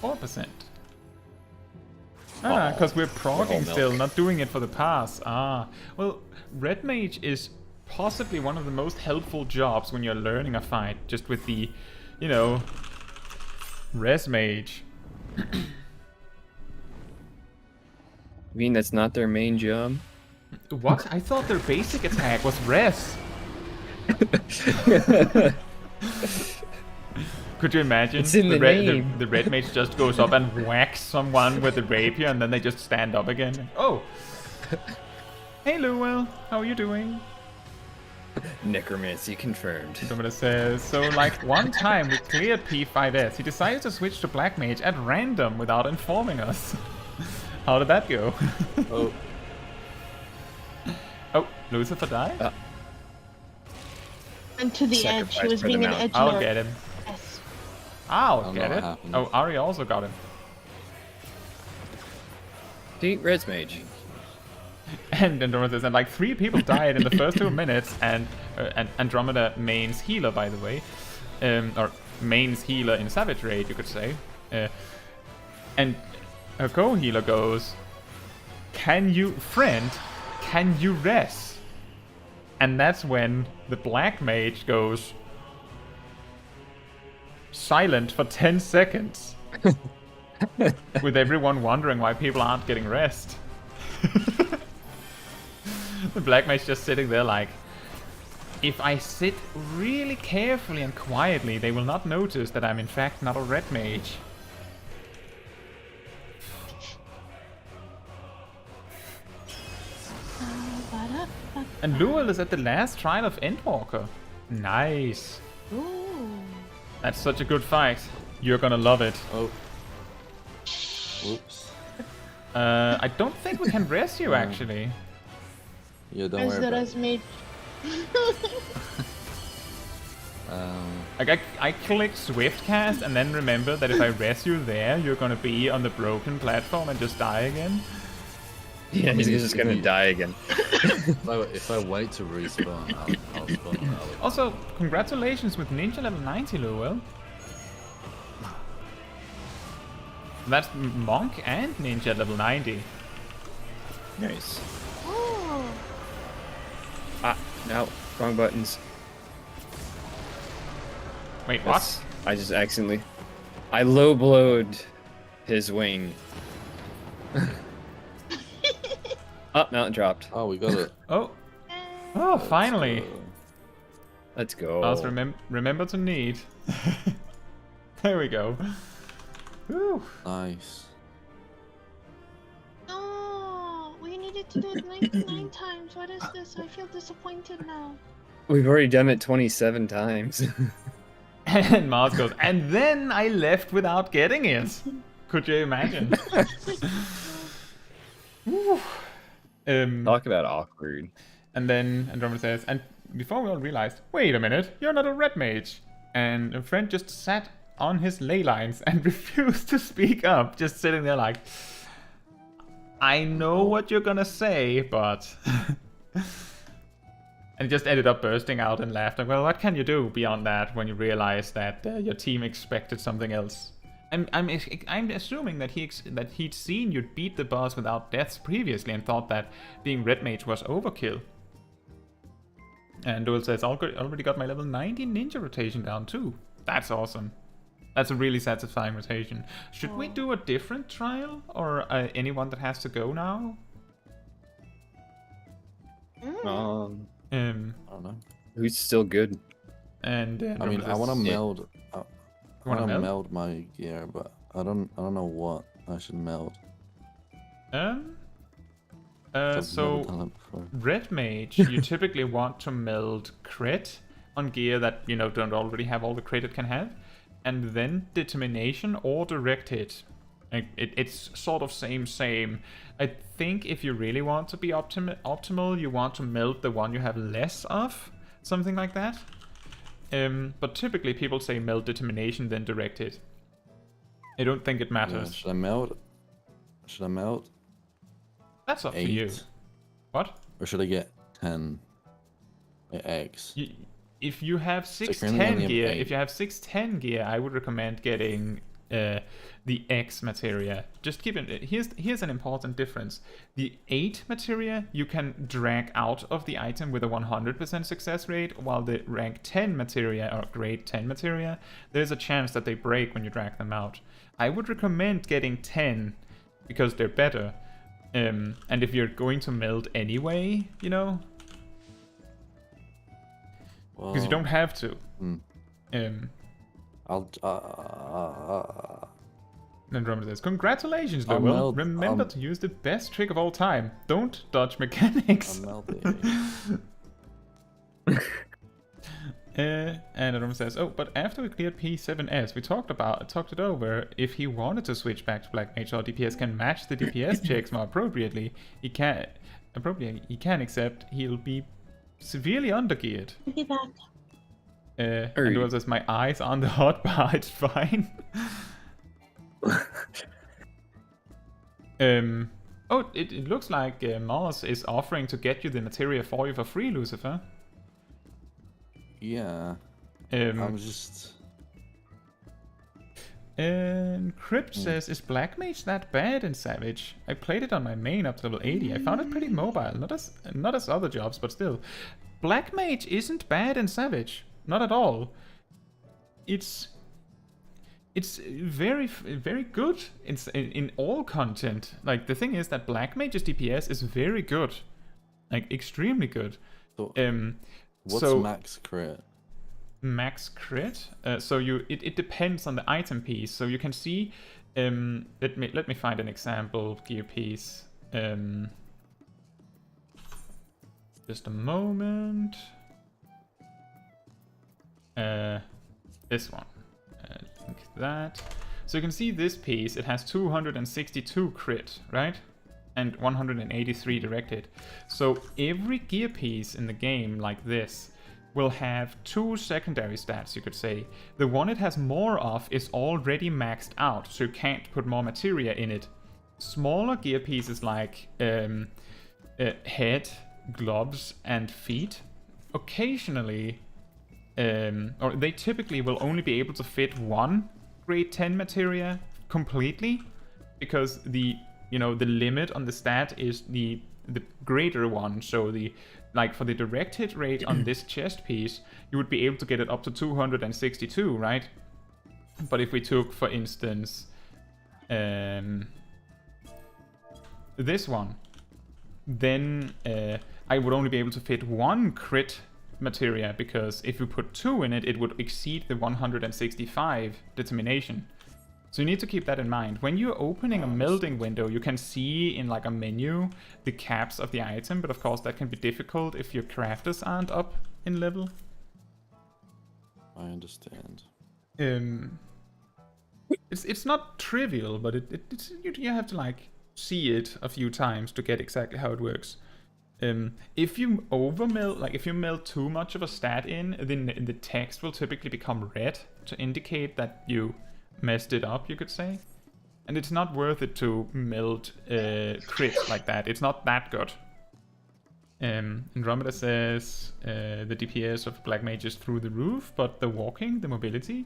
%. Ah, because we're progging milk. still, not doing it for the pass. Ah, well, red mage is possibly one of the most helpful jobs when you're learning a fight, just with the, you know, res mage. You mean that's not their main job? What? I thought their basic attack was res. Could you imagine? It's in the name. The red mage just goes up and whacks someone with the rapier and then they just stand up again. Oh! Hey Luel, how are you doing? Necromancy confirmed. Somebody says, so like one time we cleared P5S, he decided to switch to black mage at random without informing us. How did that go? Oh. Oh, Lucifer died? And to the edge. Sacrifice He was for the being an mount. edge I'll lord. get him. Yes. I'll don't get know it. what happened. Oh, Ari also got him. See, Res Mage. And Andromeda says, and like 3 people died in the first 2 minutes, and Andromeda mains healer, by the way. Or mains healer in Savage Raid, you could say. And her co-healer goes, can you rest? And that's when the black mage goes silent for 10 seconds. With everyone wondering why people aren't getting rest. The black mage just sitting there like, if I sit really carefully and quietly, they will not notice that I'm in fact not a red mage. And Luel is at the last trial of Endwalker. Nice. Ooh. That's such a good fight. You're gonna love it. Oh. Whoops. I don't think we can rest you actually. Yeah, don't As worry that about has made. Like I click Swift Cast and then remember that if I rest you there, you're gonna be on the broken platform and just die again. Yeah, he's just if gonna you- die again. if I wait to respawn, I'll spawn early. Also, congratulations with Ninja level 90, Luel. That's Monk and Ninja level 90. Nice. Oh. Ah, no, wrong buttons. Wait, That's- what? I just accidentally... I low-blowed his wing. Oh, no, it dropped. Oh, we got it. Oh, oh, finally. Let's go. Last remember to knead. There we go. Whew. Nice. No, we needed to do it 99 times. What is this? I feel disappointed now. We've already done it 27 times. And Mars goes, and then I left without getting it. Could you imagine? Whew. Talk about awkward. And then Andromeda says, and before we all realized, wait a minute, you're not a red mage. And a friend just sat on his ley lines and refused to speak up, just sitting there like, I know what you're gonna say, but... And just ended up bursting out in laughter. Well, what can you do beyond that when you realize that your team expected something else? I'm assuming that he'd seen you beat the boss without deaths previously and thought that being red mage was overkill. And Duel says, already got my level 90 ninja rotation down too. That's awesome. That's a really satisfying rotation. Should we do a different trial or anyone that has to go now? I don't know. Who's still good? And I mean, I want to meld. I wanna want to meld? meld my gear, but I don't know what I should meld. I've never So done it before. red mage, you typically want to meld crit on gear that don't already have all the crit it can have, and then determination or direct hit. It's sort of same. I think if you really want to be optimal, you want to meld the one you have less of, something like that. But typically people say meld determination then direct hit. I don't think it Yeah, matters. should I meld? Should I meld That's up to 8? you. What? Or should I get 10 eggs? If you have currently 610 only have gear, 8. if you have 610 gear, I would recommend getting the X materia. Just keep it. Here's an important difference. The 8 materia you can drag out of the item with a 100% success rate, while the rank 10 materia or grade 10 materia, there's a chance that they break when you drag them out. I would recommend getting 10 because they're better. And if you're going to meld anyway, because you don't have to. I'll. Andromeda says, congratulations, I'll Lowell. meld- Remember to use the best trick of all time. Don't dodge mechanics. I'll meld the eggs. And Andromeda says, oh, but after we cleared P7S, we talked it over. If he wanted to switch back to Black Mage, or DPS can match the DPS checks more appropriately. He can, except he'll be severely undergeared. Be back. And Duel says, my eyes on the hotbar, it's fine. Oh, it looks like Mars is offering to get you the materia for you for free, Lucifer. Yeah. I'm just. And Crypt says, is Black Mage that bad in Savage? I played it on my main up to level 80. I found it pretty mobile, not as other jobs, but still. Black Mage isn't bad in Savage, not at all. It's very good in all content. Like, the thing is that Black Mage's DPS is very good, like extremely good. So, what's max crit? Max crit. So it depends on the item piece. So you can see. Let me find an example gear piece. Just a moment. This one. Link that. So you can see this piece. It has 262 crit, right? And 183 directed. So every gear piece in the game like this will have 2 secondary stats, you could say. The one it has more of is already maxed out, so you can't put more materia in it. Smaller gear pieces like head, gloves, and feet, occasionally, or they typically will only be able to fit 1 grade 10 materia completely, because the limit on the stat is the greater one. So like for the direct hit rate on this chest piece, you would be able to get it up to 262, right? But if we took, for instance, this one, then I would only be able to fit 1 crit materia, because if you put 2 in it, it would exceed the 165 determination. So you need to keep that in mind. When you're opening a melding window, you can see in like a menu the caps of the item, but of course that can be difficult if your crafters aren't up in level. I understand. It's not trivial, but it's you have to like see it a few times to get exactly how it works. If you overmeld, like if you meld too much of a stat in, then the text will typically become red to indicate that you messed it up, you could say. And it's not worth it to meld crit like that. It's not that good. Andromeda says the DPS of Black Mage is through the roof, but the walking, the mobility,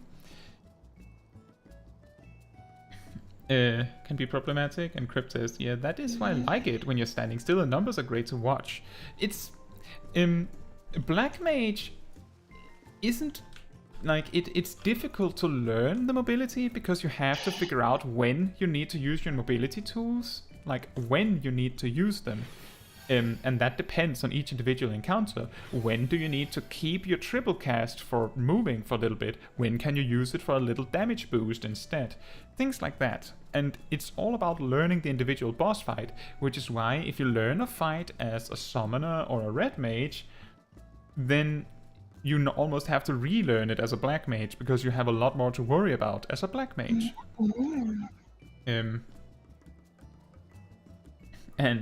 can be problematic. And Crypt says, yeah, that is why I like it when you're standing still. The numbers are great to watch. It's Black Mage isn't like it's difficult to learn the mobility, because you have to figure out when you need to use your mobility tools, like when you need to use them. And that depends on each individual encounter. When do you need to keep your triple cast for moving for a little bit? When can you use it for a little damage boost instead? Things like that. And it's all about learning the individual boss fight, which is why if you learn a fight as a summoner or a red mage, then you almost have to relearn it as a black mage, because you have a lot more to worry about as a black mage. And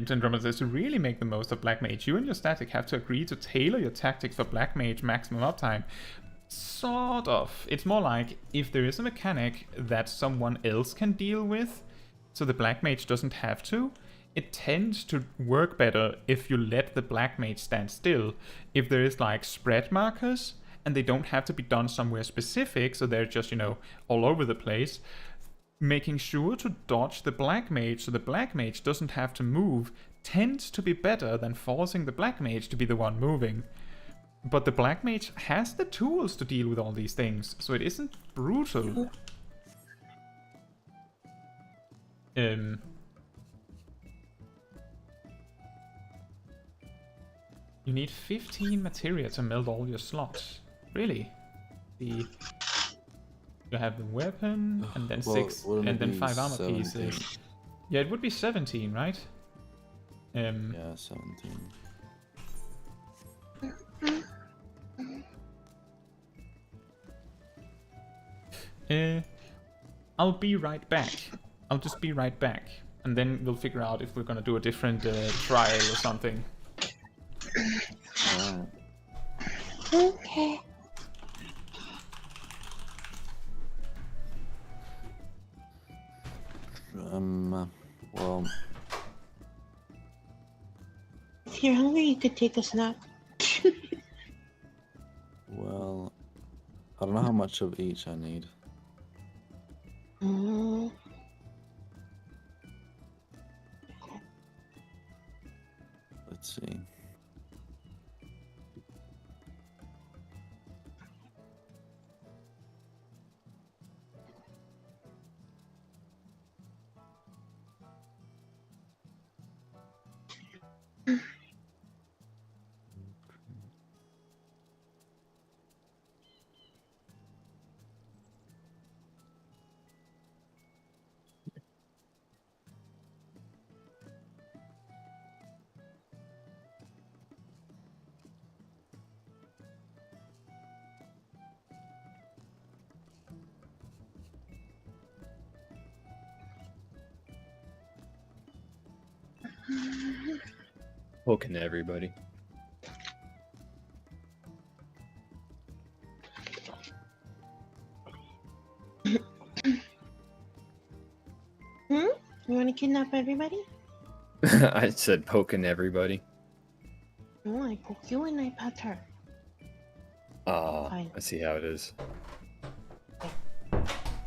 Andromeda says, to really make the most of Black Mage, you and your static have to agree to tailor your tactics for Black Mage maximum uptime. Sort of. It's more like, if there is a mechanic that someone else can deal with, so the Black Mage doesn't have to, it tends to work better if you let the Black Mage stand still. If there is like spread markers, and they don't have to be done somewhere specific, so they're just, all over the place, making sure to dodge the Black Mage so the Black Mage doesn't have to move tends to be better than forcing the Black Mage to be the one moving. But the Black Mage has the tools to deal with all these things, so it isn't brutal. You need 15 materia to meld all your slots. Really? You have the weapon, and then 6, and then 5 armor 17? pieces. Yeah, it would be 17, right? Yeah, 17. I'll be right back. I'll just be right back. And then we'll figure out if we're gonna do a different trial or something. Alright. Okay. Well, If you're hungry, you could take a snack. well, I don't know how much of each I need. Mm. Let's see. Poking everybody. You want to kidnap everybody? I said poking everybody. No, I poke you and I pat her. Fine. I see how it is.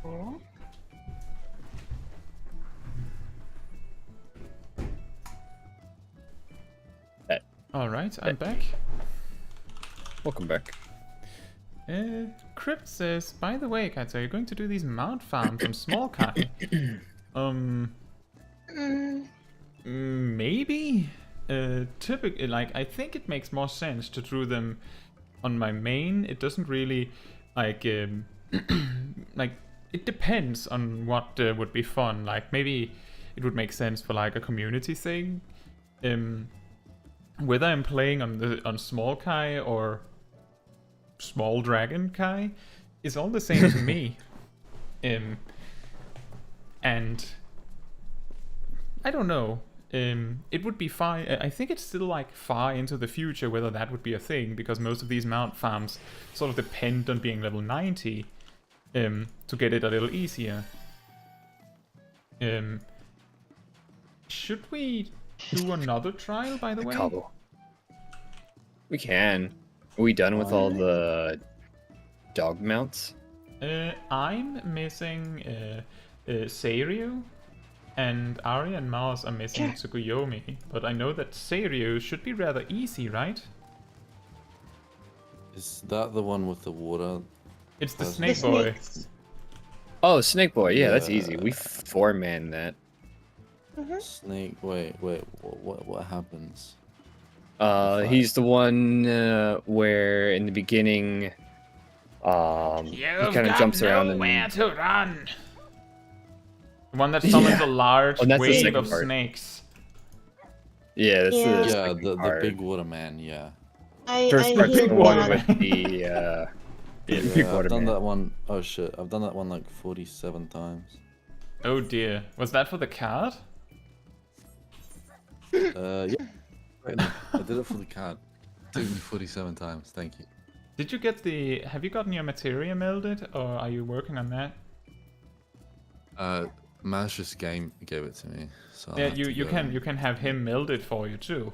Oh. Alright, I'm back. Welcome back. Crypt says, by the way, Katsu, are you going to do these mount farms on small Kai? Maybe? Typically, like, I think it makes more sense to do them on my main. It doesn't really, like, like, it depends on what would be fun. Like, maybe it would make sense for, like, a community thing. Whether I'm playing on small Kai or small dragon Kai is all the same to me. And I don't know. It would be fine. I think it's still like far into the future whether that would be a thing, because most of these mount farms sort of depend on being level 90 to get it a little easier. Should we do another trial, by the way? Cobble. We can. Are we done with all the dog mounts? I'm missing Seiryu, and Ari and Mars are missing Tsukuyomi, but I know that Seiryu should be rather easy, right? Is that the one with the water? It's the The snake boy. snakes. Oh, Snake Boy. Yeah, that's Yeah. easy. We 4-man that. Snake. Wait. What happens? He's the one where in the beginning, he kind of jumps around and to run. The one that summons a large Oh, that's the wave second of part. snakes. yeah, that's Yeah. the Yeah, second the part. big water man. Yeah. First part's hate the one that. with the the big I've water done man. that one. Oh shit! I've done that one like 47 times. Oh dear. Was that for the card? Yeah. Right, no, I did it for the card. It took me 47 times. Thank you. Did you get the... Have you gotten your materia melded, or are you working on that? Mash's game gave it to me. So I'll Yeah, have you to go and- can have him melded for you too.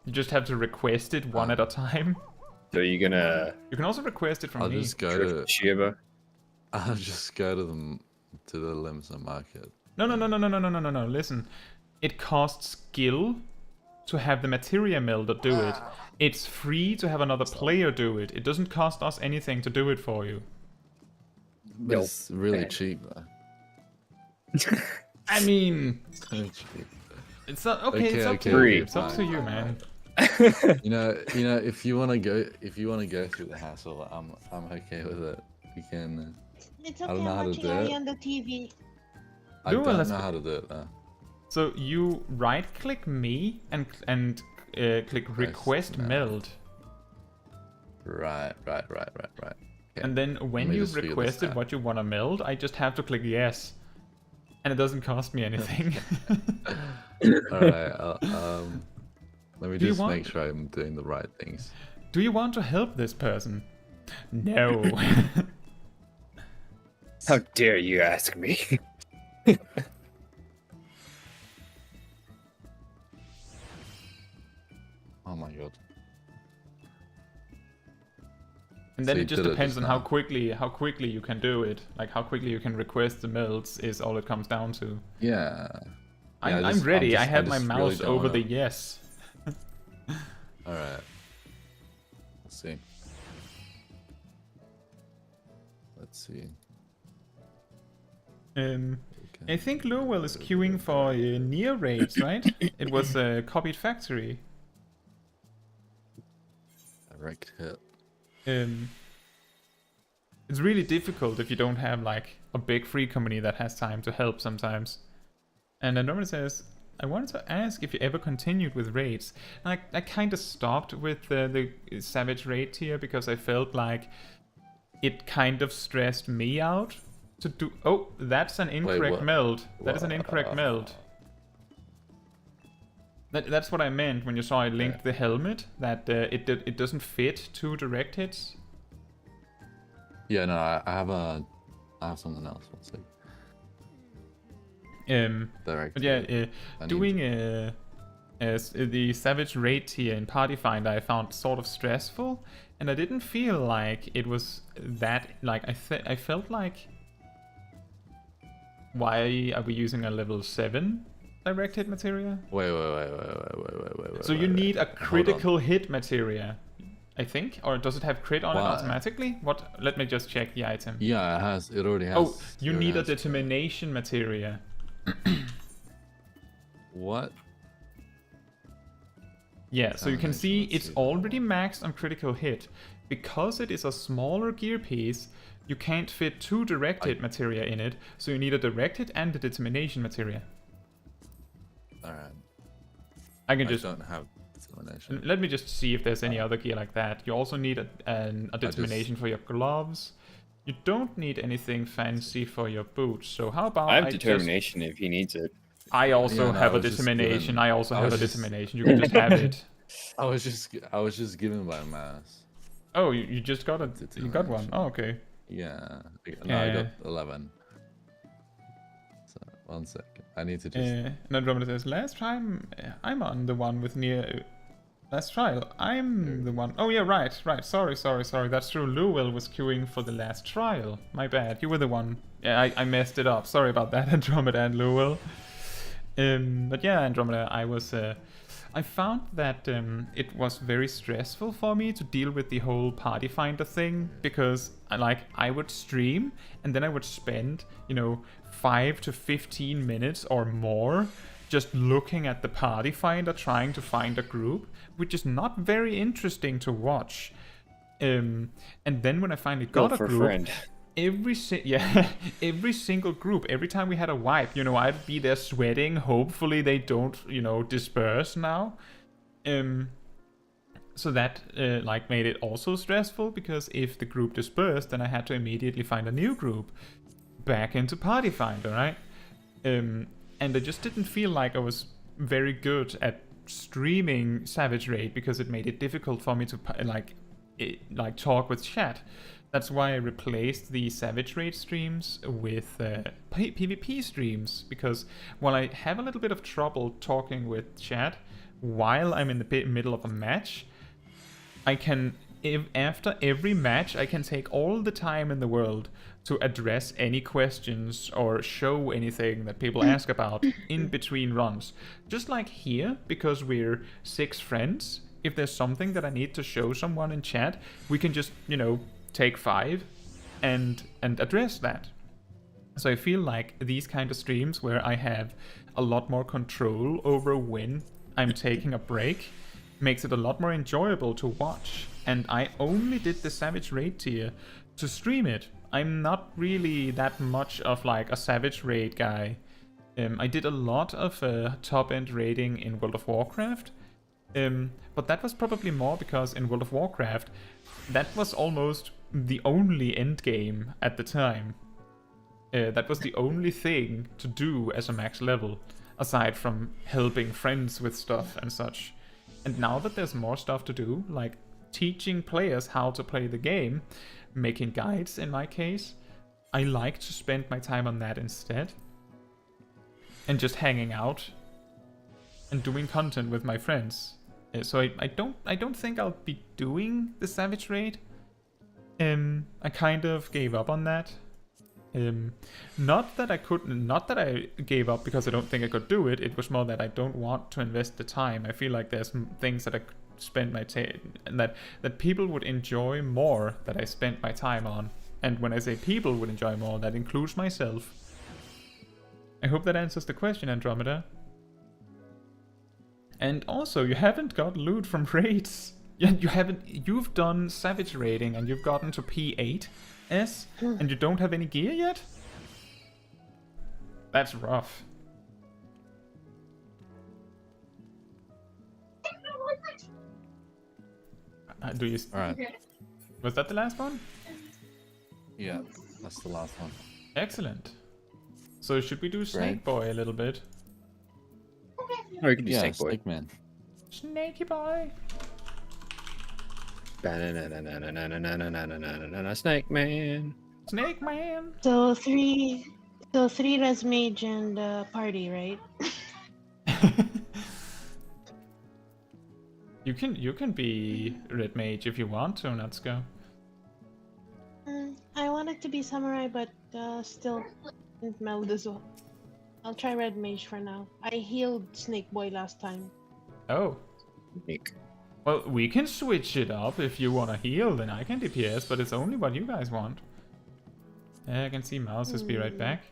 You just have to request it one at a time. So you're gonna You can also request it from I'll me. just go drift to. Shiba? I'll just go to the Limsa market. No. Listen, it costs skill to have the materia melder do it. It's free to have another player do it. It doesn't cost us anything to do it for you. But Nope. it's really cheap though. I mean, So cheap. it's not okay. It's up Okay, to okay, you. It's up to fine, you, fine, man. You know, if you wanna go through the hassle, I'm okay with it. We can. It's I okay, don't know I'm how to watching do Ari it. on the TV. I Do it, don't let's know go. how to do it though. So you right-click me and click request meld. meld, Right. Okay. and then when me you've just figure this requested out. what you want to meld, I just have to click yes, and it doesn't cost me anything. All right. Let me Do you just want- make sure I'm doing the right things. Do you want to help this person? No. How dare you ask me? Oh my god. And then So it you just did it depends just on now. how quickly you can do it. Like how quickly you can request the melts is all it comes down to. Yeah. I'm ready. I have my just mouse don't over wanna- the yes. All right. Let's see. Let's see. I think Lowell is queuing for near raids, right? It was a copied factory. Direct hit. It's really difficult if you don't have like a big free company that has time to help sometimes. And Andromeda says, I wanted to ask if you ever continued with raids. I kind of stopped with the Savage raid tier because I felt like it kind of stressed me out to do. Oh, that's an incorrect what? meld. That is an incorrect meld. That's what I meant when you saw I linked the helmet. That it doesn't fit 2 direct hits. Yeah, no, I have something else. One sec. Direct. But yeah, I need- doing the Savage raid tier in Party Finder I found sort of stressful, and I didn't feel like it was that, like, I felt like, why are we using a level 7 direct hit materia? Wait. So you need a critical hit materia, I think, or does it have crit on it Why? automatically? What? Let me just check the item. Yeah, it has. It already has. Oh, you it already need a has- determination materia. What? Yeah, so you can see Determination, let's it's see. already maxed on critical hit. Because it is a smaller gear piece, you can't fit 2 direct hit materia in it, so you need a direct hit and a determination materia. Alright. I can I just... don't have determination. Let me just see if there's any other gear like that. You also need a determination for your gloves. You don't need anything fancy for your boots, so how about I have just- determination if he needs it. I also Yeah, no, have I a was just determination. given- I also I have a was just- determination. You can just have it. I was just given by a mouse. Oh, you just got it. You got one. Oh, okay. Yeah. No, I got 11. So 1 second. I need to just. And Andromeda says, last time I'm on the one with near. Last trial, I'm the one. Oh yeah, right. Sorry. That's true. Lowell was queuing for the last trial. My bad. You were the one. Yeah, I messed it up. Sorry about that, Andromeda and Lowell. But yeah, Andromeda, I found that it was very stressful for me to deal with the whole Party Finder thing, because I would stream and then I would spend 5 to 15 minutes or more just looking at the Party Finder trying to find a group, which is not very interesting to watch. And then when I finally got a for group, friend. every single group, every time we had a wipe, I'd be there sweating. Hopefully they don't, disperse now. So that made it also stressful, because if the group dispersed, then I had to immediately find a new group back into Party Finder, right? And I just didn't feel like I was very good at streaming Savage Raid, because it made it difficult for me to talk with chat. That's why I replaced the Savage Raid streams with PvP streams, because while I have a little bit of trouble talking with chat while I'm in the middle of a match, I can, after every match, I can take all the time in the world to address any questions or show anything that people ask about in between runs. Just like here, because we're 6 friends, if there's something that I need to show someone in chat, we can just, take 5 and address that. So I feel like these kind of streams where I have a lot more control over when I'm taking a break makes it a lot more enjoyable to watch. And I only did the Savage Raid tier to stream it. I'm not really that much of a Savage Raid guy. I did a lot of top-end raiding in World of Warcraft, but that was probably more because in World of Warcraft, that was almost the only end game at the time. That was the only thing to do as a max level, aside from helping friends with stuff and such. And now that there's more stuff to do, like teaching players how to play the game, making guides in my case, I like to spend my time on that instead. And just hanging out and doing content with my friends. So I don't think I'll be doing the Savage Raid. I kind of gave up on that. Not that I gave up because I don't think I could do it. It was more that I don't want to invest the time. I feel like there's things that I could spend my time, and that people would enjoy more that I spent my time on. And when I say people would enjoy more, that includes myself. I hope that answers the question, Andromeda. And also, you haven't got loot from raids. You've done Savage raiding and you've gotten to P8. And you don't have any gear yet? That's rough. Do you? Alright. Was that the last one? Yeah, that's the last one. Excellent. So should we do Snake Boy a little bit? Or you can do Yeah, Snake Boy. Snake Man. Snakey Boy. Snake Man. Snake Man. So three res mage and party, right? You can be Red Mage if you want to, Natsuko. I wanted to be samurai, but still didn't meld as well. I'll try red mage for now. I healed Snake Boy last time. Oh. Nick. Well, we can switch it up if you want to heal, then I can DPS, but it's only what you guys want. I can see Mouses be right back.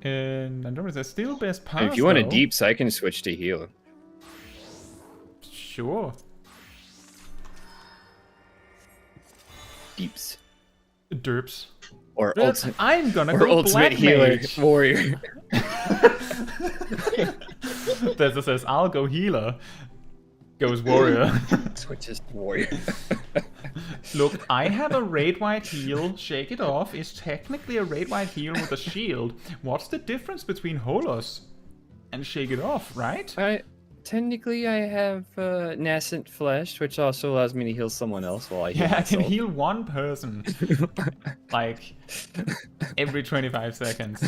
And Andromeda still best pass. If you want a though. deeps, I can switch to heal. Sure. Deeps. Derps. Or Derps, ultimate. I'm gonna Or go ultimate Black healer Mage. warrior. That says I'll go healer. Goes warrior. Switches to warrior. Look, I have a raid wide heal. Shake it off is technically a raid wide heal with a shield. What's the difference between Holos and shake it off, right? Technically, I have nascent flesh, which also allows me to heal someone else while I heal Yeah, I can myself. heal one person like every 25 seconds.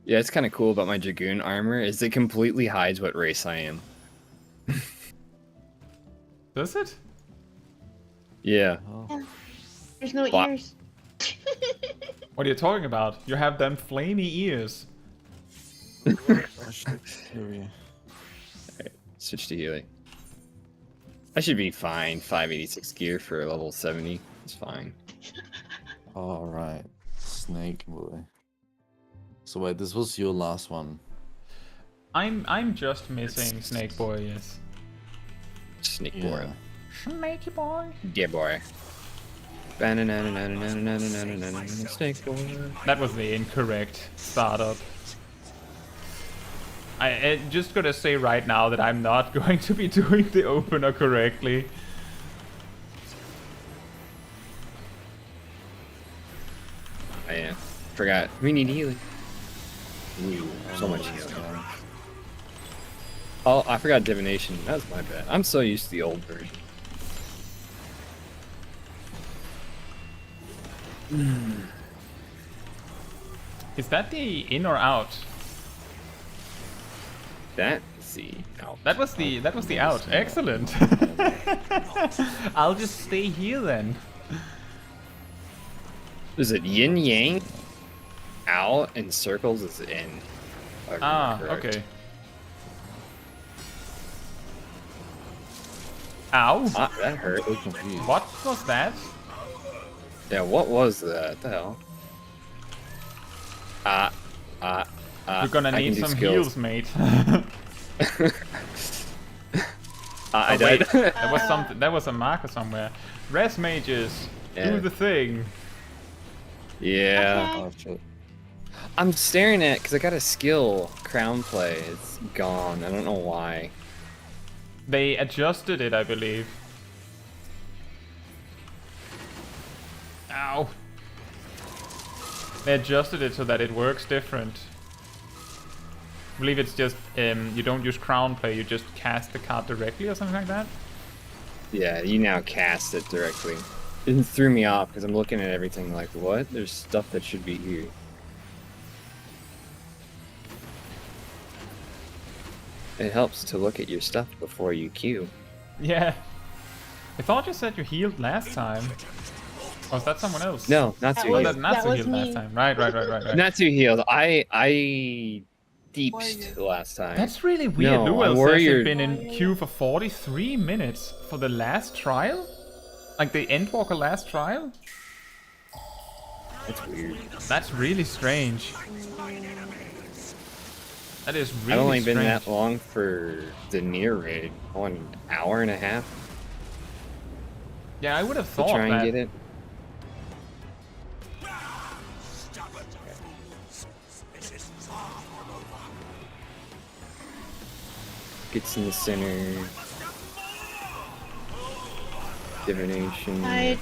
Yeah, it's kind of cool about my Dragoon armor is it completely hides what race I am. Does it? Yeah. Oh, There's no Blah. ears. What are you talking about? You have them flamey ears. I should hear you. Switch to healing. I should be fine. 586 gear for level 70. It's fine. Alright. Snake Boy. So wait, this was your last one. I'm just missing Snake Boy, yes. Snake Yeah. boy. Snakey Boy. Yeah, boy. Snake boy. That was the incorrect startup. I just gotta say right now that I'm not going to be doing the opener correctly. I forgot. We need healing. Ooh, so much healing. Oh, I forgot divination. That's my bad. I'm so used to the old version. Is that the in or out? That's the out. That was the out. Excellent. I'll just stay here then. Is it yin yang? Out and circles is in. If I remember Ah, correct. okay. Ow! Ah, that hurt. So confused. What was that? Yeah, what was that? The hell? You're gonna I need can do some skills. heals, mate. I Oh, died. wait, there was something. There was a marker somewhere. Res mages, Yeah. do the thing. Yeah. Oh shit. I'm staring at because I got a skill crown play. It's gone. I don't know why. They adjusted it, I believe. Ow. They adjusted it so that it works different. I believe it's just you don't use crown play, you just cast the card directly or something like that. Yeah, you now cast it directly. It threw me off because I'm looking at everything like, what? There's stuff that should be here. It helps to look at your stuff before you queue. Yeah. I thought you said you healed last time. Or was that someone else? No, not That too Oh, was- that healed. Natsu was healed last me. time. Right. Not too healed. I deeped last time. That's really weird. No, Luel I'm says worried he's you're- been in queue for 43 minutes for the last trial? Like the Endwalker last trial? That's weird. That's really strange. That is really I've only strange. been that long for the near raid. 1 hour and a half Yeah, I would have to thought try and that. get it. Gets in the center. Divination. Right.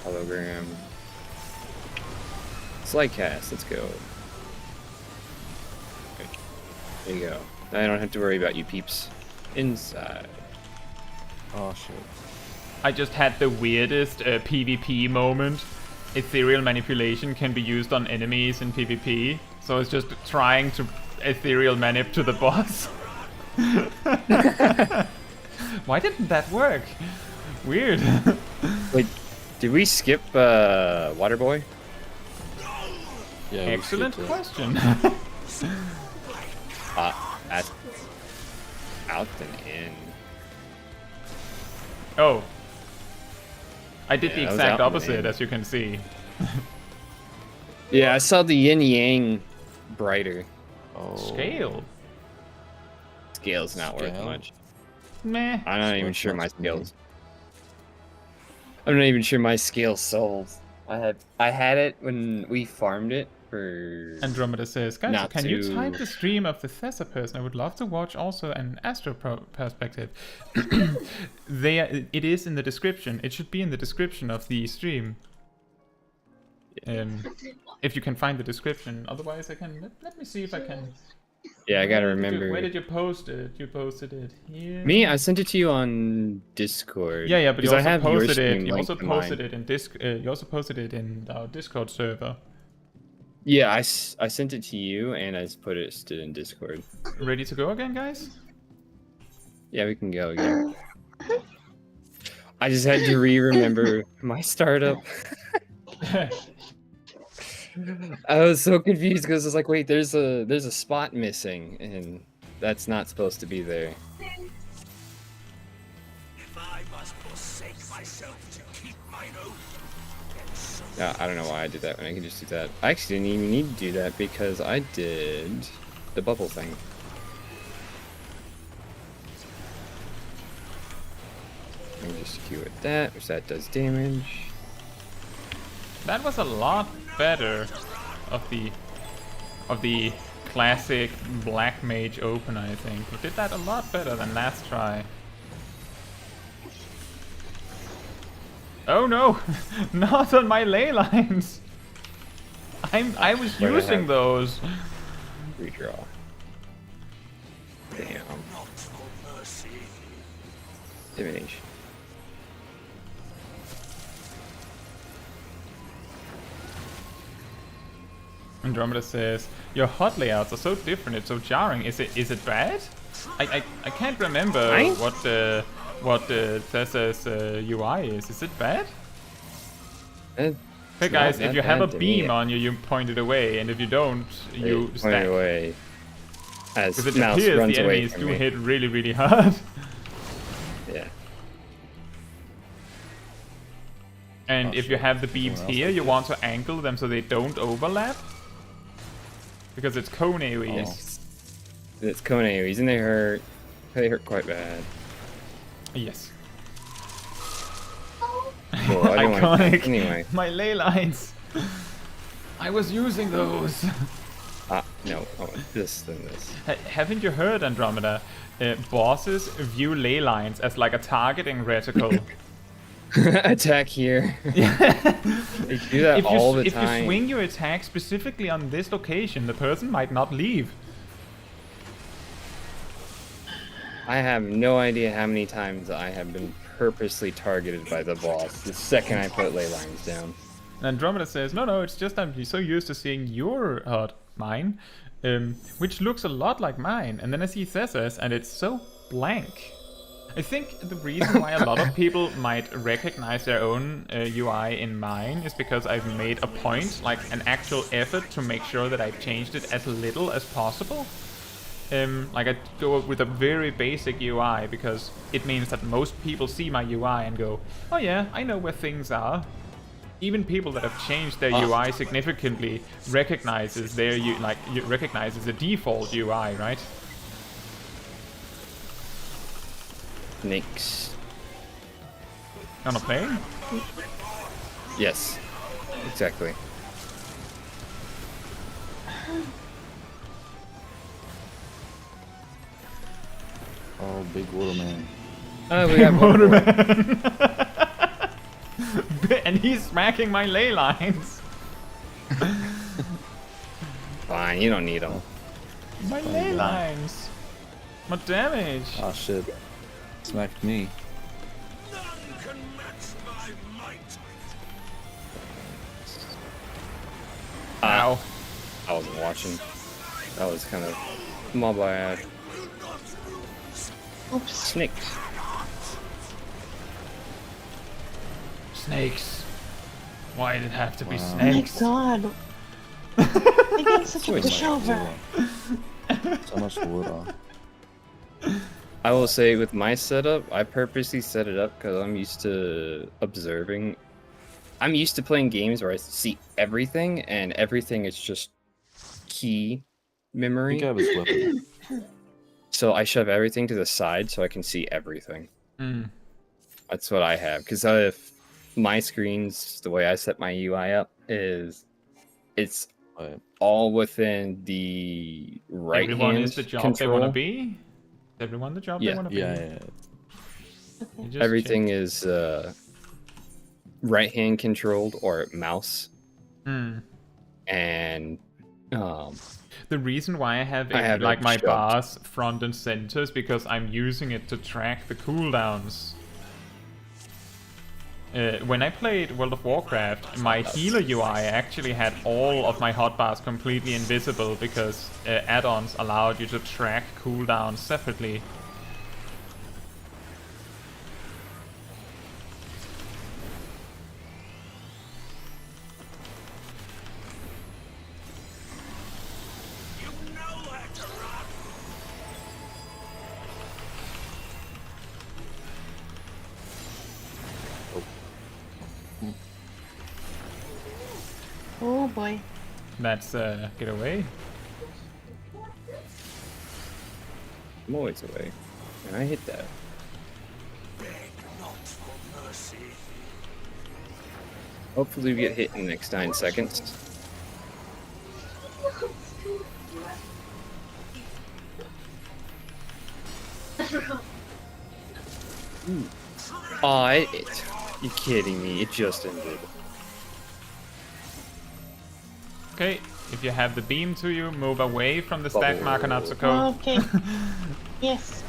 Hologram. Slide cast, let's go. Okay. There you go. Now I don't have to worry about you peeps. Inside. Oh shit. I just had the weirdest PvP moment. Ethereal manipulation can be used on enemies in PvP. So it's just trying to ethereal manip to the boss. Why didn't that work? Weird. Wait, did we skip Waterboy? Yeah. we Excellent skipped it. question. At out and in. Oh. I did Yeah, the that was exact out in the opposite, end. as you can see. Yeah, I saw the yin yang brighter. Oh. Scale. Scale's not worth Scale? much. Meh. I'm not even Worth sure my much to me. scales. I'm not even sure my scale sold. I had it when we farmed it for. Andromeda says, guys, Not can you to- type the stream of the Thessa person? I would love to watch also an Astro perspective. It is in the description. It should be in the description of the stream. If you can find the description. Otherwise, I can. Let me see if I can. Yeah, I gotta Where did you- remember. Where did you post it? You posted it here. Me, I sent it to you on Discord. Yeah, but you 'cause I also have your posted it. stream You linked also to mine. posted it in You also posted it in our Discord server. Yeah, I sent it to you and I put it stood in Discord. Ready to go again, guys? Yeah, we can go again. I just had to remember my startup. I was so confused because it's like, wait, there's a spot missing, and that's not supposed to be there. I don't know why I did that when I can just do that. I actually didn't even need to do that because I did the bubble thing. Let me just queue with that, which that does damage. That was a lot better of the classic Black Mage opener, I think. We did that a lot better than last try. Oh no! Not on my ley lines! I was Where'd I using have- those. Redraw. Damn. Divination. Andromeda says, your HUD layouts are so different, it's so jarring. Is it bad? I can't remember Mine? what Thessa's UI is. Is it bad? It's Hey not guys, that if you have a bad to beam me. on you, you point it away, and if you don't, you Point stack. it away. As Because it mouse appears runs the away enemies from do me. hit really, really hard. Yeah. And Oh, if you shit. have the beams Someone else here, has you it. want to angle them so they don't overlap. Because it's cone AoEs. Yes. It's cone AoEs, and they hurt. They hurt quite bad. Yes. Cool, I didn't want to Iconic. anyway. My ley lines. I was using those. No. Oh, this then this. Haven't you heard, Andromeda? Bosses view ley lines as like a targeting reticle. Attack here. They do that all the if time. you swing your attack specifically on this location, the person might not leave. I have no idea how many times I have been purposely targeted by the boss the second I put ley lines down. And Andromeda says, no, it's just I'm so used to seeing your HUD, mine, which looks a lot like mine. And then I see Thessa's, and it's so blank. I think the reason why a lot of people might recognize their own UI in mine is because I've made a point, like an actual effort to make sure that I've changed it as little as possible. Like I go with a very basic UI because it means that most people see my UI and go, oh yeah, I know where things are. Even people that have changed their UI significantly recognizes recognizes the default UI, right? Snakes. On a plane? Yes, exactly. Oh, big waterman. Oh, we got Waterman. And he's smacking my ley lines. Fine, you don't need them. My ley lines. My damage. Oh shit. Smacked me. Ow. I wasn't watching. That was kind of my bad. Oops. Snakes. Snakes. Why did it have to be Wow. Oh my snakes? god. They get such a Wait, pushover. So much water. I will say with my setup, I purposely set it up because I'm used to observing. I'm used to playing games where I see everything, and everything is just key memory. I think I was weapon. So I shove everything to the side so I can see everything. Mm. That's what I have. Because if my screens, the way I set my UI up is, it's Right. all within the right Everyone hand is the job control. they want to be. Everyone the job they Yeah. want to Yeah, be. yeah. You just Everything is right hand controlled or mouse, Hmm. and The reason why I have, I have it like my shoved. bars front and center is because I'm using it to track the cooldowns. When I played World of Warcraft, my healer UI actually had all of my hotbars completely invisible because add-ons allowed you to track cooldowns separately. Oh boy. That's get away. I'm always away. And I hit that. Hopefully we get hit in the next 9 seconds. Oh, you're kidding me. It just ended. Okay, if you have the beam to you, move away from the stack marker Natsuko. Okay. Yes.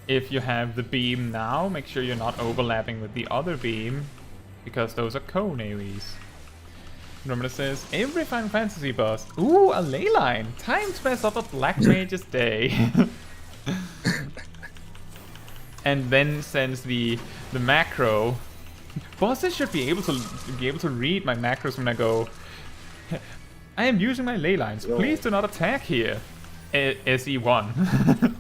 If you have the beam now, make sure you're not overlapping with the other beam, because those are cone AoEs. Remember it says, every Final Fantasy boss. Ooh, a ley line! Time to mess up a Black Mage's day. And then sends the macro. Bosses should be able to read my macros when I go, I am using my ley lines. Please do not attack here. SE1.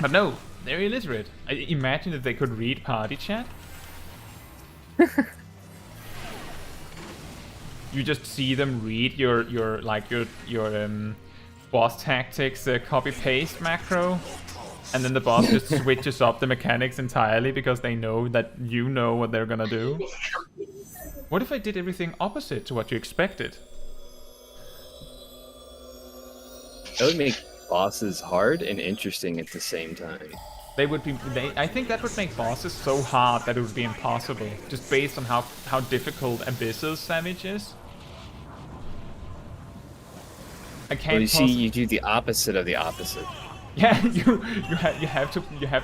But no, they're illiterate. I imagine that they could read party chat. You just see them read your boss tactics copy paste macro, and then the boss just switches up the mechanics entirely because they know that you know what they're gonna do. What if I did everything opposite to what you expected? That would make bosses hard and interesting at the same time. They would be. I think that would make bosses so hard that it would be impossible, just based on how difficult Abyss's Savage is. I can't. Well, you see, you do the opposite of the opposite. Yeah, you have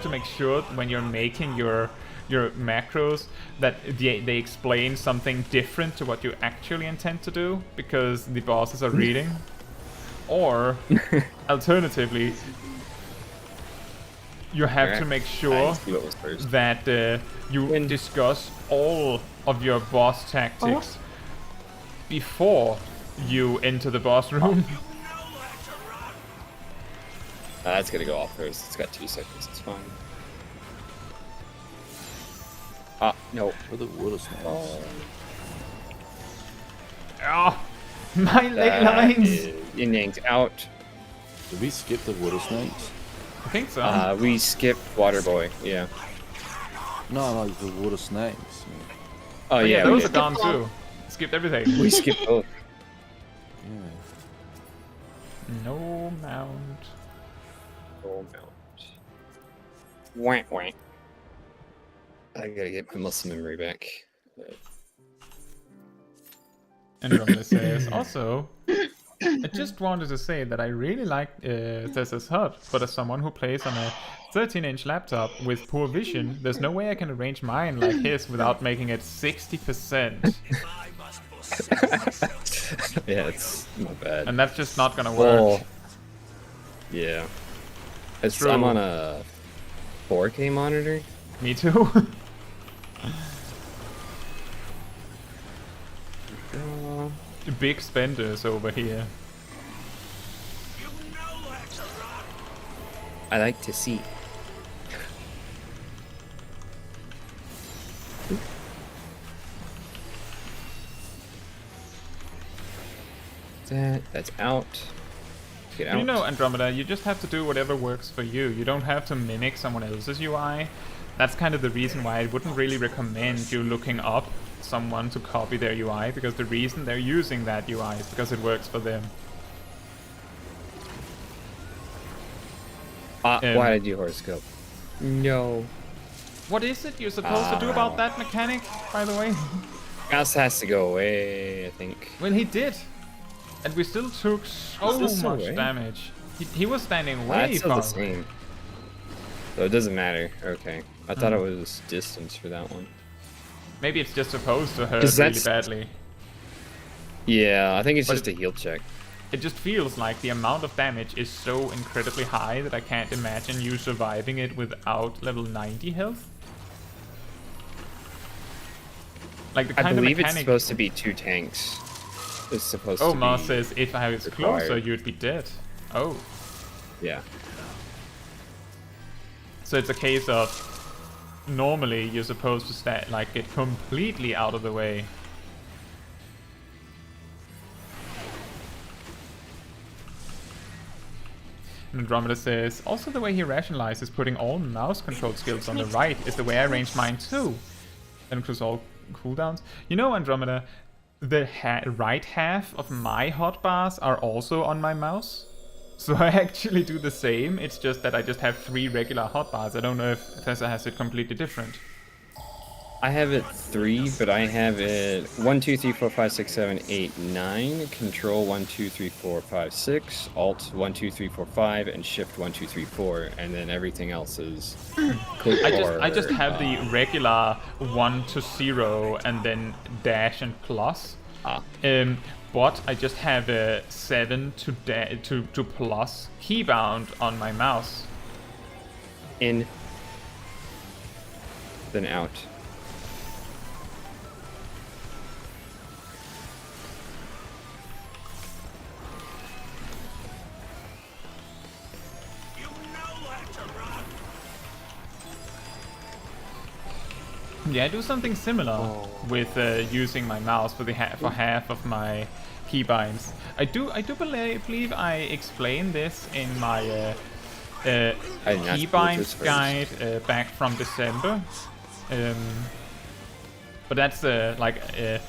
to make sure when you're making your macros that they explain something different to what you actually intend to do, because the bosses are reading. Or, alternatively, you have to make sure See what was first. that you discuss all of your boss tactics before you enter the boss room. That's gonna go off first. It's got 2 seconds. It's fine. No. For the water snakes. Oh, my leg lines! Yin Yang's out. Did we skip the water snakes? I think so. We skipped Water Boy. Yeah. No, like the water snakes. Oh But yeah. those we are gone too. Skipped everything. We skipped both. Yeah. No mount. Oh no. Wank wank. I gotta get my muscle memory back. Andromeda says, also, I just wanted to say that I really like Tessa's HUD, but as someone who plays on a 13-inch laptop with poor vision, there's no way I can arrange mine like his without making it 60%. Yeah, it's not bad. And that's just not gonna work. Well, yeah. True. I'm on a 4K monitor. Me too. Big spenders over here. I like to see. That's out. Get out. You know, Andromeda, you just have to do whatever works for you. You don't have to mimic someone else's UI. That's kind of the reason why I wouldn't really recommend you looking up someone to copy their UI, because the reason they're using that UI is because it works for them. Why did you horoscope? No. What is it you're supposed to do about that mechanic, by the way? Mouse has to go away, I think. Well, he did. And we still took so this much away? damage. He was standing way That's still far the away. same. So it doesn't matter. Okay. I thought it was distance for that one. Maybe it's just supposed to hurt 'Cause really that's- badly. Yeah, I think it's But just a heal check. It just feels like the amount of damage is so incredibly high that I can't imagine you surviving it without level 90 health. Like the I kind believe of it's mechanic. supposed to be 2 tanks. It's supposed Oh, to Mars be. says if I was required. closer, you'd be dead. Oh, Yeah. so it's a case of normally you're supposed to get completely out of the way. And Andromeda says, also the way he rationalizes putting all mouse control skills on the right is the way I arranged mine too. That includes all cooldowns. You know, Andromeda, the right half of my hotbars are also on my mouse. So I actually do the same, it's just that I just have 3 regular hotbars. I don't know if Tessa has it completely different. I have it 3, but I have it 1, 2, 3, 4, 5, 6, 7, 8, 9. Control 1, 2, 3, 4, 5, 6. Alt 1, 2, 3, 4, 5, and Shift 1, 2, 3, 4, and then everything else is. I just have the regular 1 to 0 and then dash and plus. But I just have a 7 to plus keybound on my mouse. In. Then out. Yeah, I do something similar with using my mouse for half of my keybinds. I do believe I explained this in my keybind guide back from December. But that's a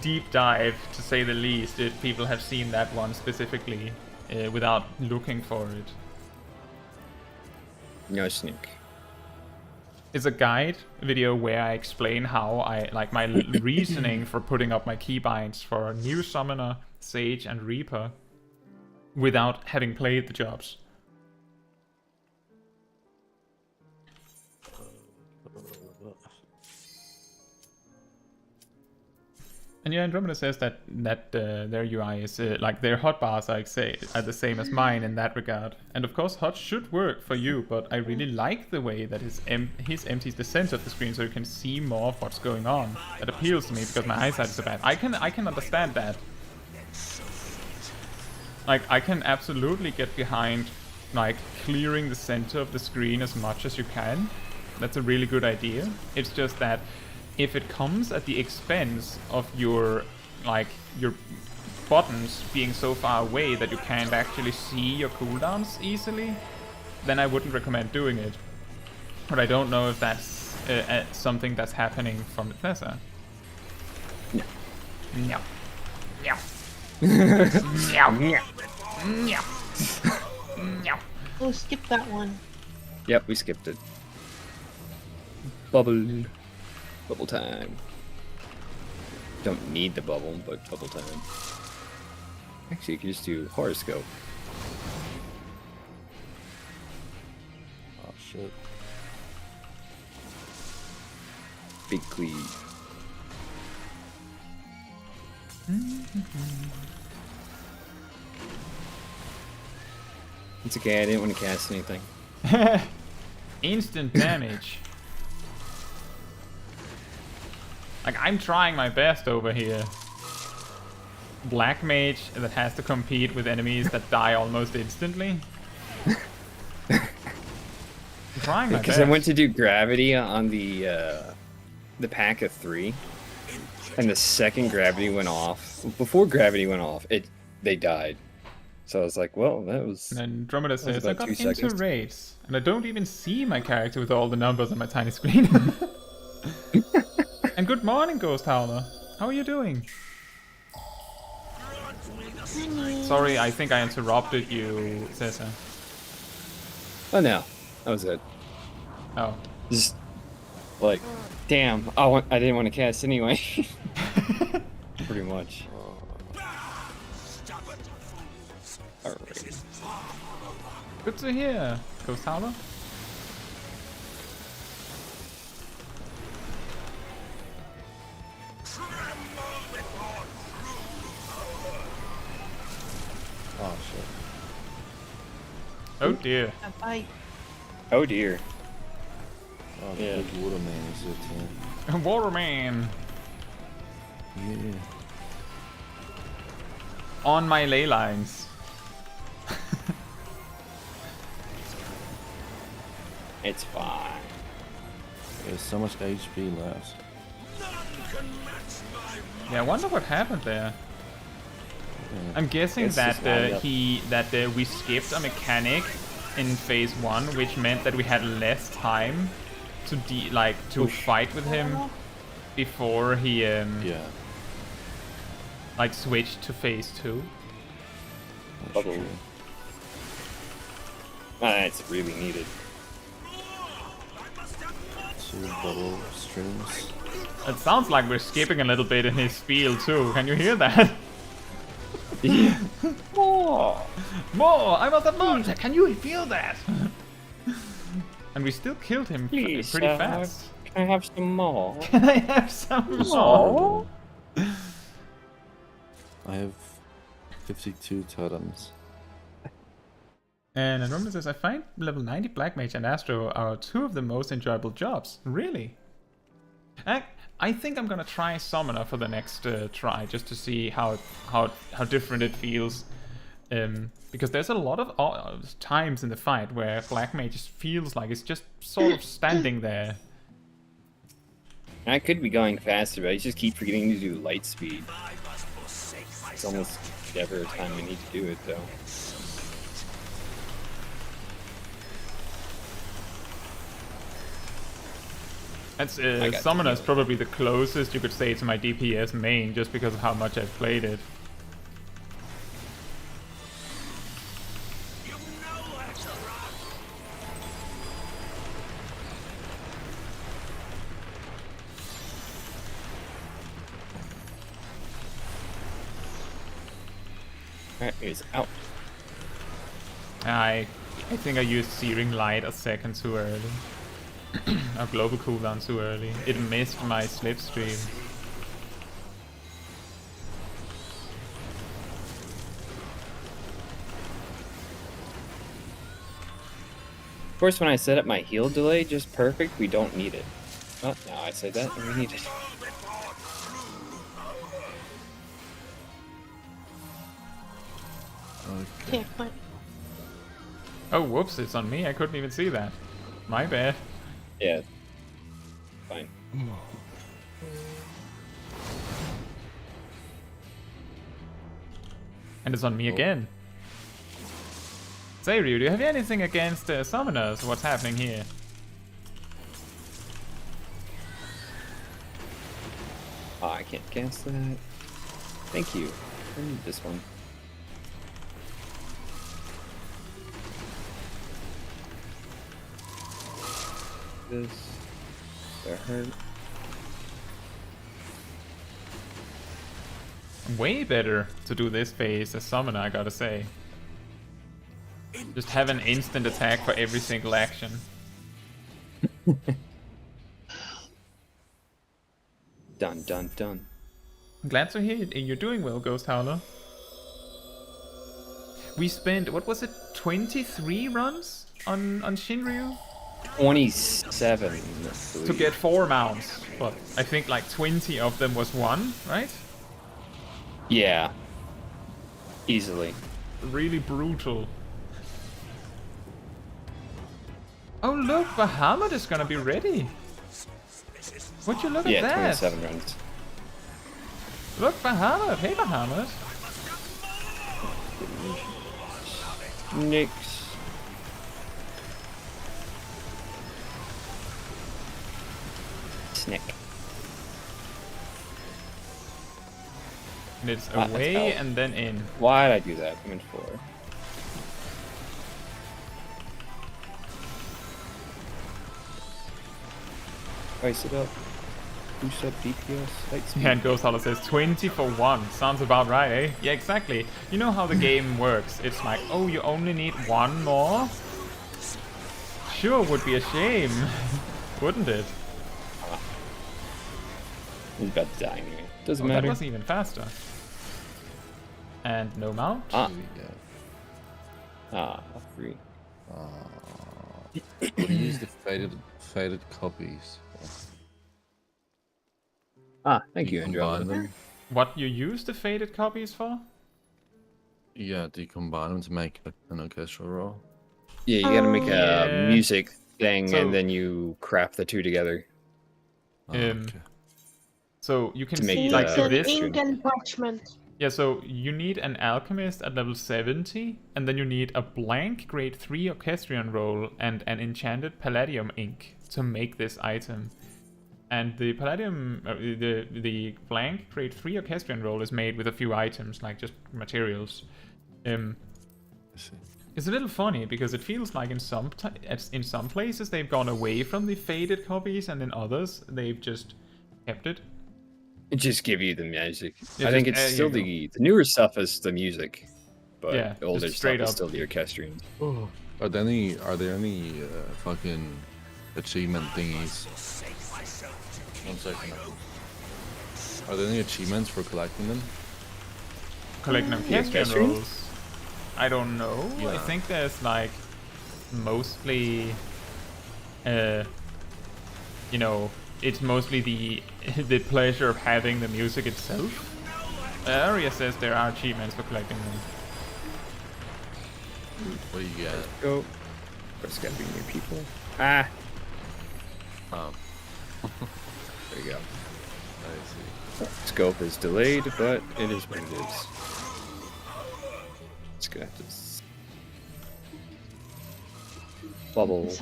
deep dive, to say the least. People have seen that one specifically without looking for it. No sneak. It's a guide video where I explain how my reasoning for putting up my keybinds for New Summoner, Sage, and Reaper without having played the jobs. And yeah, Andromeda says that their UI is like their hotbars are the same as mine in that regard. And of course, hot should work for you, but I really like the way that his empties the center of the screen so you can see more of what's going on. That appeals to me because my eyesight is so bad. I can understand that. Like, I can absolutely get behind like clearing the center of the screen as much as you can. That's a really good idea. It's just that if it comes at the expense of your buttons being so far away that you can't actually see your cooldowns easily, then I wouldn't recommend doing it. But I don't know if that's something that's happening from Bethesda. No. No. No. No. No. No. Oh, skip that one. Yep, we skipped it. Bubble time. Don't need the bubble, but bubble time. Actually, you can just do horoscope. Oh shit. Big cleave. It's okay, I didn't want to cast anything. Instant damage. Like, I'm trying my best over here. Black mage that has to compete with enemies that die almost instantly. I'm trying my best. Because I went to do gravity on the pack of 3, and the second gravity went off. Before gravity went off, they died. So I was like, well, that was. And Andromeda says, I about got 2 into seconds. raids, and I don't even see my character with all the numbers on my tiny screen. And good morning, Ghost Howler. How are you doing? Sorry, I think I interrupted you, Cesar. Oh no, that was it. Oh. Just like, damn, I didn't want to cast anyway. Pretty much. Alright. Good to hear, Ghost Howler. Oh shit. Oh dear. A bite. Oh dear. Oh, the Yeah. big water man is it, yeah. Waterman. Yeah. On my ley lines. It's fine. There's so much HP left. Yeah, I wonder what happened there. Yeah. I'm guessing It's that just lined up. we skipped a mechanic in phase 1, which meant that we had less time to fight with him before he Yeah. like switched to phase 2. That's Bubble. true. It's really needed. 2 bubble streams. It sounds like we're skipping a little bit in his spiel too. Can you hear that? Oh. More! I was at more! Can you feel that? And we still killed him Please, pretty fast. Can I have some more? Can I have some Just more? bubble. I have 52 totems. And Andromeda says, I find level 90 Black Mage and Astro are 2 of the most enjoyable jobs. Really? I think I'm gonna try Summoner for the next try, just to see how different it feels. Because there's a lot of times in the fight where Black Mage just feels like it's just sort of standing there. I could be going faster, but I just keep forgetting to do light speed. It's almost never a time I need to do it, though. That's I got Summoner's you. probably the closest you could say to my DPS main, just because of how much I've played it. That is out. I think I used Searing Light a second too early. Our global cooldown too early. It missed my slipstream. Of course, when I set up my heal delay just perfect, we don't need it. Oh, now I said that, and we need it. Okay. Okay, but Oh, whoops, it's on me. I couldn't even see that. My bad. Yeah. Fine. And it's on me again. Seiryu, do you have anything against summoners? What's happening here? Oh, I can't cancel that. Thank you. I need this one. This. That hurt. Way better to do this phase as summoner, I gotta say. Just have an instant attack for every single action. Done, done, done. I'm glad to hear you're doing well, Ghost Howler. We spent, what was it, 23 runs on Shinryu? 27. To get 4 mounts, but I think like 20 of them was 1, right? Yeah. Easily. Really brutal. Oh look, Bahamut is gonna be ready. Would you look at Yeah, that? 27 runs. Look, Bahamut. Hey, Bahamut. Nix. Snick. And it's Ah, that's away out. and then in. Why'd I do that? I'm in 4. Spice it up. Boost up DPS. Light speed. Yeah, and Ghost Howler says 20 for 1. Sounds about right, eh? Yeah, exactly. You know how the game works. It's like, oh, you only need 1 more? Sure, would be a shame. Wouldn't it? He's about to die anyway. Doesn't Oh, that matter. was even faster. And no mount? Ah, Yeah. free. We use the faded copies. Ah, thank you, Combine Andrew. them. What you use the faded copies for? Yeah, do you combine them to make an orchestral roll? Yeah, you gotta make a Yeah. music thing So- and then you craft the two together. Oh, Um, okay. So you can To make see he like needs the- an this. ink and parchment. Yeah, so you need an alchemist at level 70, and then you need a blank grade 3 orchestrion roll and an enchanted palladium ink to make this item. And the palladium, the blank grade 3 orchestrion roll is made with a few items, like just materials. I see. It's a little funny because it feels like in some places they've gone away from the faded copies, and in others they've just kept it. It just give you the music. Yeah, I think just- it's you still go. the newer stuff is the music, but Yeah, the older just straight stuff is up. still the orchestrion. Are there any fucking achievement thingies? 1 second. Are there any achievements for collecting them? Collecting orchestrion orchestrion? rolls. I don't know. I Yeah. think there's like mostly, you know, it's mostly the the pleasure of having the music itself. Arya says there are achievements for collecting them. What do you get? Go. There's gotta be new people. Ah, Oh, there you go. I see. Scope is delayed, but it is what it is. It's gonna have to bubble.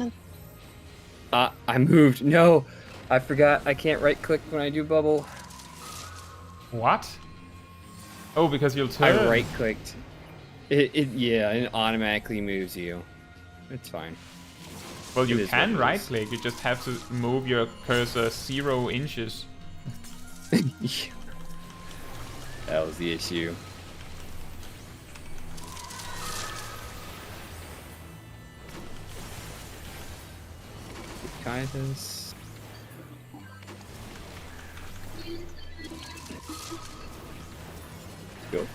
Ah, I moved. No, I forgot. I can't right click when I do bubble. What? Oh, because you'll turn. I right clicked. Yeah, it automatically moves you. It's fine. Well, you it is can what it right is. click. You just have to move your cursor 0 inches. That was the issue. Guidance. Go.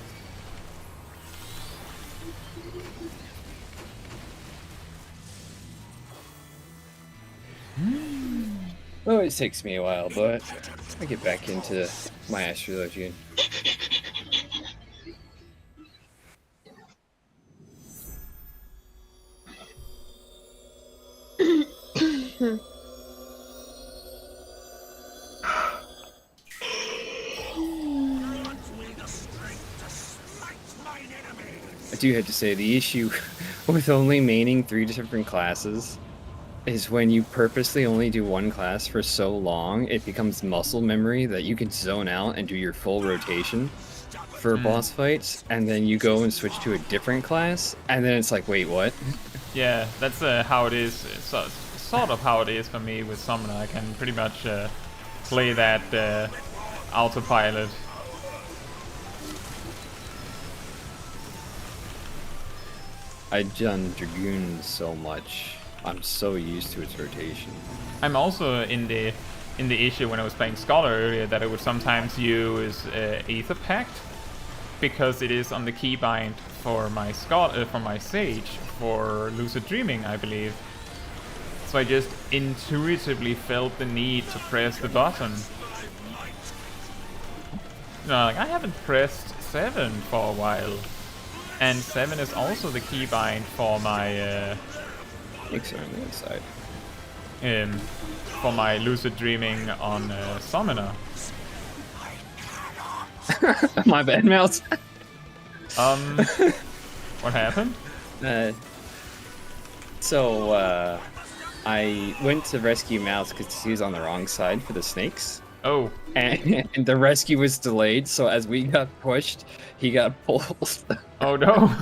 Oh, it takes me a while, but I get back into my astrology. I do have to say, the issue with only maining 3 different classes is when you purposely only do one class for so long, it becomes muscle memory that you can zone out and do your full rotation for boss fights, and then you go and switch to a different class, and then it's like, wait, what? Yeah, that's how it is. Sort of how it is for me with Summoner. I can pretty much play that autopilot. I've done Dragoon so much. I'm so used to its rotation. I'm also in the issue when I was playing Scholar earlier that I would sometimes use Aether Pact because it is on the keybind for my Sage for Lucid Dreaming, I believe. So I just intuitively felt the need to press the button. No, like I haven't pressed 7 for a while, and 7 is also the keybind for my. Mixer on the inside. For my Lucid Dreaming on Summoner. My bad, Mouse. What happened? I went to rescue Mouse because he was on the wrong side for the snakes. Oh. And the rescue was delayed, so as we got pushed, he got pulled. Oh no.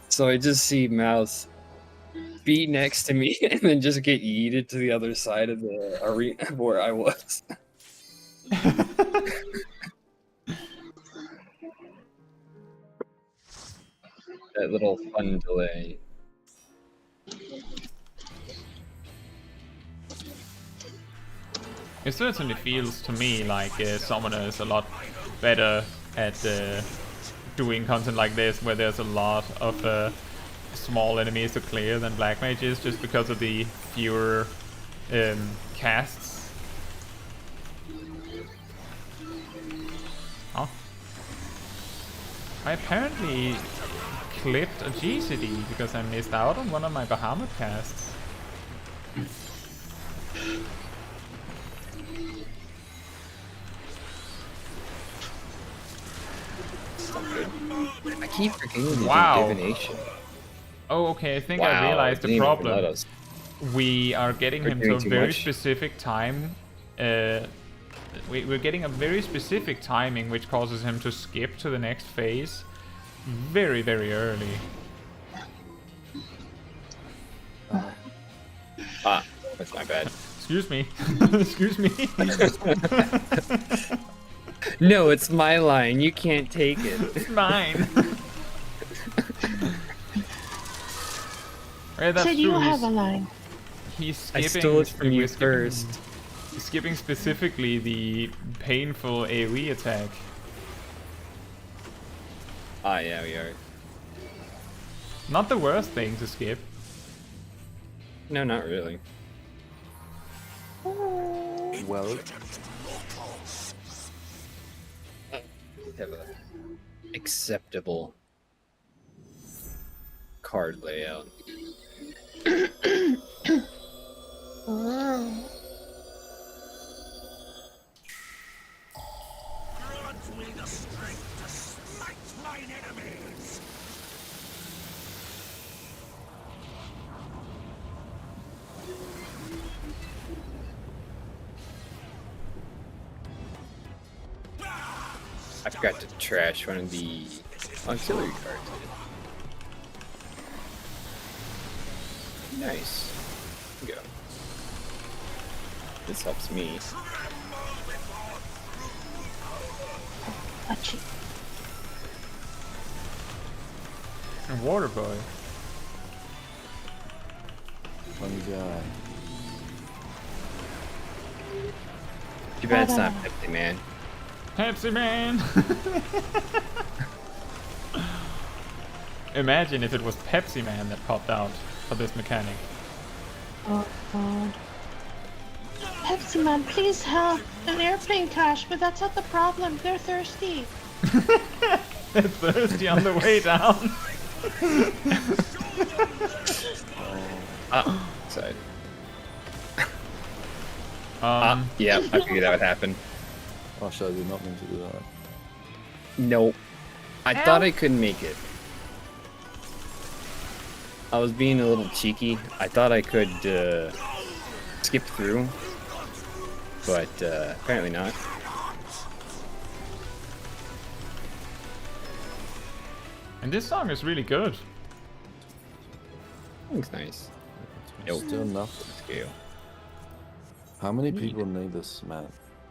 So I just see Mouse be next to me and then just get yeeted to the other side of the arena where I was. That little fun delay. It certainly feels to me like Summoner is a lot better at doing content like this, where there's a lot of small enemies to clear than Black Mage is, just because of the fewer casts. Oh. I apparently clipped a GCD because I missed out on one of my Bahamut casts. I keep forgetting to do Wow. divination. Oh, okay, I think Wow, I realized the didn't even let problem. us. We are getting We're him to doing a too very much. specific time. We're getting a very specific timing which causes him to skip to the next phase very, very early. Ah, that's my bad. Excuse me. Excuse me. No, it's my line. You can't take it. It's mine. Right, that's Said true. you have a line. He's I skipping. stole it from you we're skipping- first. He's skipping specifically the painful AoE attack. Ah, yeah, we are. Not the worst thing to skip. No, not really. Well, Have a acceptable card layout. I forgot to trash one of the auxiliary cards. Nice. Go. This helps me. Touchy. And Water Boy. fun guy. Too bad it's not Pepsi Man. Pepsi Man! Imagine if it was Pepsi Man that popped out for this mechanic. Oh god. Pepsi Man, please help! An airplane crashed, but that's not the problem. They're thirsty. They're thirsty on the way down. Sorry. Yeah. I figured that would happen. Oh, shit, I did not mean to do that. Nope. I thought I could make it. I was being a little cheeky. I thought I could skip through, but apparently not. And this song is really good. Looks nice. Nope. Still nothing. Scale. How many people need this map?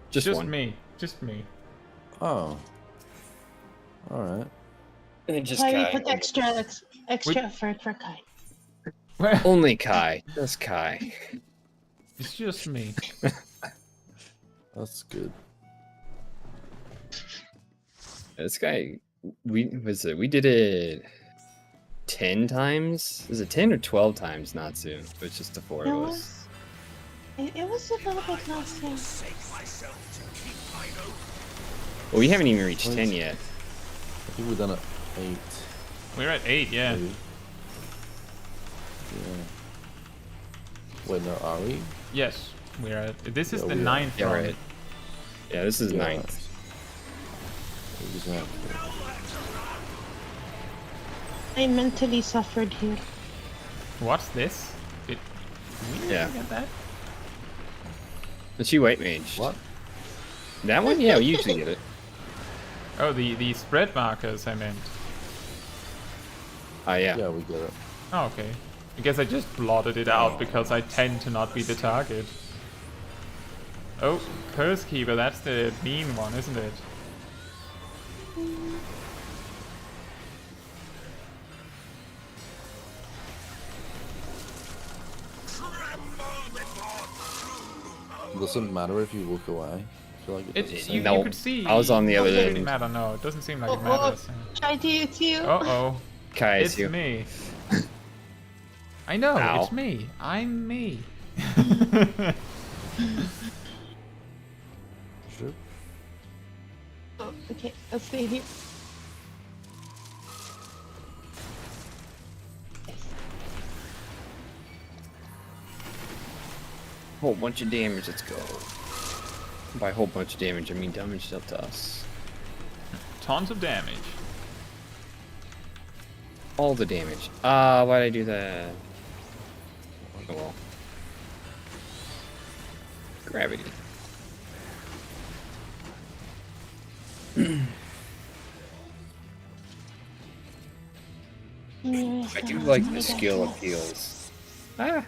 Just one. me. Just me. Oh. Alright. And then just Why we Kai. put extra effort for Kai. Well, Only Kai. Just Kai. it's just me. That's good. This guy, we did it 10 times? Is it 10 or 12 times? Natsu. It was just the four of us. It was a little bit last year. Well, we haven't even reached 10 yet. I think we've done it 8. We're at 8, yeah. Maybe. Yeah. Wait, no, are we? Yes, we're at. This is Yeah, the we are. 9th Yeah, run. right. Yeah, this is Yeah. 9th. Exactly. I mentally suffered here. What's this? Did we Yeah. get that? The Chi White Mage. What? That one? Yeah, we usually get it. Oh, the spread markers I meant. Ah, yeah. Yeah, we get it. Oh, okay. I guess I just blotted it out because I tend to not be the target. Oh, Curse Keeper, that's the mean one, isn't it? Doesn't matter if you look away. I feel like it doesn't say. You No, could see. I was on the Oh, other it doesn't end. matter, no. It doesn't seem like it Oh, matters. Try to it's you. Uh-oh. Kai is It's you. me. I know, Ow. it's me. I'm me. Sure. Oh, okay, let's stay here. Whole bunch of damage, let's go. By whole bunch of damage, I mean damage dealt to us. Tons of damage. All the damage. Ah, why'd I do that? Oh well. Gravity. I do like the skill appeals. Ah.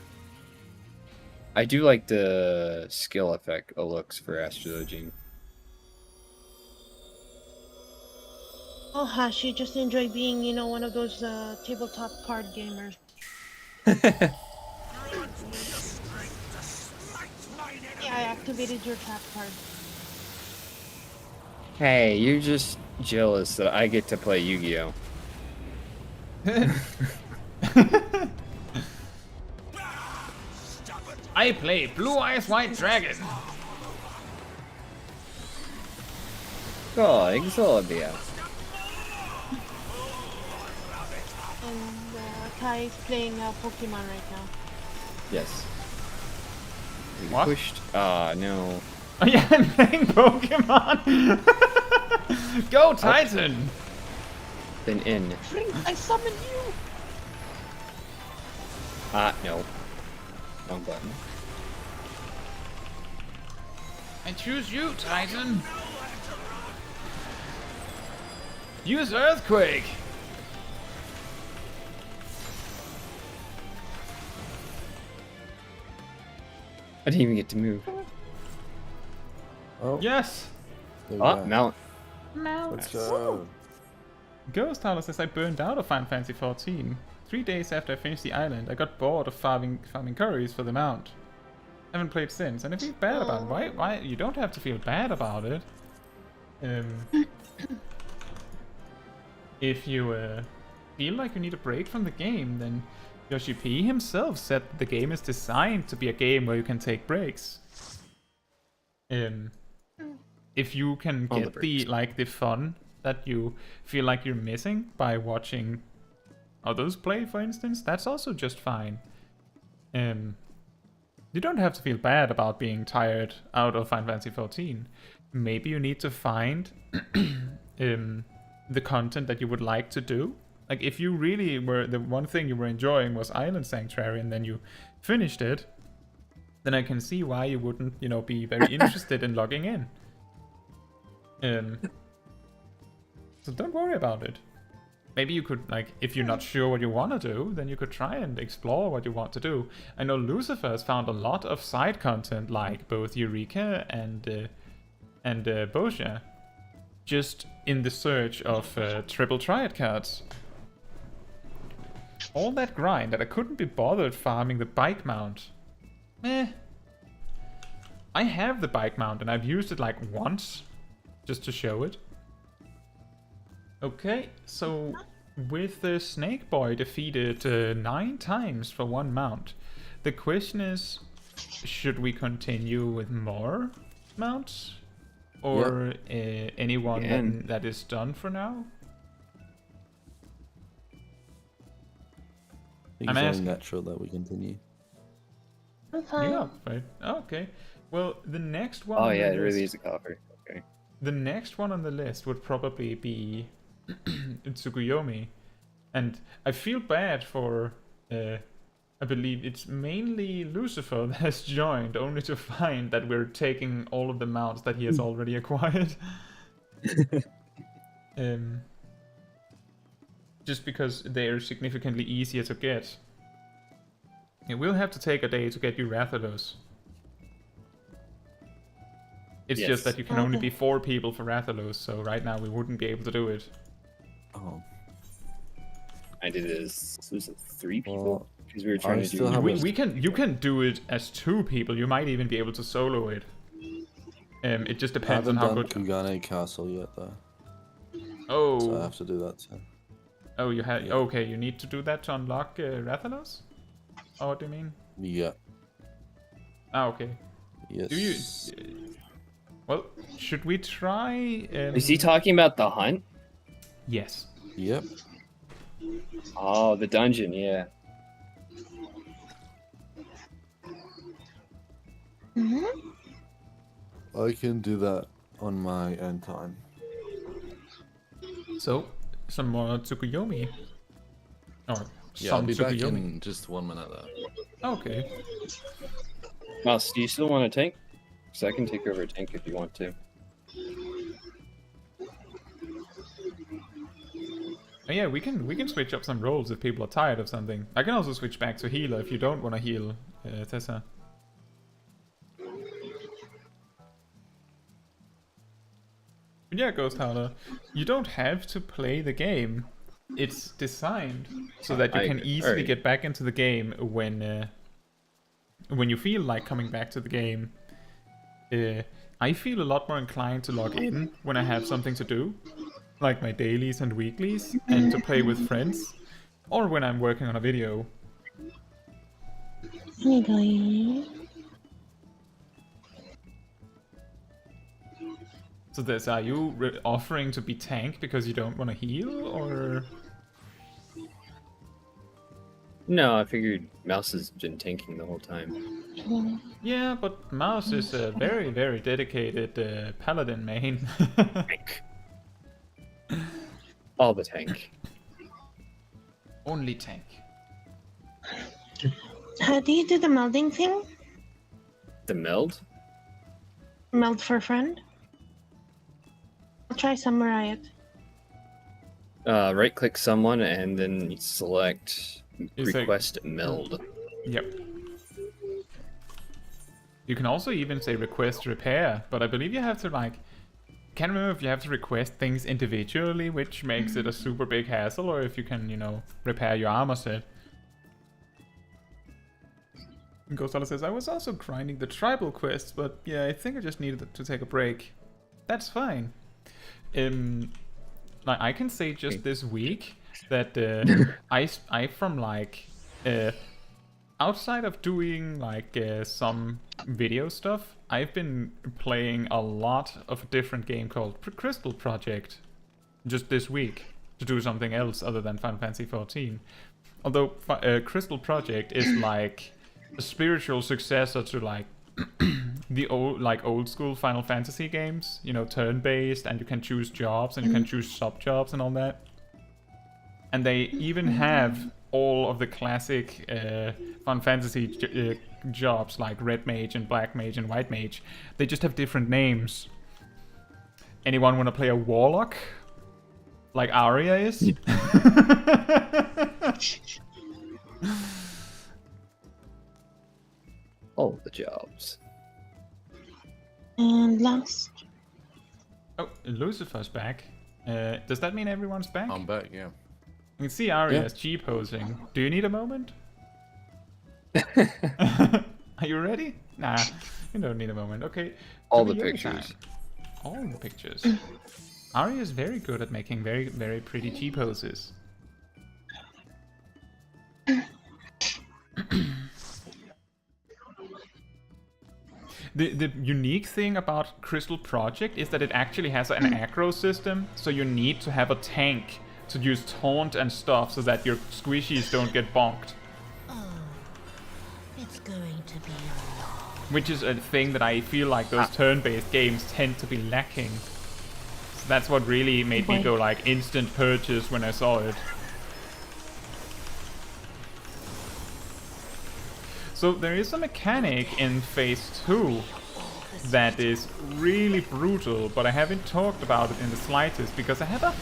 I do like the skill effect looks for astrologing. Oh, Hash, you just enjoy being, you know, one of those tabletop card gamers. Yeah, I activated your trap card. Hey, you're just jealous that I get to play Yu-Gi-Oh! I play Blue Eyes White Dragon. Oh, Exodia. And Kai is playing Pokemon right now. Yes. We What? pushed. Ah, no. Oh yeah, I'm playing Pokemon. Go Titan. Then in. Frank, I summon you! Ah, no. Wrong button. I choose you, Titan. Use Earthquake. I didn't even get to move. Oh, Yes. there we Ah, go. mount. Let's go. Ghost Hollow says I burned out of Final Fantasy XIV. 3 days after I finished the island, I got bored of farming curries for the mount. Haven't played since, and I feel bad about it. Why? You don't have to feel bad about it. If you feel like you need a break from the game, then Yoshi P himself said the game is designed to be a game where you can take breaks. If you can On the get the breaks. the fun that you feel like you're missing by watching others play, for instance, that's also just fine. You don't have to feel bad about being tired out of Final Fantasy XIV. Maybe you need to find the content that you would like to do. Like, if you really were, the one thing you were enjoying was Island Sanctuary and then you finished it, then I can see why you wouldn't, be very interested in logging in. So don't worry about it. Maybe you could, if you're not sure what you want to do, then you could try and explore what you want to do. I know Lucifer has found a lot of side content, like both Eureka and Bosha, just in the search of triple triad cards. All that grind that I couldn't be bothered farming the bike mount. I have the bike mount and I've used it once, just to show it. Okay, so with the Snake Boy defeated 9 times for 1 mount, the question is, should we continue with more mounts? Or anyone that is done for now? I think it's only natural that we continue. I'm fine. Yeah, right. Oh, okay. Well, the next one. Oh on yeah, the it really list- is a copper. Okay. The next one on the list would probably be Tsukuyomi. And I feel bad for, I believe it's mainly Lucifer that has joined, only to find that we're taking all of the mounts that he has already acquired. Just because they are significantly easier to get. It will have to take a day to get you Rathalos. It's Yes. just that you can only be 4 people for Rathalos, so right now we wouldn't be able to do it. Oh. I did this. Was it 3 people? Well, Because we were trying I to still do. have a- You can do it as 2 people. You might even be able to solo it. It just I depends on haven't how done good. Kugane Castle yet, though. Oh, So I have to do that too. oh, you had. Yeah. Okay, you need to do that to unlock Rathalos. Oh, what do you mean? Yeah. Ah, okay. Yes. Do you? Well, should we try? Is he talking about the hunt? Yes. Yep. Oh, the dungeon. Yeah. I can do that on my own time. So, some more Tsukuyomi. Or Yeah, some I'll be back Tsukuyomi. in just 1 minute though. Okay. Mouse, do you still want a tank? Because I can take over a tank if you want to. Oh, yeah, we can switch up some roles if people are tired of something. I can also switch back to healer if you don't want to heal, Tessa. But yeah, Ghost Howler, you don't have to play the game. It's designed so that you I can agree. easily Alright. get back into the game when you feel like coming back to the game. I feel a lot more inclined to log in when I have something to do, like my dailies and weeklies, and to play with friends, or when I'm working on a video. So this, are you offering to be tank because you don't want to heal, or? No, I figured Mouse has been tanking the whole time. Yeah, but Mouse is a very, very dedicated paladin main. Tank. All the tank. Only tank. How do you do the melding thing? The meld? Meld for a friend? I'll try Samurai it. Right click someone and then select You say- request meld. Yep. You can also even say request repair, but I believe you have to can't remember if you have to request things individually, which makes it a super big hassle, or if you can, repair your armor set. Ghostala says, I was also grinding the tribal quests, but yeah, I think I just needed to take a break. That's fine. I can say just this week that I from outside of doing like some video stuff, I've been playing a lot of a different game called Crystal Project just this week to do something else other than Final Fantasy XIV. Although Crystal Project is like a spiritual successor to like the old school Final Fantasy games, you know, turn-based, and you can choose jobs and you can choose sub-jobs and all that. And they even have all of the classic Final Fantasy jobs like Red Mage and Black Mage and White Mage. They just have different names. Anyone want to play a Warlock? Like Arya is? All the jobs. And last. Oh, Lucifer's back. Does that mean everyone's back? I'm back, yeah. You can see Arya's G-posing. Do you need a moment? Are you ready? Nah, you don't need a moment. Okay. All the Tsukuyomi pictures. time. All the pictures. Arya is very good at making very, very pretty G-poses. The unique thing about Crystal Project is that it actually has an aggro system, so you need to have a tank to use taunt and stuff so that your squishies don't get bonked. Oh, it's going to be a long. Which is a thing that I feel like those turn-based games tend to be lacking. So that's what really made me go like instant purchase when I saw it. So there is a mechanic in Phase 2 that is really brutal, but I haven't talked about it in the slightest because I have a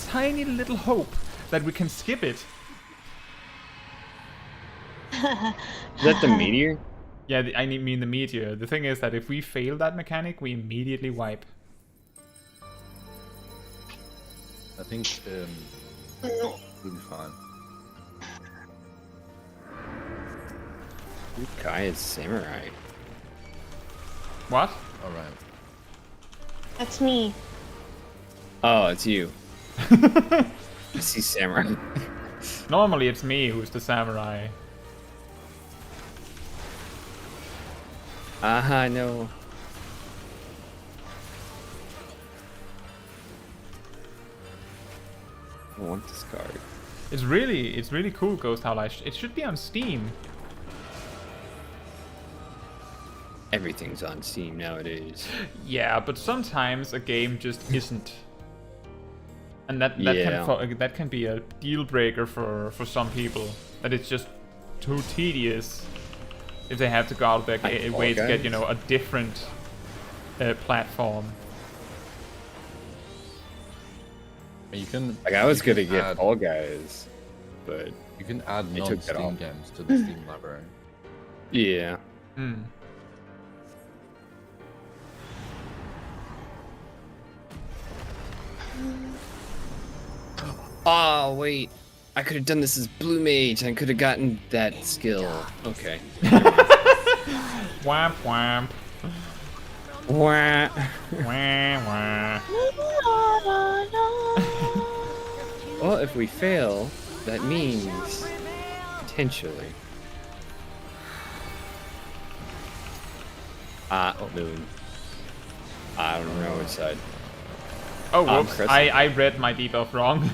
tiny little hope that we can skip it. Is that the meteor? Yeah, I mean the meteor. The thing is that if we fail that mechanic, we immediately wipe. I think we'll be fine. Kai is samurai. What? Alright. That's me. Oh, it's you. I see samurai. Normally it's me who's the samurai. Aha, no. I want this card. It's really cool, Ghost Howl. It should be on Steam. Everything's on Steam nowadays. Yeah, but sometimes a game just isn't. And that can be a deal breaker for some people. That it's just too tedious if they have to go out of their way to get, you know, a different platform. You can. Like I was gonna get add, Fall Guys, but you can add they took that non-Steam off. games to the Steam library. Yeah. Hmm. Oh wait, I could have done this as Blue Mage and I could have gotten that skill. Okay. Wamp wamp. Wah. Wah wah. Well, if we fail, that means potentially. Moon. I don't know which side. Oh, whoops. Crescent. I read my debuff wrong.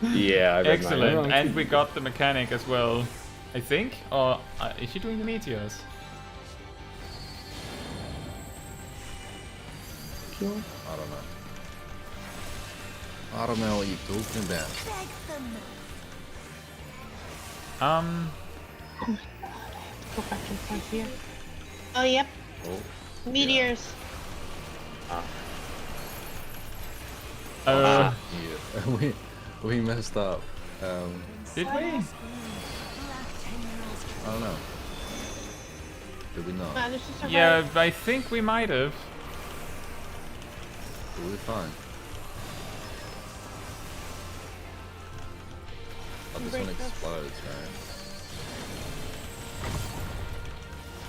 Yeah, I read mine Excellent. wrong, And too. we got the mechanic as well, I think. Or is she doing the meteors? I don't know. I don't know what you're talking about. Go back in front here. Oh, yep. Oh, Meteors. yeah. we messed up. Did we? I don't know. Did we not? Managed to survive. Yeah, I think we might have. We're fine. Oh, this one explodes, right?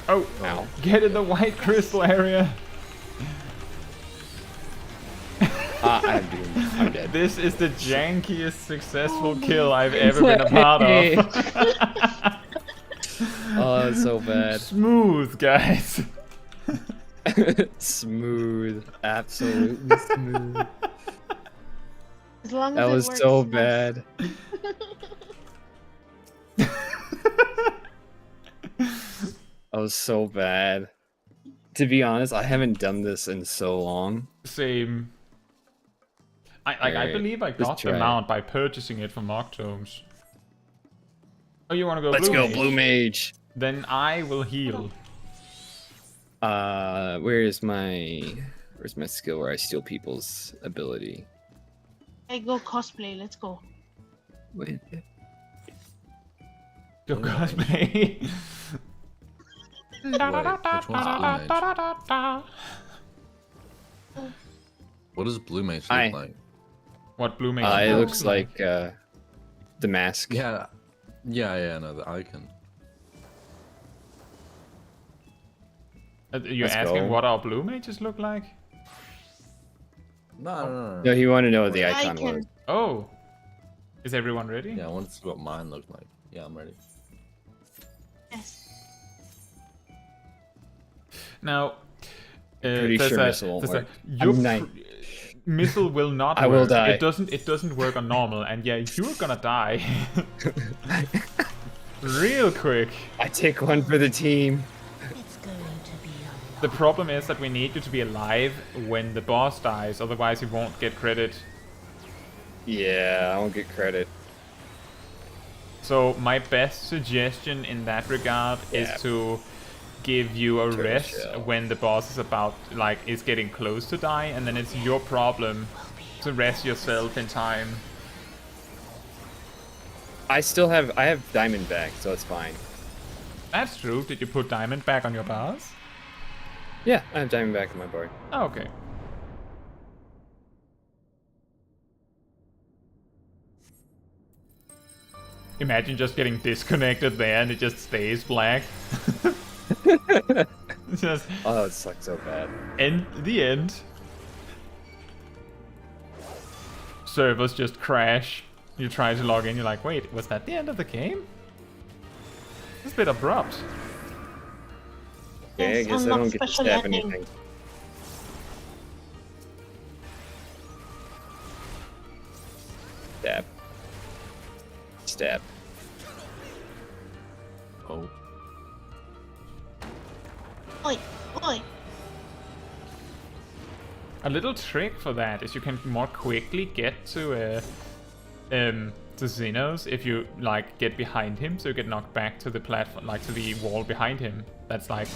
Oh, Ow. get in the white crystal area. I'm dead. This is the jankiest successful kill I've ever been a part of. Oh, that's so bad. Smooth, guys. Smooth. Absolutely smooth. As long as That it was works, so nice. bad. That was so bad. To be honest, I haven't done this in so long. Same. I Alright, believe I let's got the try it. mount by purchasing it from Octomes. Oh, you want to go Let's blue go, mage? Blue Mage. Then I will heal. Where's my skill where I steal people's ability? I go cosplay. Let's go. Wait. Go cosplay. Wait, which one's Blue Mage? What does Blue Mage look Hi. like? What blue mage? It looks like the mask. Yeah, no, the icon. You're Let's asking go. what our blue mages look like? No. No, you want to know what the I icon can. was. Oh. Is everyone ready? Yeah, I want to see what mine looks like. Yeah, I'm ready. Yes. Now, Pretty there's sure a- missile won't there's a- work. your I'm nine. missile will not I work. will die. It doesn't work on normal, and yeah, you're gonna die. Real quick. I take one for the team. The problem is that we need you to be alive when the boss dies, otherwise you won't get credit. Yeah, I won't get credit. So my best suggestion in that regard Yeah. is to give you a Turtle rest shell. when the boss is is getting close to die, and then it's your problem to rest yourself in time. I have diamond back, so it's fine. That's true. Did you put diamond back on your bars? Yeah, I have diamond back in my board. Oh, okay. Imagine just getting disconnected there and it just stays black. Just Oh, it sucks so bad. end the end. Servers just crash. You try to log in, you're like, wait, was that the end of the game? It's a bit abrupt. Okay, I Yes, guess I unlock don't get to special stab ending. anything. Stab. Stab. Oh, Oi, oi. A little trick for that is you can more quickly get to Xenos if you like get behind him, so you get knocked back to the platform, like to the wall behind him. That's like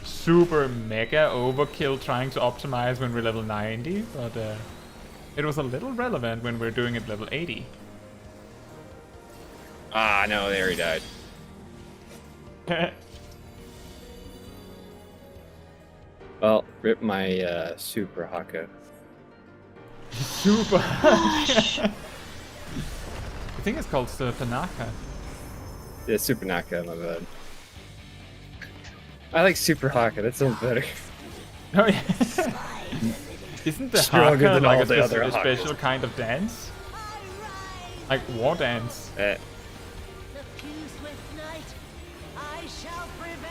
super mega overkill trying to optimize when we're level 90, but it was a little relevant when we're doing it level 80. Ah, no, they already died. Well, rip my super haka. Super. I think it's called Tanaka. Yeah, super naka, my bad. I like super haka, that sounds better. Oh yeah. Isn't the Stronger haka than like all a, the other a special hakas. kind of dance? Like war dance?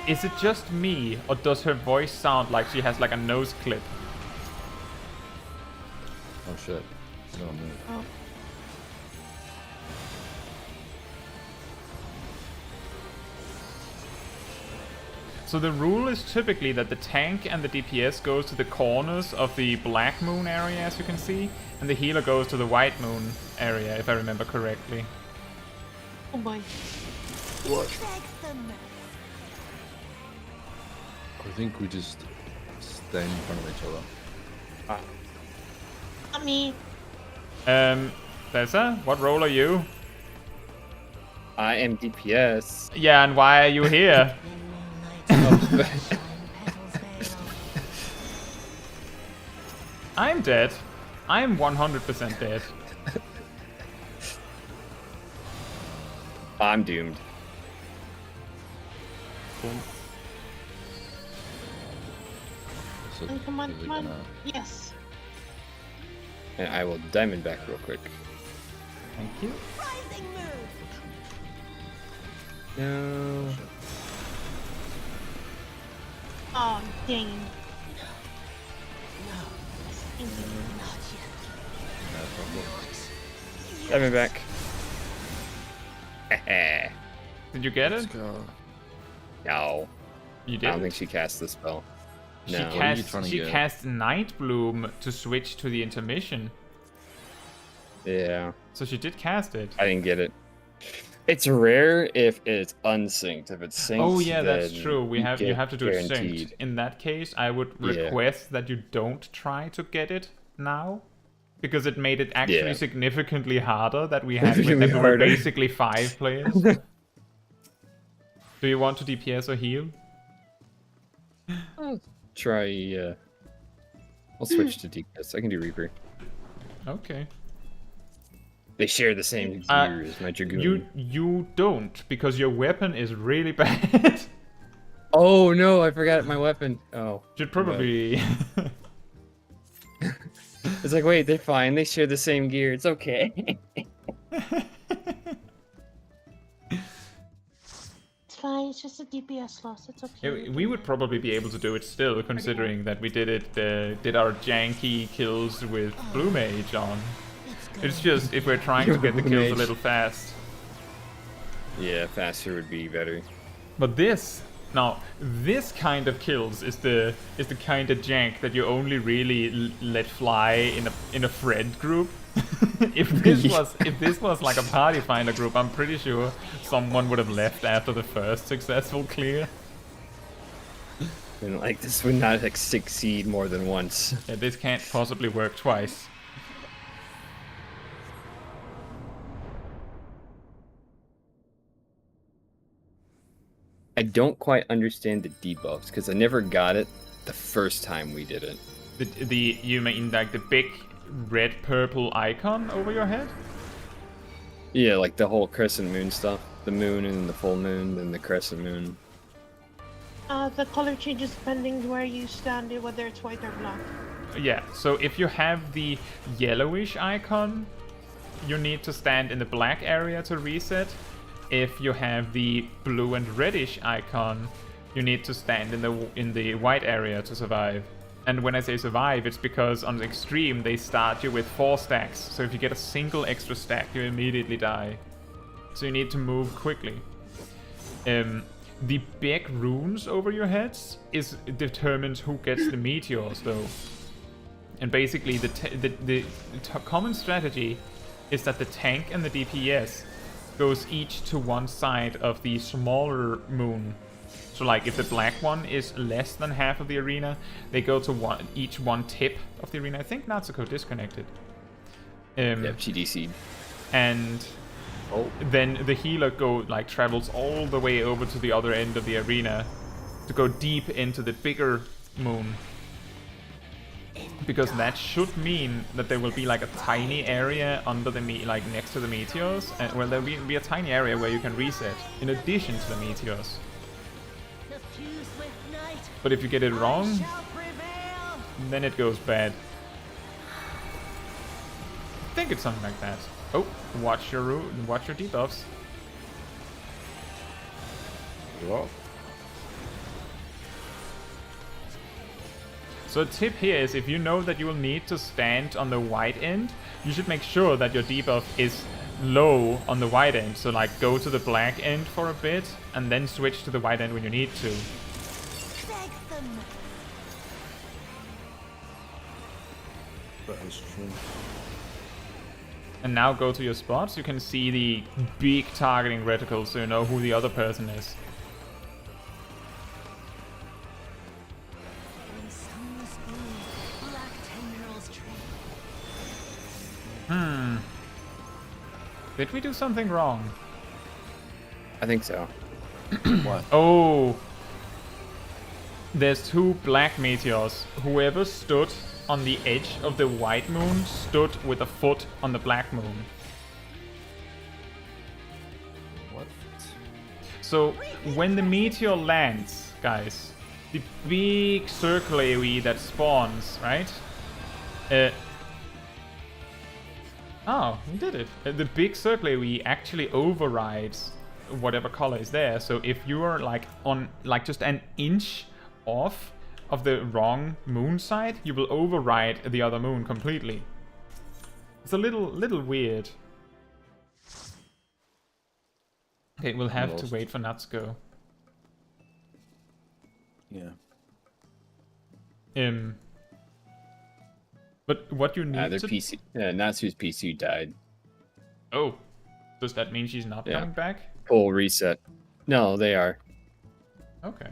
Is it just me, or does her voice sound like she has like a nose clip? oh shit. No, no. So the rule is typically that the tank and the DPS goes to the corners of the black moon area, as you can see, and the healer goes to the white moon area, if I remember correctly. Oh boy. I think we just stay in front of each other. Not me. Tessa, what role are you? I am DPS. Yeah, and why are you here? I'm dead. I'm 100% dead. I'm doomed. So Come on, is it come on. gonna- Yes. And I will diamond back real quick. Thank you. Rising moon. No. Oh, dang. No problem. Diamond back. Did you get Let's it? go. No. You I did. don't think she cast the spell. She No. What are you cast. trying to She get? cast Night Bloom to switch to the intermission. Yeah, So she did cast it. I didn't get it. It's rare if it's unsynced. If it's synced, Oh yeah, that's then true. You get have to do it guaranteed. synced. In that case, I would Yeah. request that you don't try to get it now, because it made it actually Yeah. significantly harder that we had Significantly that we were harder. basically 5 players. Do you want to DPS or heal? Try. I'll switch to DPS. I can do Reaper. Okay. They share the same Uh, gear as my Dragoon. You don't, because your weapon is really bad. Oh no, I forgot my weapon. Oh. Should probably. It's like, wait, they're fine. They share the same gear. It's okay. It's fine. It's just a DPS loss. It's okay. We would probably be able to do it still, considering that we did our janky kills with Blue Mage on. It's just if we're trying to get the Blue kills a Mage. little fast. Yeah, faster would be better. But this kind of kills is the kind of jank that you only really let fly in a friend group. if this was like a party finder group, I'm pretty sure someone would have left after the first successful clear. And like this would not like, succeed more than once. Yeah, this can't possibly work twice. I don't quite understand the debuffs because I never got it the first time we did it. You mean like the big red purple icon over your head? Yeah, like the whole crescent moon stuff. The moon and the full moon, then the crescent moon. The color changes depending where you stand, whether it's white or black. Yeah, so if you have the yellowish icon, you need to stand in the black area to reset. If you have the blue and reddish icon, you need to stand in the white area to survive. And when I say survive, it's because on the extreme they start you with 4 stacks. So if you get a single extra stack, you immediately die. So you need to move quickly. The big runes over your heads determines who gets the meteors, though. And basically, the common strategy is that the tank and the DPS goes each to one side of the smaller moon. So, like, if the black one is less than half of the arena, they go to each one tip of the arena. I think Natsuko disconnected. Yep, she DC'd. And then the healer travels all the way over to the other end of the arena to go deep into the bigger moon. Because that should mean that there will be like a tiny area under the next to the meteors, and well, there'll be a tiny area where you can reset in addition to the meteors. But if you get it wrong, then it goes bad. I think it's something like that. Oh, watch your debuffs. Whoa. So a tip here is if you know that you will need to stand on the white end, you should make sure that your debuff is low on the white end. So like go to the black end for a bit and then switch to the white end when you need to. That is true. And now go to your spots. You can see the big targeting reticle so you know who the other person is. Did we do something wrong? I think so. What? Oh! There's 2 black meteors. Whoever stood on the edge of the white moon stood with a foot on the black moon. What? So when the meteor lands, guys, the big circle AoE that spawns, right? Oh, we did it. The big circle AoE actually overrides whatever color is there. So if you are like on like just an inch off of the wrong moon side, you will override the other moon completely. It's a little weird. Okay, we'll have to wait for Natsuko. Yeah. But what you need Their to... PC, Natsu's PC died. Oh, does that mean she's not coming back? Full reset. No, they are. Okay.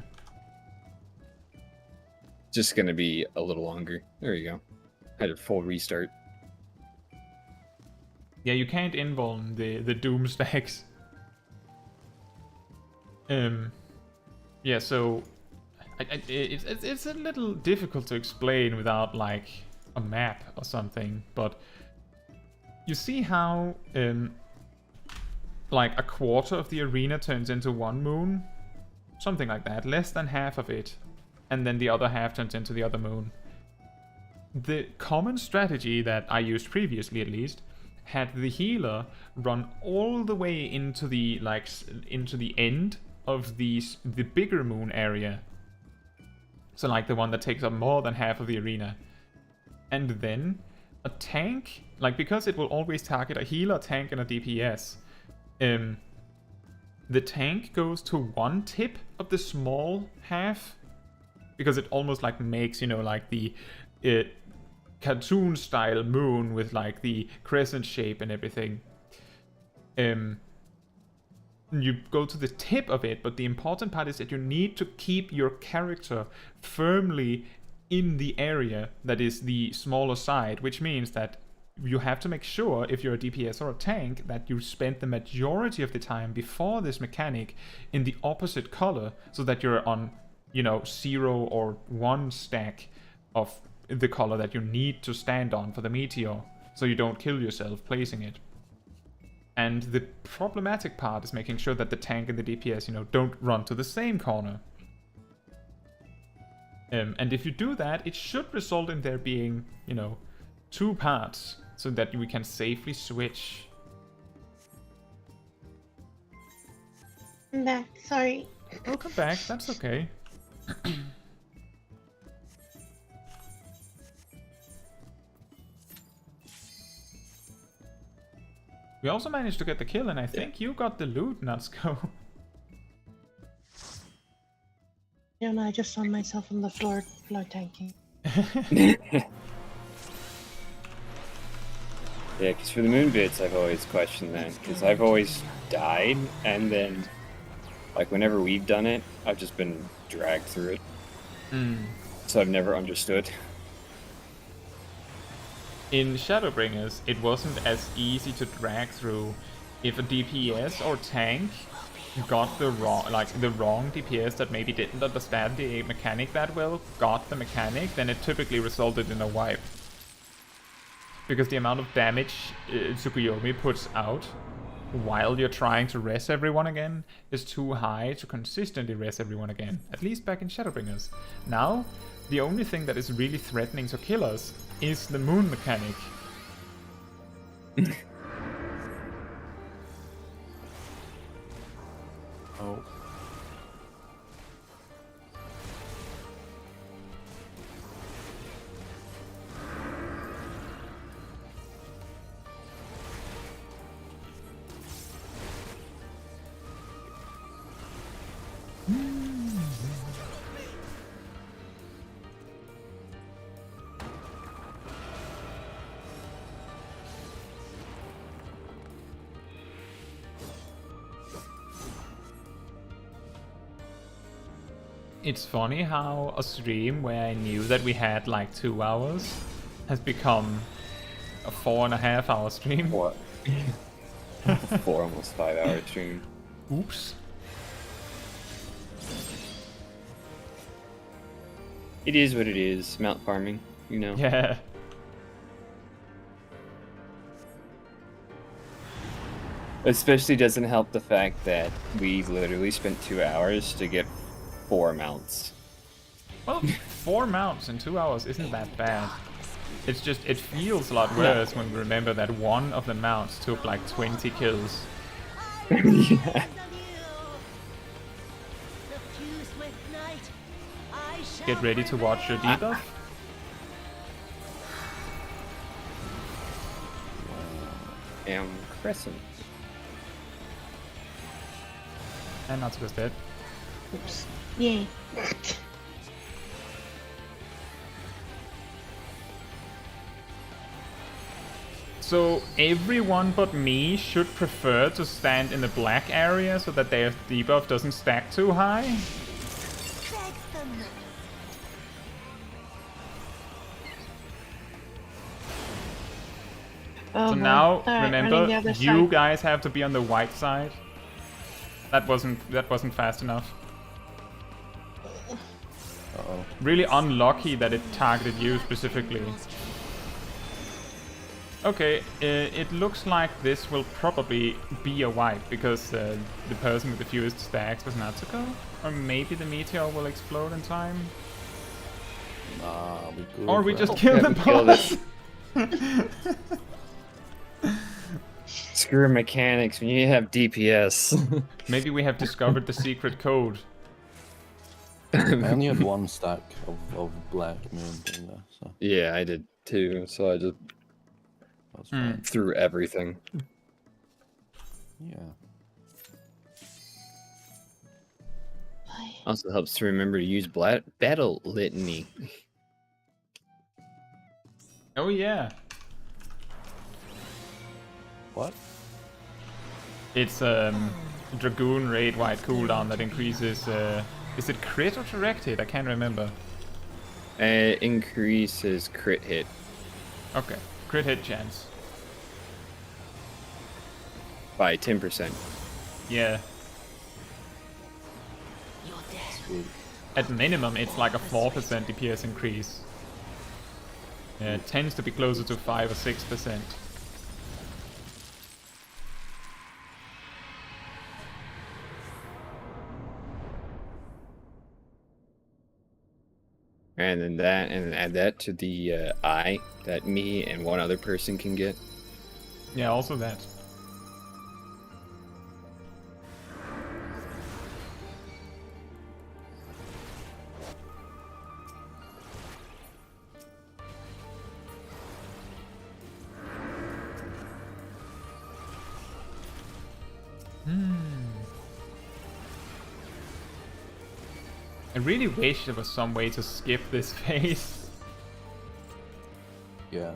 Just gonna be a little longer. There you go. Had a full restart. Yeah, you can't invuln the Doom stacks. Yeah, so it's a little difficult to explain without like a map or something, but you see how like a quarter of the arena turns into one moon, something like that, less than half of it, and then the other half turns into the other moon. The common strategy that I used previously, at least, had the healer run all the way into the into the end of the bigger moon area, so like the one that takes up more than half of the arena, and then a tank, like because it will always target a healer, tank, and a DPS. The tank goes to one tip of the small half because it almost like makes, you know, like the cartoon style moon with like the crescent shape and everything. You go to the tip of it, but the important part is that you need to keep your character firmly in the area that is the smaller side, which means that you have to make sure, if you're a DPS or a tank, that you spend the majority of the time before this mechanic in the opposite color, so that you're on, you know, 0 or 1 stack of the color that you need to stand on for the meteor, so you don't kill yourself placing it. And the problematic part is making sure that the tank and the DPS, you know, don't run to the same corner. And if you do that, it should result in there being, you know, 2 parts, so that we can safely switch. I'm back. Sorry. Welcome back, that's okay. We also managed to get the kill, and I think you got the loot, Natsuko. Yeah, no, I just found myself on the floor tanking. Yeah, because for the moon bits, I've always questioned that, because I've always died, and then, like, whenever we've done it, I've just been dragged through it. So I've never understood. In Shadowbringers, it wasn't as easy to drag through. If a DPS or tank got the wrong DPS that maybe didn't understand the mechanic that well, got the mechanic, then it typically resulted in a wipe. Because the amount of damage Tsukuyomi puts out while you're trying to res everyone again is too high to consistently res everyone again, at least back in Shadowbringers. Now, the only thing that is really threatening to kill us is the moon mechanic. Oh. It's funny how a stream where I knew that we had like 2 hours has become a 4.5 hour stream. What? 4, almost 5 hour stream. Oops. It is what it is, mount farming, you know. Yeah. Especially doesn't help the fact that we literally spent 2 hours to get 4 mounts. Well, 4 mounts in 2 hours isn't that bad. It's just, it feels a lot worse when we remember that one of the mounts took like 20 kills. Yeah. Get ready to watch your debuff. Crescent. And Natsuko's dead. Oops. Yay. So everyone but me should prefer to stand in the black area so that their debuff doesn't stack too high. So now, remember, you guys have to be on the white side. That wasn't fast enough. Uh-oh. Really unlucky that it targeted you specifically. Okay, it looks like this will probably be a wipe because the person with the fewest stacks was Natsuko. Or maybe the meteor will explode in time. Nah, we good, Or we bro. just kill the killed boss. Screw mechanics when you have DPS. Maybe we have discovered the secret code. I only had one stack of black moon thing there, so Yeah, I did too, so I just that's fine. threw everything. Yeah. Also helps to remember to use battle litany. Oh yeah. What? It's Dragoon raid white cooldown that increases is it crit or direct hit? I can't remember. Increases crit hit. Okay. Crit hit chance. By 10%. Yeah. Sweet. At minimum it's like a 4% DPS increase. Yeah, it tends to be closer to 5 or 6%. And then that, and then add that to the eye that me and one other person can get. Yeah, also that. I really wish there was some way to skip this phase. Yeah.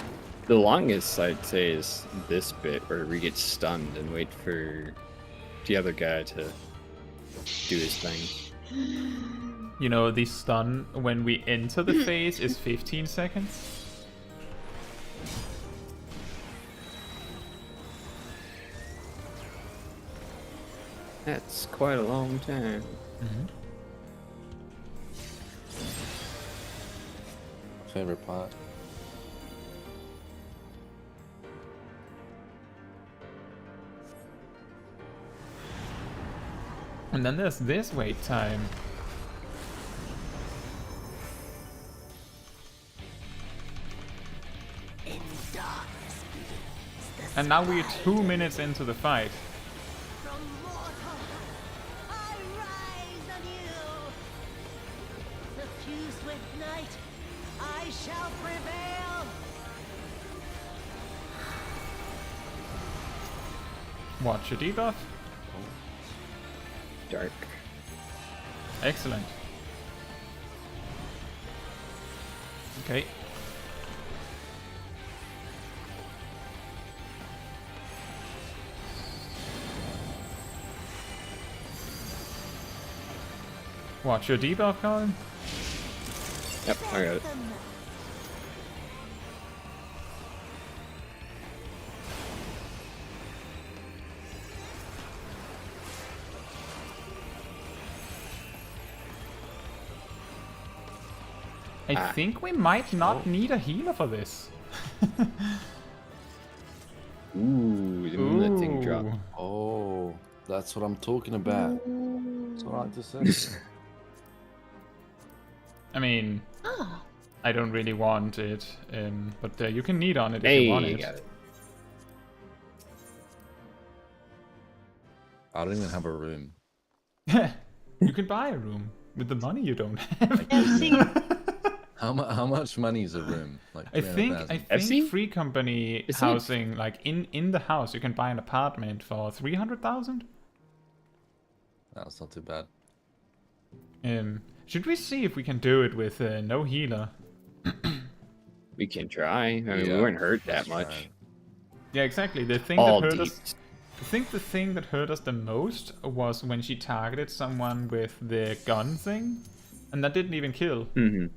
The longest I'd say is this bit where we get stunned and wait for the other guy to do his thing. You know, the stun when we enter the phase is 15 seconds. That's quite a long time. Favorite part. And then there's this wait time. And now we're 2 minutes into the fight. Watch your debuff. Dark. Excellent. Okay. Watch your debuff, Colin. Yep, I got it. I think we might not need a healer for this. Ooh, the moonlit thing Ooh. dropped. Oh, that's what I'm talking about. That's what I like to say. I mean, Oh. I don't really want it, but you can knead on it if Hey, you want you it. got it. I don't even have a room. You can buy a room with the money you don't have. How much money is a room? Like I think 300,000? FC? Free Company Is it? housing, like in the house, you can buy an apartment for 300,000. That's not too bad. Should we see if we can do it with no healer? We can try. I mean, Yeah, we weren't hurt let's that much. try. Yeah, exactly. The thing All that hurt deep. us. I think the thing that hurt us the most was when she targeted someone with the gun thing, and that didn't even kill. Hmm.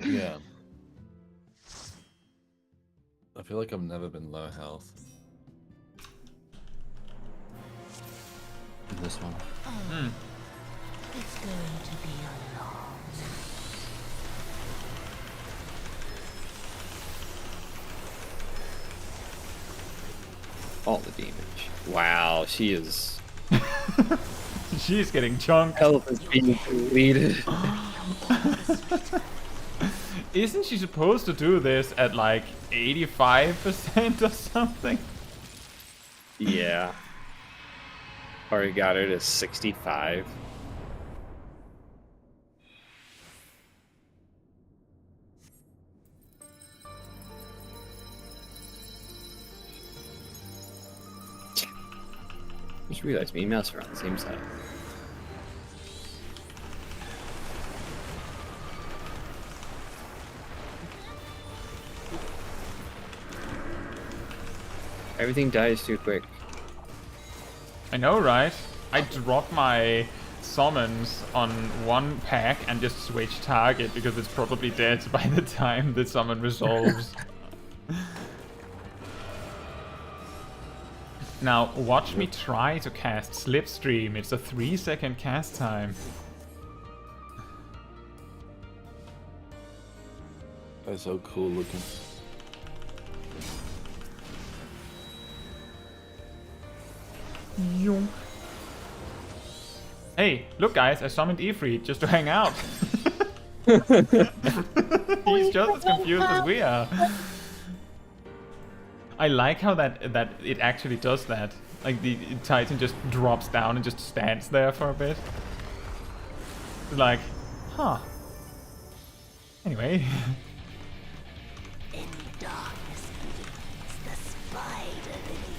Yeah. I feel like I've never been low health. In this one. It's going to be a long All the damage. Wow, she is. She's getting chunked. Health is being deleted. Isn't she supposed to do this at like 85% or something? Yeah. Already got her to 65. Just realized me and mouse are on the same side. Everything dies too quick. I know, right? I dropped my summons on one pack and just switch target because it's probably dead by the time the summon resolves. Now, watch me try to cast Slipstream. It's a 3-second cast time. That's so cool looking. Yonk. Hey, look guys, I summoned Ifrit just to hang out. He's just as confused as we are. I like how that it actually does that. Like the Titan just drops down and just stands there for a bit. Like, huh. Anyway. In darkness bleeds the spider lily.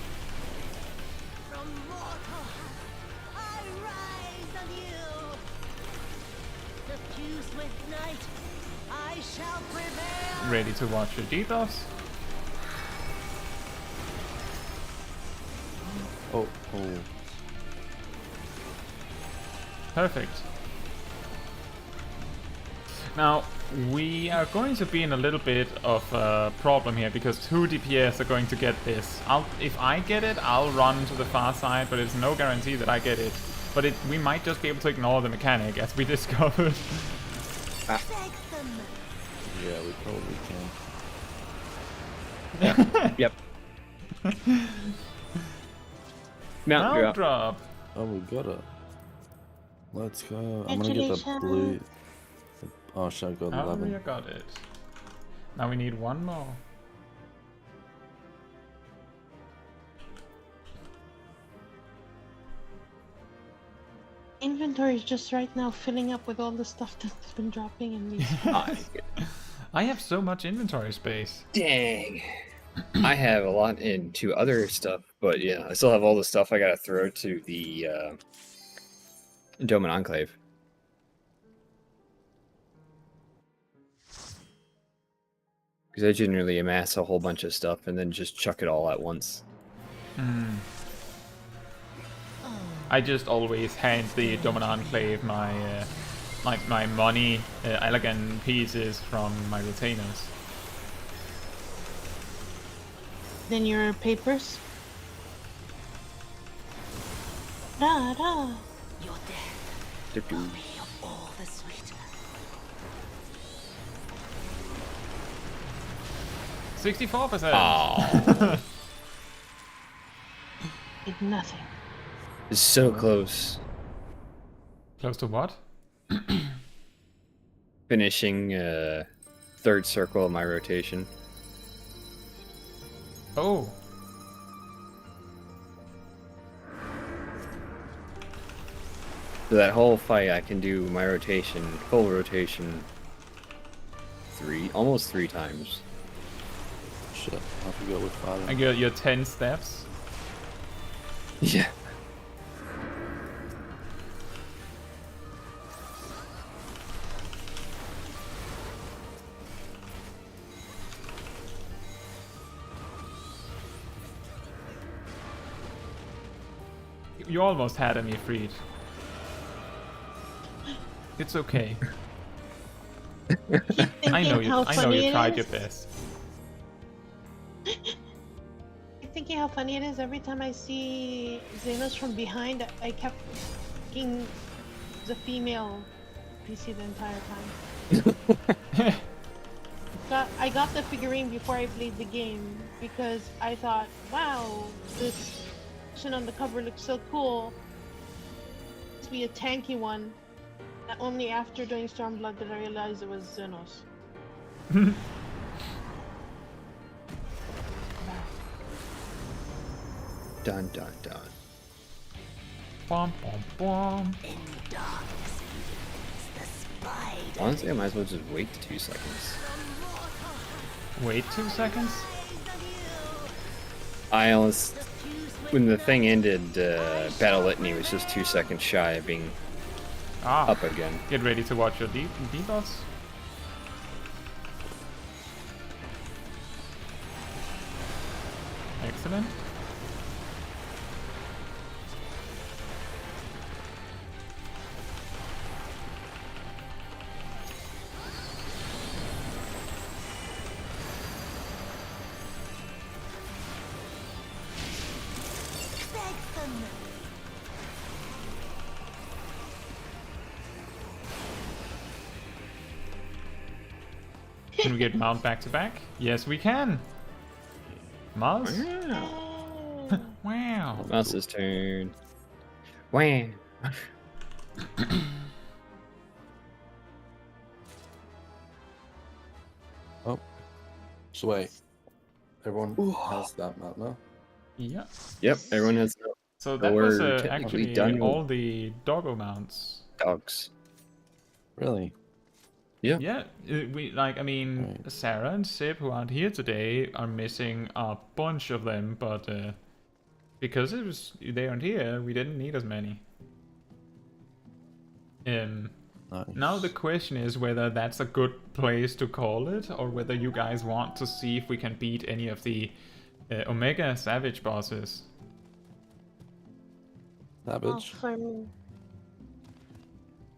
From mortal husk, I rise anew. Suffused with night, I shall prevail. Ready to watch your debuffs? Oh. Perfect. Now, we are going to be in a little bit of a problem here because 2 DPS are going to get this. If I get it, I'll run to the far side, but it's no guarantee that I get it. But we might just be able to ignore the mechanic, as we discovered. Beg them. Yeah, we probably can. Yep. Mount Mount drop. drop. Oh, we got it. Let's go. I'm gonna get the blue. Oh, shit, I got 11. Aria got it. Now we need one more. Inventory is just right now filling up with all the stuff that's been dropping in these. I have so much inventory space. Dang. I have a lot into other stuff, but yeah, I still have all the stuff I gotta throw to the Doman Enclave. Because I generally amass a whole bunch of stuff and then just chuck it all at once. I just always hand the Dominant Enclave my my money, elegant pieces from my retainers. Then your papers. Da da. Your death will be all the sweeter. 64%. Oh, Did nothing. it's so close. Close to what? finishing third circle of my rotation. Oh. So that whole fight, I can do my rotation, full rotation, almost three times. Shit, I have to go with father. I got your 10 steps. Yeah. You almost had me freed. It's okay. I know you. I know you tried your best. I'm thinking how funny it is. Every time I see Xenos from behind, I kept thinking the female PC the entire time. I got the figurine before I played the game because I thought, wow, this person on the cover looks so cool. Must be a tanky one. Only after doing Stormblood did I realize it was Xenos. Dun dun dun. Bom, bom, bom. Honestly, I might as well just wait 2 seconds. Wait 2 seconds? I almost, when the thing ended, Battle Litany was just 2 seconds shy of being up again. Get ready to watch your debuffs. Excellent. Can we get Mount back to back? Yes, we can. Mars? Wow. Mouse's turn. Wham. Oh. So wait. Everyone has that map now? Yeah. Yep, everyone has So that we're was technically actually done all with the doggo mounts. dogs. Really? Yeah. Yeah, I mean, Right. Sarah and Sib, who aren't here today, are missing a bunch of them, but because they aren't here, we didn't need as many. Nice. Now the question is whether that's a good place to call it, or whether you guys want to see if we can beat any of the Omega Savage bosses. Savage. For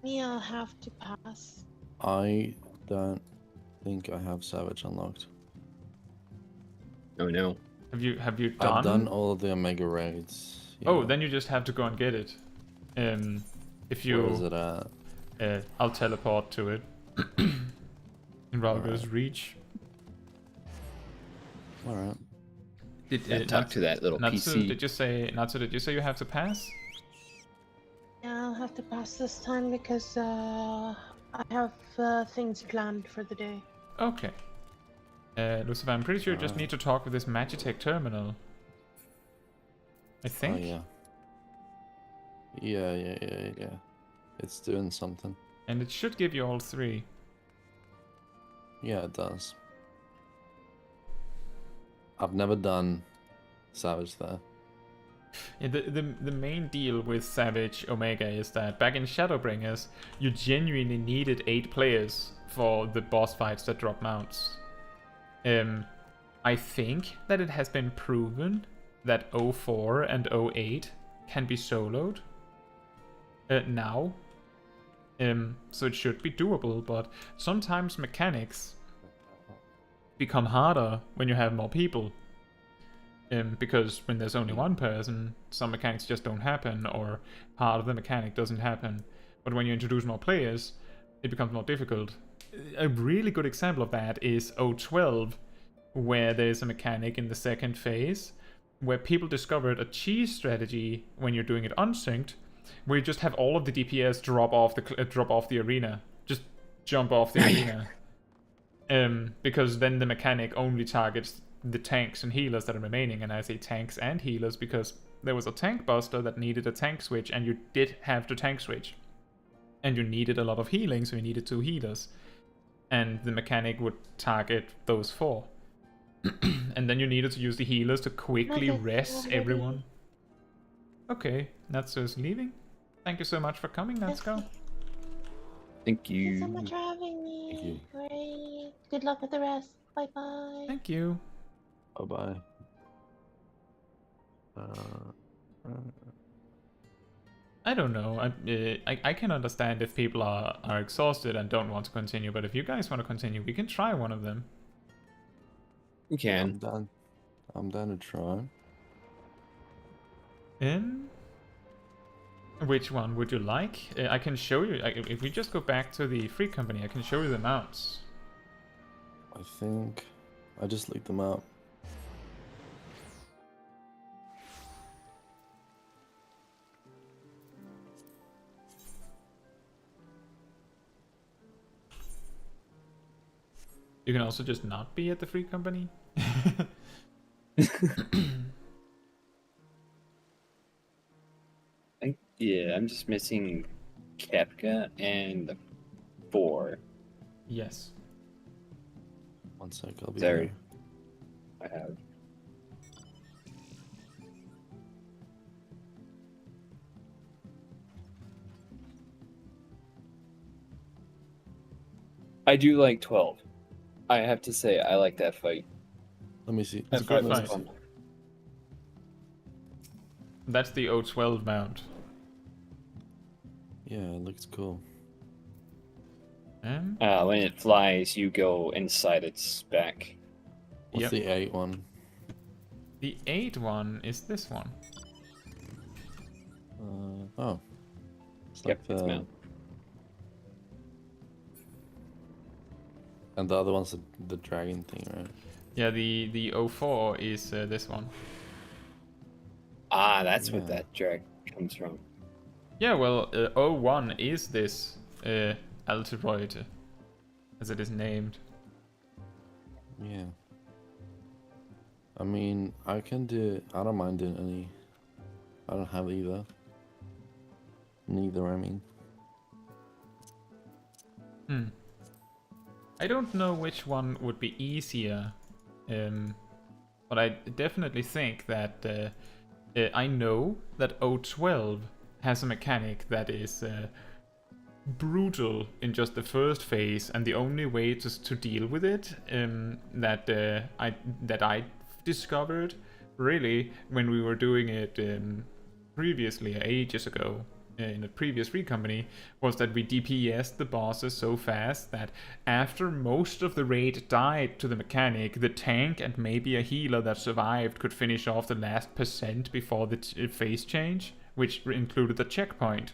me, I'll have to pass. I don't think I have Savage unlocked. Oh no. Have you done? I've done all of the Omega raids. Oh, yeah. then you just have to go and get it. If you, Where is it at? I'll teleport to it. In Ralgo's reach. Alright. Talk to that little Natsu, PC. did you say you have to pass? Yeah, I'll have to pass this time because I have things planned for the day. Okay. Lucifer, I'm pretty sure you just need to talk with this Magitech terminal. I think. Oh, yeah. Yeah. It's doing something. And it should give you all 3. Yeah, it does. I've never done Savage there. Yeah, the main deal with Savage Omega is that back in Shadowbringers, you genuinely needed 8 players for the boss fights that drop mounts. I think that it has been proven that 04 and 08 can be soloed now. So it should be doable, but sometimes mechanics become harder when you have more people. Because when there's only one person, some mechanics just don't happen, or part of the mechanic doesn't happen. But when you introduce more players, it becomes more difficult. A really good example of that is 012, where there's a mechanic in the second phase, where people discovered a cheese strategy when you're doing it unsynced, where you just have all of the DPS drop off the arena. Just jump off the arena. Because then the mechanic only targets the tanks and healers that are remaining, and I say tanks and healers because there was a tank buster that needed a tank switch, and you did have to tank switch. And you needed a lot of healing, so you needed 2 healers. And the mechanic would target those 4. And then you needed to use the healers to quickly rest everyone. Okay, Natsu's leaving. Thank you so much for coming, Natsuko. Thank Thanks you. so much for having me. Thank you. Great. Good luck with the rest. Bye bye. Thank you. Bye bye. I don't know. I can understand if people are exhausted and don't want to continue, but if you guys want to continue, we can try one of them. You can. I'm done to try. Which one would you like? I can show you. If we just go back to the free company, I can show you the mounts. I think I just looked them up. You can also just not be at the free company. Yeah, I'm just missing Kefka and 4. Yes. One sec, I'll be Sorry. there. I have. I do like 12. I have to say, I like that fight. Let me see. It's a That good was fight. fun. That's the O12 mount. Yeah, it looks cool. When it flies, you go inside its back. What's Yep. the 8 one? The 8 one is this one. Oh. It's Yep, like it's the... mount. And the other one's the dragon thing, right? Yeah, the O4 is this one. Ah, that's what Yeah. that drag comes from. Yeah, well, O1 is this Alteroid, as it is named. Yeah. I mean, I can do... I don't mind doing any... I don't have either. Neither, I mean. I don't know which one would be easier, but I definitely think that I know that O12 has a mechanic that is brutal in just the first phase, and the only way to deal with it that I discovered really when we were doing it previously ages ago in a previous free company was that we DPS'd the bosses so fast that after most of the raid died to the mechanic, the tank and maybe a healer that survived could finish off the last percent before the phase change, which included the checkpoint.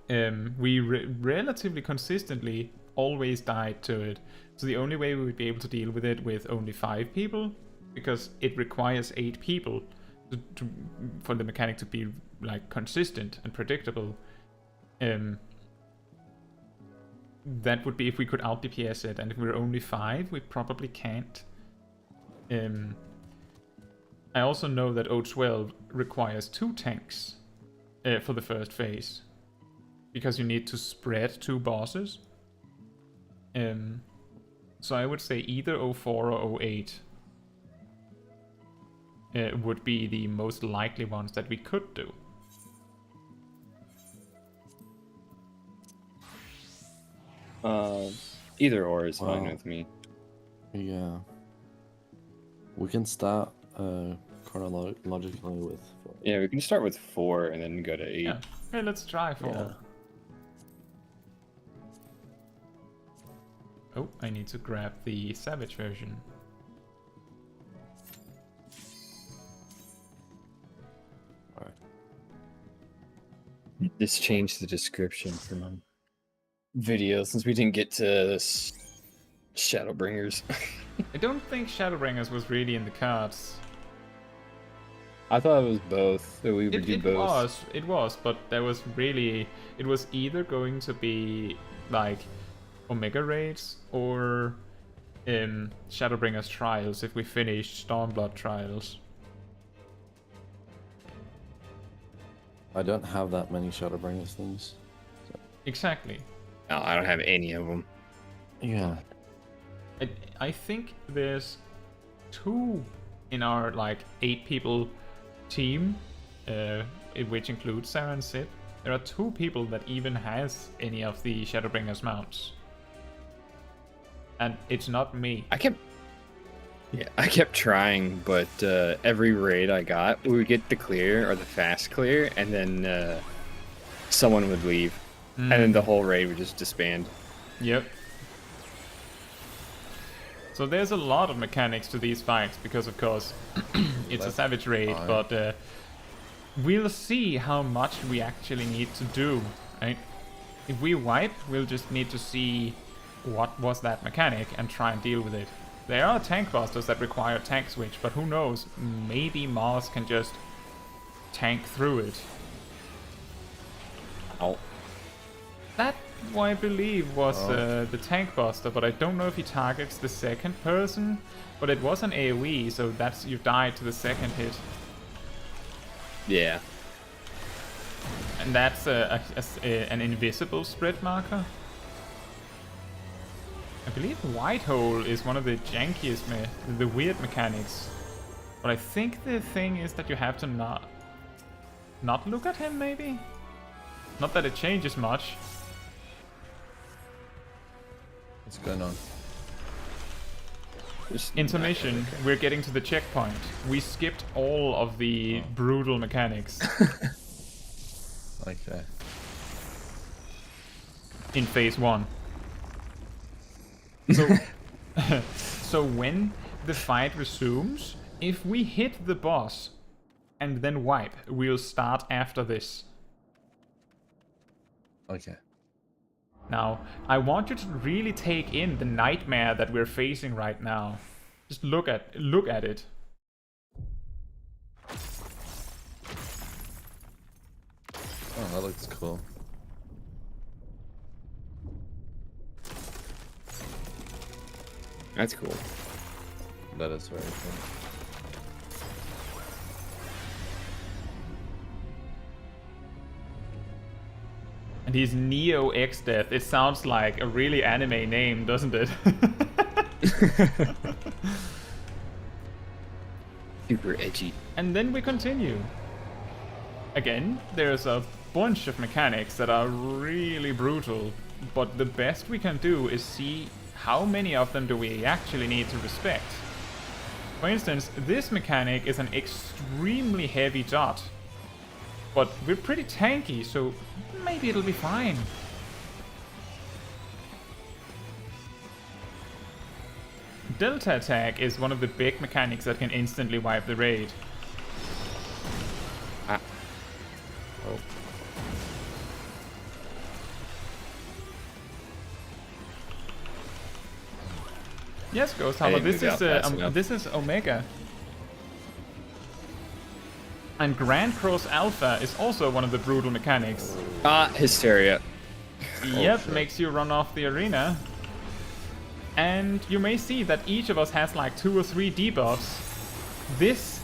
We relatively consistently always died to it, so the only way we would be able to deal with it with only 5 people, because it requires 8 people for the mechanic to be like consistent and predictable. That would be if we could out DPS it, and if we're only 5, we probably can't. I also know that O12 requires 2 tanks for the first phase, because you need to spread 2 bosses. So I would say either O4 or O8 would be the most likely ones that we could do. Either or is fine Wow. with me. Yeah. We can start chronologically with... Yeah, we can start with 4 and then go to 8. Yeah. Okay, let's try for. Yeah. Oh, I need to grab the Savage version. Alright. Just change the description for my video since we didn't get to Shadowbringers. I don't think Shadowbringers was really in the cards. I thought it was both. That we would do both. It was, but there was really, it was either going to be like Omega Raids or Shadowbringers Trials if we finished Stormblood Trials. I don't have that many Shadowbringers things. Exactly. No, I don't have any of them. Yeah. I think there's 2 in our like 8 people team, which includes Sarah and Sid. There are 2 people that even has any of the Shadowbringers mounts. And it's not me. I kept trying, but every raid I got, we would get the clear or the fast clear, and then someone would leave, and then the whole raid would just disband. Yep. So there's a lot of mechanics to these fights because, of course, it's a savage raid, but we'll see how much we actually need to do, right? If we wipe, we'll just need to see what was that mechanic and try and deal with it. There are tank busters that require tank switch, but who knows? Maybe Mars can just tank through it. Ow. That, I believe, was the tank buster, but I don't know if he targets the second person. But it was an AoE, so that's you died to the second hit. Yeah. And that's an invisible spread marker. I believe White Hole is one of the jankiest, the weird mechanics. But I think the thing is that you have to not look at him, maybe? Not that it changes much. What's going on? Intermission, we're getting to the checkpoint. We skipped all of the brutal mechanics. Okay. In phase 1. So, so when the fight resumes, if we hit the boss and then wipe, we'll start after this. Okay. Now, I want you to really take in the nightmare that we're facing right now. Just look at it. Oh, that looks cool. That's cool. That is very cool. And he's Neo Exdeath. It sounds like a really anime name, doesn't it? Super edgy. And then we continue. Again, there's a bunch of mechanics that are really brutal, but the best we can do is see how many of them do we actually need to respect. For instance, this mechanic is an extremely heavy dot, but we're pretty tanky, so maybe it'll be fine. Delta attack is one of the big mechanics that can instantly wipe the raid. Ah. Oh. Yes, Ghost Hammer, this is Omega. And Grand Cross Alpha is also one of the brutal mechanics. Hysteria. Yep, makes you run off the arena. And you may see that each of us has like 2 or 3 debuffs. This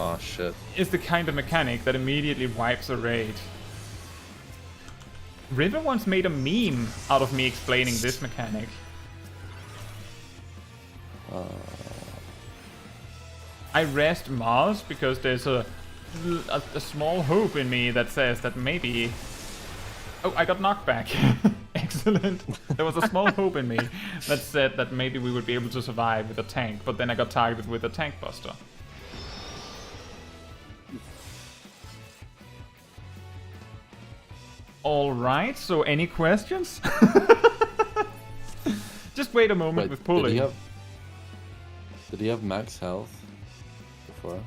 is the kind of mechanic that immediately wipes a raid. River once made a meme out of me explaining this mechanic. I rest Mars because there's a small hope in me that says that maybe... Oh, I got knocked back. Excellent. There was a small hope in me that said that maybe we would be able to survive with a tank, but then I got targeted with a tank buster. Alright, so any questions? Just wait a moment with pulling. Did he have max health before?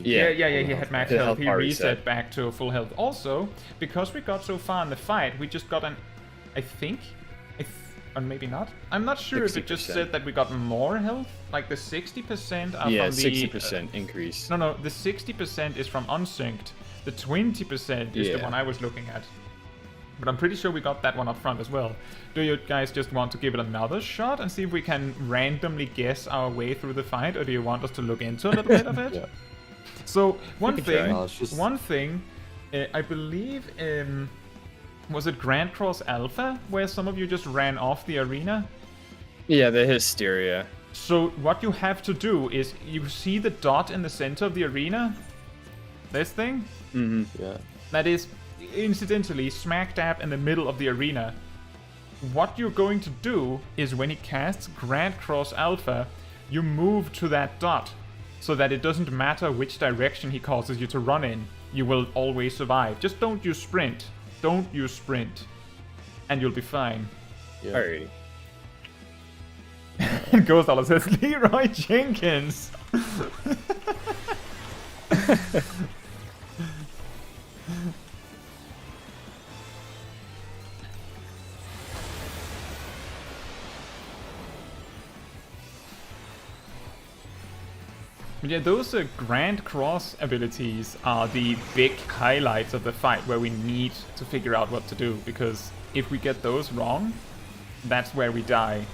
Yeah, he had max health. He reset back to full health. Also, because we got so far in the fight, we just got an... Or maybe not. I'm not sure if it just 60%. said that we got more health. Like the 60% are Yeah, from the 60% increase. No, the 60% is from unsynced. The 20% is the Yeah. one I was looking at. But I'm pretty sure we got that one up front as well. Do you guys just want to give it another shot and see if we can randomly guess our way through the fight, or do you want us to look into a little bit of it? Yeah. So one could thing, try. No, it's just- I believe, was it Grand Cross Alpha where some of you just ran off the arena? Yeah, the hysteria. So what you have to do is you see the dot in the center of the arena. This thing. Mm-hmm. Yeah. That is, incidentally, smack dab in the middle of the arena. What you're going to do is when he casts Grand Cross Alpha, you move to that dot, so that it doesn't matter which direction he causes you to run in. You will always survive. Just don't use sprint. Don't use sprint. And you'll be fine. Yeah. Alrighty. Ghost Dollar says, Leroy Jenkins! Yeah, those Grand Cross abilities are the big highlights of the fight where we need to figure out what to do, because if we get those wrong, that's where we die.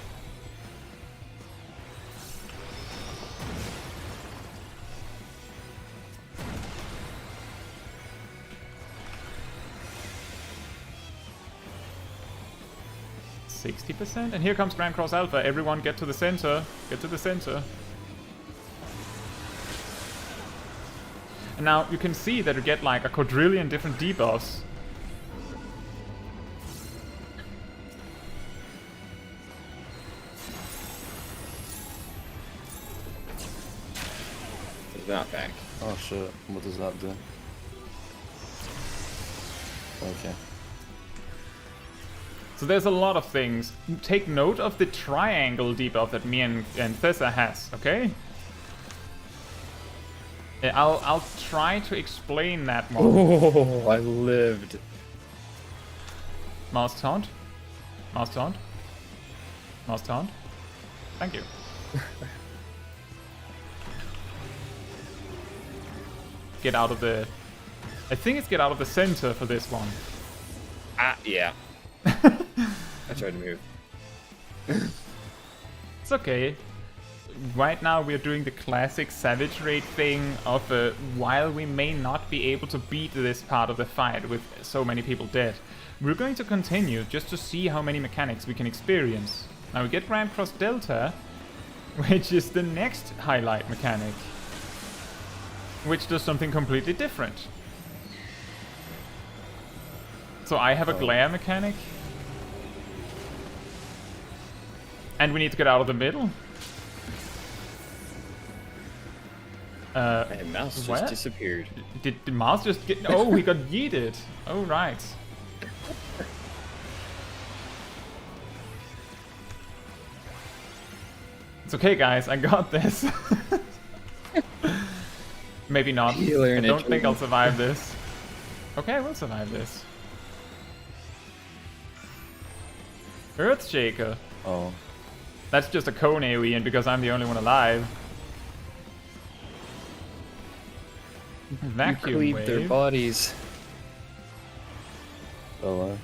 %60%? And here comes Grand Cross Alpha. Everyone get to the center. Get to the center. And now you can see that you get like a quadrillion different debuffs. It's not back. Oh shit, what does that do? Okay. So there's a lot of things. Take note of the triangle debuff that me and Thessa has, okay? I'll try to explain that more. Oh, I lived. Mouse taunt. Mouse taunt. Mouse taunt. Thank you. Get out of the... I think it's get out of the center for this one. Ah, yeah. I tried to move. It's okay. Right now we're doing the classic Savage Raid thing of while we may not be able to beat this part of the fight with so many people dead, we're going to continue just to see how many mechanics we can experience. Now we get Grand Cross Delta, which is the next highlight mechanic, which does something completely different. So I have a glare mechanic, and we need to get out of the middle. And mouse just what? disappeared. Did the mouse just get... Oh, he got yeeted. Oh, right. It's okay, guys. I got this. Maybe not. Healer I and don't it- think I'll survive this. Okay, I will survive this. Earthshaker. Oh. That's just a cone AoE, and because I'm the only one alive. Vacuum Cleave wave. their bodies. Solo.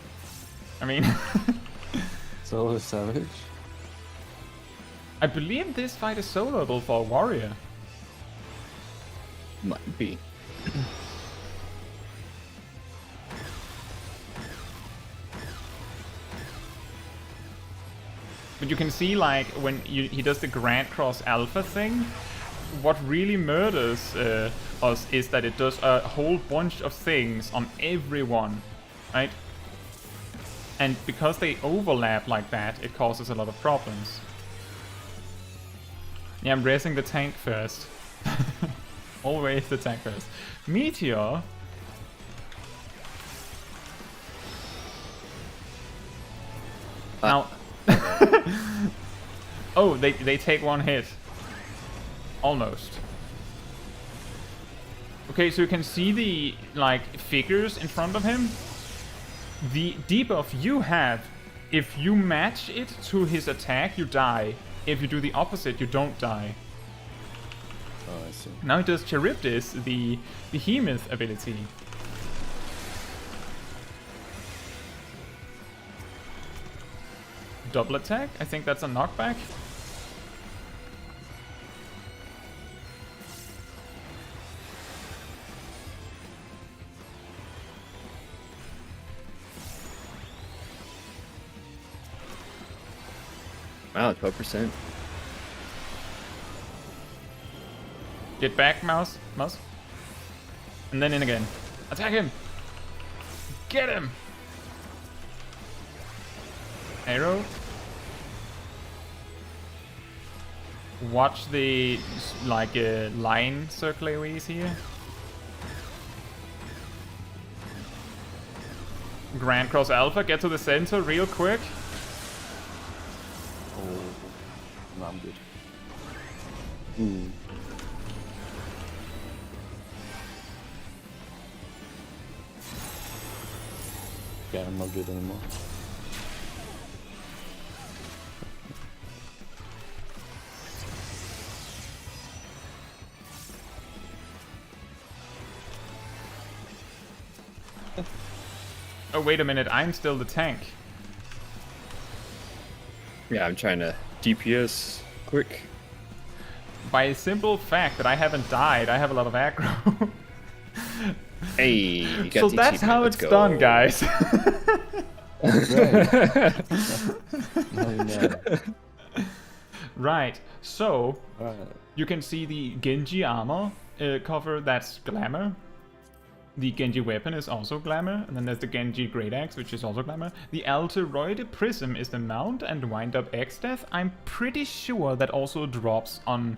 I mean, Solo Savage? I believe this fight is soloable for a warrior. Might be. But you can see, like, when he does the Grand Cross Alpha thing, what really murders us is that it does a whole bunch of things on everyone, right? And because they overlap like that, it causes a lot of problems. Yeah, I'm racing the tank first. Always the tank first. Meteor. Now... Oh, they take one hit. Almost. Okay, so you can see the, like, figures in front of him. The debuff you have if you match it to his attack, you die. If you do the opposite, you don't die. Oh, I see. Now he does Charybdis, the behemoth ability. Double attack? I think that's a knockback. Wow, 12%. Get back, mouse. Mouse. And then in again. Attack him! Get him! Arrow. Watch the, like, line circularies here. Grand Cross Alpha, get to the center real quick. Oh, no, I'm good. Hmm. Yeah, I'm not good anymore. Oh, wait a minute, I'm still the tank. Yeah, I'm trying to DPS quick. By a simple fact that I haven't died, I have a lot of aggro. Hey, you got So the that's achievement, how let's it's go. done, guys. No. Right, so Alright. you can see the Genji armor cover, that's glamour. The Genji weapon is also glamour, and then there's the Genji Great Axe, which is also glamour. The Alteroid Prism is the mount, and Wind Up Exdeath, I'm pretty sure that also drops on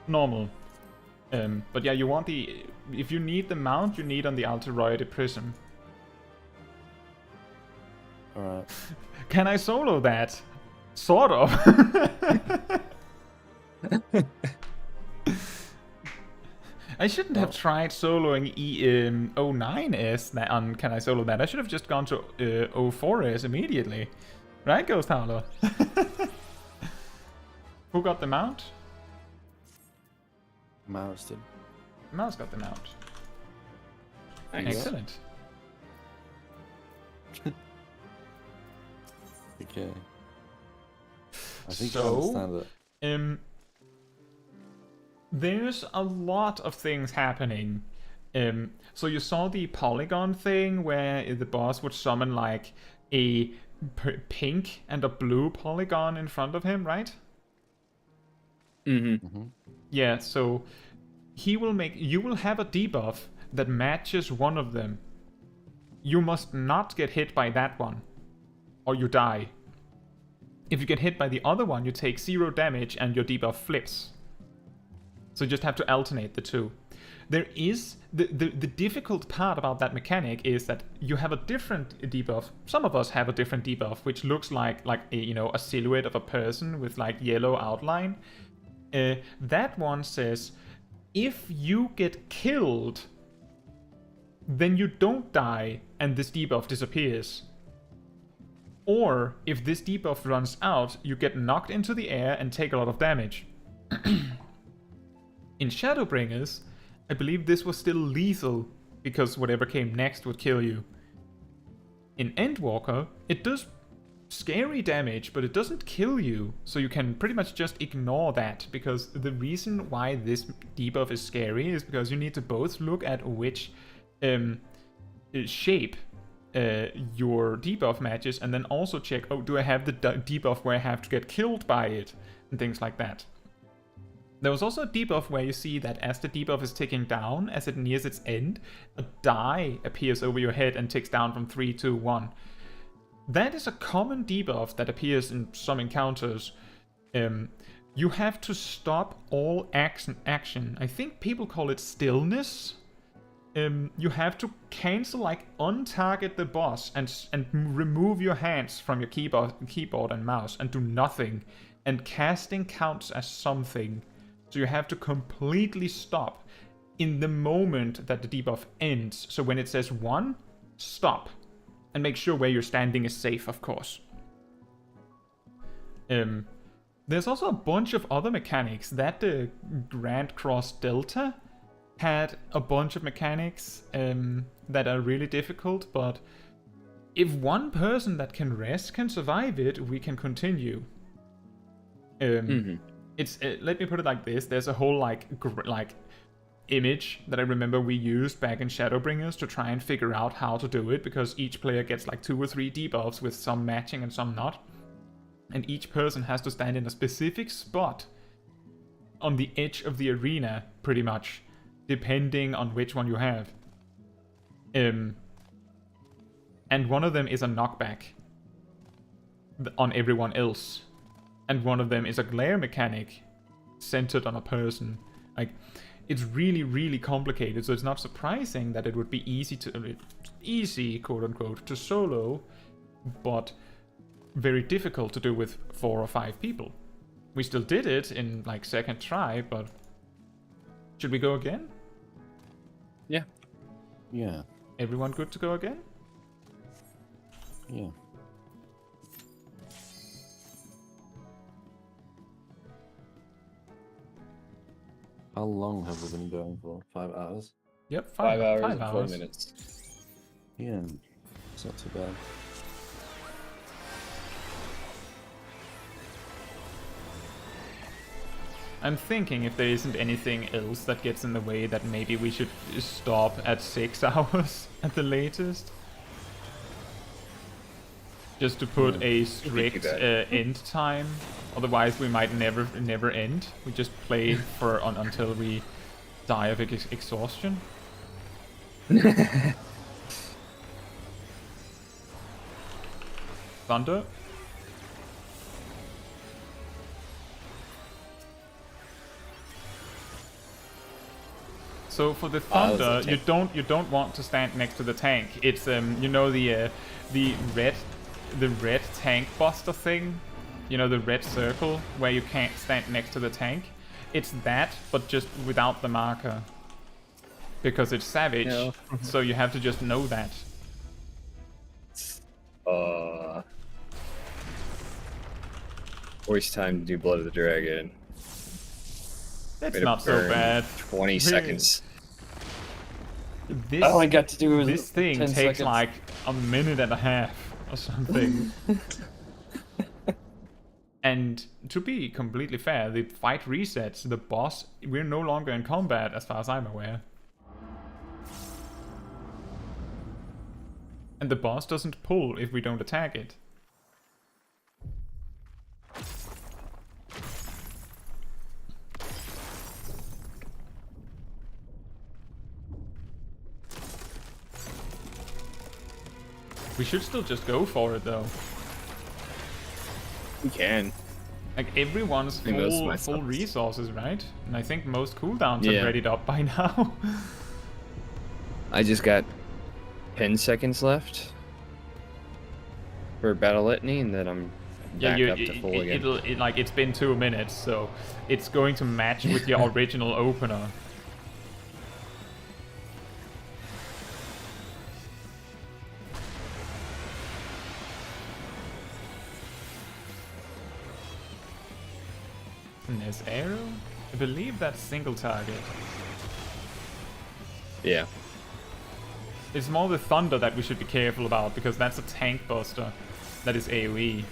normal. But yeah, you want the... If you need the mount, you need on the Alteroid Prism. Alright. Can I solo that? Sort of. I shouldn't have tried soloing E09S on Can I Solo That. I should have just gone to 04S immediately. Right, Ghost Howler? Who got the mount? Mouse did. Mouse got the mount. Nice. Excellent. Okay. I think I So, understand it. There's a lot of things happening. So you saw the polygon thing where the boss would summon like a pink and a blue polygon in front of him, right? Mm-hmm. Yeah, so you will have a debuff that matches one of them. You must not get hit by that one, or you die. If you get hit by the other one, you take 0 damage and your debuff flips. So you just have to alternate the two. There is the difficult part about that mechanic is that you have a different debuff. Some of us have a different debuff, which looks like a, a silhouette of a person with like yellow outline. That one says, if you get killed, then you don't die and this debuff disappears. Or if this debuff runs out, you get knocked into the air and take a lot of damage. In Shadowbringers, I believe this was still lethal, because whatever came next would kill you. In Endwalker, it does scary damage, but it doesn't kill you, so you can pretty much just ignore that, because the reason why this debuff is scary is because you need to both look at which shape your debuff matches, and then also check, oh, do I have the debuff where I have to get killed by it, and things like that. There was also a debuff where you see that as the debuff is ticking down, as it nears its end, a die appears over your head and ticks down from 3 to 1. That is a common debuff that appears in some encounters. You have to stop all action. I think people call it stillness. You have to cancel, like, untarget the boss and remove your hands from your keyboard and mouse and do nothing. And casting counts as something. So you have to completely stop in the moment that the debuff ends. So when it says 1, stop. And make sure where you're standing is safe, of course. There's also a bunch of other mechanics. That Grand Cross Delta had a bunch of mechanics that are really difficult, but if one person that can rest can survive it, we can continue. It's let me put it like this: there's a whole like image that I remember we used back in Shadowbringers to try and figure out how to do it, because each player gets like 2 or 3 debuffs with some matching and some not. And each person has to stand in a specific spot on the edge of the arena, pretty much, depending on which one you have. And one of them is a knockback on everyone else. And one of them is a glare mechanic centered on a person. Like, it's really, really complicated, so it's not surprising that it would be easy, quote unquote, to solo, but very difficult to do with 4 or 5 people. We still did it in like second try, but should we go again? Yeah. Yeah. Everyone good to go again? Yeah. How long have we been going for? 5 hours? Yep, 5 hours 5 and 4 hours. minutes. Yeah, it's not too bad. I'm thinking if there isn't anything else that gets in the way, that maybe we should stop at 6 hours at the latest. Just to put a strict end time. Otherwise we might never end. We just play for until we die of exhaustion. Thunder. So for the thunder, you don't want to stand next to the tank. It's you know the red tank buster thing, you know, the red circle where you can't stand next to the tank. It's that, but just without the marker, because it's savage. No. So you have to just know that. Waste time to do Blood of the Dragon. That's Made it not so burn bad. 20 seconds. This All I got to do was this thing 10 takes seconds. like a minute and a half or something. And to be completely fair, the fight resets, the boss, we're no longer in combat as far as I'm aware. And the boss doesn't pull if we don't attack it. We should still just go for it though. We can. Like everyone's think most of my full stuff is- resources, right? And I think most cooldowns Yeah. are readied up by now. I just got 10 seconds left for Battle Litany, and then I'm back up to full again. It's been 2 minutes, so it's going to match with your original opener. And there's arrow? I believe that's single target. Yeah. It's more the thunder that we should be careful about, because that's a tank buster. That is AoE.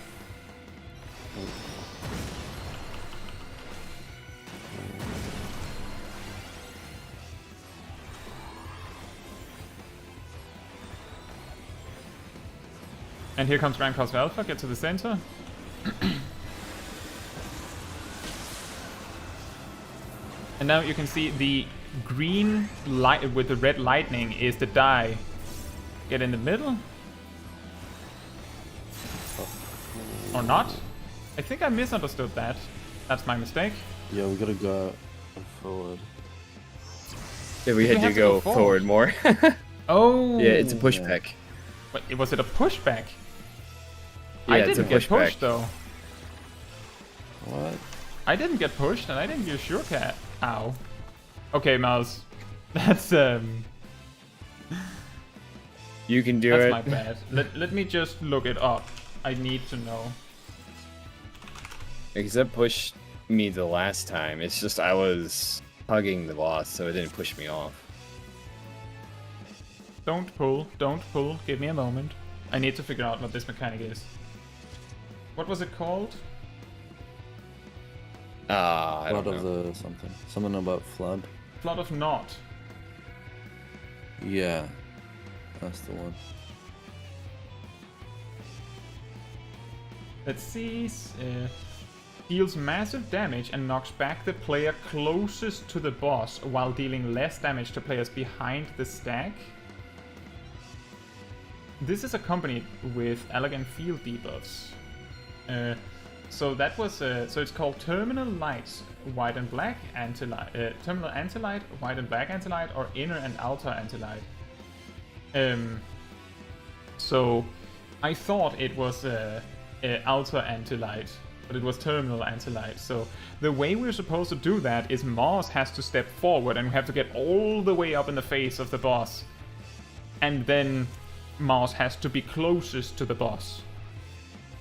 And here comes Grand Cross Alpha, get to the center. And now you can see the green light with the red lightning is the die. Get in the middle. Or not? I think I misunderstood that. That's my mistake. Yeah, we gotta go forward. Yeah, we We had to have to go go forward more. Oh! Yeah, it's a push Yeah. pack. Wait, was it a pushback? Yeah, I it's a didn't get pushback. pushed though. What? I didn't get pushed and I didn't use sure cat. Ow. Okay, Mouse. That's You can do that's it. my bad. Let me just look it up. I need to know. Because that pushed me the last time. It's just I was hugging the boss, so it didn't push me off. Don't pull, don't pull. Give me a moment. I need to figure out what this mechanic is. What was it called? I Flood don't of know. the something. Something about flood. Flood of Naught. Yeah, that's the one. Let's see. Deals massive damage and knocks back the player closest to the boss while dealing less damage to players behind the stack. This is accompanied with elegant field debuffs. So that was so it's called Terminal Lights, White and Black Anti-Light, Terminal Anti-Light, White and Black Anti-Light, or Inner and Outer Anti-Light. So I thought it was Outer Anti-Light, but it was Terminal Anti-Light. So the way we're supposed to do that is Mars has to step forward and we have to get all the way up in the face of the boss. And then Mars has to be closest to the boss.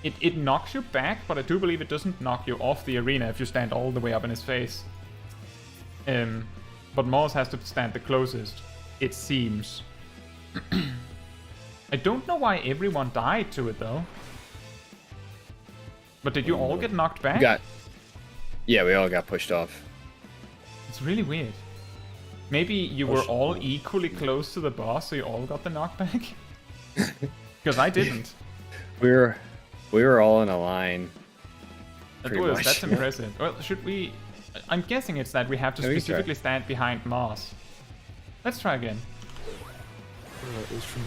It knocks you back, but I do believe it doesn't knock you off the arena if you stand all the way up in his face. But Mars has to stand the closest, it seems. I don't know why everyone died to it though. But did you all get knocked back? Yeah, we all got pushed off. It's really weird. Maybe you were all equally close to the boss, so you all got the knockback? Because I didn't. We were all in a line. That's impressive. Well, should we... I'm guessing it's that we have to specifically stand behind Mars. Let's try again. Extreme.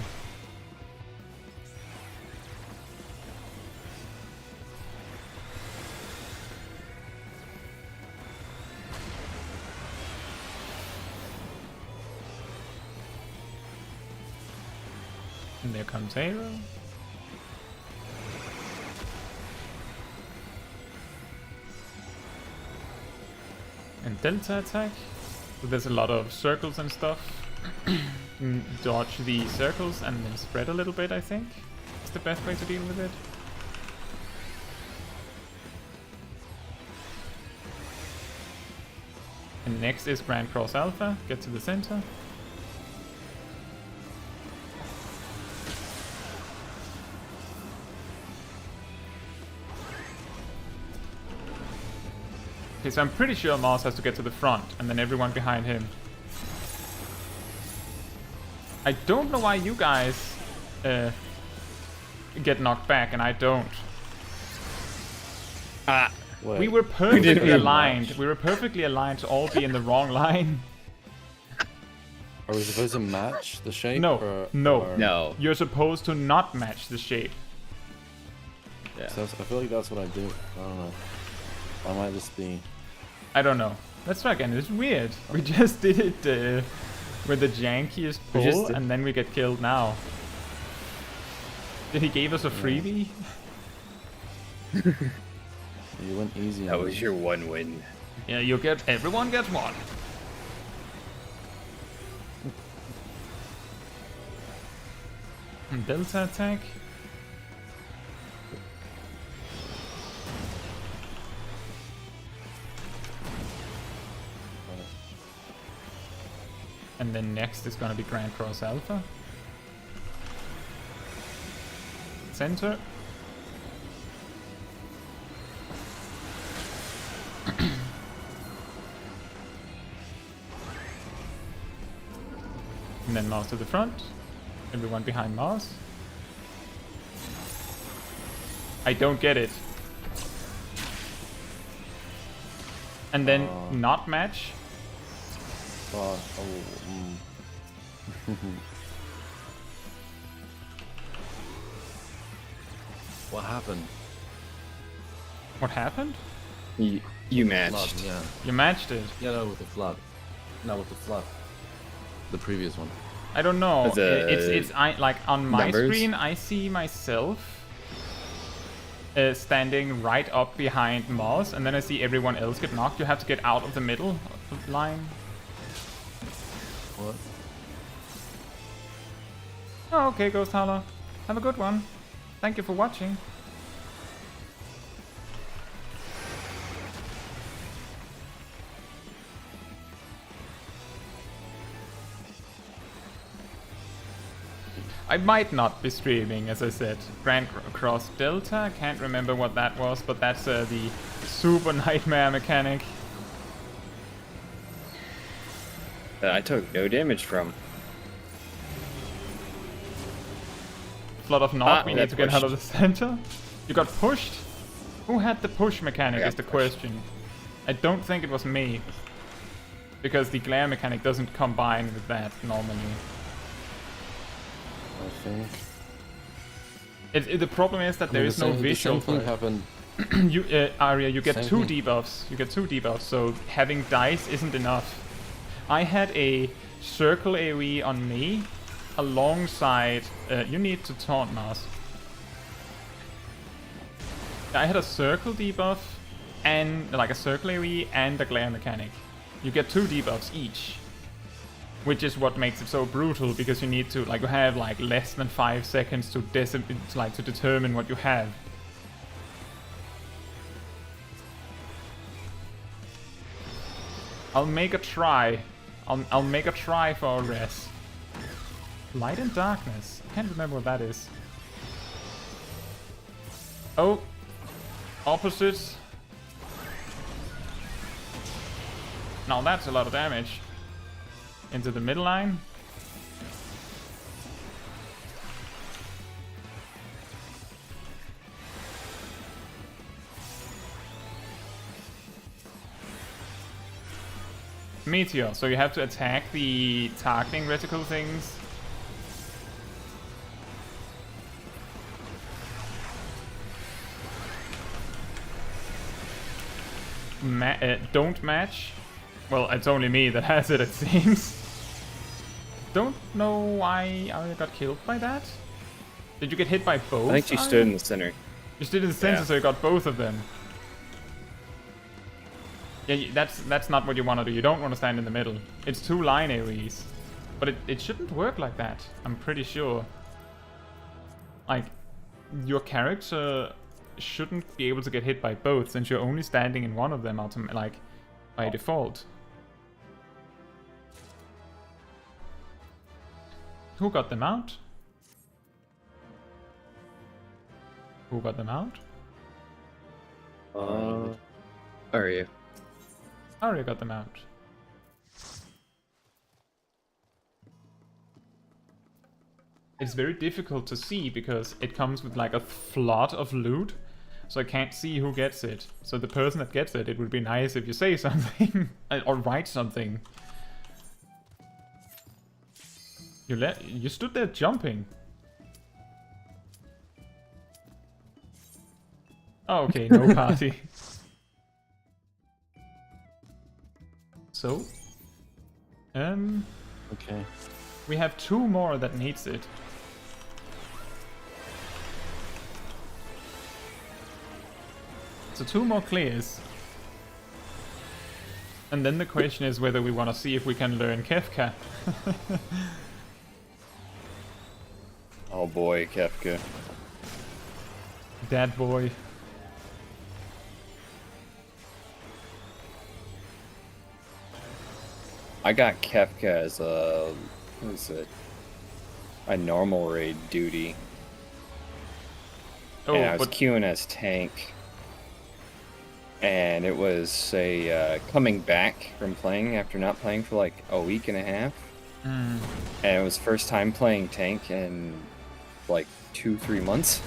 And there comes Seiryu. And Delta attack. So there's a lot of circles and stuff. Dodge the circles and then spread a little bit, I think. It's the best way to deal with it. And next is Grand Cross Alpha. Get to the center. Okay, so I'm pretty sure Mars has to get to the front, and then everyone behind him. I don't know why you guys get knocked back, and I don't. We were perfectly aligned. We were perfectly aligned to all be in the wrong line. Are we supposed to match the shape? No, no. You're supposed to not match the shape. Yeah. So I feel like that's what I do. I don't know. I might just be... I don't know. Let's try again. It's weird. We just did it with the jankiest pull, and then we get killed now. Did he give us a freebie? You went easy. That was your one win. Yeah, you get... Everyone gets one. Delta attack. And then next is gonna be Grand Cross Alpha. Center. And then Mars to the front. Everyone behind Mars. I don't get it. And then not match. What happened? What happened? You matched. Flood, yeah. You matched it. Yeah, no, with the flood. No, with the flood. The previous one. I don't know. The like on my numbers? screen, I see myself standing right up behind Mars, and then I see everyone else get knocked. You have to get out of the middle of the line. What? Oh, okay, Ghost Howler. Have a good one. Thank you for watching. I might not be streaming, as I said. Grand Cross Delta, can't remember what that was, but that's the super nightmare mechanic. That I took no damage from. Flood of Knot, we that need to get out of the pushed. center. You got pushed? Who had the push mechanic I is the got pushed. question. I don't think it was me. Because the glare mechanic doesn't combine with that normally. I think. The problem is that there is no visual The same for thing it. happened. You, Arya, you get Same two thing. debuffs. You get two debuffs, so having dice isn't enough. I had a circle AoE on me alongside... you need to taunt Mars. I had a circle debuff and like a circle AoE and a glare mechanic. You get two debuffs each. Which is what makes it so brutal, because you need to like have like less than 5 seconds to to determine what you have. I'll make a try. I'll make a try for a res. Light and darkness. I can't remember what that is. Oh, opposites. Now that's a lot of damage. Into the middle line. Meteor, so you have to attack the targeting reticle things. Don't match. Well, it's only me that has it, it seems. Don't know why Arya got killed by that. Did you get hit by both? I think she Arya? stood in the center. You stood in the center, Yeah. so you got both of them. Yeah, that's not what you want to do. You don't want to stand in the middle. It's two line AoEs. But it shouldn't work like that, I'm pretty sure. Like, your character shouldn't be able to get hit by both, since you're only standing in one of them by default. Who got them out? Who got them out? Are you? Arya got them out. It's very difficult to see because it comes with like a flood of loot, so I can't see who gets it. So the person that gets it, it would be nice if you say something or write something. You stood there jumping. Oh, okay, no party. So, Okay. we have two more that needs it. So two more clears. And then the question is whether we want to see if we can learn Kefka. Oh boy, Kefka. That boy. I got Kefka as a, what is it? A normal raid duty. Oh, And I was but queuing as tank. And it was a coming back from playing after not playing for like a week and a half. And it was first time playing tank in like 2-3 months.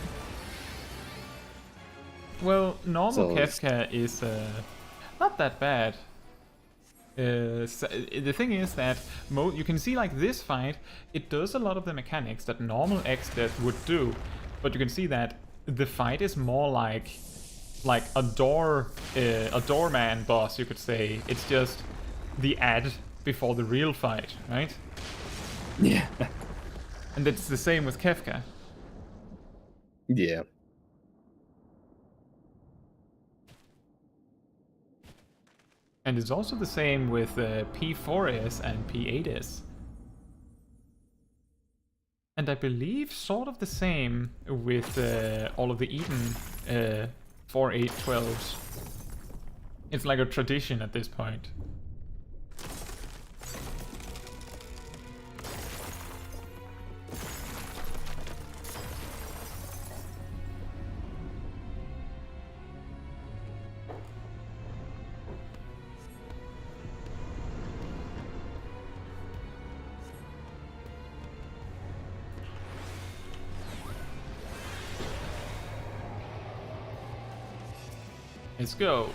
well, normal So it's- Kefka is not that bad. The thing is that you can see like this fight, it does a lot of the mechanics that normal Exdeath would do, but you can see that the fight is more like a doorman boss, you could say. It's just the ad before the real fight, right? Yeah. And it's the same with Kefka. Yeah. And it's also the same with P4S and P8S. And I believe sort of the same with all of the Eden 4-8-12s. It's like a tradition at this point. Let's go.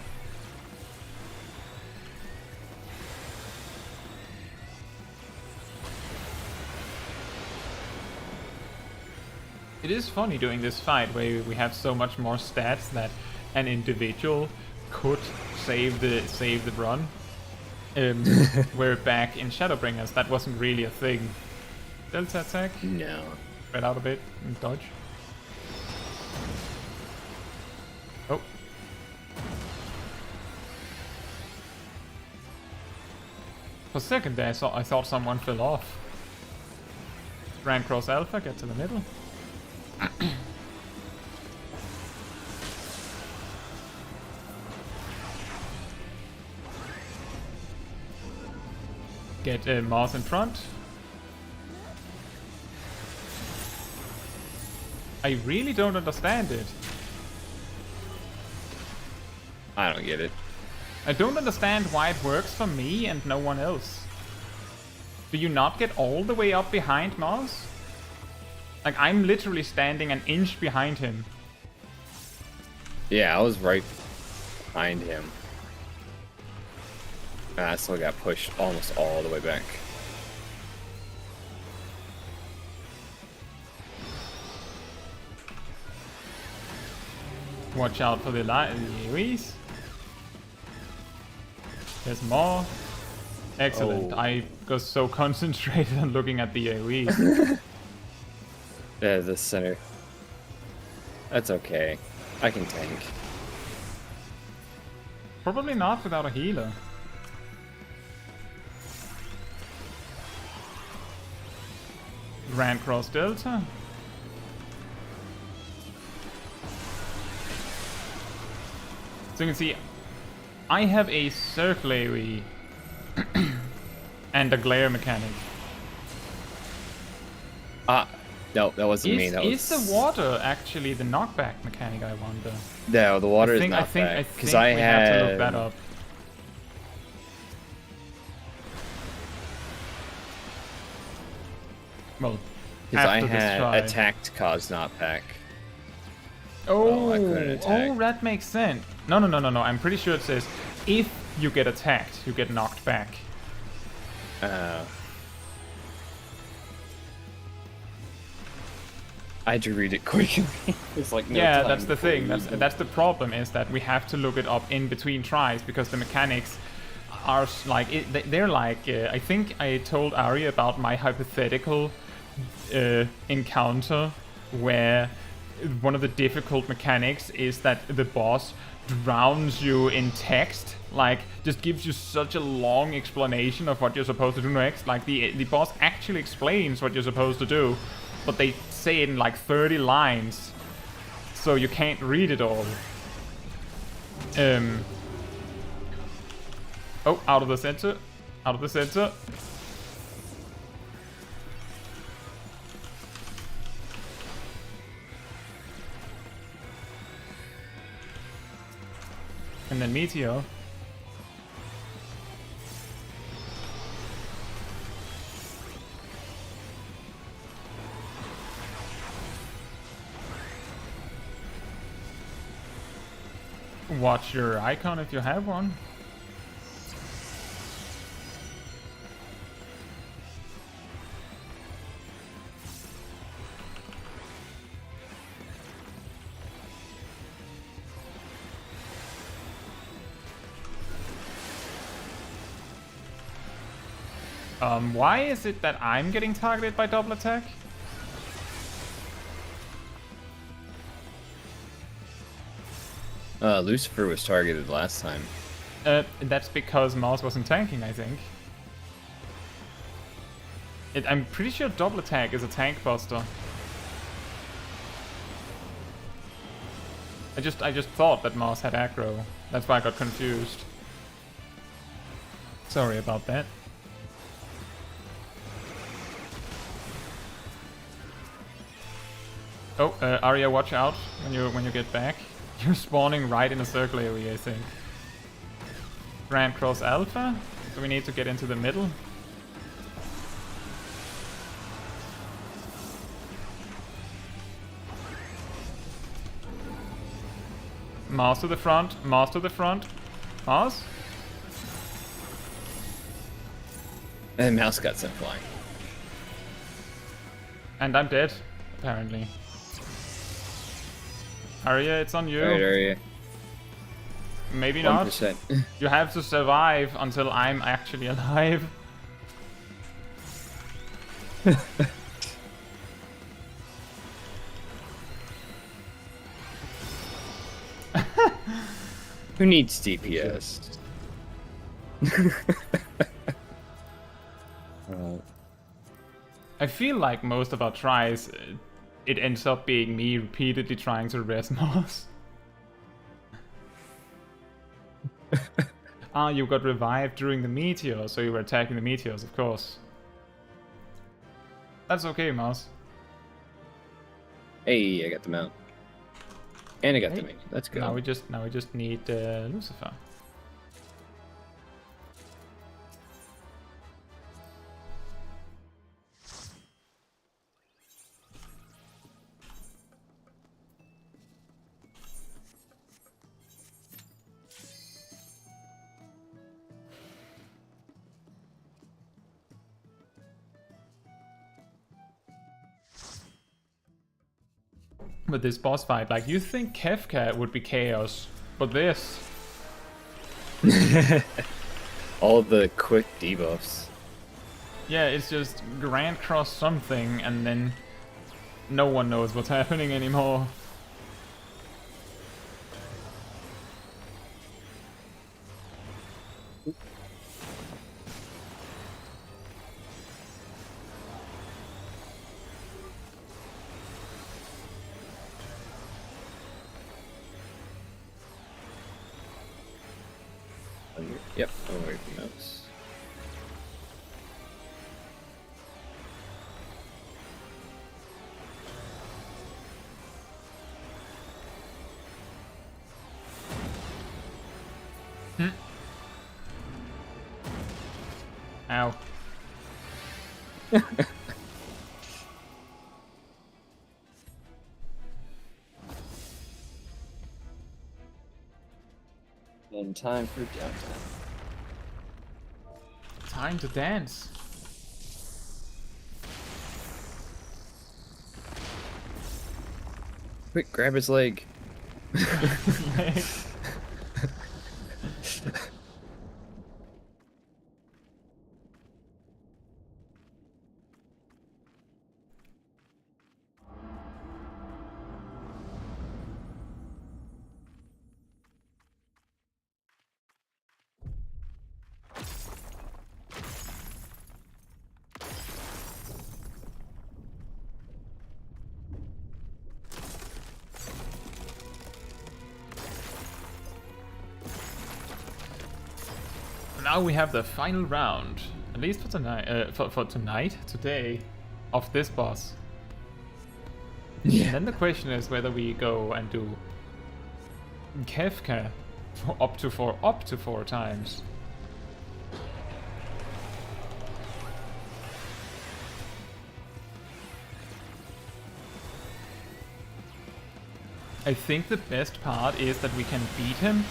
It is funny doing this fight where we have so much more stats that an individual could save the run. Where back in Shadowbringers that wasn't really a thing. Delta attack. No. Spread out a bit and dodge. Oh. For a second there, I thought someone fell off. Ran cross alpha, get to the middle. Get Mars in front. I really don't understand it. I don't get it. I don't understand why it works for me and no one else. Do you not get all the way up behind Mars? Like, I'm literally standing an inch behind him. Yeah, I was right behind him. And I still got pushed almost all the way back. Watch out for the AoEs. There's more. Excellent. Oh. I got so concentrated on looking at the AoEs. Yeah, the center. That's okay. I can tank. Probably not without a healer. Ran cross Delta. So you can see, I have a circle AoE and a glare mechanic. No, that wasn't me. That Is was the water actually the knockback mechanic, I wonder? No, the water is not I think because we I have to look had that up. Well, because I after this had try. attacked cause knockback. Oh, I couldn't attack. oh, that makes sense. No. I'm pretty sure it says if you get attacked, you get knocked back. I had to read it quickly. It's like no Yeah, time that's the before thing. you That's read them. that's the problem, is that we have to look it up in between tries because the mechanics are like they're like I think I told Ari about my hypothetical encounter where one of the difficult mechanics is that the boss drowns you in text, like just gives you such a long explanation of what you're supposed to do next. Like the boss actually explains what you're supposed to do, but they say it in like 30 lines, so you can't read it all. Oh, out of the center. Out of the center. And then Meteor. Watch your icon if you have one. Why is it that I'm getting targeted by double attack? Lucifer was targeted last time. That's because Mars wasn't tanking, I think. I'm pretty sure double attack is a tank buster. I just thought that Mars had aggro. That's why I got confused. Sorry about that. Oh, Arya, watch out when you get back. You're spawning right in a circle area, I think. Grand Cross Alpha, so we need to get into the middle. Mars to the front. Mars to the front. Mars? And mouse got sent flying. And I'm dead, apparently. Arya, it's on you. Alright, Arya. Maybe not. 1%. You have to survive until I'm actually alive. Who needs DPS? I feel like most of our tries, it ends up being me repeatedly trying to res Mars. Ah, you got revived during the meteor, so you were attacking the meteors, of course. That's okay, Mars. Hey, I got the mount. And I got the Hey. minion. Let's go. Now we just need Lucifer. But this boss fight, like, you think Kefka would be chaos, but this... All the quick debuffs. Yeah, it's just Grand Cross something, and then no one knows what's happening anymore. Yep, I'm away from those. Ow. And time for downtime. Time to dance. Quick, grab his leg. Now we have the final round, at least for tonight, today, of this boss. Yeah. And then the question is whether we go and do Kefka for up to four times. I think the best part is that we can beat him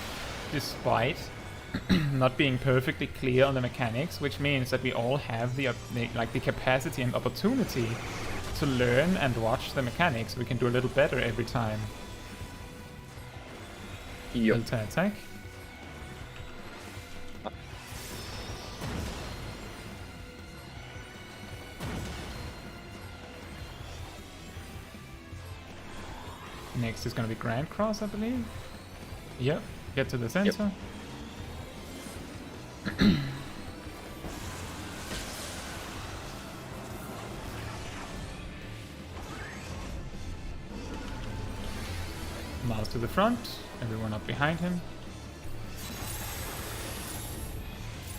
despite not being perfectly clear on the mechanics, which means that we all have the capacity and opportunity to learn and watch the mechanics. We can do a little better every time. Yup. Delta attack. Next is going to be Grand Cross, I believe. Yep. Get to the center. Mouse to the front, everyone up behind him.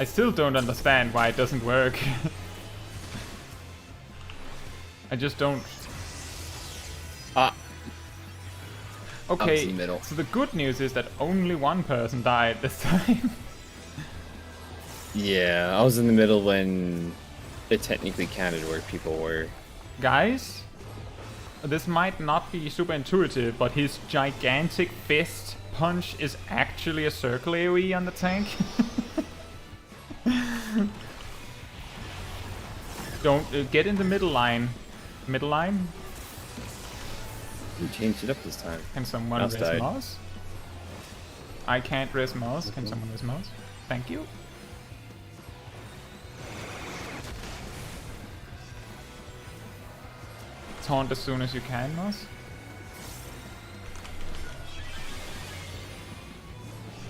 I still don't understand why it doesn't work. I just don't. Ah. Okay, in the middle. so the good news is that only one person died this time. Yeah, I was in the middle when it technically counted where people were. Guys, this might not be super intuitive, but his gigantic fist punch is actually a circle AoE on the tank. Don't get in the middle line. Middle line. We changed it up this time. Can someone Mouse res died. mouse? I can't res mouse. Can someone res mouse? Thank you. Taunt as soon as you can, mouse.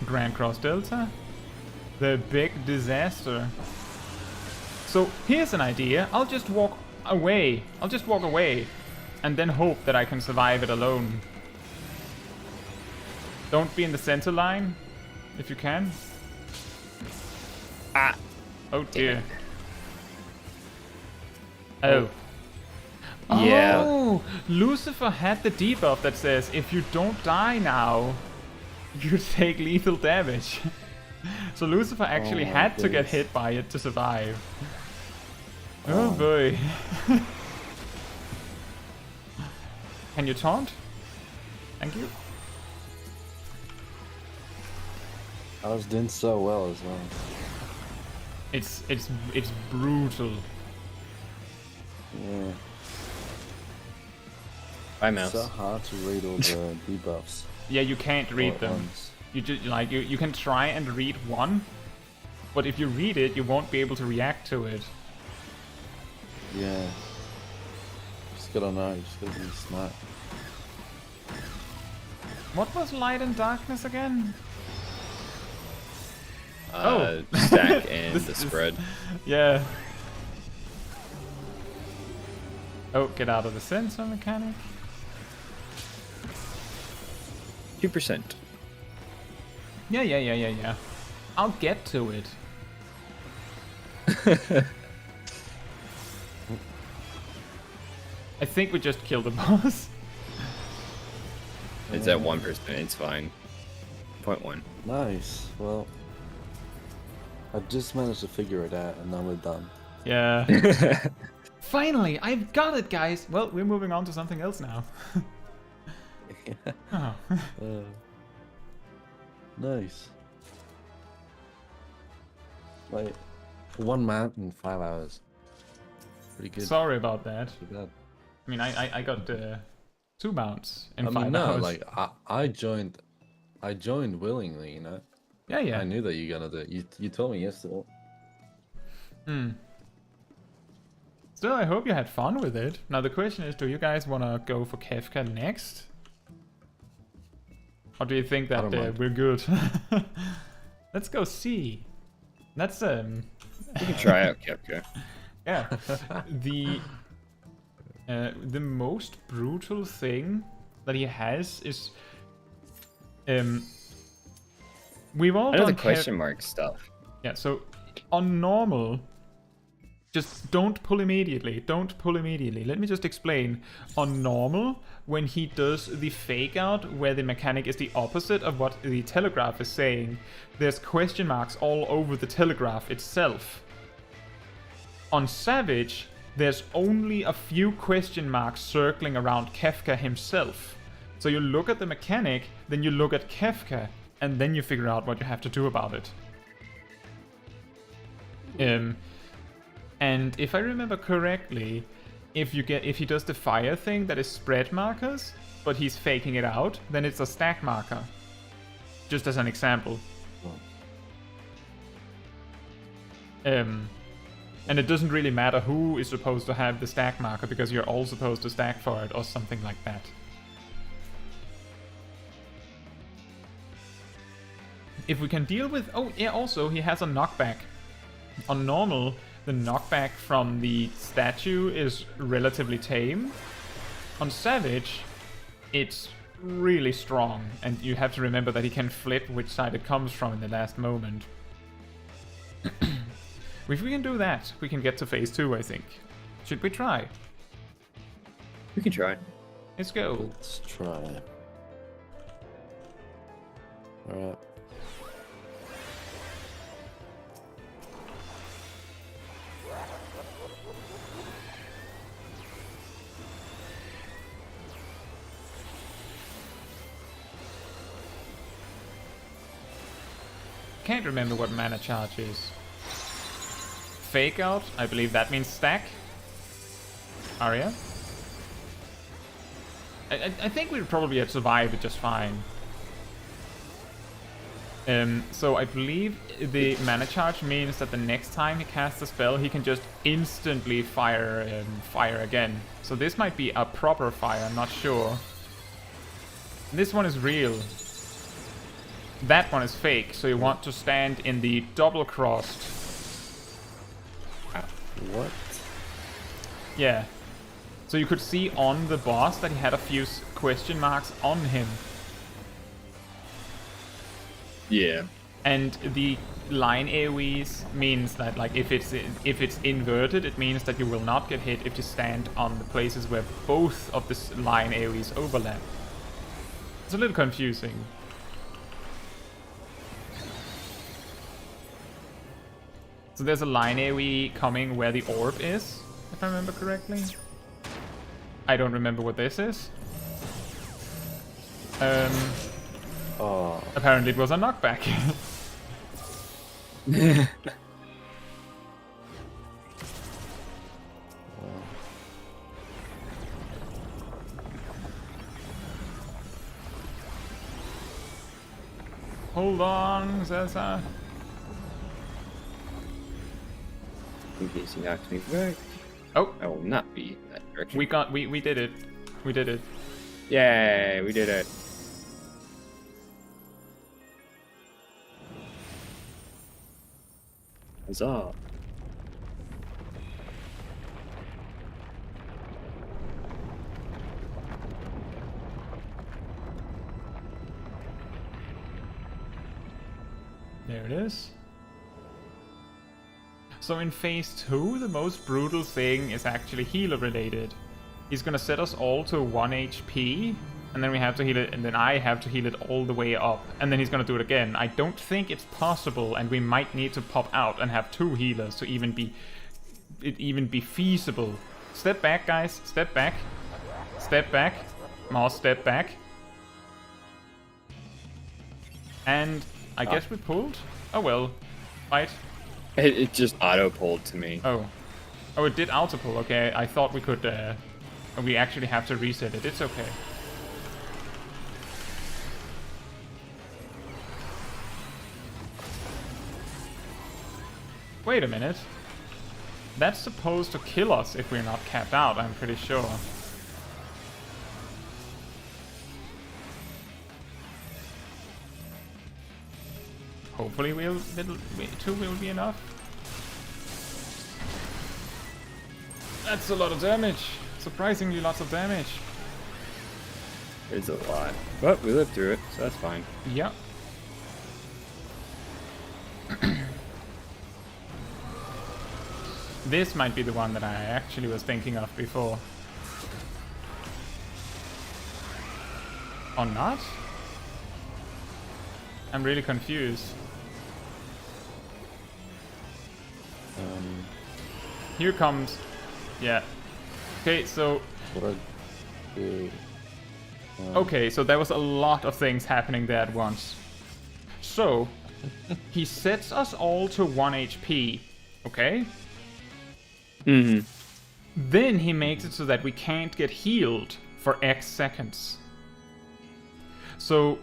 Grand Cross Delta. The big disaster. So here's an idea. I'll just walk away. And then hope that I can survive it alone. Don't be in the center line, if you can. Ah! Oh dear. Oh. Yeah. Oh! Lucifer had the debuff that says if you don't die now, you take lethal damage. So Lucifer actually had to get hit by it to survive. Oh boy. Can you taunt? Thank you. I was doing so well as well. It's brutal. Yeah. Bye, It's mouse. so hard to read all the debuffs. Yeah, you can't all read at them. once. You just like you can try and read one, but if you read it, you won't be able to react to it. Yeah. Just gotta know, just gotta be smart. What was light and darkness again? Stack and This the is- spread. Yeah. Oh, get out of the sensor mechanic. 2%. Yeah. I'll get to it. I think we just killed the boss. It's at 1%. It's fine. 0.1. Nice. Well, I just managed to figure it out, and now we're done. Yeah. Finally, I've got it, guys. Well, we're moving on to something else now. Oh. Nice. Wait, 1 mount in 5 hours. Pretty good. Sorry about that. Pretty bad. I mean, I got 2 mounts in I 5 mean, no, hours. like I joined willingly, you know. Yeah. I knew that you're gonna do it. You told me yesterday. Still, I hope you had fun with it. Now the question is, do you guys want to go for Kefka next? Or do you think that don't mind. we're good? Let's go see. That's You can try out Kefka. yeah. The most brutal thing that he has is we've all I know done the question mark stuff. Yeah, so on normal, just don't pull immediately. Don't pull immediately. Let me just explain. On normal, when he does the fake out, where the mechanic is the opposite of what the telegraph is saying, there's question marks all over the telegraph itself. On Savage, there's only a few question marks circling around Kefka himself. So you look at the mechanic, then you look at Kefka, and then you figure out what you have to do about it. And if I remember correctly, if he does the fire thing that is spread markers, but he's faking it out, then it's a stack marker. Just as an example. And it doesn't really matter who is supposed to have the stack marker, because you're all supposed to stack for it or something like that. If we can deal with... Oh, yeah, also, he has a knockback. On normal, the knockback from the statue is relatively tame. On Savage, it's really strong, and you have to remember that he can flip which side it comes from in the last moment. If we can do that, we can get to phase 2, I think. Should we try? We can try. Let's go. Let's try. Alright. can't remember what mana charge is. Fake out, I believe that means stack. Aria. I think we'd probably have survived it just fine. So I believe the mana charge means that the next time he casts a spell, he can just instantly fire again. So this might be a proper fire, I'm not sure. This one is real. That one is fake, so you want to stand in the double crossed. What? Yeah. So you could see on the boss that he had a few question marks on him. Yeah. And the line AoEs means that, like, if it's inverted, it means that you will not get hit if you stand on the places where both of the line AoEs overlap. It's a little confusing. So there's a line AoE coming where the orb is, if I remember correctly. I don't remember what this is. Oh. Apparently it was a knockback. Hold on, Zaza. In case you have to be back. Oh, I will not be in that direction. we did it. We did it. Yay, we did it. Huzzah. There it is. So in phase 2, the most brutal thing is actually healer related. He's gonna set us all to 1 HP, and then we have to heal it, and then I have to heal it all the way up, and then he's gonna do it again. I don't think it's possible, and we might need to pop out and have 2 healers to even be feasible. Step back, guys. Step back. Step back. More step back. And I guess we pulled? Oh well. Fight. It just auto-pulled to me. Oh. Oh, it did auto-pull. Okay, I thought we could... we actually have to reset it. It's okay. Wait a minute. That's supposed to kill us if we're not capped out, I'm pretty sure. Hopefully two will be enough. That's a lot of damage. Surprisingly lots of damage. It's a lot. But we lived through it, so that's fine. Yeah. This might be the one that I actually was thinking of before. Or not? I'm really confused. Here comes... Yeah. Okay, so... What I do... Okay, so there was a lot of things happening there at once. So, he sets us all to 1 HP, okay? Mm-hmm. Then he makes it so that we can't get healed for X seconds. So,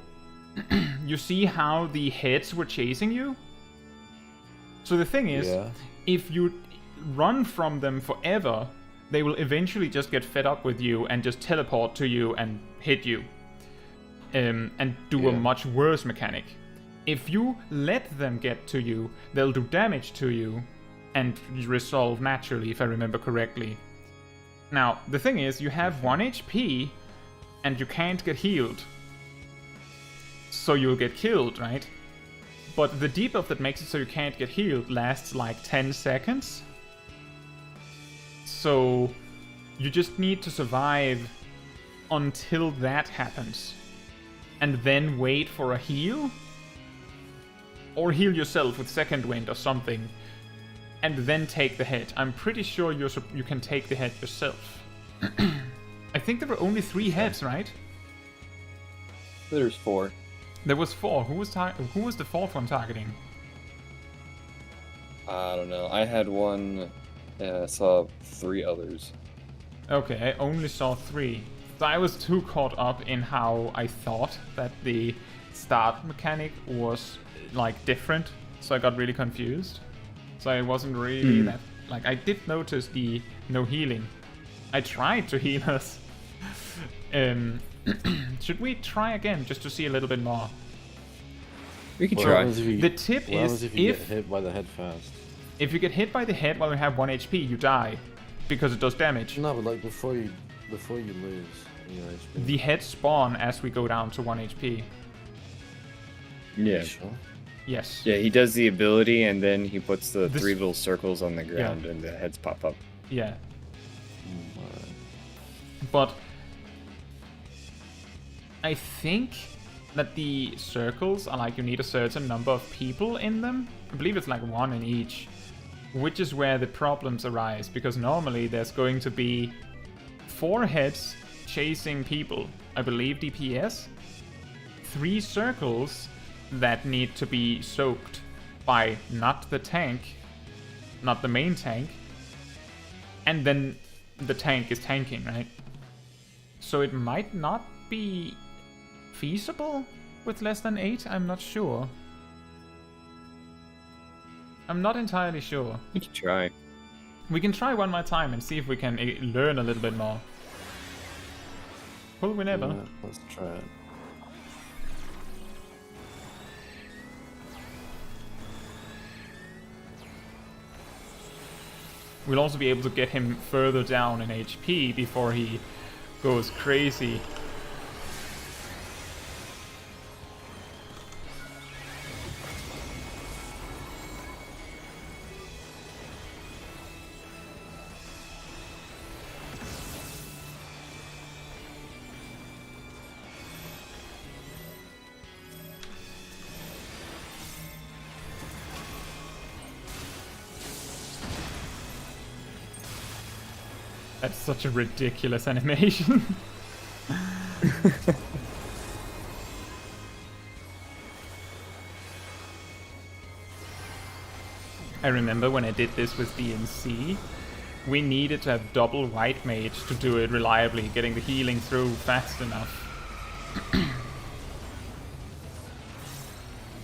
you see how the heads were chasing you? So the thing is, if you run from them forever, they will eventually just get fed up with you and just teleport to you and hit you. And do a much worse mechanic. If you let them get to you, they'll do damage to you and resolve naturally, if I remember correctly. Now, the thing is, you have 1 HP and you can't get healed. So you'll get killed, right? But the debuff that makes it so you can't get healed lasts like 10 seconds. So you just need to survive until that happens. And then wait for a heal. Or heal yourself with second wind or something. And then take the hit. I'm pretty sure you can take the hit yourself. I think there were only 3 hits, right? There's 4. There was 4. Who was the 4th one targeting? I don't know. I had one. I saw 3 others. Okay, I only saw 3. So I was too caught up in how I thought that the start mechanic was like different, so I got really confused. So I wasn't really that like I did notice the no healing. I tried to heal us. Should we try again just to see a little bit more? We can What try. happens if you- The tip what happens is if you if get hit by the head first? if you get hit by the head while you have 1 HP, you die because it does damage. No, but like before you lose your HP. The heads spawn as we go down to 1 HP. Yeah. Sure. Yes. Yeah, he does the ability, and then he puts the This- 3 little circles on the ground, and the heads pop up. Yeah. Alright. But I think that the circles are like you need a certain number of people in them. I believe it's like 1 in each, which is where the problems arise, because normally there's going to be 4 heads chasing people, I believe DPS, 3 circles that need to be soaked by not the tank, not the main tank, and then the tank is tanking, right? So it might not be feasible with less than 8, I'm not sure. I'm not entirely sure. We can try. We can try one more time and see if we can learn a little bit more. Will we never? Yeah, let's try it. We'll also be able to get him further down in HP before he goes crazy. That's such a ridiculous animation. I remember when I did this with DNC, we needed to have double white mage to do it reliably, getting the healing through fast enough.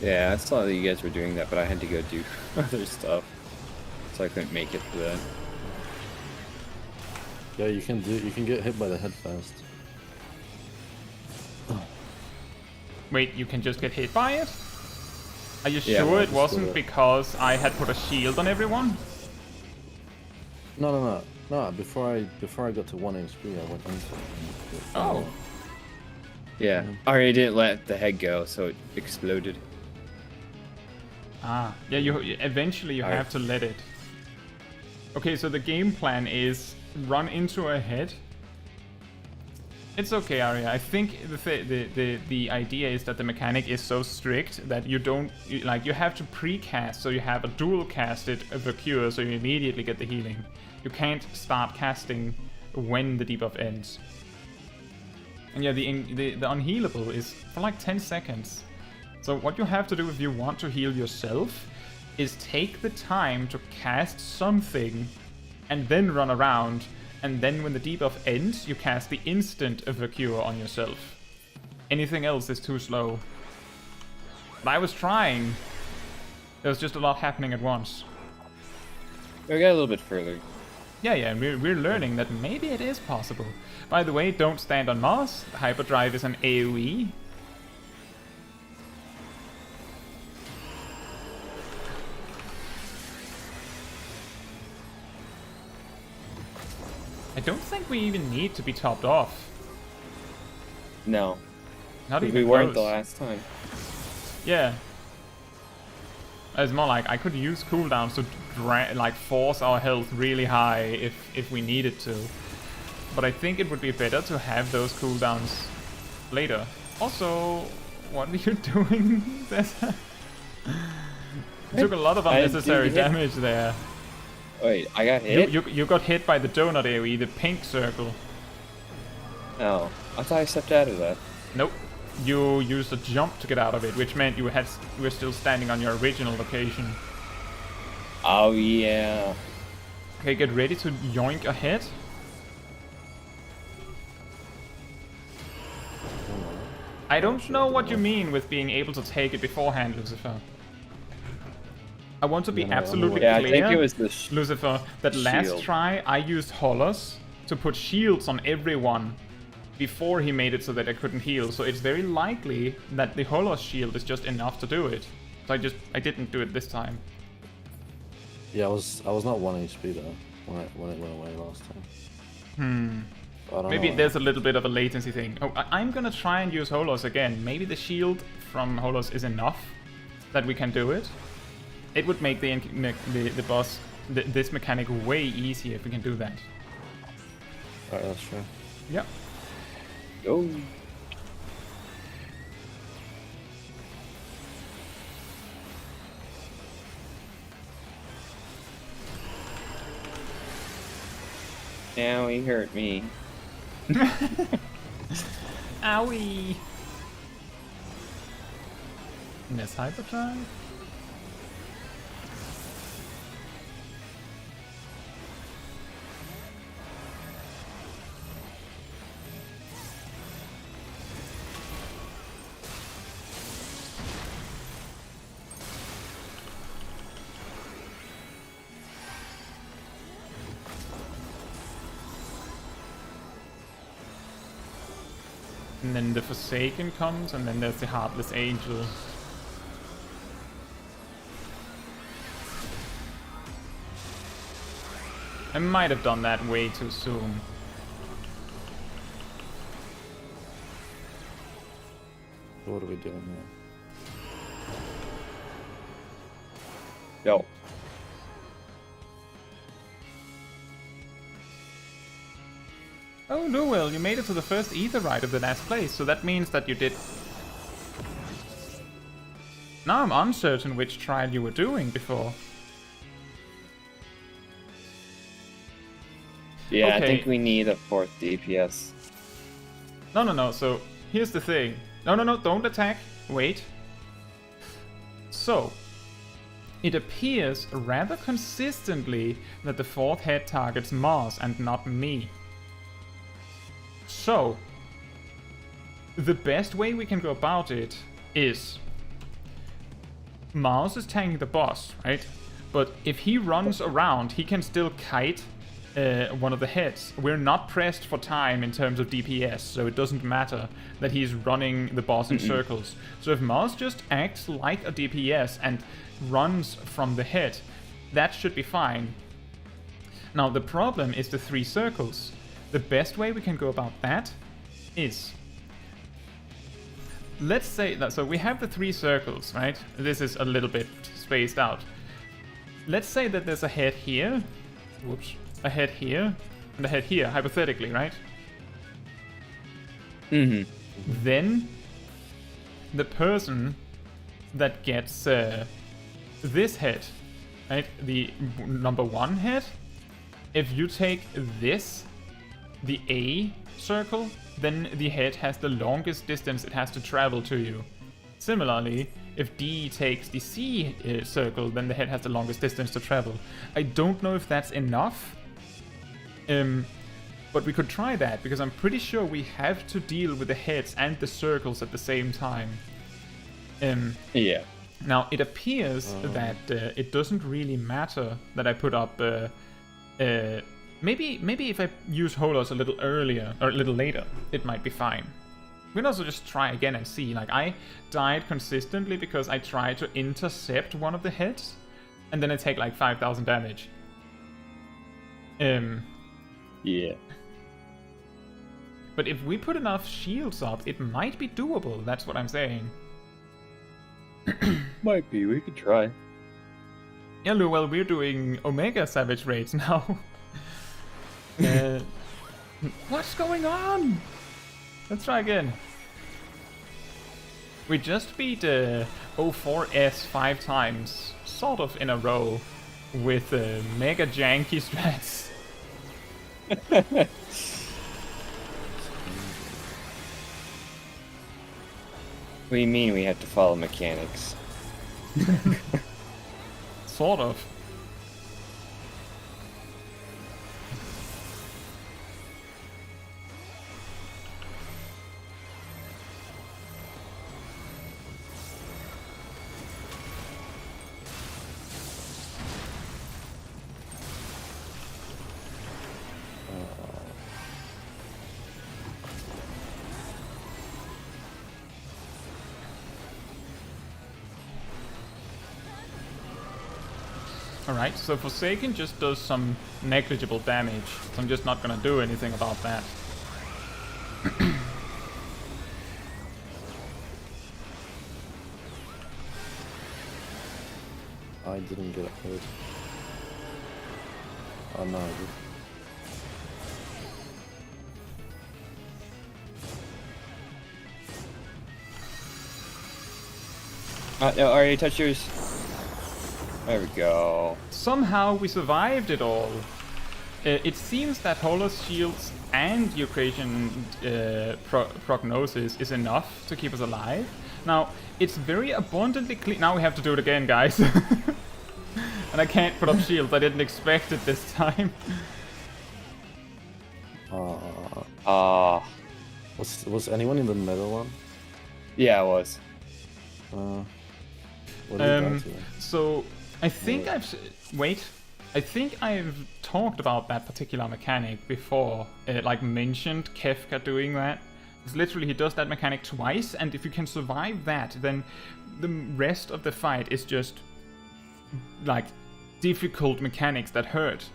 Yeah, I saw that you guys were doing that, but I had to go do other stuff, so I couldn't make it to that. Yeah, you can get hit by the head first. Wait, you can just get hit by it? Are you Yeah, sure well, it just wasn't do it. because I had put a shield on everyone? No. Before I got to 1 HP, I went into it. Oh. Yeah, I already didn't let the head go, so it exploded. Ah, yeah, you eventually you Alright. have to let it. Okay, so the game plan is run into a head. It's okay, Arya. I think the idea is that the mechanic is so strict that you don't you have to pre-cast, so you have a dual casted cure, so you immediately get the healing. You can't start casting when the debuff ends. And yeah, the unhealable is for like 10 seconds. So what you have to do if you want to heal yourself is take the time to cast something and then run around, and then when the debuff ends, you cast the instant of a cure on yourself. Anything else is too slow. But I was trying. There was just a lot happening at once. We got a little bit further. Yeah, and we're learning that maybe it is possible. By the way, don't stand on Mars. Hyperdrive is an AoE. I don't think we even need to be topped off. No, Not even we weren't the close. last time. Yeah. It's more like I could use cooldowns to force our health really high if we needed to. But I think it would be better to have those cooldowns later. Also, what are you doing? You took a lot of unnecessary didn't hit- damage there. Wait, I got hit? You got hit by the donut AoE, the pink circle. No, I thought I stepped out of that. Nope. You used a jump to get out of it, which meant you were still standing on your original location. Oh yeah. Okay, get ready to yoink ahead. I don't know what you mean with being able to take it beforehand, Lucifer. I want to be absolutely Yeah, clear, I think it was the Lucifer, that last shield. try I used Hollers to put shields on everyone before he made it so that I couldn't heal. So it's very likely that the Hollers shield is just enough to do it. So I didn't do it this time. Yeah, I was not 1 HP though when it went away last time. I don't Maybe know. there's a little bit of a latency thing. Oh, I'm gonna try and use Holos again. Maybe the shield from Holos is enough that we can do it. It would make the boss, this mechanic way easier if we can do that. Alright, that's true. Yep. Go. Now he hurt me. Owie! Ness Hyperdrive? And then the Forsaken comes, and then there's the Heartless Angel. I might have done that way too soon. So what are we doing here? Go. Oh, Newell, you made it to the first ether ride of the last place, so that means that you did... Now I'm uncertain which trial you were doing before. Yeah, Okay. I think we need a 4th DPS. No, so here's the thing. No, don't attack. Wait. So, it appears rather consistently that the 4th head targets Mars and not me. So, the best way we can go about it is Mars is tanking the boss, right? But if he runs around, he can still kite one of the heads. We're not pressed for time in terms of DPS, so it doesn't matter that he's running the boss in circles. So if Mars just acts like a DPS and runs from the head, that should be fine. Now the problem is the 3 circles. The best way we can go about that is, let's say that, so we have the 3 circles, right? This is a little bit spaced out. Let's say that there's a head here, whoops, a head here, and a head here, hypothetically, right? Mm-hmm. Then the person that gets this head, right, the number 1 head, if you take this, the A circle, then the head has the longest distance it has to travel to you. Similarly, if D takes the C circle, then the head has the longest distance to travel. I don't know if that's enough, but we could try that, because I'm pretty sure we have to deal with the heads and the circles at the same time. Yeah. Now, it appears that it doesn't really matter that I put up... maybe if I use Holos a little earlier, or a little later, it might be fine. We can also just try again and see. Like, I died consistently because I tried to intercept one of the heads, and then I take like 5,000 damage. Yeah. But if we put enough shields up, it might be doable, that's what I'm saying. Might be, we could try. Yeah, well, we're doing Omega Savage raids now. What's going on? Let's try again. We just beat 04S 5 times, sort of in a row, with mega janky strats. What do you mean we have to follow mechanics? Sort of. Alright, so Forsaken just does some negligible damage, so I'm just not gonna do anything about that. I didn't get hurt. Oh no, I did. No, Arya, touch yours. There we go. Somehow we survived it all. It seems that Holos shields and Eucrasian prognosis is enough to keep us alive. Now, it's very abundantly clear. Now we have to do it again, guys. And I can't put up shields. I didn't expect it this time. Was anyone in the middle one? Yeah, it was. What did you die to? So I think I think I've talked about that particular mechanic before, like mentioned Kefka doing that. It's literally he does that mechanic twice, and if you can survive that, then the rest of the fight is just like difficult mechanics that hurt.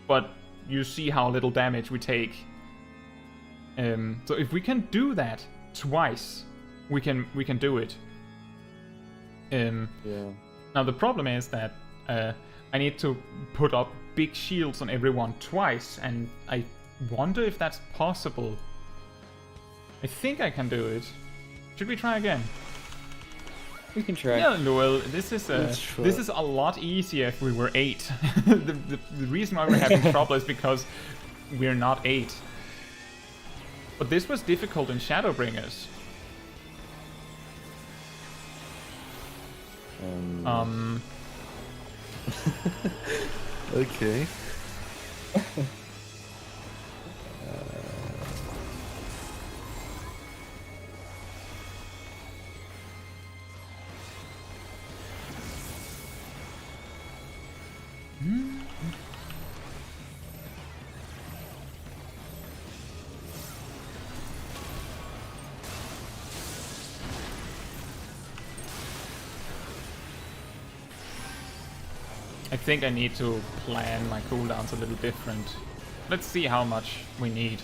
But you see how little damage we take. So if we can do that twice, we can do it. Yeah. Now the problem is that I need to put up big shields on everyone twice, and I wonder if that's possible. I think I can do it. Should we try again? We can try. Yeah, well, this is Let's try. this is a lot easier if we were 8. the reason why we're having trouble is because we're not 8. But this was difficult in Shadowbringers. Okay. I think I need to plan my cooldowns a little different. Let's see how much we need.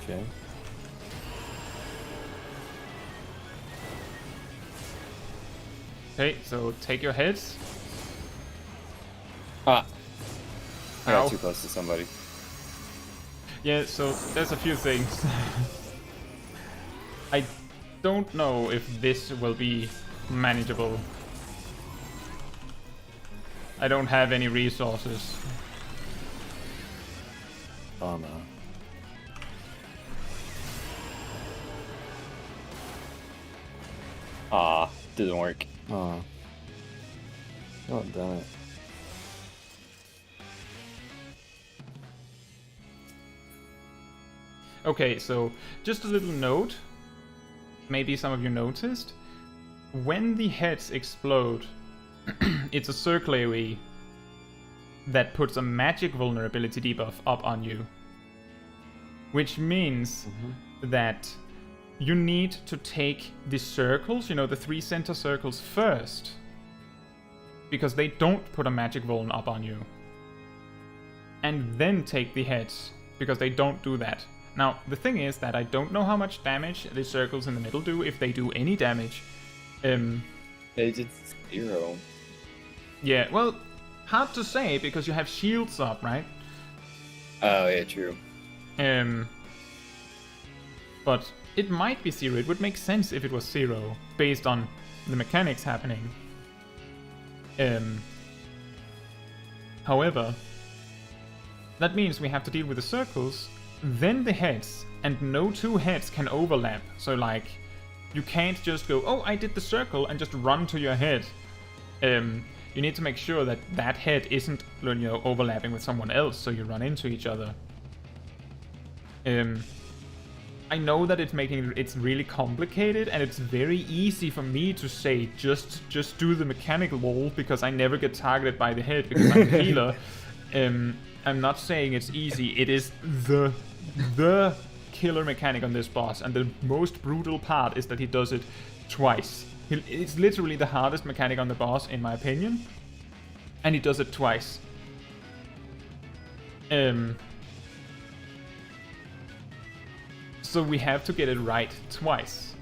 Okay. Okay, so take your heads. Ah. I Ow. got too close to somebody. Yeah, so there's a few things. I don't know if this will be manageable. I don't have any resources. Oh no. Ah, didn't work. Oh. Oh, damn it. Okay, so just a little note. Maybe some of you noticed. When the heads explode, it's a circle AoE that puts a magic vulnerability debuff up on you. Which means that you need to take the circles, you know, the 3 center circles first. Because they don't put a magic vuln up on you. And then take the heads, because they don't do that. Now, the thing is that I don't know how much damage the circles in the middle do, if they do any damage. They did 0. Yeah, well, hard to say, because you have shields up, right? Oh, yeah, true. But it might be 0. It would make sense if it was 0, based on the mechanics happening. However, that means we have to deal with the circles, then the heads, and no 2 heads can overlap. So, like, you can't just go, oh, I did the circle, and just run to your head. You need to make sure that that head isn't, you know, overlapping with someone else, so you run into each other. I know that it's really complicated, and it's very easy for me to say just do the mechanical wall because I never get targeted by the head because I'm a healer. I'm not saying it's easy. It is the killer mechanic on this boss, and the most brutal part is that he does it twice. It's literally the hardest mechanic on the boss, in my opinion, and he does it twice. So we have to get it right twice.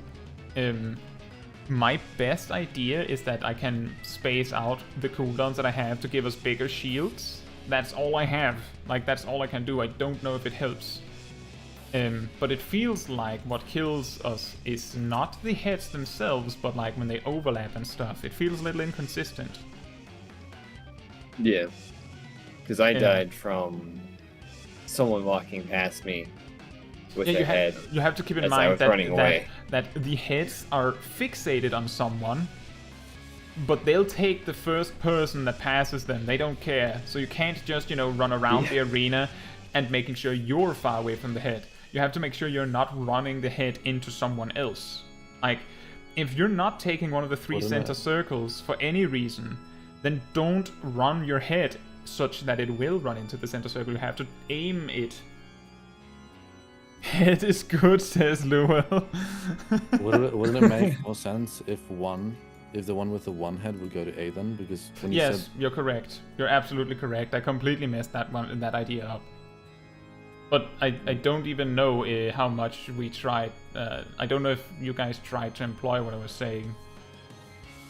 My best idea is that I can space out the cooldowns that I have to give us bigger shields. That's all I have. Like, that's all I can do. I don't know if it helps. But it feels like what kills us is not the heads themselves, but like when they overlap and stuff. It feels a little inconsistent. Yeah. Because I died from someone walking past me with their head. You have to keep in as I mind was running away. that the heads are fixated on someone, but they'll take the first person that passes them. They don't care. So you can't just, run around the arena and making sure you're far away from the head. You have to make sure you're not running the head into someone else. Like, if you're not taking one of the 3 center circles for any reason, then don't run your head such that it will run into the center circle. You have to aim it. Head is good, says Lowell. Wouldn't it make more sense if the one with the one head would go to A then? Because when you said... you're correct. You're absolutely correct. I completely messed that idea up. But I don't even know how much we tried. I don't know if you guys tried to employ what I was saying.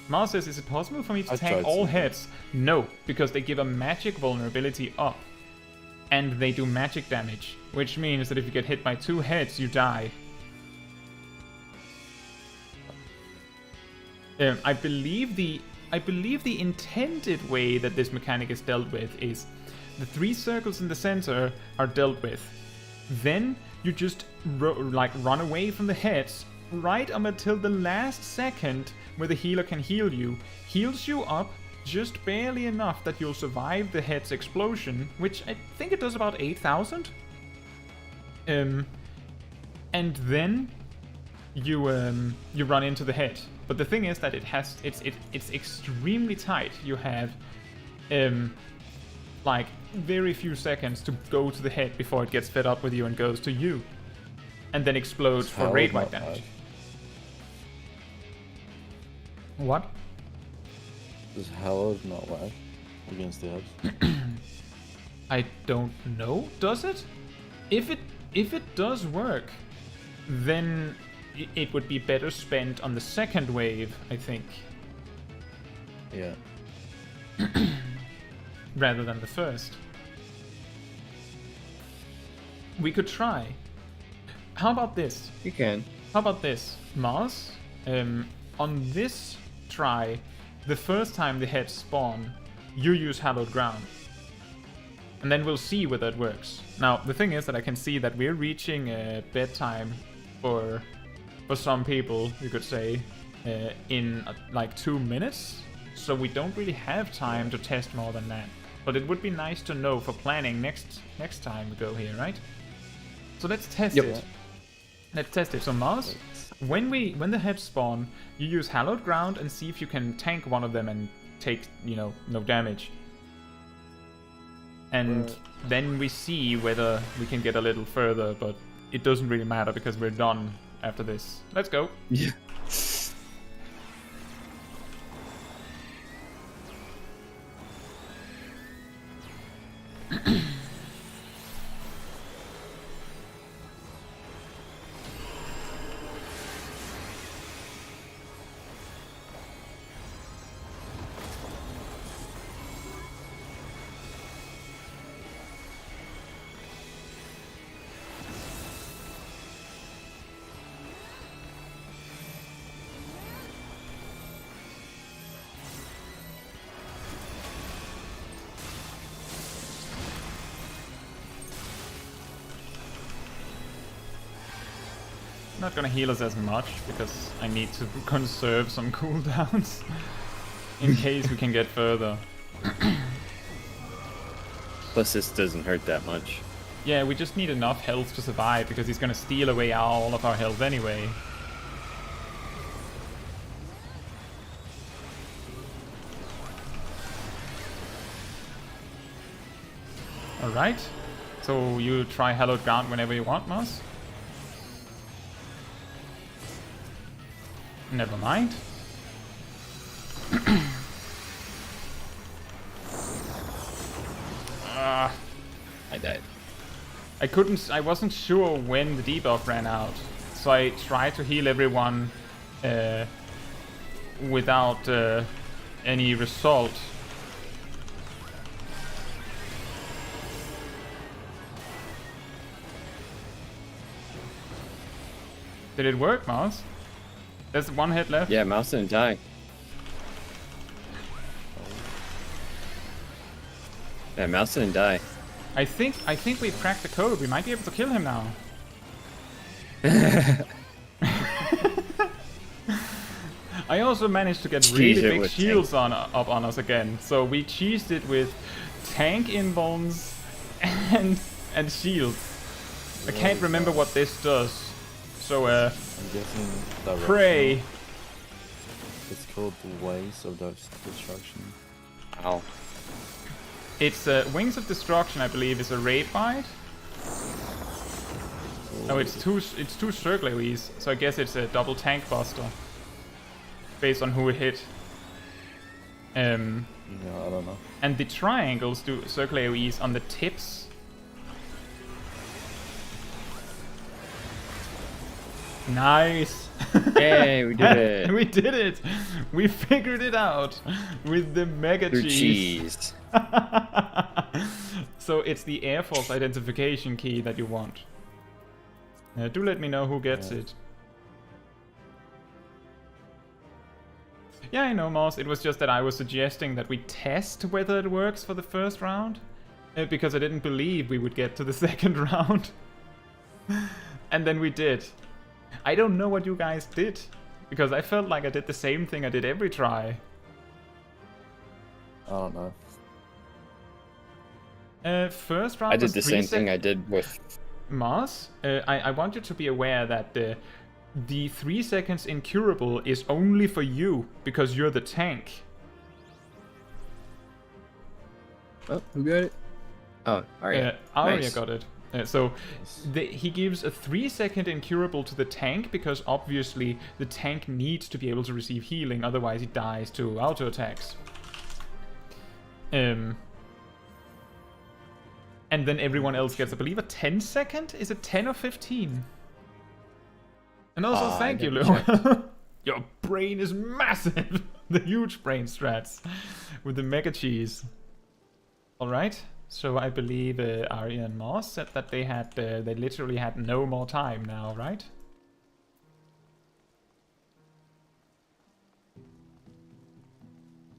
Mars says, is it possible for me to tank all heads? No, because they give a magic vulnerability up. And they do magic damage, which means that if you get hit by 2 heads, you die. I believe the intended way that this mechanic is dealt with is the 3 circles in the center are dealt with. Then you just run away from the heads right up until the last second where the healer can heal you. Heals you up just barely enough that you'll survive the head's explosion, which I think it does about 8,000. And then you run into the head. But the thing is that it's extremely tight. You have like very few seconds to go to the head before it gets fed up with you and goes to you, and then explodes for raid wipe damage. What? Does Hallowed not work against the heads? I don't know. Does it? If it does work, then it would be better spent on the second wave, I think. Yeah. Rather than the first. We could try. How about this? You can. How about this? Mars, on this try, the first time the heads spawn, you use Hallowed Ground. And then we'll see whether it works. Now, the thing is that I can see that we're reaching bedtime for some people, you could say, in like 2 minutes. So we don't really have time to test more than that. But it would be nice to know for planning next time we go here, right? So let's test it. Let's test it. So Mars, when the heads spawn, you use Hallowed Ground and see if you can tank one of them and take, no damage. And then we see whether we can get a little further, but it doesn't really matter because we're done after this. Let's go. Yeah. Not gonna heal us as much because I need to conserve some cooldowns in case we can get further. Plus, this doesn't hurt that much. Yeah, we just need enough health to survive, because he's gonna steal away all of our health anyway. Alright. So you try Hallowed Ground whenever you want, Moss. Never mind. I died. I wasn't sure when the debuff ran out, so I tried to heal everyone without any result. Did it work, Mouse? There's one hit left. Yeah, Mouse didn't die. Yeah, Mouse didn't die. I think we've cracked the code. We might be able to kill him now. I also managed to get really big shields up on us again. So we cheesed it with tank inbones and shields. I can't remember what this does. So I'm guessing directional. pray. It's called the Ways of Destruction. Ow. It's Wings of Destruction, I believe, is a raid bite. Oh, it's two circle AoEs, so I guess it's a double tank buster. Based on who it hit. Yeah, I don't know. And the triangles do circle AoEs on the tips. Nice! Yay, we did it. We did it! We figured it out with the mega Through cheese. cheese. So it's the Air Force identification key that you want. Do let me know who gets it. Yeah, I know, Moss. It was just that I was suggesting that we test whether it works for the first round. Because I didn't believe we would get to the second round. And then we did. I don't know what you guys did. Because I felt like I did the same thing I did every try. I don't know. First round I did was the 3 same thing I did with... Mars, I want you to be aware that the 3 seconds incurable is only for you, because you're the tank. Oh, who got it? Oh, Arya. Arya Nice. got it. He gives a 3-second incurable to the tank, because obviously the tank needs to be able to receive healing, otherwise he dies to auto attacks. And then everyone else gets, I believe, a 10-second? Is it 10 or 15? And also, thank you, Lou. Your brain is massive! The huge brain strats with the mega cheese. Alright, so I believe Arya and Moss said that they literally had no more time now, right?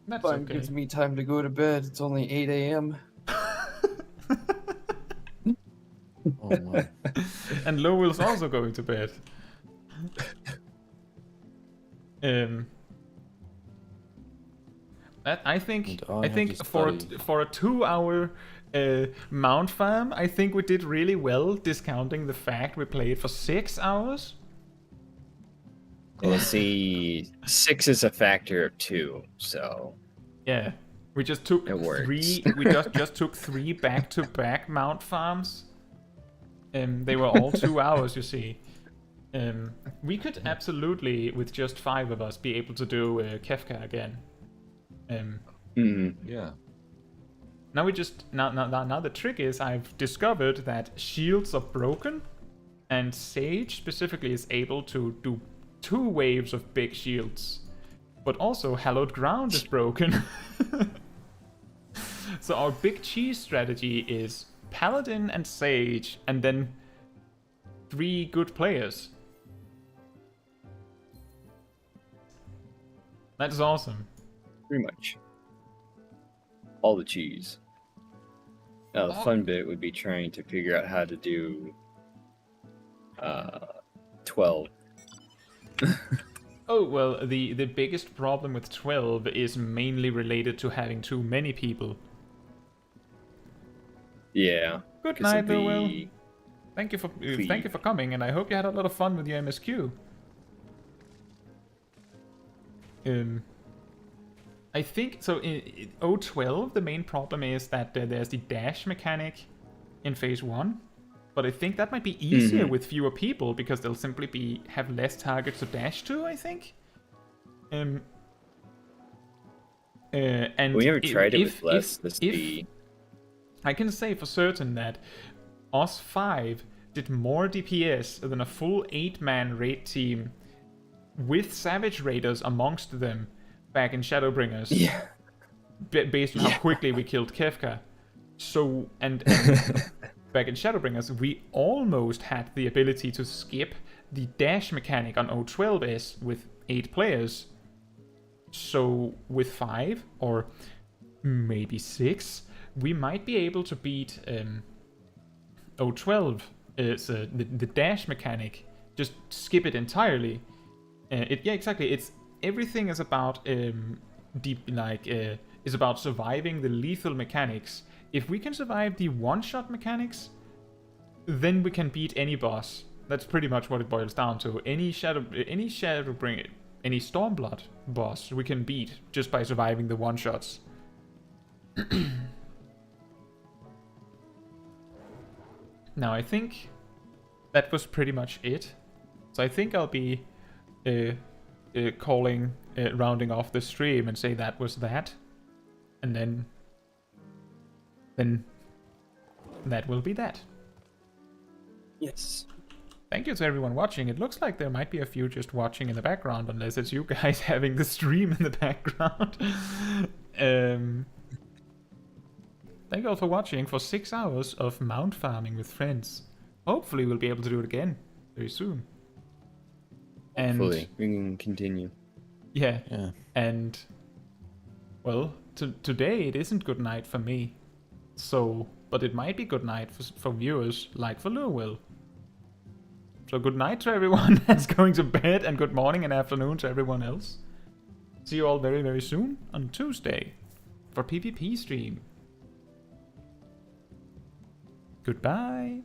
That's Fine, okay. gives me time to go to bed. It's only 8 a.m. Oh my. And Lowell's also going to bed. I think for a 2-hour mount farm, I think we did really well, discounting the fact we played for 6 hours. Well, see, 6 is a factor of 2, so... Yeah, we just took It works. 3. We just took 3 back-to-back mount farms. They were all 2 hours, you see. We could absolutely, with just 5 of us, be able to do Kefka again. Yeah. Now now the trick is I've discovered that shields are broken, and Sage specifically is able to do 2 waves of big shields. But also Hallowed Ground is broken. So our big cheese strategy is Paladin and Sage, and then 3 good players. That's awesome. Pretty much. All the cheese. Now, the fun bit would be trying to figure out how to do 12. Oh, well, the biggest problem with 12 is mainly related to having too many people. Yeah. Good 'cause night, of Noel. the- Thank you for coming, and I hope you had a lot of fun with your MSQ. I think so. In 012, the main problem is that there's the dash mechanic in phase 1, but I think that might be easier with fewer people because they'll simply have less targets to dash to. I think. And We never tried it with less. I can say for certain that us 5 did more DPS than a full 8-man raid team with Savage Raiders amongst them back in Shadowbringers. Yeah. Based on how quickly we killed Kefka. So, and back in Shadowbringers, we almost had the ability to skip the dash mechanic on 012s with 8 players. So, with 5, or maybe 6, we might be able to beat 012. The dash mechanic. Just skip it entirely. Yeah, exactly. Everything is about is about surviving the lethal mechanics. If we can survive the one-shot mechanics, then we can beat any boss. That's pretty much what it boils down to. Any Shadowbringer, any Stormblood boss we can beat just by surviving the one-shots. Now I think that was pretty much it. So I think I'll be rounding off the stream and say that was that. And then that will be that. Yes. Thank you to everyone watching. It looks like there might be a few just watching in the background, unless it's you guys having the stream in the background. Thank you all for watching for 6 hours of mount farming with friends. Hopefully we'll be able to do it again very soon. Hopefully, we can continue. Yeah. Yeah. And, well, today it isn't good night for me. So, but it might be good night for viewers like for Will. So good night to everyone that's going to bed, and good morning and afternoon to everyone else. See you all very, very soon on Tuesday for PvP stream. Goodbye.